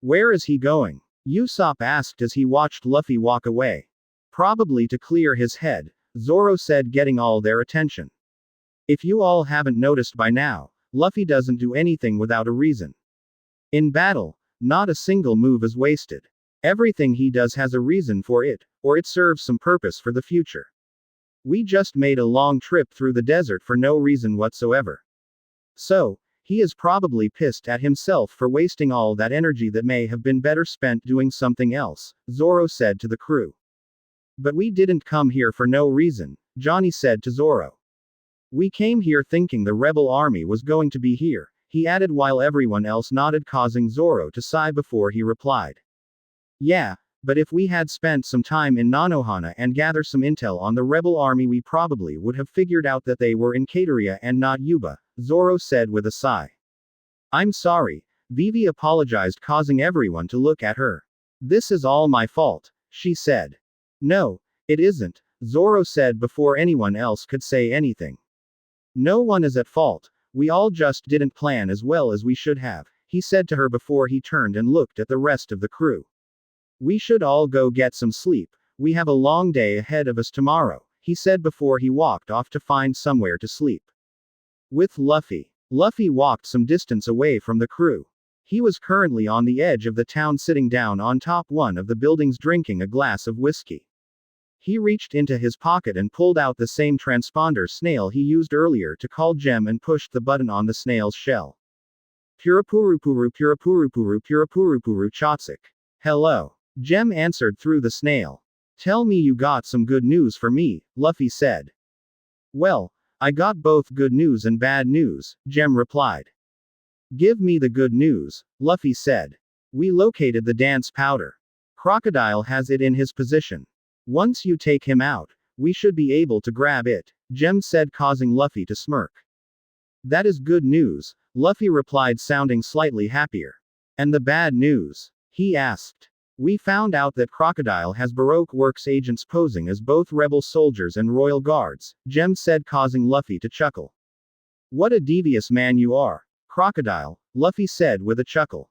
Where is he going? Usopp asked as he watched Luffy walk away. Probably to clear his head, Zoro said, getting all their attention. If you all haven't noticed by now, Luffy doesn't do anything without a reason. In battle, not a single move is wasted. Everything he does has a reason for it, or it serves some purpose for the future. We just made a long trip through the desert for no reason whatsoever. So, he is probably pissed at himself for wasting all that energy that may have been better spent doing something else, Zoro said to the crew. But we didn't come here for no reason, Johnny said to Zoro. We came here thinking the rebel army was going to be here, he added while everyone else nodded, causing Zoro to sigh before he replied. Yeah, but if we had spent some time in Nanohana and gathered some intel on the rebel army, we probably would have figured out that they were in Cateria and not Yuba, Zoro said with a sigh. I'm sorry, Vivi apologized, causing everyone to look at her. This is all my fault, she said. No, it isn't, Zoro said before anyone else could say anything. No one is at fault, we all just didn't plan as well as we should have, he said to her before he turned and looked at the rest of the crew. We should all go get some sleep, we have a long day ahead of us tomorrow, he said before he walked off to find somewhere to sleep. With Luffy. Luffy walked some distance away from the crew. He was currently on the edge of the town, sitting down on top one of the buildings drinking a glass of whiskey. He reached into his pocket and pulled out the same transponder snail he used earlier to call Gem and pushed the button on the snail's shell. Purapurupuru Purapurupuru Purapurupuru Chotsik. Hello. Gem answered through the snail. Tell me you got some good news for me, Luffy said. Well, I got both good news and bad news, Gem replied. Give me the good news, Luffy said. We located the dance powder. Crocodile has it in his position. Once you take him out, we should be able to grab it, Gem said, causing Luffy to smirk. That is good news, Luffy replied, sounding slightly happier. And the bad news? He asked. We found out that Crocodile has Baroque Works agents posing as both rebel soldiers and royal guards, Gem said, causing Luffy to chuckle. What a devious man you are, Crocodile, Luffy said with a chuckle.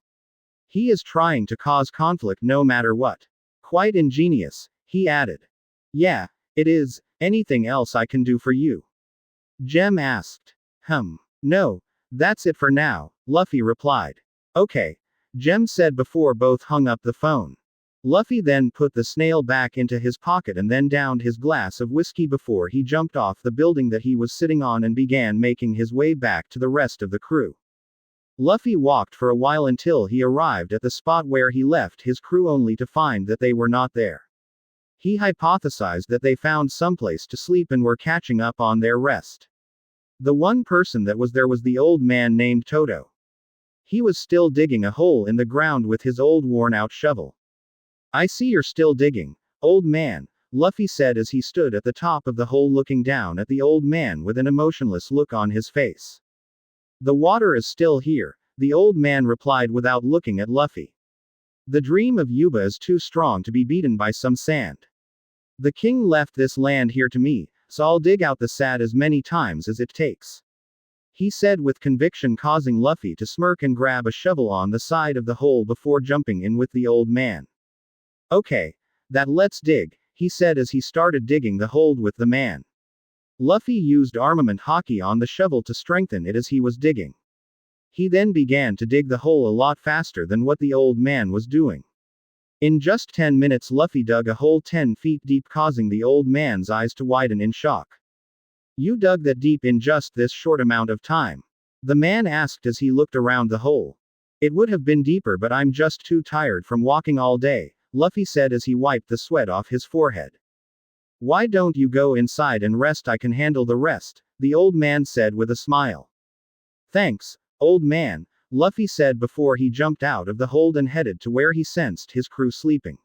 He is trying to cause conflict no matter what. Quite ingenious, he added. Yeah, it is. Anything else I can do for you? Gem asked. No, that's it for now, Luffy replied. Okay, Gem said before both hung up the phone. Luffy then put the snail back into his pocket and then downed his glass of whiskey before he jumped off the building that he was sitting on and began making his way back to the rest of the crew. Luffy walked for a while until he arrived at the spot where he left his crew, only to find that they were not there. He hypothesized that they found someplace to sleep and were catching up on their rest. The one person that was there was the old man named Toto. He was still digging a hole in the ground with his old worn-out shovel. I see you're still digging, old man, Luffy said as he stood at the top of the hole looking down at the old man with an emotionless look on his face. The water is still here, the old man replied without looking at Luffy. The dream of Yuba is too strong to be beaten by some sand. The king left this land here to me, so I'll dig out the sand as many times as it takes. He said with conviction, causing Luffy to smirk and grab a shovel on the side of the hole before jumping in with the old man. Okay, let's dig, he said as he started digging the hole with the man. Luffy used armament hockey on the shovel to strengthen it as he was digging. He then began to dig the hole a lot faster than what the old man was doing. In just 10 minutes, Luffy dug a hole 10 feet deep, causing the old man's eyes to widen in shock. You dug that deep in just this short amount of time? The man asked as he looked around the hole. It would have been deeper, but I'm just too tired from walking all day, Luffy said as he wiped the sweat off his forehead. Why don't you go inside and rest? I can handle the rest, the old man said with a smile. Thanks, old man, Luffy said before he jumped out of the hold and headed to where he sensed his crew sleeping.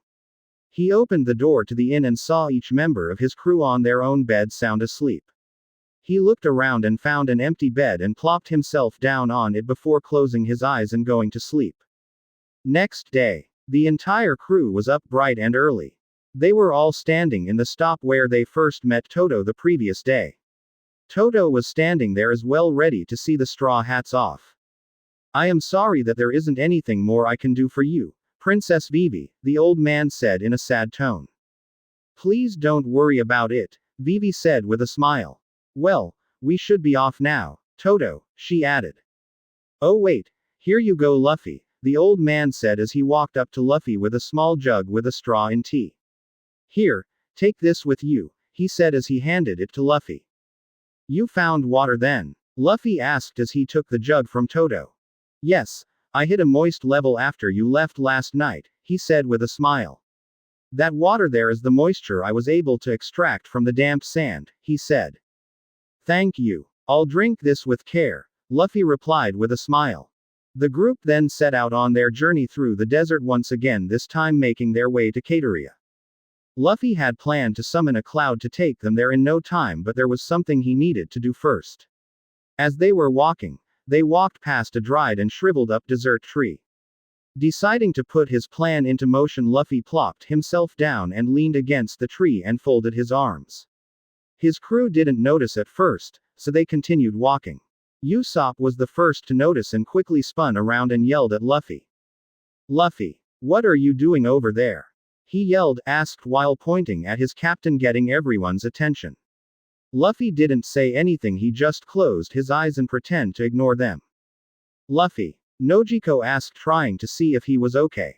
He opened the door to the inn and saw each member of his crew on their own bed sound asleep. He looked around and found an empty bed and plopped himself down on it before closing his eyes and going to sleep. Next day, the entire crew was up bright and early. They were all standing in the stop where they first met Toto the previous day. Toto was standing there as well, ready to see the Straw Hats off. I am sorry that there isn't anything more I can do for you, Princess Vivi, the old man said in a sad tone. Please don't worry about it, Vivi said with a smile. Well, we should be off now, Toto, she added. Oh wait, here you go Luffy, the old man said as he walked up to Luffy with a small jug with a straw in tea. Here, take this with you, he said as he handed it to Luffy. You found water then? Luffy asked as he took the jug from Toto. Yes, I hit a moist level after you left last night, he said with a smile. That water there is the moisture I was able to extract from the damp sand, he said. Thank you. I'll drink this with care, Luffy replied with a smile. The group then set out on their journey through the desert once again, this time making their way to Cateria. Luffy had planned to summon a cloud to take them there in no time, but there was something he needed to do first. As they were walking, they walked past a dried and shriveled up desert tree. Deciding to put his plan into motion, Luffy plopped himself down and leaned against the tree and folded his arms. His crew didn't notice at first, so they continued walking. Usopp was the first to notice and quickly spun around and yelled at Luffy. Luffy, what are you doing over there? He yelled, asked while pointing at his captain, getting everyone's attention. Luffy didn't say anything, he just closed his eyes and pretended to ignore them. Luffy, Nojiko asked, trying to see if he was okay.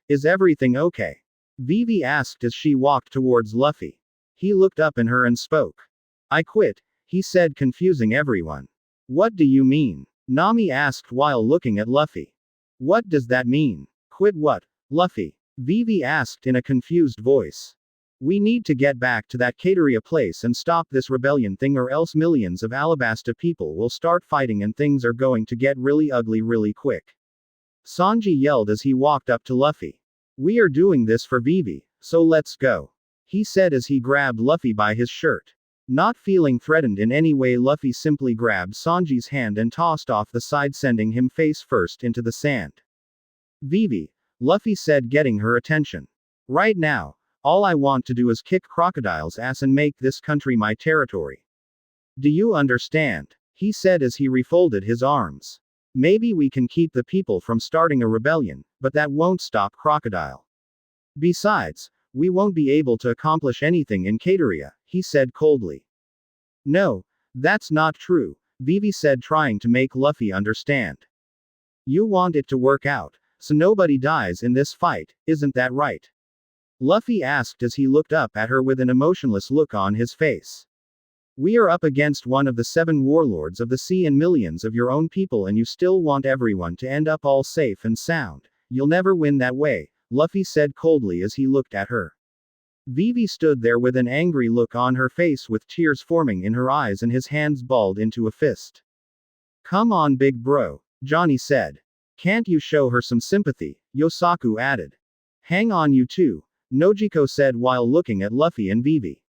Is everything okay? Vivi asked as she walked towards Luffy. He looked up at her and spoke. I quit, he said, confusing everyone. What do you mean? Nami asked while looking at Luffy. What does that mean? Quit what, Luffy? Vivi asked in a confused voice. We need to get back to that Cateria place and stop this rebellion thing, or else millions of Alabasta people will start fighting and things are going to get really ugly really quick. Sanji yelled as he walked up to Luffy. We are doing this for Vivi, so let's go, he said as he grabbed Luffy by his shirt. Not feeling threatened in any way, Luffy simply grabbed Sanji's hand and tossed off the side, sending him face first into the sand. Vivi, Luffy said, getting her attention. Right now, all I want to do is kick Crocodile's ass and make this country my territory. Do you understand? He said as he refolded his arms. Maybe we can keep the people from starting a rebellion, but that won't stop Crocodile. Besides, we won't be able to accomplish anything in Cateria, he said coldly. No, that's not true, Vivi said, trying to make Luffy understand. You want it to work out, so nobody dies in this fight, isn't that right? Luffy asked as he looked up at her with an emotionless look on his face. We are up against one of the 7 warlords of the sea and millions of your own people, and you still want everyone to end up all safe and sound. You'll never win that way, Luffy said coldly as he looked at her. Vivi stood there with an angry look on her face, with tears forming in her eyes and his hands balled into a fist. Come on big bro, Johnny said. Can't you show her some sympathy? Yosaku added. Hang on you two, Nojiko said while looking at Luffy and Vivi.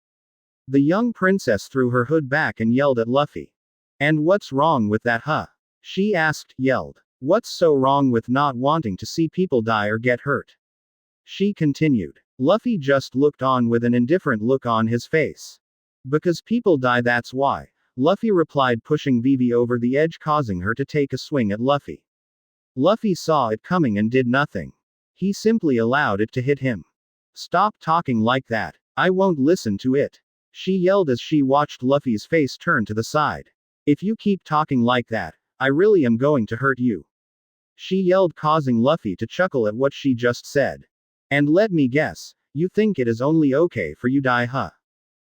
The young princess threw her hood back and yelled at Luffy. And what's wrong with that, huh? She asked, yelled. What's so wrong with not wanting to see people die or get hurt? She continued. Luffy just looked on with an indifferent look on his face. Because people die, that's why, Luffy replied, pushing Vivi over the edge, causing her to take a swing at Luffy. Luffy saw it coming and did nothing. He simply allowed it to hit him. Stop talking like that. I won't listen to it, she yelled as she watched Luffy's face turn to the side. If you keep talking like that, I really am going to hurt you, she yelled, causing Luffy to chuckle at what she just said. And let me guess, you think it is only okay for you die, huh?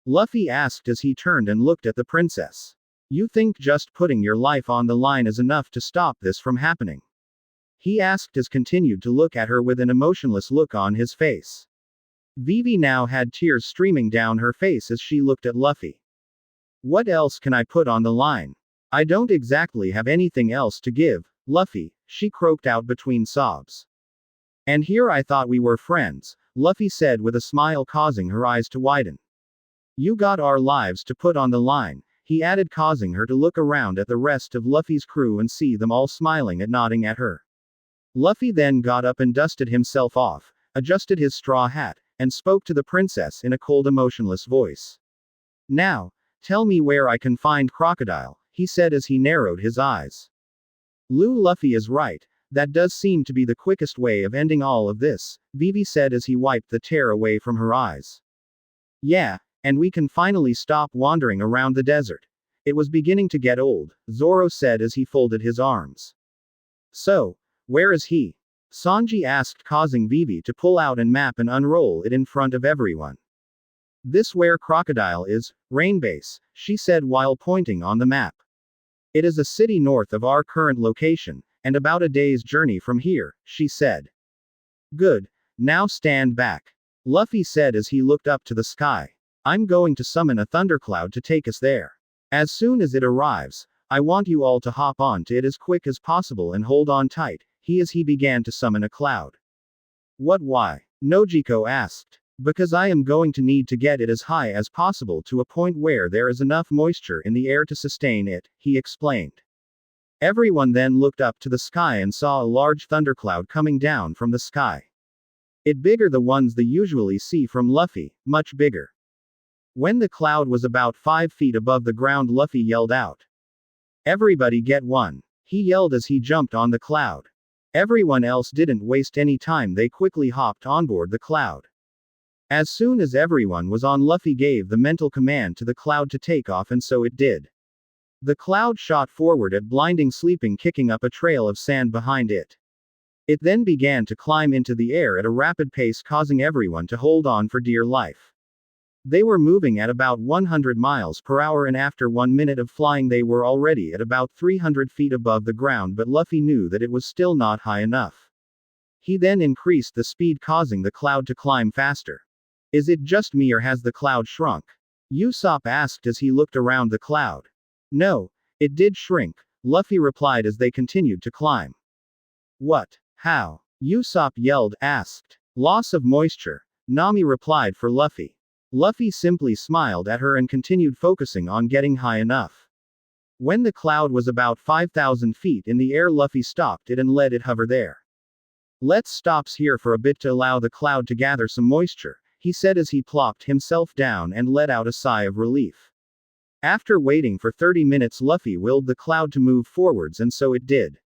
Luffy asked as he turned and looked at the princess. You think just putting your life on the line is enough to stop this from happening? He asked as continued to look at her with an emotionless look on his face. Vivi now had tears streaming down her face as she looked at Luffy. What else can I put on the line? I don't exactly have anything else to give, Luffy, she croaked out between sobs. And here I thought we were friends, Luffy said with a smile causing her eyes to widen. You got our lives to put on the line, he added, causing her to look around at the rest of Luffy's crew and see them all smiling and nodding at her. Luffy then got up and dusted himself off, adjusted his straw hat, and spoke to the princess in a cold, emotionless voice. Now, tell me where I can find Crocodile, he said as he narrowed his eyes. Luffy is right, that does seem to be the quickest way of ending all of this, Vivi said as he wiped the tear away from her eyes. Yeah, and we can finally stop wandering around the desert. It was beginning to get old, Zoro said as he folded his arms. So, where is he? Sanji asked, causing Vivi to pull out a map and unroll it in front of everyone. This where Crocodile is, Rainbase, she said while pointing on the map. It is a city north of our current location, and about a day's journey from here, she said. Good, now stand back. Luffy said as he looked up to the sky. I'm going to summon a thundercloud to take us there. As soon as it arrives, I want you all to hop on to it as quick as possible and hold on tight, he began to summon a cloud. What, why? Nojiko asked. Because I am going to need to get it as high as possible to a point where there is enough moisture in the air to sustain it, he explained. Everyone then looked up to the sky and saw a large thundercloud coming down from the sky. It bigger the ones they usually see from Luffy, much bigger. When the cloud was about 5 feet above the ground, Luffy yelled out. Everybody get one. He yelled as he jumped on the cloud. Everyone else didn't waste any time, they quickly hopped on board the cloud. As soon as everyone was on, Luffy gave the mental command to the cloud to take off, and so it did. The cloud shot forward at blinding sleeping, kicking up a trail of sand behind it. It then began to climb into the air at a rapid pace, causing everyone to hold on for dear life. They were moving at about 100 miles per hour, and after 1 minute of flying they were already at about 300 feet above the ground, but Luffy knew that it was still not high enough. He then increased the speed, causing the cloud to climb faster. Is it just me, or has the cloud shrunk? Usopp asked as he looked around the cloud. No, it did shrink, Luffy replied as they continued to climb. What? How? Usopp asked. Loss of moisture, Nami replied for Luffy. Luffy simply smiled at her and continued focusing on getting high enough. When the cloud was about 5,000 feet in the air, Luffy stopped it and let it hover there. Let's stop here for a bit to allow the cloud to gather some moisture, he said as he plopped himself down and let out a sigh of relief. After waiting for 30 minutes, Luffy willed the cloud to move forwards, and so it did.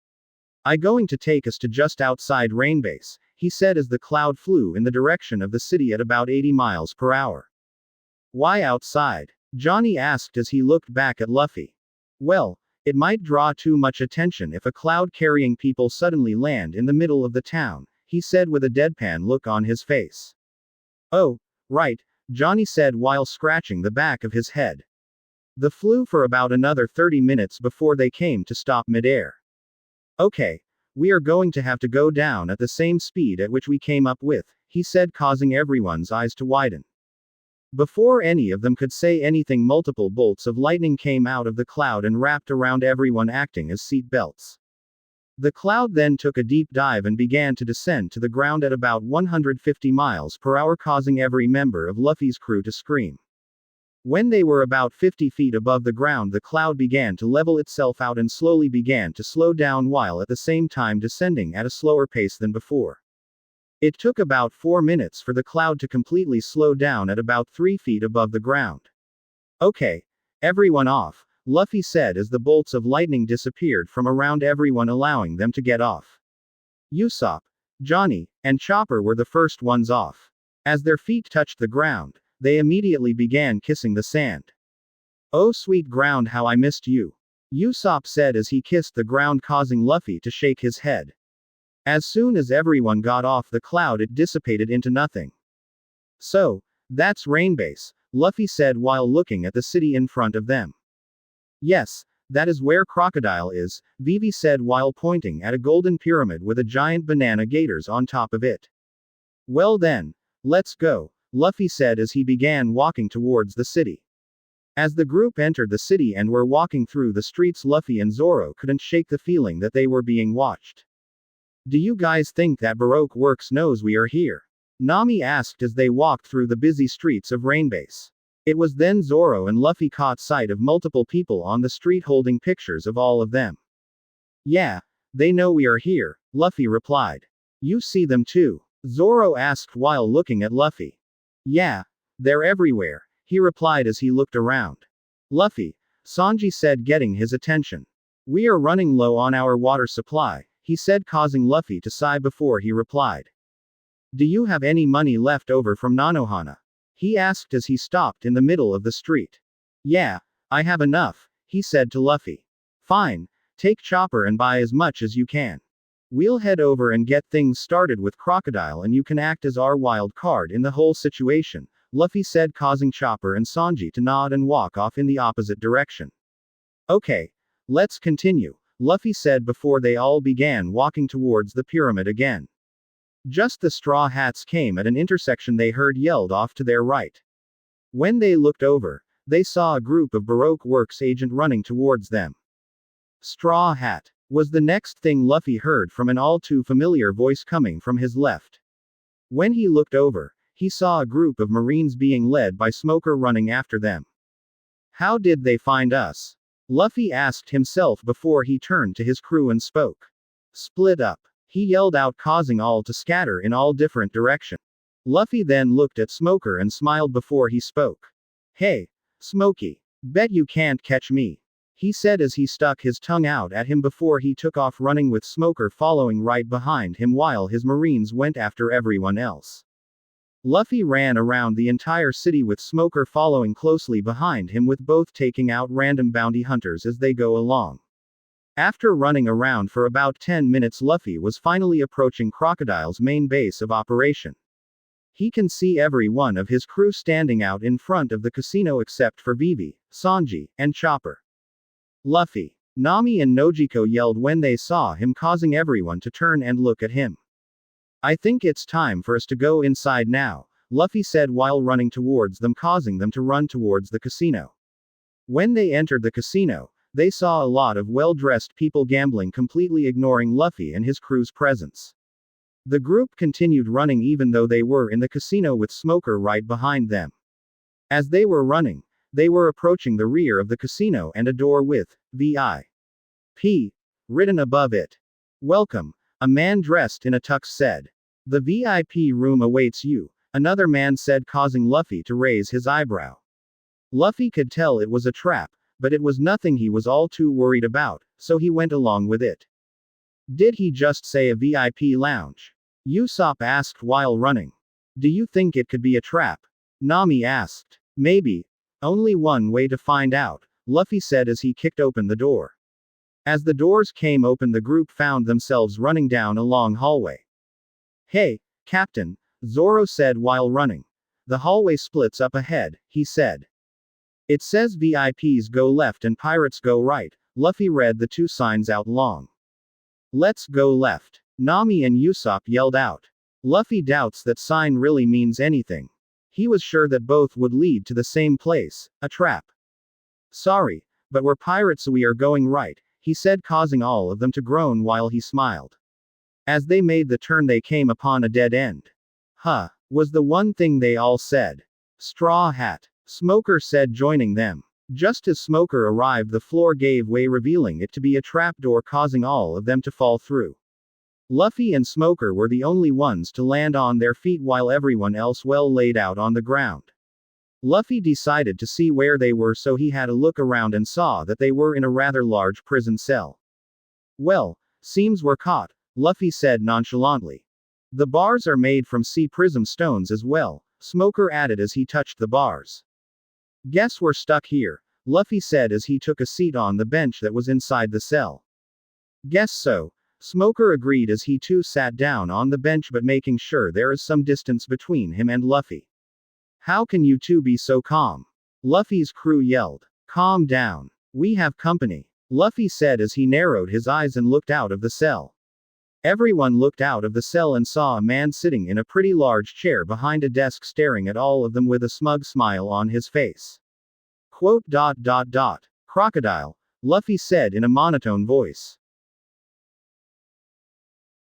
I going to take us to just outside Rainbase, he said as the cloud flew in the direction of the city at about 80 miles per hour. Why outside? Johnny asked as he looked back at Luffy. Well, it might draw too much attention if a cloud carrying people suddenly land in the middle of the town, he said with a deadpan look on his face. Oh, right, Johnny said while scratching the back of his head. They flew for about another 30 minutes before they came to stop midair. Okay, we are going to have to go down at the same speed at which we came up with, he said, causing everyone's eyes to widen. Before any of them could say anything, multiple bolts of lightning came out of the cloud and wrapped around everyone, acting as seat belts. The cloud then took a deep dive and began to descend to the ground at about 150 miles per hour, causing every member of Luffy's crew to scream. When they were about 50 feet above the ground, the cloud began to level itself out and slowly began to slow down, while at the same time descending at a slower pace than before. It took about 4 minutes for the cloud to completely slow down at about 3 feet above the ground. Okay, everyone off, Luffy said as the bolts of lightning disappeared from around everyone, allowing them to get off. Usopp, Johnny, and Chopper were the first ones off. As their feet touched the ground, they immediately began kissing the sand. Oh sweet ground, how I missed you, Usopp said as he kissed the ground, causing Luffy to shake his head. As soon as everyone got off the cloud, it dissipated into nothing. So, that's Rainbase, Luffy said while looking at the city in front of them. Yes, that is where Crocodile is, Vivi said while pointing at a golden pyramid with a giant banana gators on top of it. Well then, let's go, Luffy said as he began walking towards the city. As the group entered the city and were walking through the streets, Luffy and Zoro couldn't shake the feeling that they were being watched. Do you guys think that Baroque Works knows we are here? Nami asked as they walked through the busy streets of Rainbase. It was then Zoro and Luffy caught sight of multiple people on the street holding pictures of all of them. Yeah, they know we are here, Luffy replied. You see them too? Zoro asked while looking at Luffy. Yeah, they're everywhere, he replied as he looked around. Luffy, Sanji said, getting his attention. We are running low on our water supply, he said, causing Luffy to sigh before he replied. Do you have any money left over from Nanohana? He asked as he stopped in the middle of the street. Yeah, I have enough, he said to Luffy. Fine, take Chopper and buy as much as you can. We'll head over and get things started with Crocodile and you can act as our wild card in the whole situation, Luffy said, causing Chopper and Sanji to nod and walk off in the opposite direction. Okay, let's continue, Luffy said before they all began walking towards the pyramid again. Just the Straw Hats came at an intersection they heard yelled off to their right. When they looked over, they saw a group of Baroque Works agents running towards them. Straw Hat was the next thing Luffy heard from an all too familiar voice coming from his left. When he looked over, he saw a group of Marines being led by Smoker running after them. How did they find us? Luffy asked himself before he turned to his crew and spoke. Split up, he yelled out, causing all to scatter in all different directions. Luffy then looked at Smoker and smiled before he spoke. Hey, Smokey, bet you can't catch me, he said as he stuck his tongue out at him before he took off running with Smoker following right behind him while his Marines went after everyone else. Luffy ran around the entire city with Smoker following closely behind him, with both taking out random bounty hunters as they go along. After running around for about 10 minutes, Luffy was finally approaching Crocodile's main base of operation. He can see every one of his crew standing out in front of the casino except for Vivi, Sanji, and Chopper. Luffy, Nami and Nojiko yelled when they saw him, causing everyone to turn and look at him. I think it's time for us to go inside now, Luffy said while running towards them, causing them to run towards the casino. When they entered the casino, they saw a lot of well-dressed people gambling, completely ignoring Luffy and his crew's presence. The group continued running even though they were in the casino with Smoker right behind them. As they were running, they were approaching the rear of the casino and a door with VIP written above it. Welcome, a man dressed in a tux said. The VIP room awaits you, another man said, causing Luffy to raise his eyebrow. Luffy could tell it was a trap, but it was nothing he was all too worried about, so he went along with it. Did he just say a VIP lounge? Usopp asked while running. Do you think it could be a trap? Nami asked. Maybe. Only one way to find out, Luffy said as he kicked open the door. As the doors came open, the group found themselves running down a long hallway. Hey, Captain, Zoro said while running. The hallway splits up ahead, he said. It says VIPs go left and pirates go right, Luffy read the two signs out long. Let's go left, Nami and Usopp yelled out. Luffy doubts that sign really means anything. He was sure that both would lead to the same place, a trap. Sorry, but we're pirates, so we are going right, he said, causing all of them to groan while he smiled. As they made the turn, they came upon a dead end. Huh, was the one thing they all said. Straw Hat, Smoker said, joining them. Just as Smoker arrived, the floor gave way, revealing it to be a trapdoor, causing all of them to fall through. Luffy and Smoker were the only ones to land on their feet while everyone else well laid out on the ground. Luffy decided to see where they were, so he had a look around and saw that they were in a rather large prison cell. Well, seems we're caught, Luffy said nonchalantly. The bars are made from sea prism stones as well, Smoker added as he touched the bars. Guess we're stuck here, Luffy said as he took a seat on the bench that was inside the cell. Guess so, Smoker agreed as he too sat down on the bench but making sure there is some distance between him and Luffy. How can you two be so calm? Luffy's crew yelled. Calm down. We have company. Luffy said as he narrowed his eyes and looked out of the cell. Everyone looked out of the cell and saw a man sitting in a pretty large chair behind a desk staring at all of them with a smug smile on his face. Quote. Crocodile, Luffy said in a monotone voice.